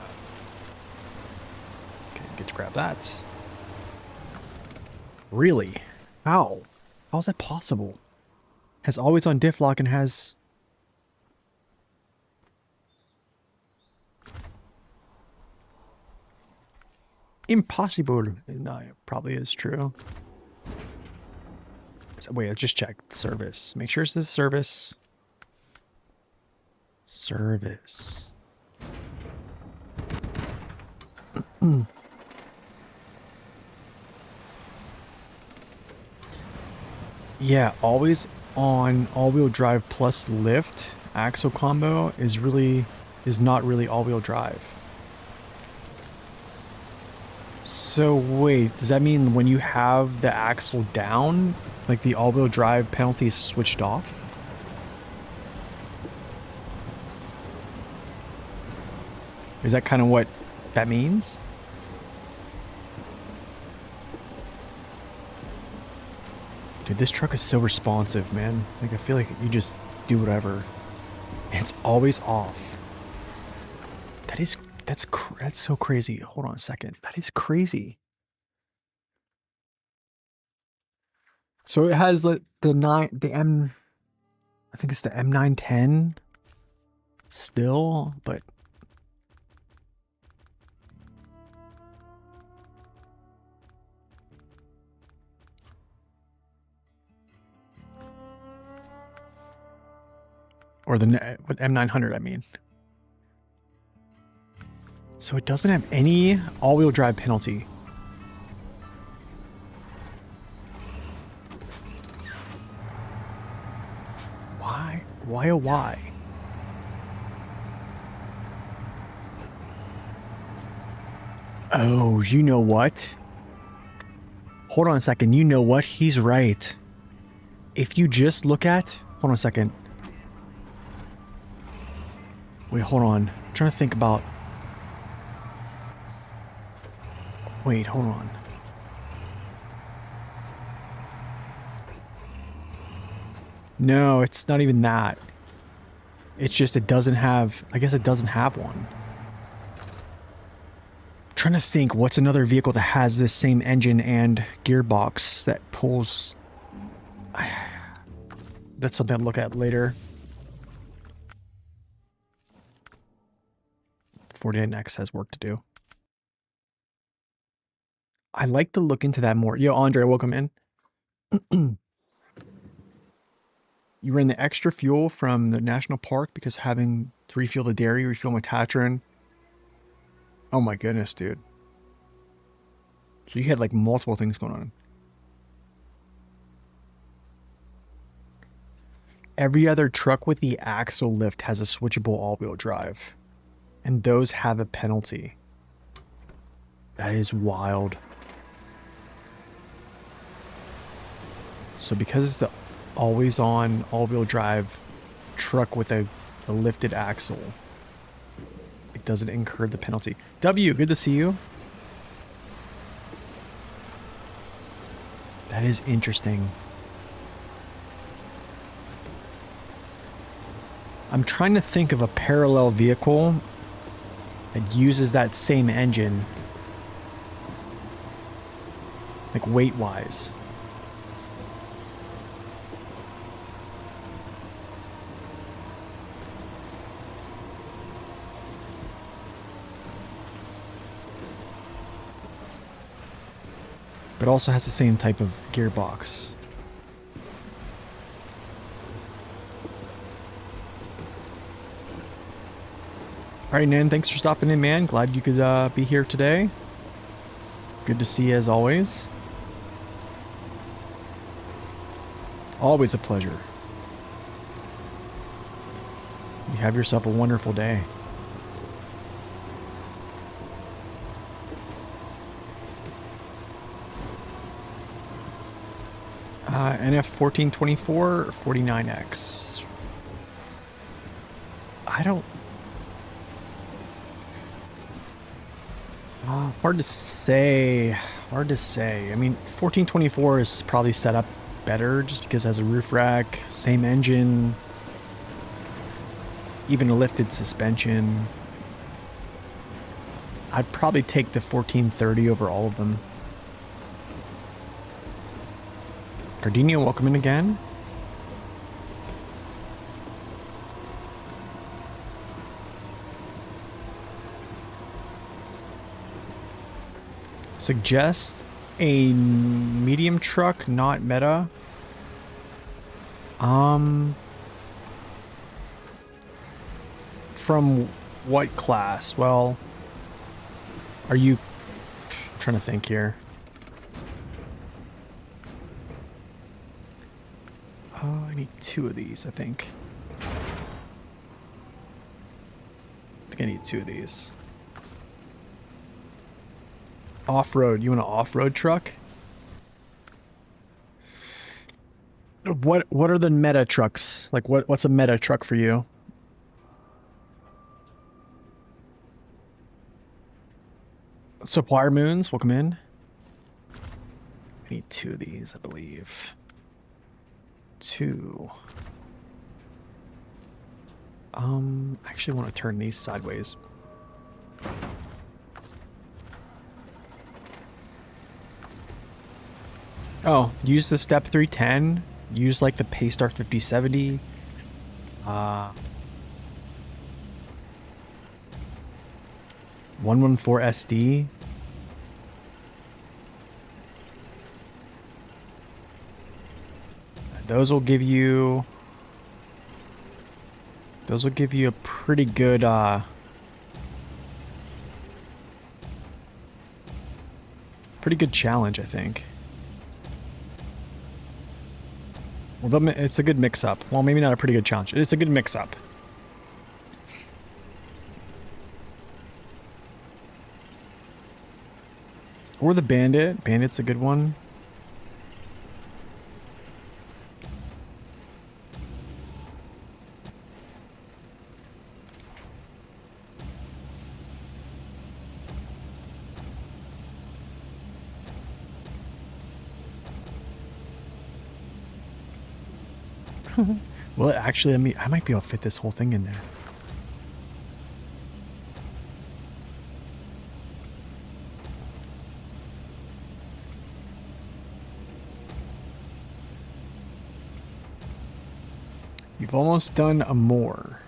get to grab that. Really? How? How is that possible? Has always on diff lock and has... Impossible. No, it probably is true. So, wait, let's just check. Service. Make sure it's the service. Service. Yeah, always on all-wheel drive plus lift axle combo is not really all-wheel drive. So wait, does that mean when you have the axle down, like the all-wheel drive penalty is switched off? Is that kind of what that means? Dude, this truck is so responsive, man. Like, I feel like you just do whatever. It's always off. That's so crazy. Hold on a second. That is crazy. So it has like I think it's the M910 still, but or the M900, I mean. So it doesn't have any all-wheel drive penalty. Why? Why oh why? Oh, you know what? Hold on a second. You know what? He's right. If you just look at... Hold on a second. Wait, hold on. I'm trying to think about... Wait, hold on. No, it's not even that. It's just it doesn't have... I guess it doesn't have one. Trying to think what's another vehicle that has this same engine and gearbox that pulls. That's something I'll look at later. 49X has work to do. I like to look into that more. Yo, Andre, welcome in. You ran the extra fuel from the national park because having to refuel the dairy, refuel my Tatron. Oh my goodness, dude. So you had like multiple things going on. Every other truck with the axle lift has a switchable all-wheel drive. And those have a penalty. That is wild. So because it's the always on all-wheel drive truck with a lifted axle, it doesn't incur the penalty. W, good to see you. That is interesting. I'm trying to think of a parallel vehicle that uses that same engine, like weight-wise. But also has the same type of gearbox. All right, Nan, thanks for stopping in, man. Glad you could be here today. Good to see you as always. Always a pleasure. You have yourself a wonderful day. NF 1424 or 49X? I don't... hard to say. Hard to say. I mean, 1424 is probably set up better just because it has a roof rack, same engine, even a lifted suspension. I'd probably take the 1430 over all of them. Gardenia, welcome in again. Suggest a medium truck, not meta. From what class? Well, are you... I'm trying to think here. Oh, I need 2 of these, I think. I need 2 of these. Off-road. You want an off-road truck? What are the meta trucks? Like what's a meta truck for you? Supplier Moons, welcome in. I need 2 of these, I believe. 2. I actually want to turn these sideways. Oh, use the Step 310. Use like the Paystar 5070. 114 SD. Those will give you a pretty good challenge, I think. Well, it's a good mix-up. Well, maybe not a pretty good challenge. It's a good mix-up. Or the Bandit. Bandit's a good one. Well, actually, I might be able to fit this whole thing in there. You've almost done a more.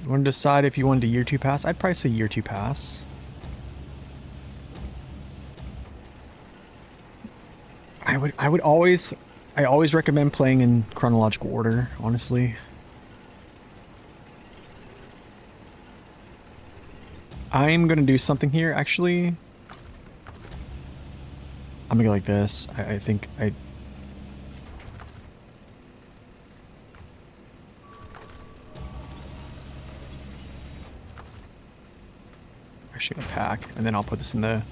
You want to decide if you wanted a year 2 pass? I'd probably say year 2 pass. I always recommend playing in chronological order, honestly. I'm gonna do something here, actually. I'm gonna go like this. I think I... Actually gonna pack, and then I'll put this in the...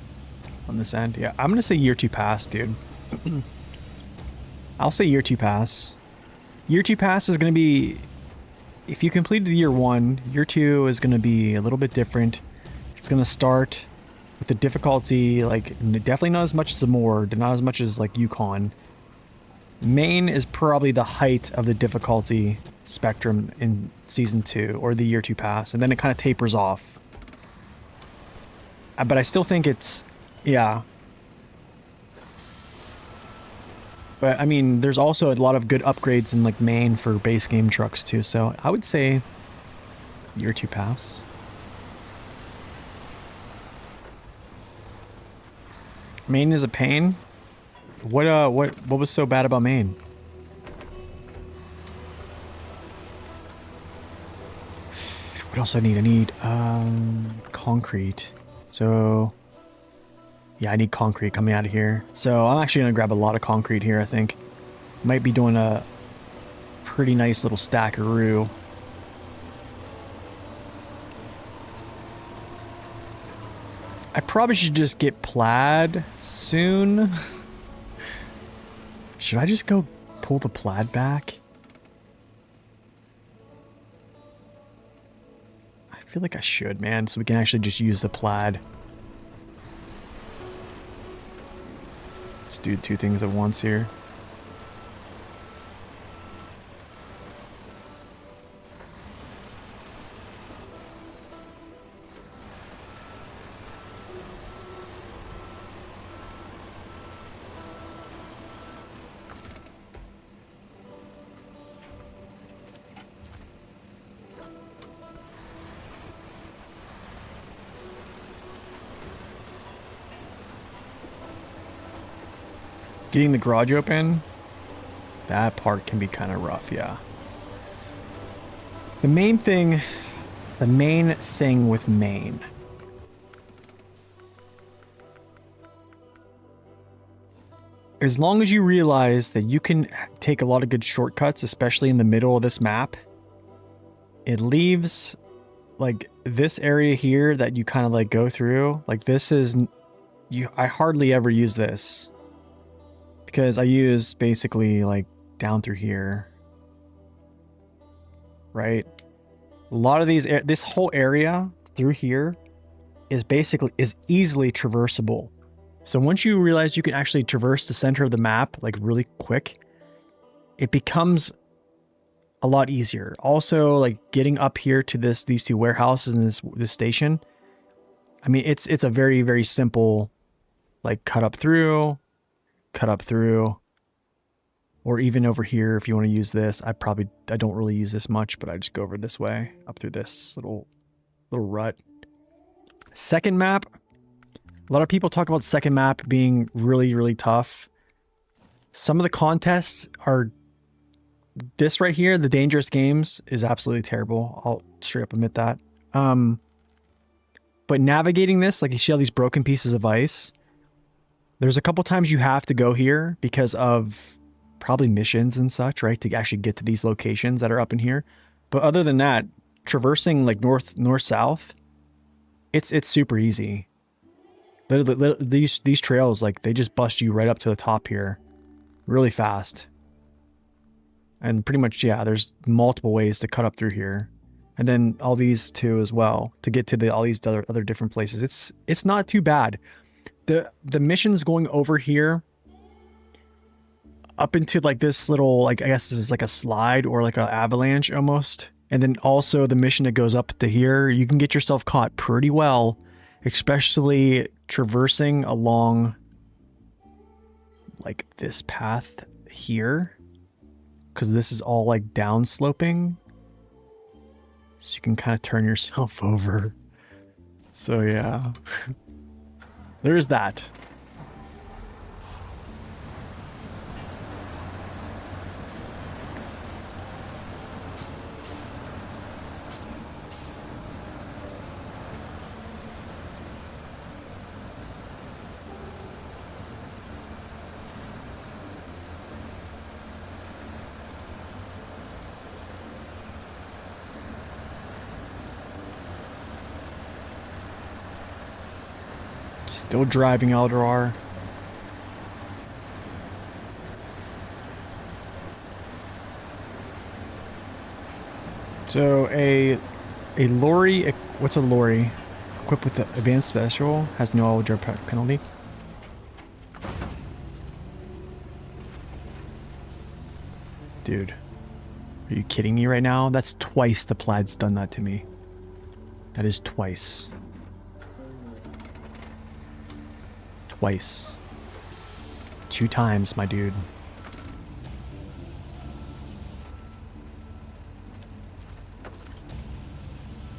on this end. Yeah, I'm gonna say year 2 pass, dude. I'll say year 2 pass. Year 2 pass is gonna be... If you completed year 1, year 2 is gonna be a little bit different. It's gonna start with the difficulty, like, definitely not as much as Zamor, not as much as, like, Yukon. Main is probably the height of the difficulty spectrum in Season 2, or the Year 2 pass, and then it kind of tapers off. But I still think it's... yeah. But, I mean, there's also a lot of good upgrades in, like, main for base game trucks, too, so I would say Year 2 pass. Main is a pain. What was so bad about main? What else do I need? I need concrete. So yeah, I need concrete coming out of here. So I'm actually gonna grab a lot of concrete here, I think. Might be doing a pretty nice little stackaroo. I probably should just get plaid soon. Should I just go pull the plaid back? I feel like I should, man, so we can actually just use the plaid. Let's do 2 things at once here. Getting the garage open, that part can be kind of rough, yeah. The main thing with main. As long as you realize that you can take a lot of good shortcuts, especially in the middle of this map, it leaves like this area here that you kind of like go through. Like this is, I hardly ever use this. Because I use basically like down through here, right? A lot of these, this whole area through here is easily traversable. So once you realize you can actually traverse the center of the map like really quick, it becomes a lot easier. Also, like getting up here to these 2 warehouses and this station. I mean, it's a very, very simple, like cut up through, or even over here if you want to use this. I don't really use this much, but I just go over this way up through this little rut. Second map, a lot of people talk about second map being really, really tough. Some of the contests are this right here, the dangerous games, is absolutely terrible. I'll straight up admit that. But navigating this, like you see all these broken pieces of ice, there's a couple times you have to go here because of probably missions and such, right? To actually get to these locations that are up in here. But other than that, traversing like north-south, it's super easy. These trails, like they just bust you right up to the top here really fast. And pretty much, yeah, there's multiple ways to cut up through here. And then all these too as well to get to all these other different places. It's not too bad. The missions going over here up into like this little, like I guess this is like a slide or like an avalanche almost. And then also the mission that goes up to here, you can get yourself caught pretty well, especially traversing along like this path here. because this is all like down sloping. So you can kind of turn yourself over. So yeah, there's that. Still driving Eldor. So a lorry, what's a lorry? Equipped with the advanced special has no all drive penalty. Dude, are you kidding me right now? That's twice the plaid's done that to me. That is twice. Twice. 2 times, my dude.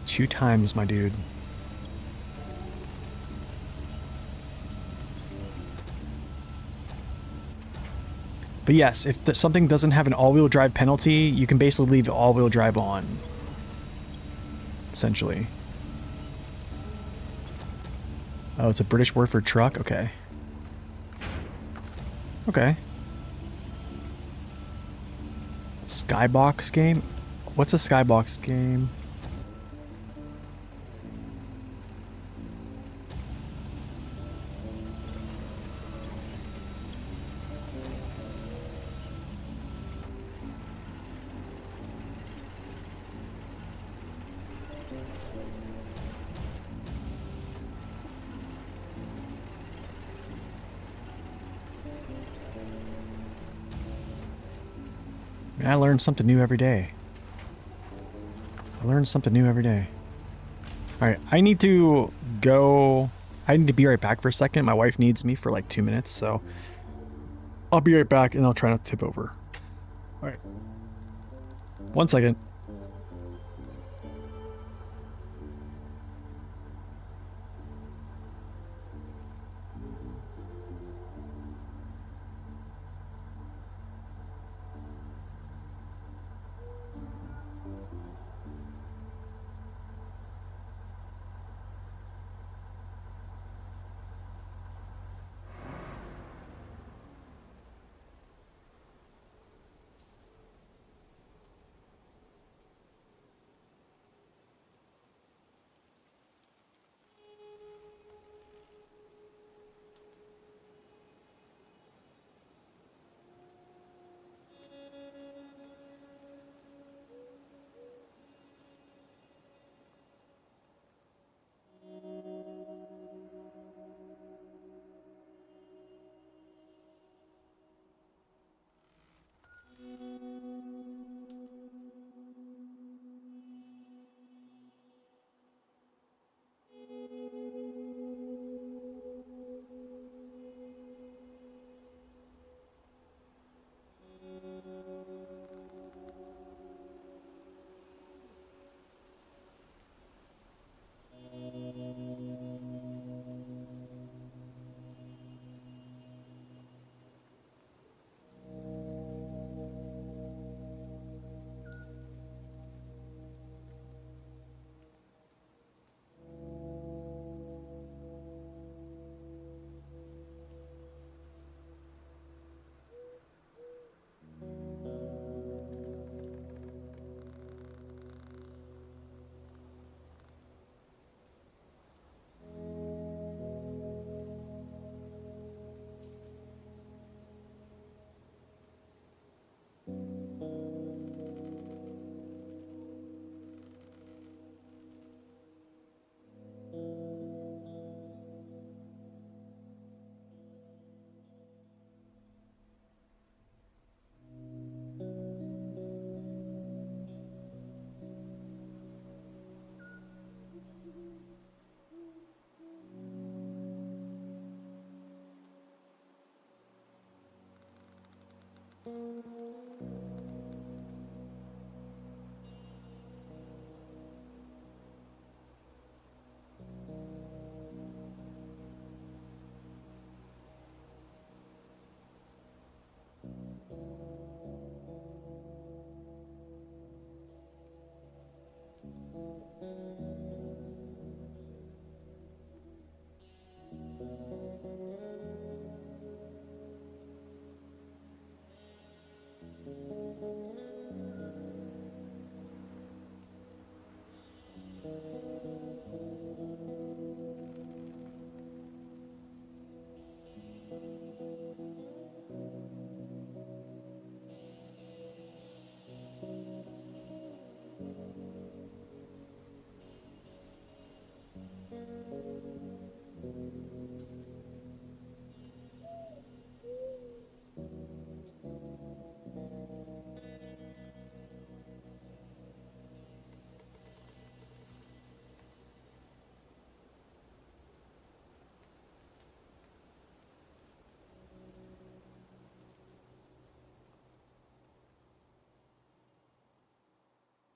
Two times, my dude. But yes, if something doesn't have an all-wheel drive penalty, you can basically leave all-wheel drive on. Essentially. Oh, it's a British word for truck? Okay. Okay. Skybox game? What's a skybox game? I learn something new every day. I learn something new every day. Alright, I need to go. I need to be right back for a second. My wife needs me for like 2 minutes, so I'll be right back and I'll try not to tip over. Alright. 1 second.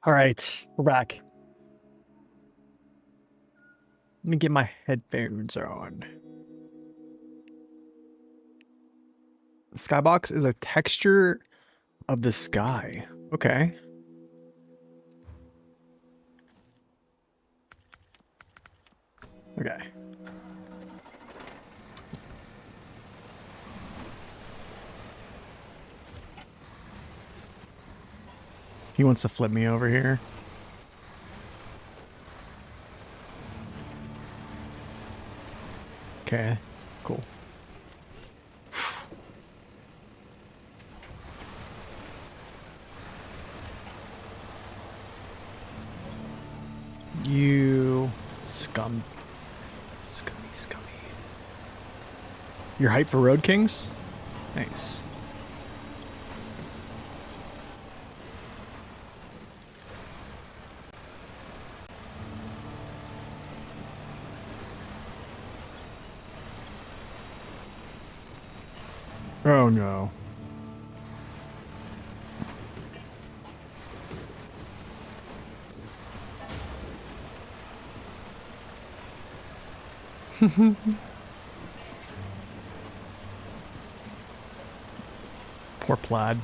All right, we're back. Let me get my headphones on. The skybox is a texture of the sky. Okay. Okay. He wants to flip me over here. Okay, cool. You scum. Scummy. You're hyped for Road Kings? Nice. Oh no. Poor Plaid.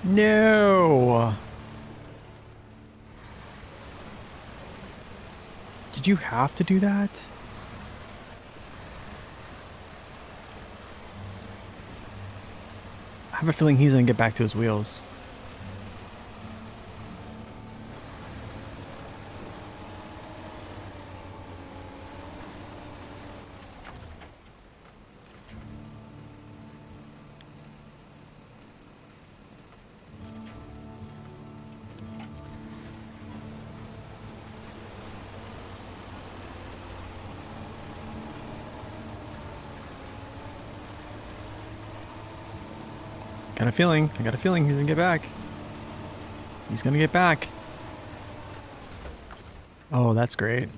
No! Did you have to do that? I have a feeling he's gonna get back to his wheels. I got a feeling he's gonna get back. He's gonna get back. Oh, that's great.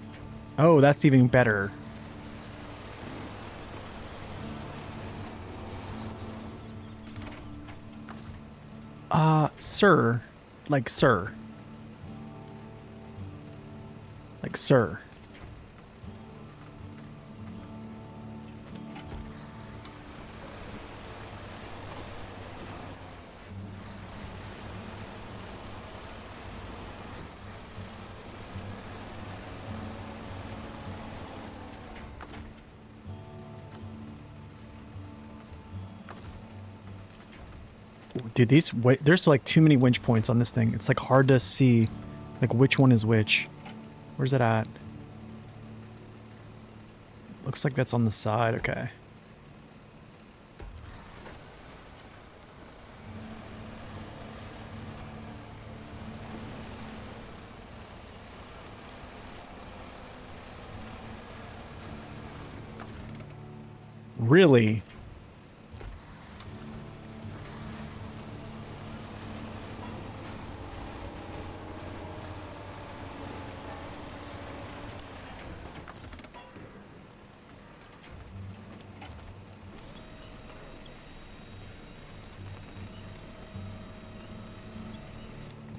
Oh, that's even better. Sir. Like, sir. Like, sir. Dude, there's like too many winch points on this thing. It's like hard to see like which one is which. Where's it at? Looks like that's on the side. Okay. Really?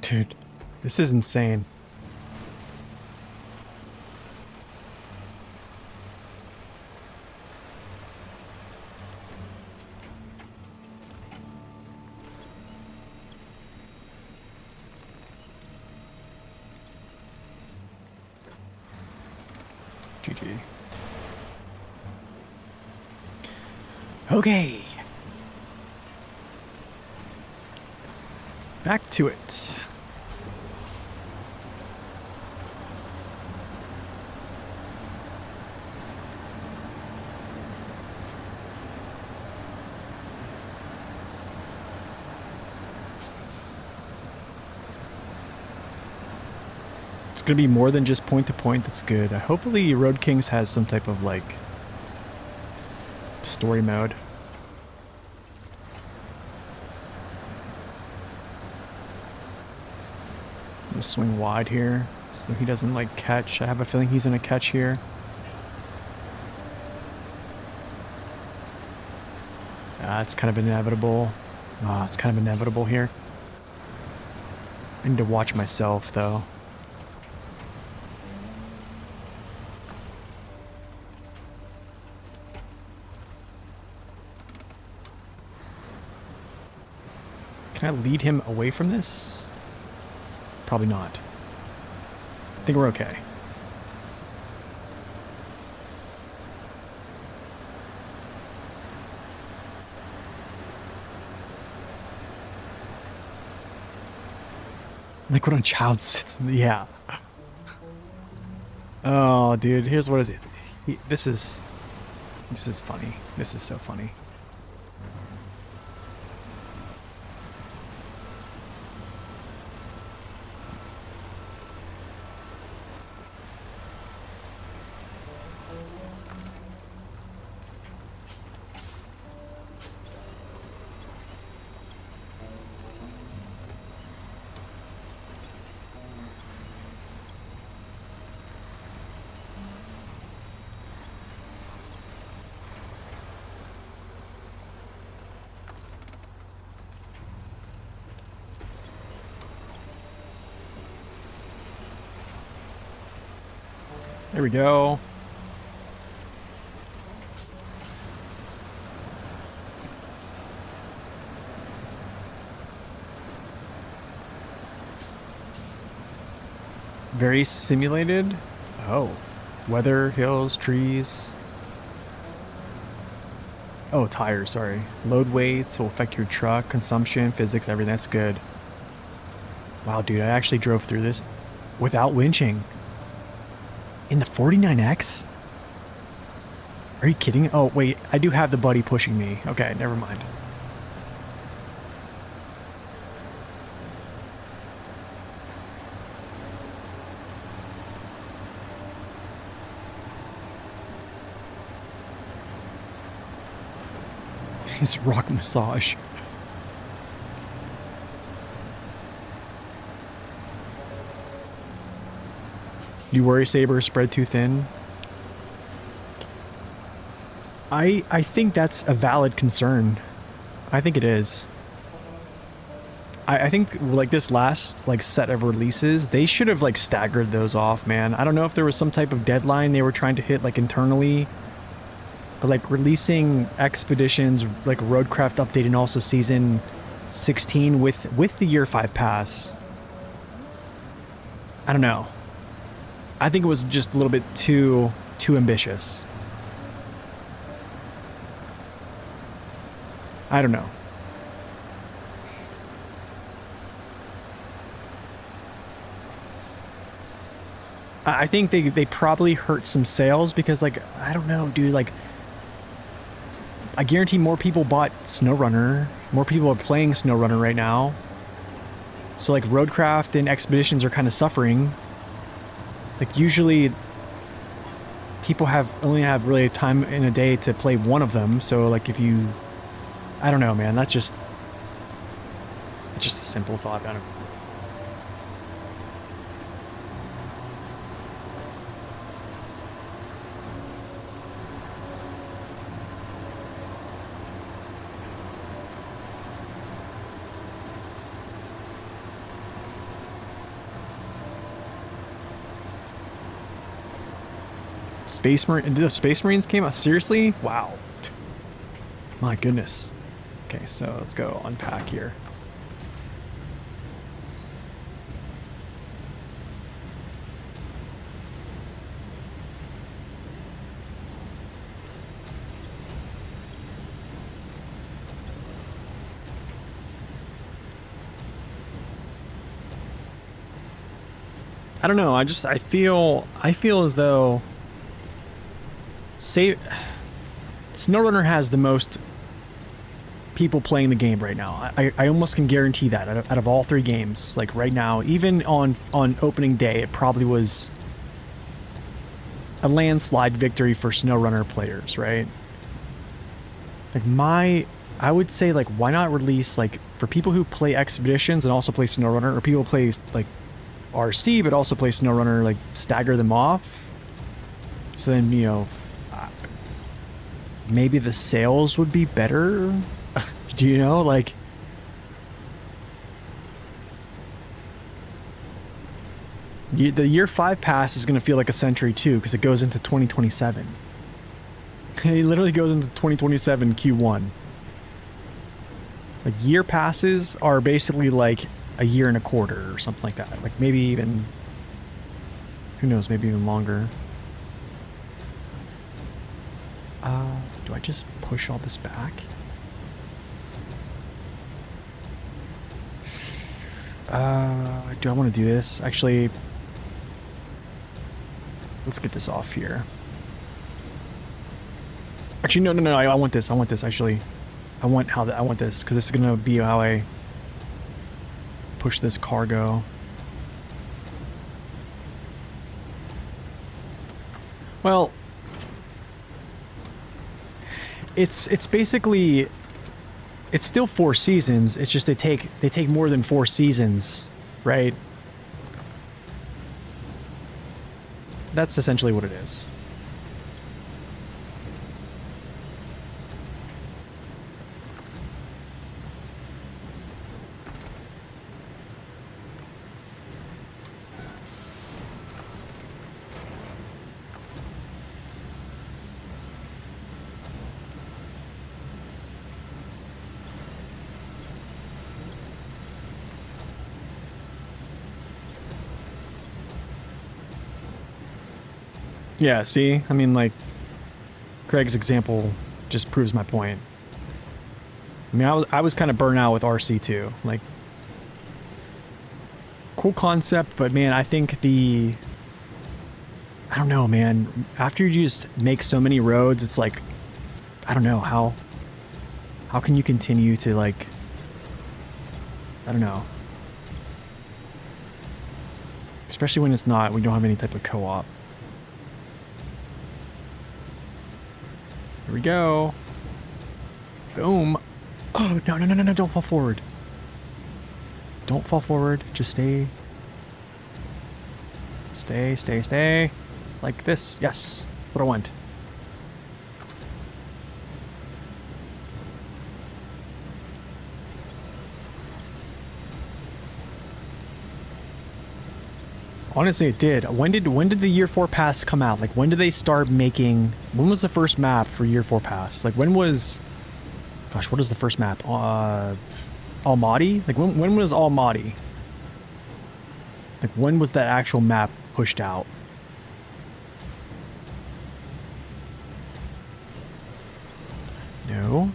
Dude, this is insane. GG. Okay. Back to it. It's gonna be more than just point to point. That's good. Hopefully Road Kings has some type of like story mode. I'm gonna swing wide here so he doesn't like catch. I have a feeling he's gonna catch here. It's kind of inevitable. It's kind of inevitable here. I need to watch myself, though. Can I lead him away from this? Probably not. I think we're okay. Like when a child sits in the, yeah. Oh, dude, here's what it is. This is funny. This is so funny. There we go. Very simulated. Oh. Weather, hills, trees. Oh, tires, sorry. Load weights will affect your truck, consumption, physics, everything. That's good. Wow, dude, I actually drove through this without winching. In the 49X? Are you kidding? Oh, wait. I do have the buddy pushing me. Okay, never mind. His rock massage. Do you worry Saber spread too thin? I think that's a valid concern. I think it is. I think like this last like set of releases, they should have like staggered those off, man. I don't know if there was some type of deadline they were trying to hit like internally, but like releasing Expeditions, like Roadcraft update and also Season 16 with the Year 5 pass. I don't know. I think it was just a little bit too ambitious. I don't know. I think they probably hurt some sales because, like, I don't know, dude, like, I guarantee more people bought SnowRunner. More people are playing SnowRunner right now. So, like, Roadcraft and Expeditions are kind of suffering. Like, usually people only have really time in a day to play one of them. So, like, if you... I don't know, man. It's just a simple thought. I don't know. The Space Marines came out? Seriously? Wow. My goodness. Okay, so let's go unpack here. I don't know. I feel as though SnowRunner has the most people playing the game right now. I almost can guarantee that out of all three games, like right now, even on opening day, it probably was a landslide victory for SnowRunner players, right? Like I would say, like, why not release, like, for people who play Expeditions and also play SnowRunner, or people who play like RC but also play SnowRunner, like, stagger them off. So then, you know, maybe the sales would be better. Do you know, like, The year 5 pass is going to feel like a century too, because it goes into 2027. It literally goes into 2027 Q1. Like, year passes are basically like a year and a quarter or something like that. Like, maybe even, who knows, maybe even longer. Do I just push all this back? Do I want to do this? Actually, let's get this off here. Actually, no, I want this. I want this, actually. I want this, because this is going to be how I push this cargo. Well, it's basically, it's still 4 seasons. It's just they take more than 4 seasons, right? That's essentially what it is. Yeah, see? I mean, like, Craig's example just proves my point. I mean, I was kind of burnt out with RC too. Like, cool concept, but man, I think I don't know, man. After you just make so many roads, it's like, I don't know, how can you continue to, like, I don't know. Especially when we don't have any type of co-op. Here we go. Boom. Oh, no, don't fall forward. Don't fall forward. Just stay. Stay. Like this. Yes. What I want. Honestly, it did. When did the year 4 pass come out? Like, when did they start making... When was the first map for year 4 pass? Like, when was... Gosh, what is the first map? Almaty? Like, when was Almaty? Like, when was that actual map pushed out? No.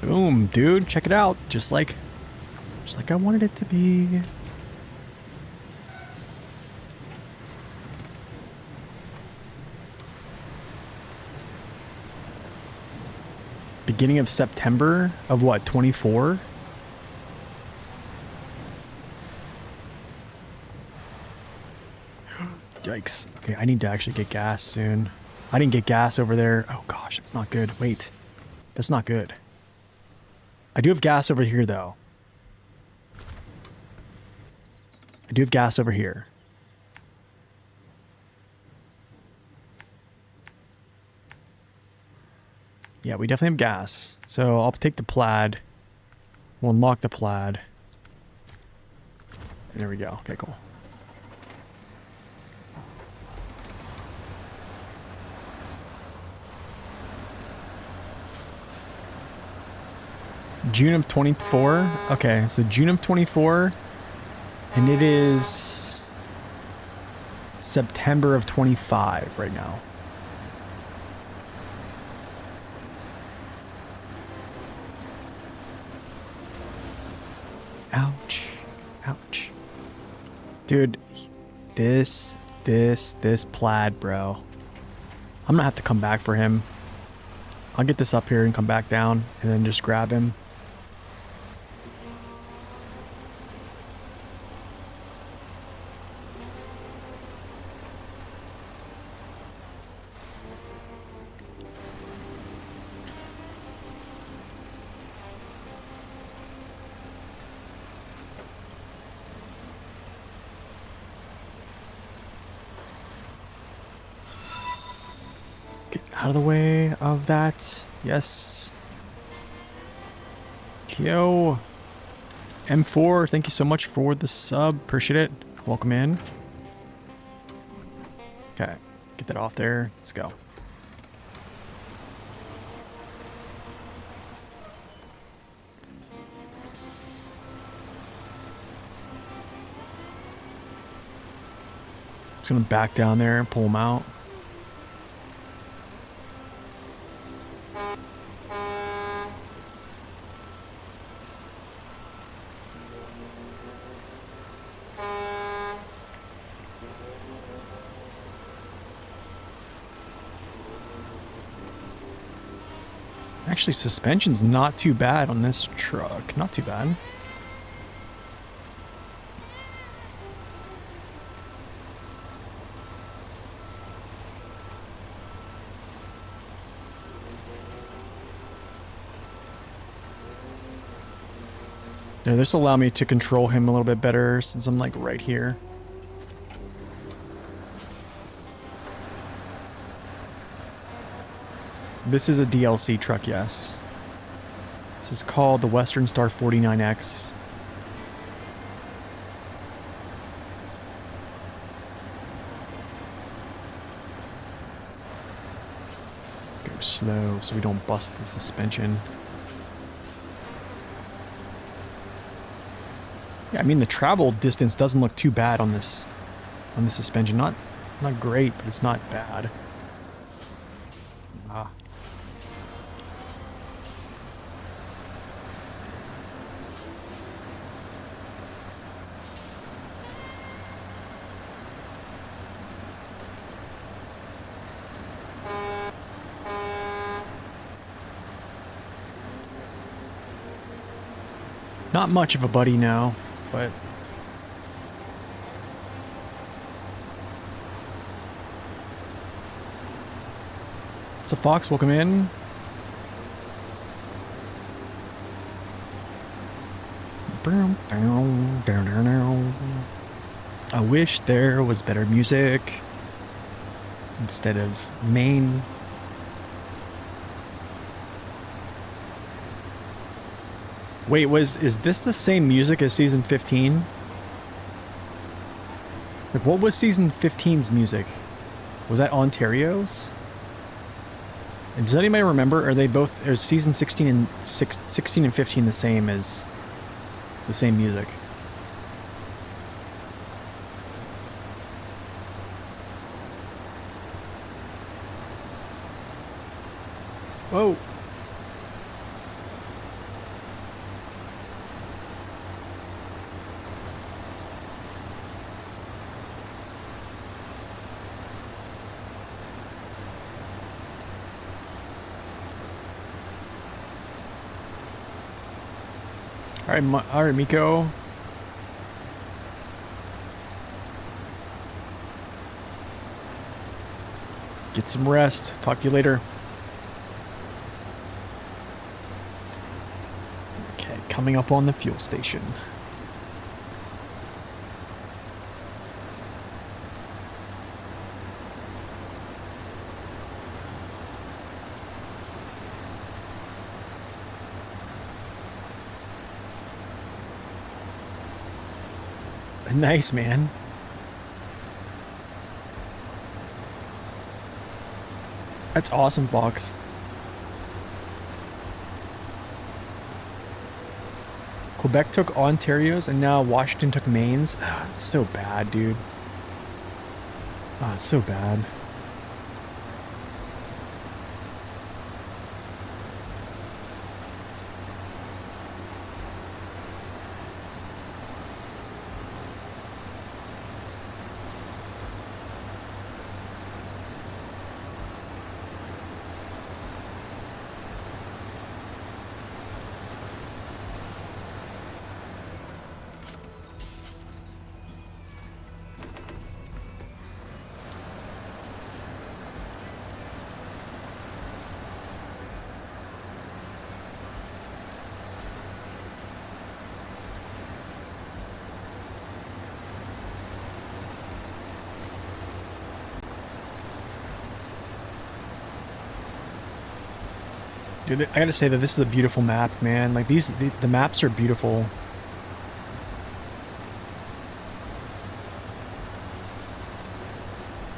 Boom, dude, check it out. Just like I wanted it to be. Beginning of September of what, 24? Yikes. Okay, I need to actually get gas soon. I didn't get gas over there. Oh gosh, it's not good. Wait, that's not good. I do have gas over here, though. I do have gas over here. Yeah, we definitely have gas. So I'll take the plaid. We'll unlock the plaid. And there we go. Okay, cool. June of 24. Okay, so June of 24. And it is September of 25 right now. Ouch. Ouch. Dude, this plaid, bro. I'm gonna have to come back for him. I'll get this up here and come back down and then just grab him. Out of the way of that. Yes. Yo. M4, thank you so much for the sub. Appreciate it. Welcome in. Okay. Get that off there. Let's go. Just gonna back down there and pull them out. Actually, suspension's not too bad on this truck. Not too bad. There, this will allow me to control him a little bit better since I'm like right here. This is a DLC truck, yes. This is called the Western Star 49X. Go slow so we don't bust the suspension. Yeah, I mean the travel distance doesn't look too bad on this suspension. Not great, but it's not bad. Ah. Not much of a buddy now, but so Fox, welcome in. I wish there was better music instead of main. Wait, is this the same music as season 15? Like, what was season 15's music? Was that Ontario's? And does anybody remember? Are they both? Is season 16 and 16 and 15 the same as the same music? Whoa. All right, Miko. Get some rest. Talk to you later. Okay, coming up on the fuel station. Nice, man. That's awesome, Fox. Quebec took Ontario's and now Washington took Maine's. Ah, it's so bad, dude. Ah, it's so bad. Dude, I gotta say that this is a beautiful map, man. Like the maps are beautiful.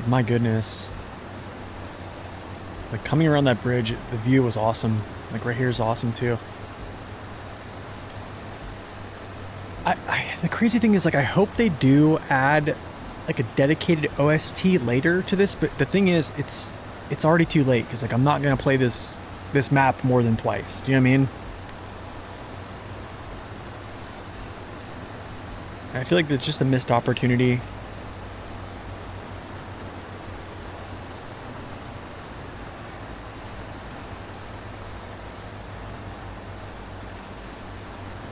My goodness. Like coming around that bridge, the view was awesome. Like right here is awesome too. The crazy thing is, like, I hope they do add like a dedicated OST later to this, but the thing is, it's already too late because like I'm not gonna play this map more than twice. Do you know what I mean? I feel like there's just a missed opportunity.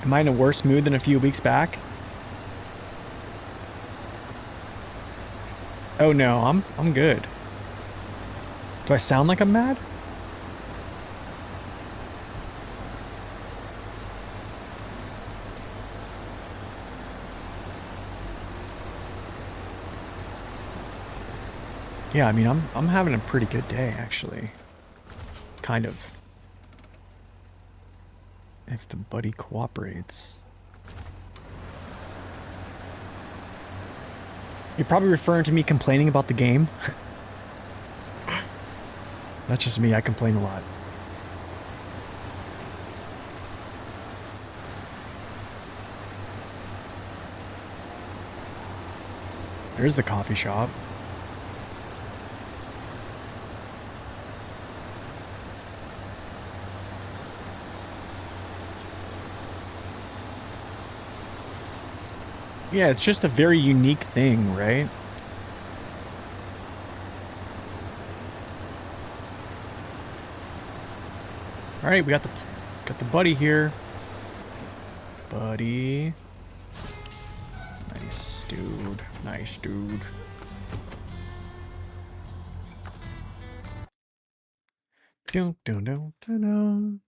Am I in a worse mood than a few weeks back? Oh no, I'm good. Do I sound like I'm mad? Yeah, I mean, I'm having a pretty good day actually. Kind of. If the buddy cooperates. You're probably referring to me complaining about the game. That's just me, I complain a lot. There's the coffee shop. Yeah, it's just a very unique thing, right? All right, we got the buddy here. Buddy. Nice dude. Nice dude. Dun, dun, dun, dun, dun.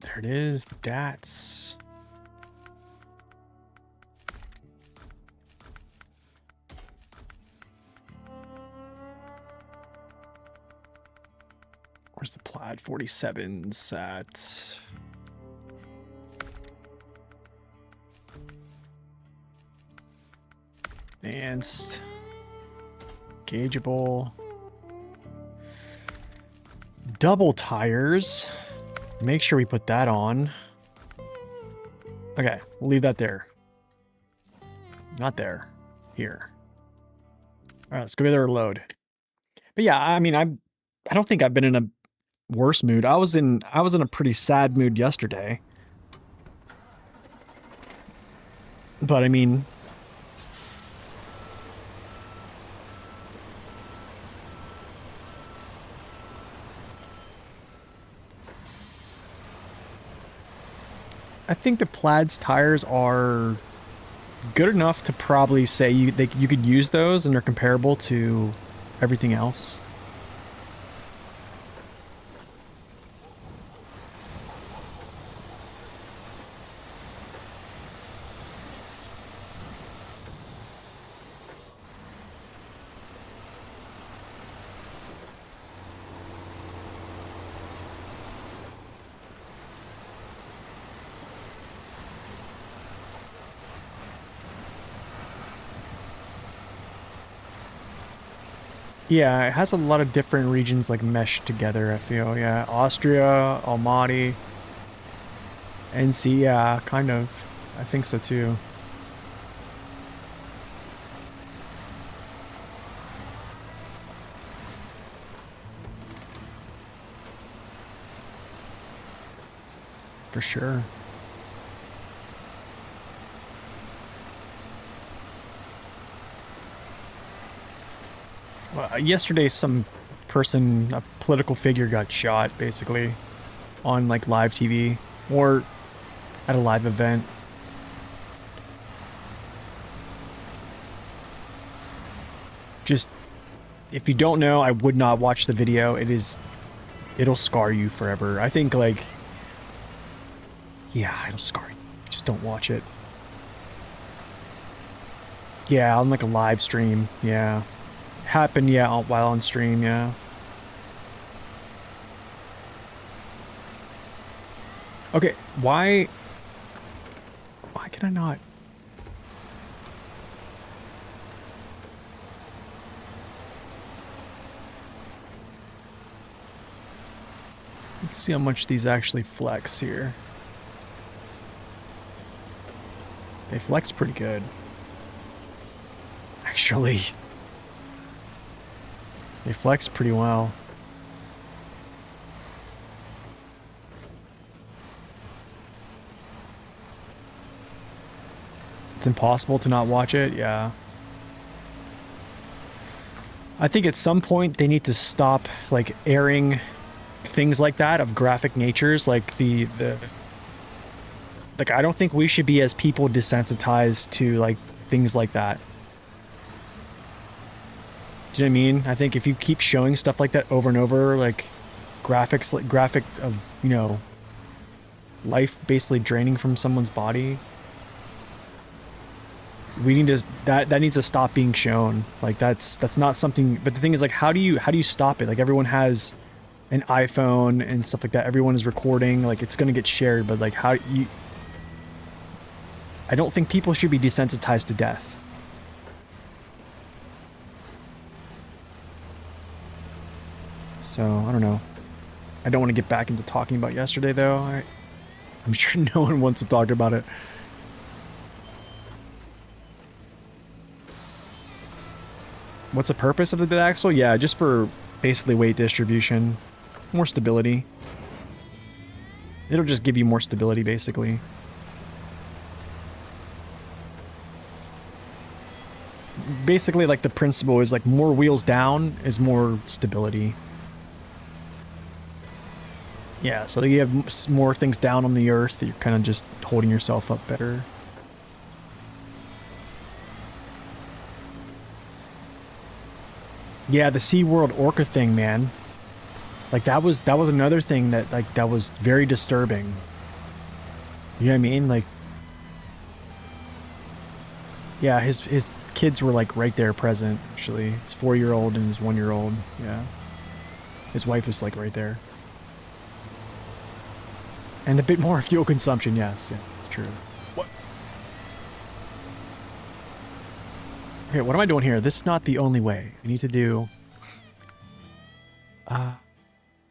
There it is, the DATs. Where's the plaid 47s at? Advanced. Gaugeable. Double tires. Make sure we put that on. Okay, we'll leave that there. Not there. Here. Alright, let's go get our load. But yeah, I mean, I don't think I've been in a worse mood. I was in a pretty sad mood yesterday. But I mean, I think the Plaid's tires are good enough to probably say you could use those and they're comparable to everything else. Yeah, it has a lot of different regions like meshed together, I feel. Yeah, Austria, Almaty, NC, yeah, kind of. I think so too. For sure. Well, yesterday some person, a political figure, got shot basically on like live TV or at a live event. Just, if you don't know, I would not watch the video. It'll scar you forever. I think like, yeah, it'll scar you. Just don't watch it. Yeah, on like a live stream. Yeah. Happened, yeah, while on stream, yeah. Okay, why can I not? Let's see how much these actually flex here. They flex pretty good. Actually. They flex pretty well. It's impossible to not watch it, yeah. I think at some point they need to stop like airing things like that of graphic natures, like like I don't think we should be as people desensitized to like things like that. Do you know what I mean? I think if you keep showing stuff like that over and over, like graphics of, you know, life basically draining from someone's body, we need to that needs to stop being shown. Like that's not something. But the thing is, like, how do you stop it? Like, everyone has an iPhone and stuff like that. Everyone is recording. Like, it's gonna get shared. But like, how you? I don't think people should be desensitized to death. So I don't know. I don't want to get back into talking about yesterday, though. I'm sure no one wants to talk about it. What's the purpose of the dead axle? Yeah, just for basically weight distribution. More stability. It'll just give you more stability, basically. Basically, like, the principle is, like, more wheels down is more stability. Yeah, so you have more things down on the earth, you're kind of just holding yourself up better. Yeah, the SeaWorld orca thing, man. Like, that was another thing that, like, that was very disturbing. You know what I mean? Like, yeah, his kids were, like, right there present, actually. His 4-year-old and his 1-year-old, yeah. His wife was, like, right there. And a bit more fuel consumption, yes, yeah, it's true. What? Okay, what am I doing here? This is not the only way. I need to do...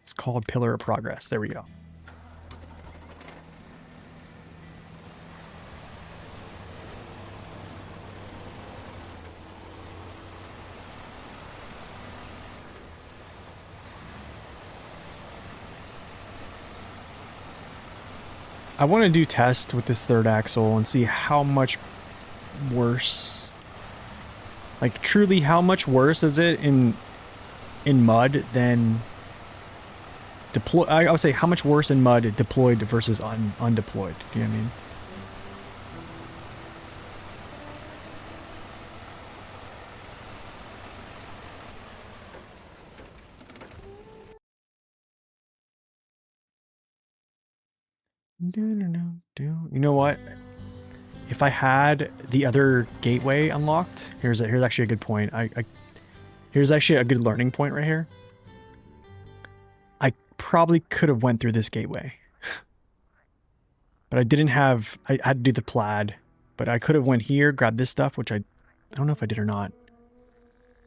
it's called Pillar of Progress. There we go. I want to do test with this third axle and see how much worse, like, truly how much worse is it in mud than deploy. I would say how much worse in mud deployed versus undeployed. Do you know what I mean? You know what? If I had the other gateway unlocked, here's actually a good point. Here's actually a good learning point right here. I probably could have went through this gateway, but I didn't have. I had to do the plaid, but I could have went here, grabbed this stuff, which I don't know if I did or not.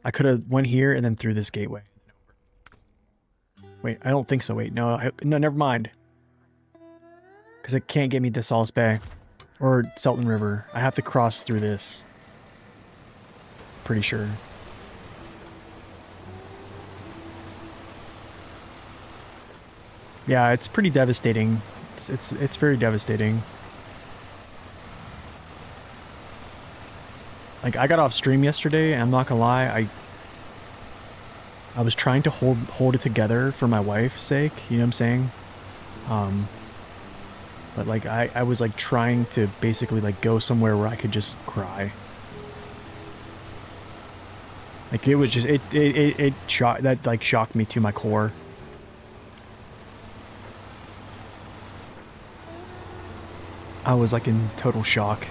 I could have went here and then through this gateway. Wait, I don't think so. Wait, no, never mind. Because it can't get me to Solace Bay or Selton River. I have to cross through this. Pretty sure. Yeah, it's pretty devastating. It's very devastating. Like, I got off stream yesterday, and I'm not gonna lie, I was trying to hold it together for my wife's sake, you know what I'm saying? But like I was like trying to basically like go somewhere where I could just cry. Like, it was just it shocked me to my core. I was like in total shock.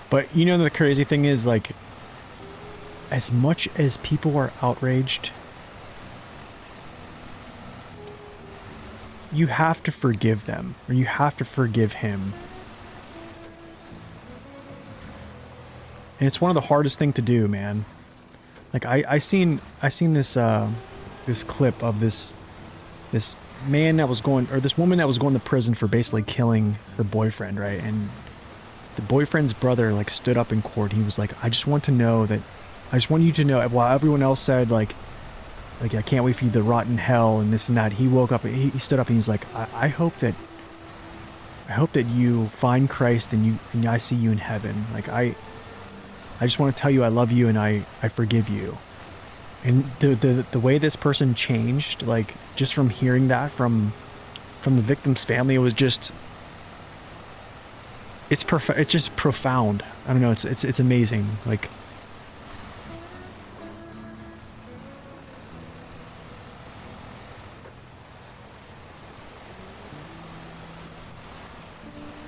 But you know, the crazy thing is, like, as much as people are outraged, you have to forgive them, or you have to forgive him. And it's one of the hardest thing to do, man. Like I seen this this clip of this man that was going, or this woman that was going to prison for basically killing her boyfriend, right? And the boyfriend's brother like stood up in court. He was like, I just want you to know, while everyone else said like I can't wait for you to rot in hell and this and that, he woke up, he stood up and he's like, I hope that you find Christ and I see you in heaven. Like I just want to tell you I love you and I forgive you. And the way this person changed, like just from hearing that from the victim's family, it was just, it's just profound. I don't know, it's amazing. Like,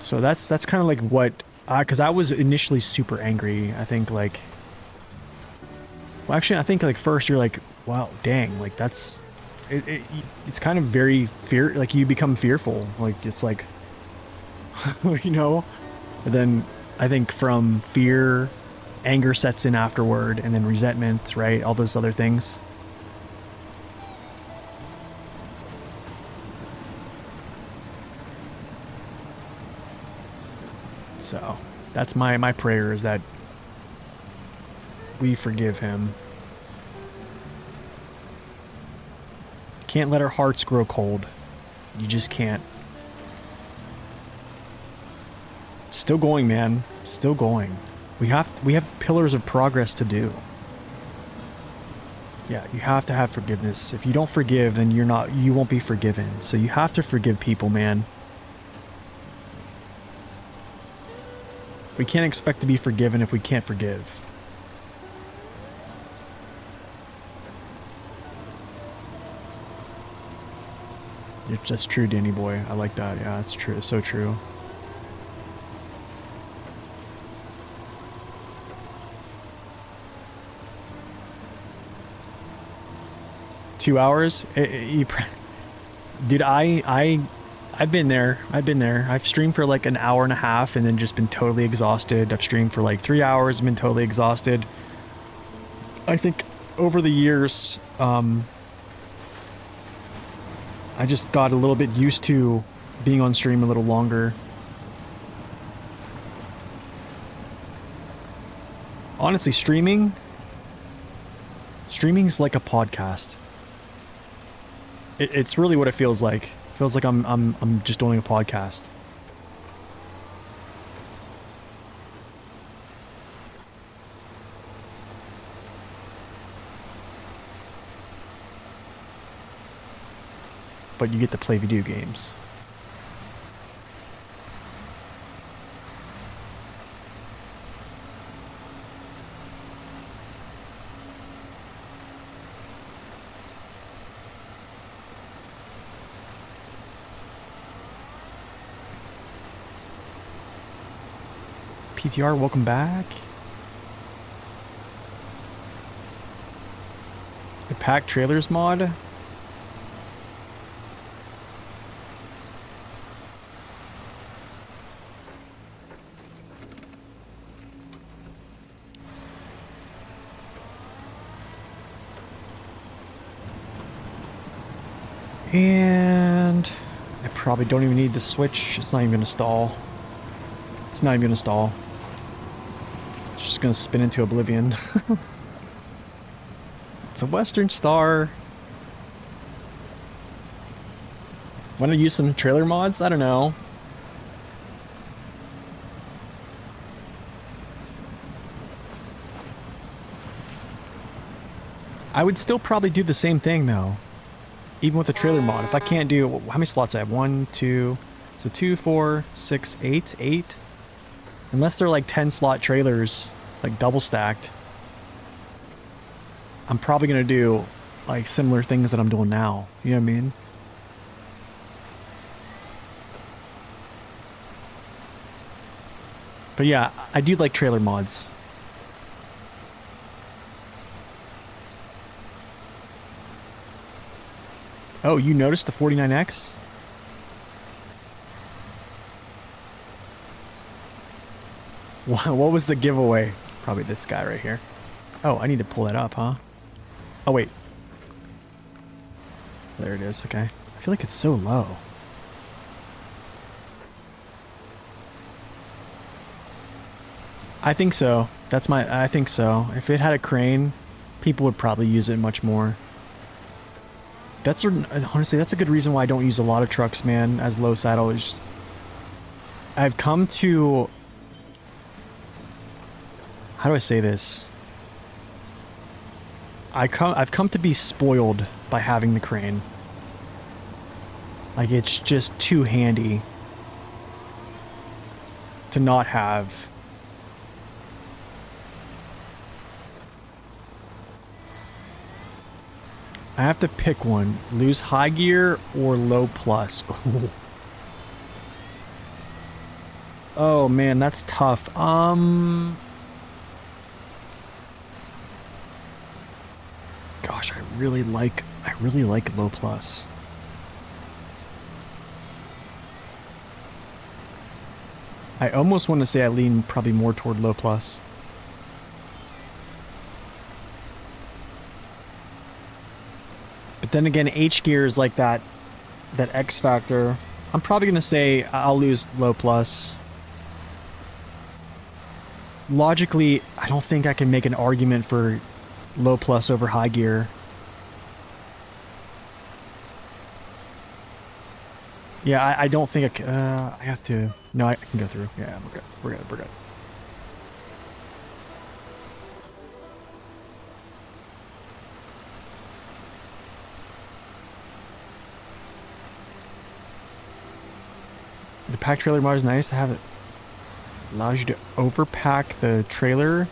so that's kind of like what, because I was initially super angry. I think like, well, actually, I think like first you're like, wow, dang, like that's, it's kind of very like you become fearful. Like it's like, you know, and then I think from fear, anger sets in afterward, and then resentment, right? All those other things. So that's my prayer, is that we forgive him. Can't let our hearts grow cold. You just can't. Still going, man. Still going. We have pillars of progress to do. Yeah, you have to have forgiveness. If you don't forgive, then you won't be forgiven. So you have to forgive people, man. We can't expect to be forgiven if we can't forgive. That's true, Danny boy. I like that. Yeah, it's true. It's so true. Two hours? Dude, I've been there. I've streamed for like an hour and a half and then just been totally exhausted. I've streamed for like 3 hours and been totally exhausted. I think over the years, I just got a little bit used to being on stream a little longer. Honestly, streaming's like a podcast. It's really what it feels like. It feels like I'm just doing a podcast. But you get to play video games. PTR, welcome back. The pack trailers mod. And I probably don't even need the switch. It's not even gonna stall. It's not even gonna stall. It's just gonna spin into oblivion. It's a Western Star. Want to use some trailer mods? I don't know. I would still probably do the same thing though. Even with the trailer mod, if I can't do, how many slots I have? 1, 2, so 2, 4, 6, 8. Unless they're like 10 slot trailers, like double stacked, I'm probably gonna do like similar things that I'm doing now. You know what I mean? But yeah, I do like trailer mods. Oh, you noticed the 49X? What was the giveaway? Probably this guy right here. Oh, I need to pull that up, huh? Oh, wait. There it is, okay. I feel like it's so low. I think so. I think so. If it had a crane, people would probably use it much more. Honestly, that's a good reason why I don't use a lot of trucks, man, as low saddle. Is just, I've come to... How do I say this? I've come to be spoiled by having the crane. Like, it's just too handy to not have. I have to pick one. Lose high gear or low plus. Ooh. Oh man, that's tough. Gosh, I really like low plus. I almost want to say I lean probably more toward low plus. But then again, H gear is like that X factor. I'm probably going to say I'll lose low plus. Logically, I don't think I can make an argument for low plus over high gear. Yeah, I don't think I have to. No, I can go through. Yeah, we're good. We're good. We're good. The pack trailer mod is nice to have it. Allows you to overpack the trailer.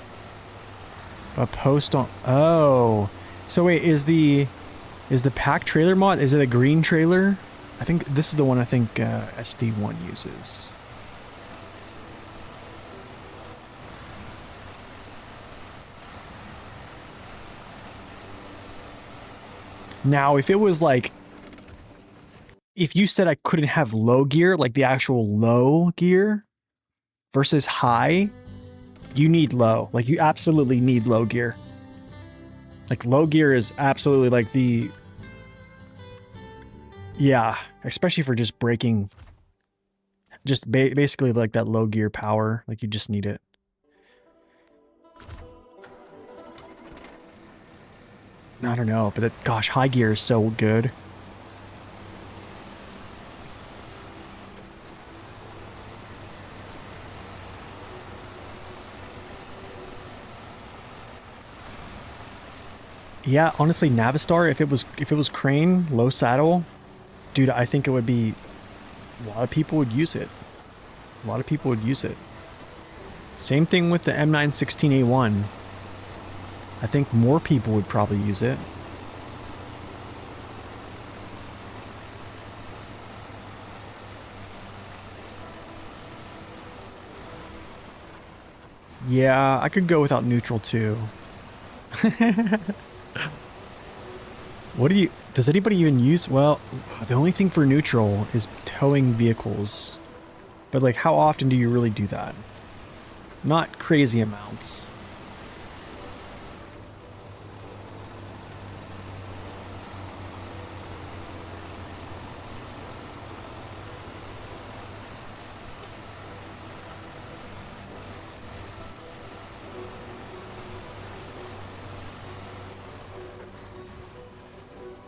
But post on... Oh. So wait, is the pack trailer mod, is it a green trailer? I think this is the one I think SD1 uses. Now, if it was like... If you said I couldn't have low gear, like the actual low gear versus high, you need low. Like, you absolutely need low gear. Like, low gear is absolutely like the... Yeah, especially for just braking. Just basically like that low gear power. Like, you just need it. I don't know, but that, gosh, high gear is so good. Yeah, honestly, Navistar, if it was crane, low saddle, dude, I think it would be... A lot of people would use it. A lot of people would use it. Same thing with the M916A1. I think more people would probably use it. Yeah, I could go without neutral too. What do you... Does anybody even use... Well, the only thing for neutral is towing vehicles. But, like, how often do you really do that? Not crazy amounts.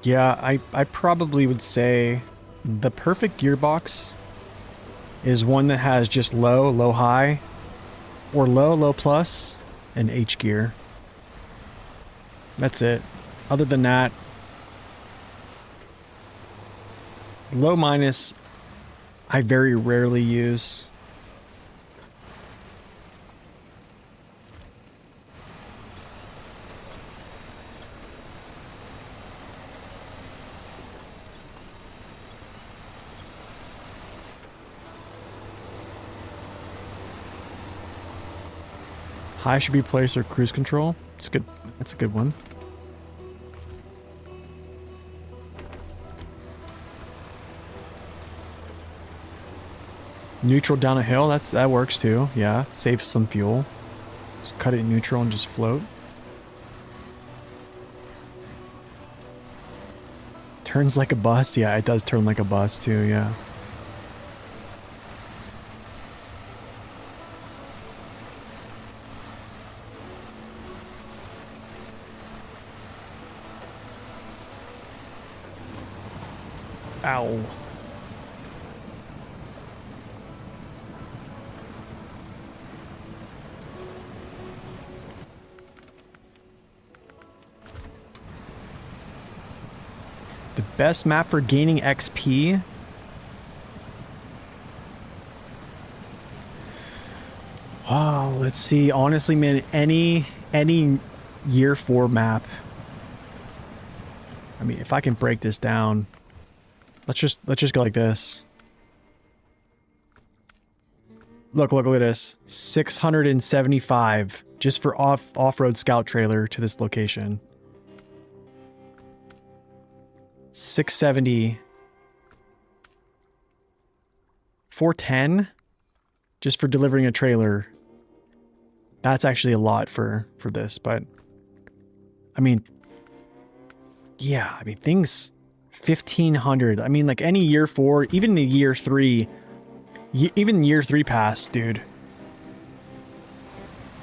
Yeah, I probably would say the perfect gearbox is one that has just low, low, high, or low, low plus, and H gear. That's it. Other than that, low minus, I very rarely use. High should be placed or cruise control. It's good. That's a good one. Neutral down a hill. That works too. Yeah, save some fuel. Just cut it in neutral and just float. Turns like a bus. Yeah, it does turn like a bus too. Yeah. Ow. The best map for gaining XP? Oh, let's see. Honestly, man, any year 4 map. I mean, if I can break this down, let's just go like this. Look at this. 675 just for off-road scout trailer to this location. 670. 410 just for delivering a trailer. That's actually a lot for this, but I mean, yeah, I mean things 1500. I mean, like any year 4, even the year 3, even year 3 pass, dude.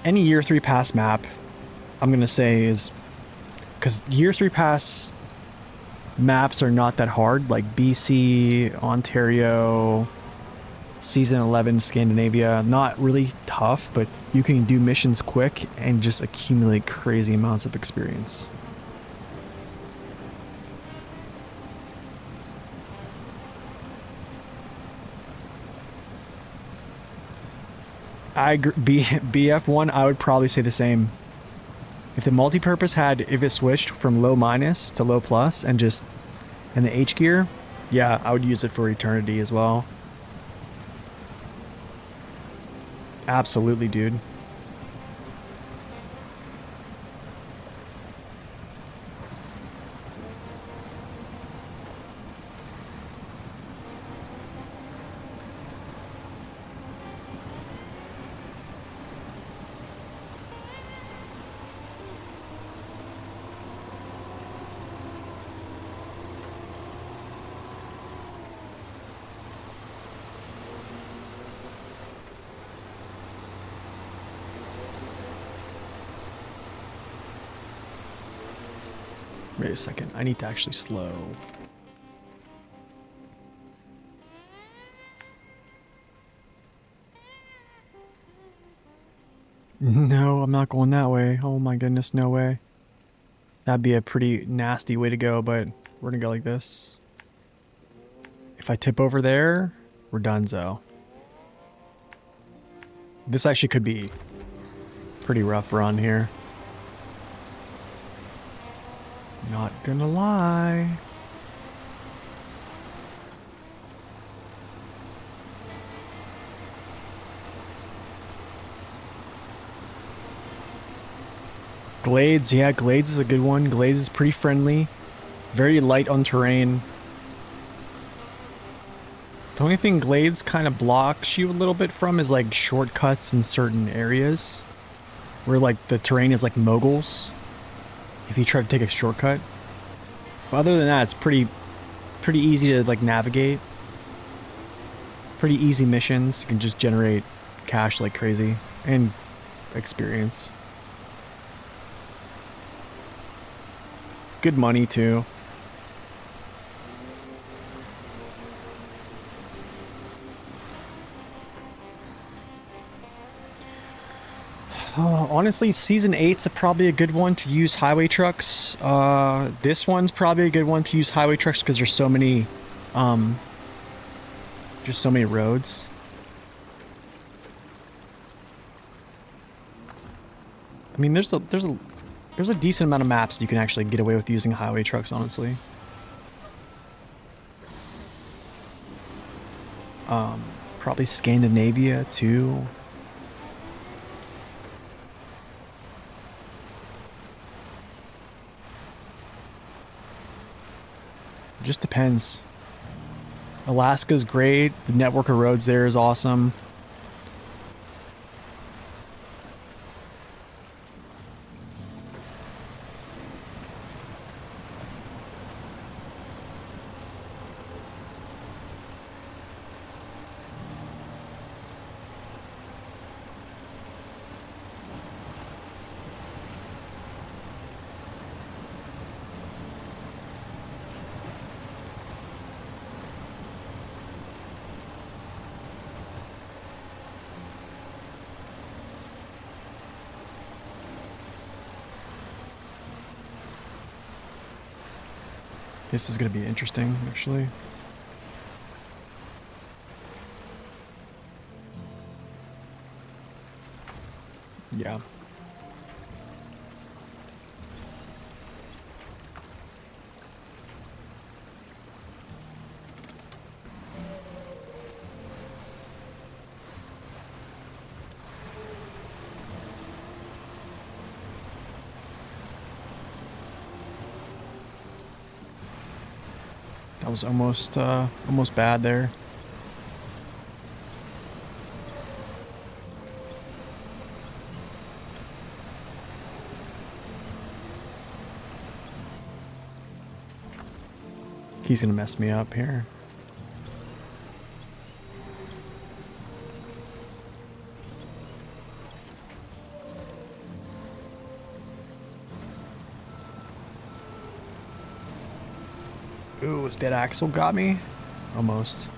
Any year 3 pass map, I'm gonna say is, because year 3 pass maps are not that hard, like BC, Ontario, Season 11, Scandinavia, not really tough, but you can do missions quick and just accumulate crazy amounts of experience. I agree. BF1, I would probably say the same. If the multi-purpose if it switched from low minus to low plus and the H gear, yeah, I would use it for Eternity as well. Absolutely, dude. Wait a second, I need to actually slow. No, I'm not going that way. Oh my goodness, no way. That'd be a pretty nasty way to go, but we're gonna go like this. If I tip over there, we're donezo. This actually could be pretty rough run here. Not gonna lie. Glades, yeah, Glades is a good one. Glades is pretty friendly. Very light on terrain. The only thing Glades kind of blocks you a little bit from is like shortcuts in certain areas. Where like the terrain is like moguls. If you try to take a shortcut. But other than that, it's pretty easy to like navigate. Pretty easy missions. You can just generate cash like crazy. And experience. Good money too. Honestly, Season 8's probably a good one to use highway trucks. This one's probably a good one to use highway trucks because there's so many, just so many roads. I mean, there's a decent amount of maps you can actually get away with using highway trucks, honestly. Probably Scandinavia too. It just depends. Alaska's great. The network of roads there is awesome. This is going to be interesting, actually. Yeah. That was almost bad there. He's gonna mess me up here. Ooh, his dead axle got me? Almost.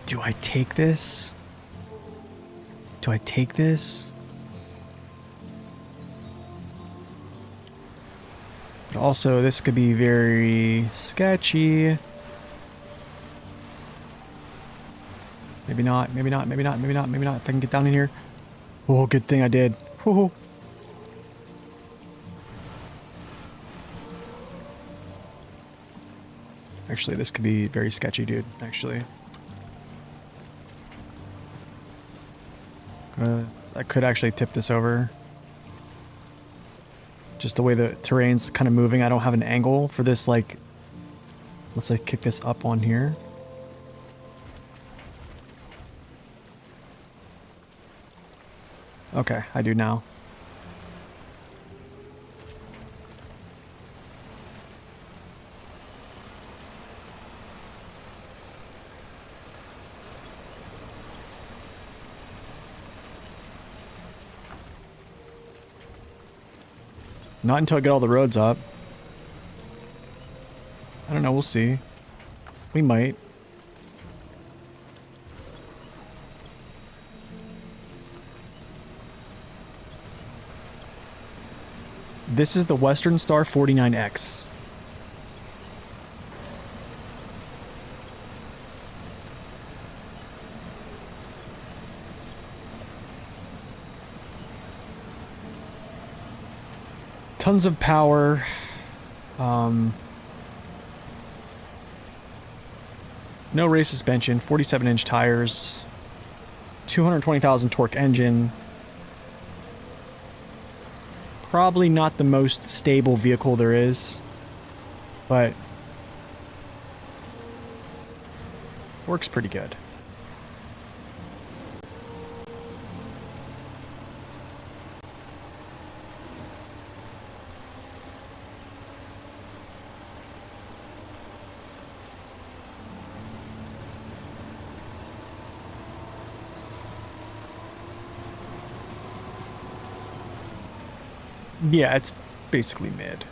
Do I take this? Do I take this? But also, this could be very sketchy. Maybe not, maybe not, maybe not, maybe not, maybe not. If I can get down in here. Oh, good thing I did. Woohoo. Actually, this could be very sketchy, dude, actually. I could actually tip this over. Just the way the terrain's kind of moving, I don't have an angle for this, like... Let's like kick this up on here. Okay, I do now. Not until I get all the roads up. I don't know, we'll see. We might. This is the Western Star 49X. Tons of power. No race suspension, 47-inch tires, 220,000 torque engine. Probably not the most stable vehicle there is, but works pretty good. Yeah, it's basically mid.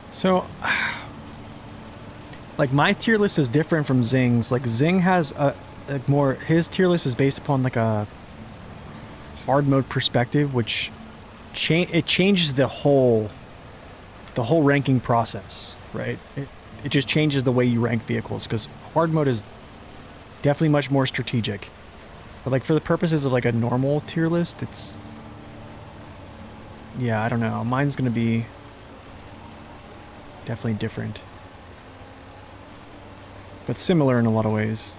So, like, my tier list is different from Zing's. Like, Zing has like more, his tier list is based upon like a hard mode perspective, which it changes the whole ranking process, right? It just changes the way you rank vehicles, because hard mode is definitely much more strategic. But like for the purposes of like a normal tier list, it's, yeah, I don't know. Mine's gonna be definitely different, but similar in a lot of ways.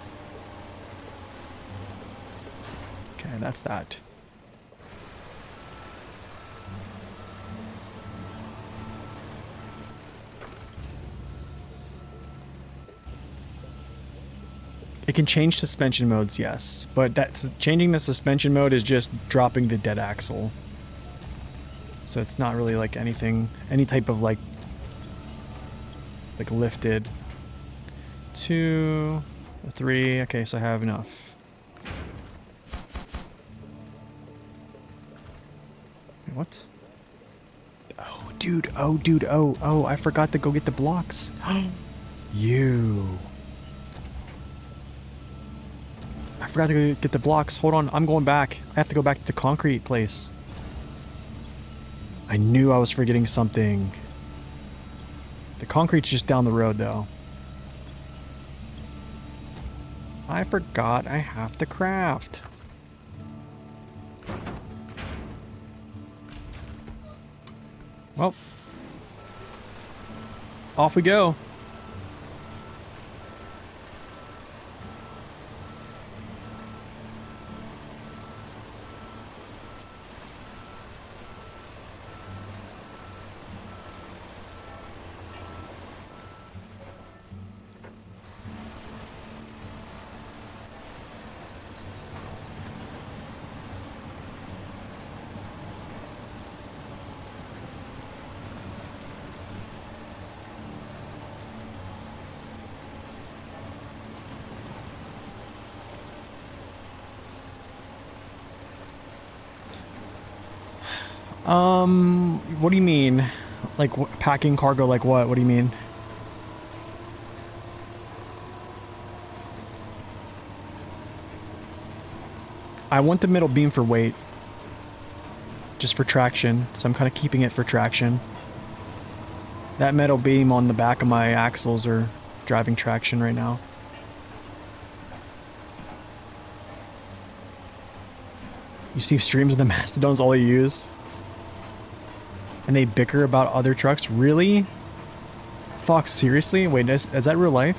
Okay, that's that. It can change suspension modes, yes, but that's changing the suspension mode is just dropping the dead axle. So it's not really like anything, any type of like lifted. 2, 3, okay, so I have enough. Wait, what? Oh, dude, oh, I forgot to go get the blocks. You. I forgot to go get the blocks. Hold on, I'm going back. I have to go back to the concrete place. I knew I was forgetting something. The concrete's just down the road, though. I forgot I have to craft. Well, off we go. What do you mean? Like packing cargo like what? What do you mean? I want the middle beam for weight. Just for traction, so I'm kind of keeping it for traction. That metal beam on the back of my axles are driving traction right now. You see streams of the Mastodons all they use? And they bicker about other trucks? Really? Fuck, seriously? Wait, is that real life?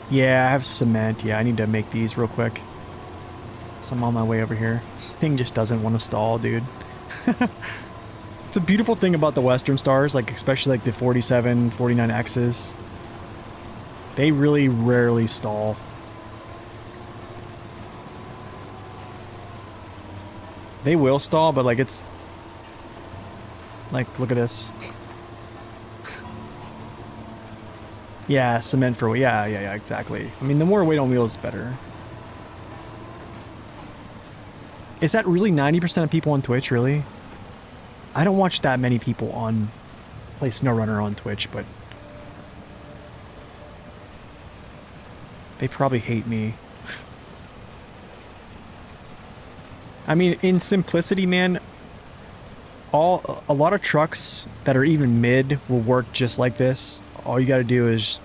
Yeah, I have cement. Yeah, I need to make these real quick. So I'm on my way over here. This thing just doesn't want to stall, dude. It's a beautiful thing about the Western Stars, like especially like the 47, 49Xs. They really rarely stall. They will stall, but like it's... Like, look at this. Yeah, cement for... Yeah, exactly. I mean, the more weight on wheels, the better. Is that really 90% of people on Twitch, really? I don't watch that many people on play SnowRunner on Twitch, but... They probably hate me. I mean, in simplicity, man, a lot of trucks that are even mid will work just like this. All you gotta do is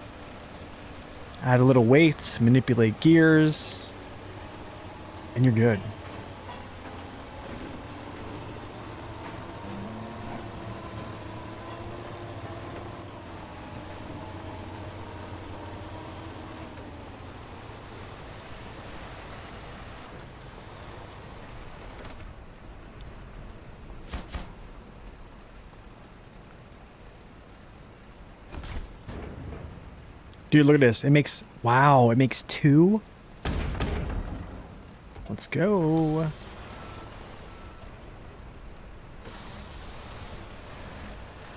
add a little weight, manipulate gears, and you're good. Dude, look at this. It makes... Wow, it makes 2? Let's go.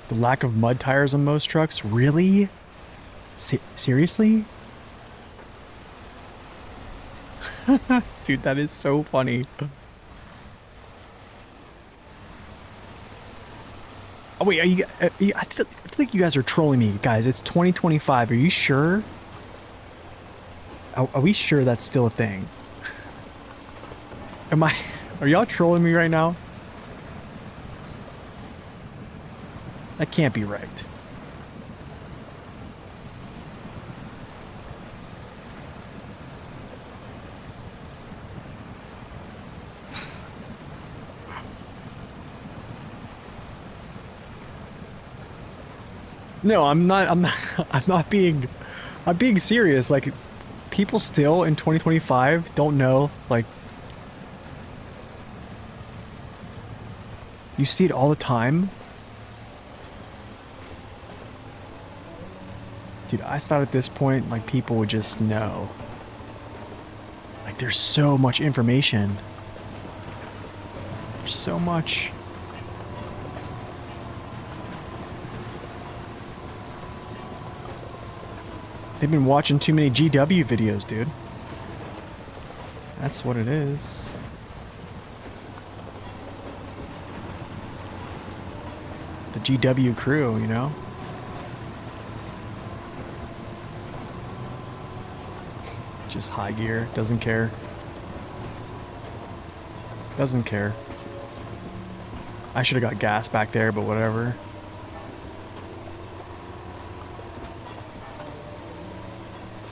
The lack of mud tires on most trucks? Really? Seriously? Dude, that is so funny. Oh wait, are you? I think you guys are trolling me, guys. It's 2025. Are you sure? Are we sure that's still a thing? Am I? Are y'all trolling me right now? That can't be right. No, I'm not. I'm not. I'm not being. I'm being serious. Like, people still in 2025 don't know. Like, you see it all the time. Dude, I thought at this point, like, people would just know. Like, there's so much information. There's so much. They've been watching too many GW videos, dude. That's what it is. The GW crew, you know? Just high gear, doesn't care. Doesn't care. I should have got gas back there, but whatever.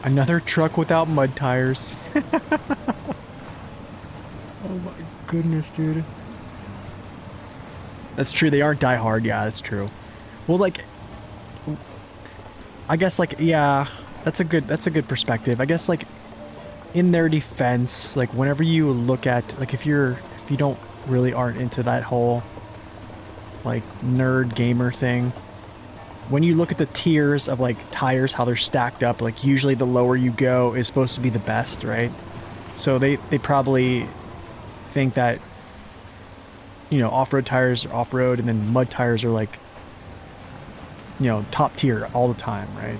Another truck without mud tires. Oh my goodness, dude. That's true, they aren't die hard, yeah, that's true. Well, like, I guess, like, yeah, that's a good perspective. I guess, like, in their defense, like, whenever you look at, like, if you don't really aren't into that whole, like, nerd gamer thing, when you look at the tiers of, like, tires, how they're stacked up, like, usually the lower you go is supposed to be the best, right? So they probably think that, you know, off-road tires are off-road, and then mud tires are, like, you know, top tier all the time, right?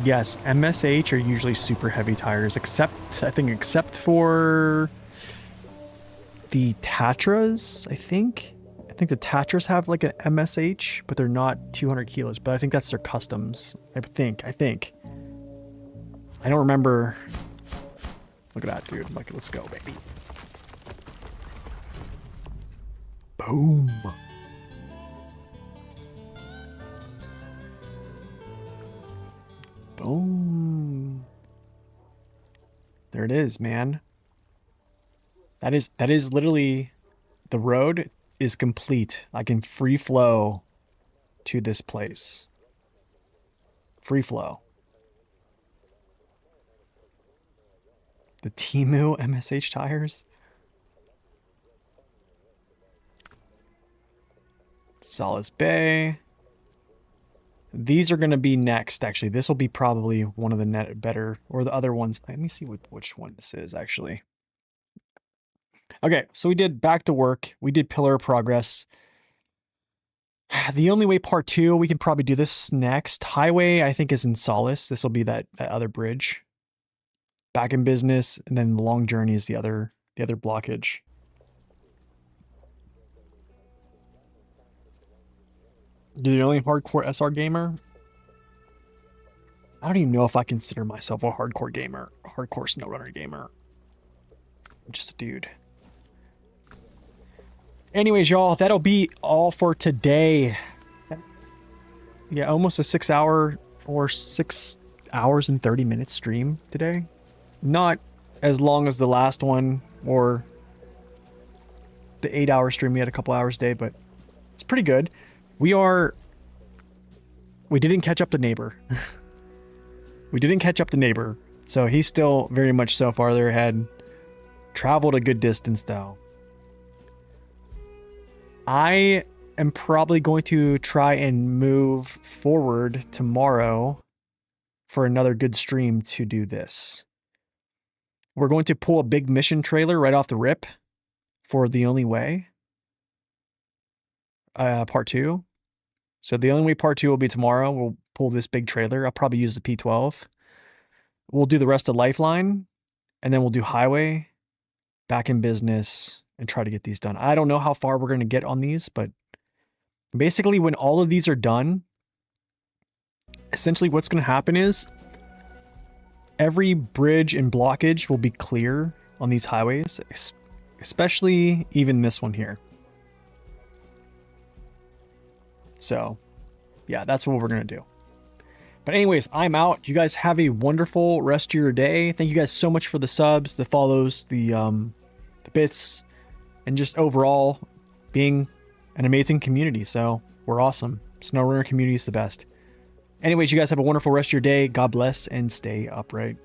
Yes, MSH are usually super heavy tires, except, I think, except for the Tatras, I think. I think the Tatras have like an MSH, but they're not 200 kilos, but I think that's their customs. I think. I don't remember. Look at that, dude. Like, let's go, baby. Boom. Boom. There it is, man. That is literally, the road is complete. I can free flow to this place. Free flow. The Temu MSH tires. Solace Bay. These are going to be next, actually. This will be probably one of the better, or the other ones. Let me see which one this is, actually. Okay, so we did Back to Work. We did Pillar of Progress. The Only Way Part 2, we can probably do this next. Highway, I think, is in Solace. This will be that other bridge. Back in Business, and then the Long Journey is the other blockage. You're the only hardcore SR gamer? I don't even know if I consider myself a hardcore gamer. Hardcore SnowRunner gamer. I'm just a dude. Anyways, y'all, that'll be all for today. Yeah, almost a 6 hour or 6 hours and 30 minutes stream today. Not as long as the last one or the 8 hour stream we had a couple hours a day, but it's pretty good. We didn't catch up the neighbor. We didn't catch up the neighbor. So he's still very much so farther ahead. Traveled a good distance though. I am probably going to try and move forward tomorrow for another good stream to do this. We're going to pull a big mission trailer right off the rip for The Only Way. Part 2. So The Only Way Part 2 will be tomorrow. pull this big trailer. I'll probably use the P12. We'll do the rest of Lifeline, and then we'll do Highway, back in business, and try to get these done. I don't know how far we're going to get on these, but basically when all of these are done, essentially what's going to happen is every bridge and blockage will be clear on these highways, especially even this one here. So yeah, that's what we're going to do. But anyways, I'm out. You guys have a wonderful rest of your day. Thank you guys so much for the subs, the follows, the bits, and just overall being an amazing community. So we're awesome. SnowRunner community is the best. Anyways, you guys have a wonderful rest of your day. God bless and stay upright.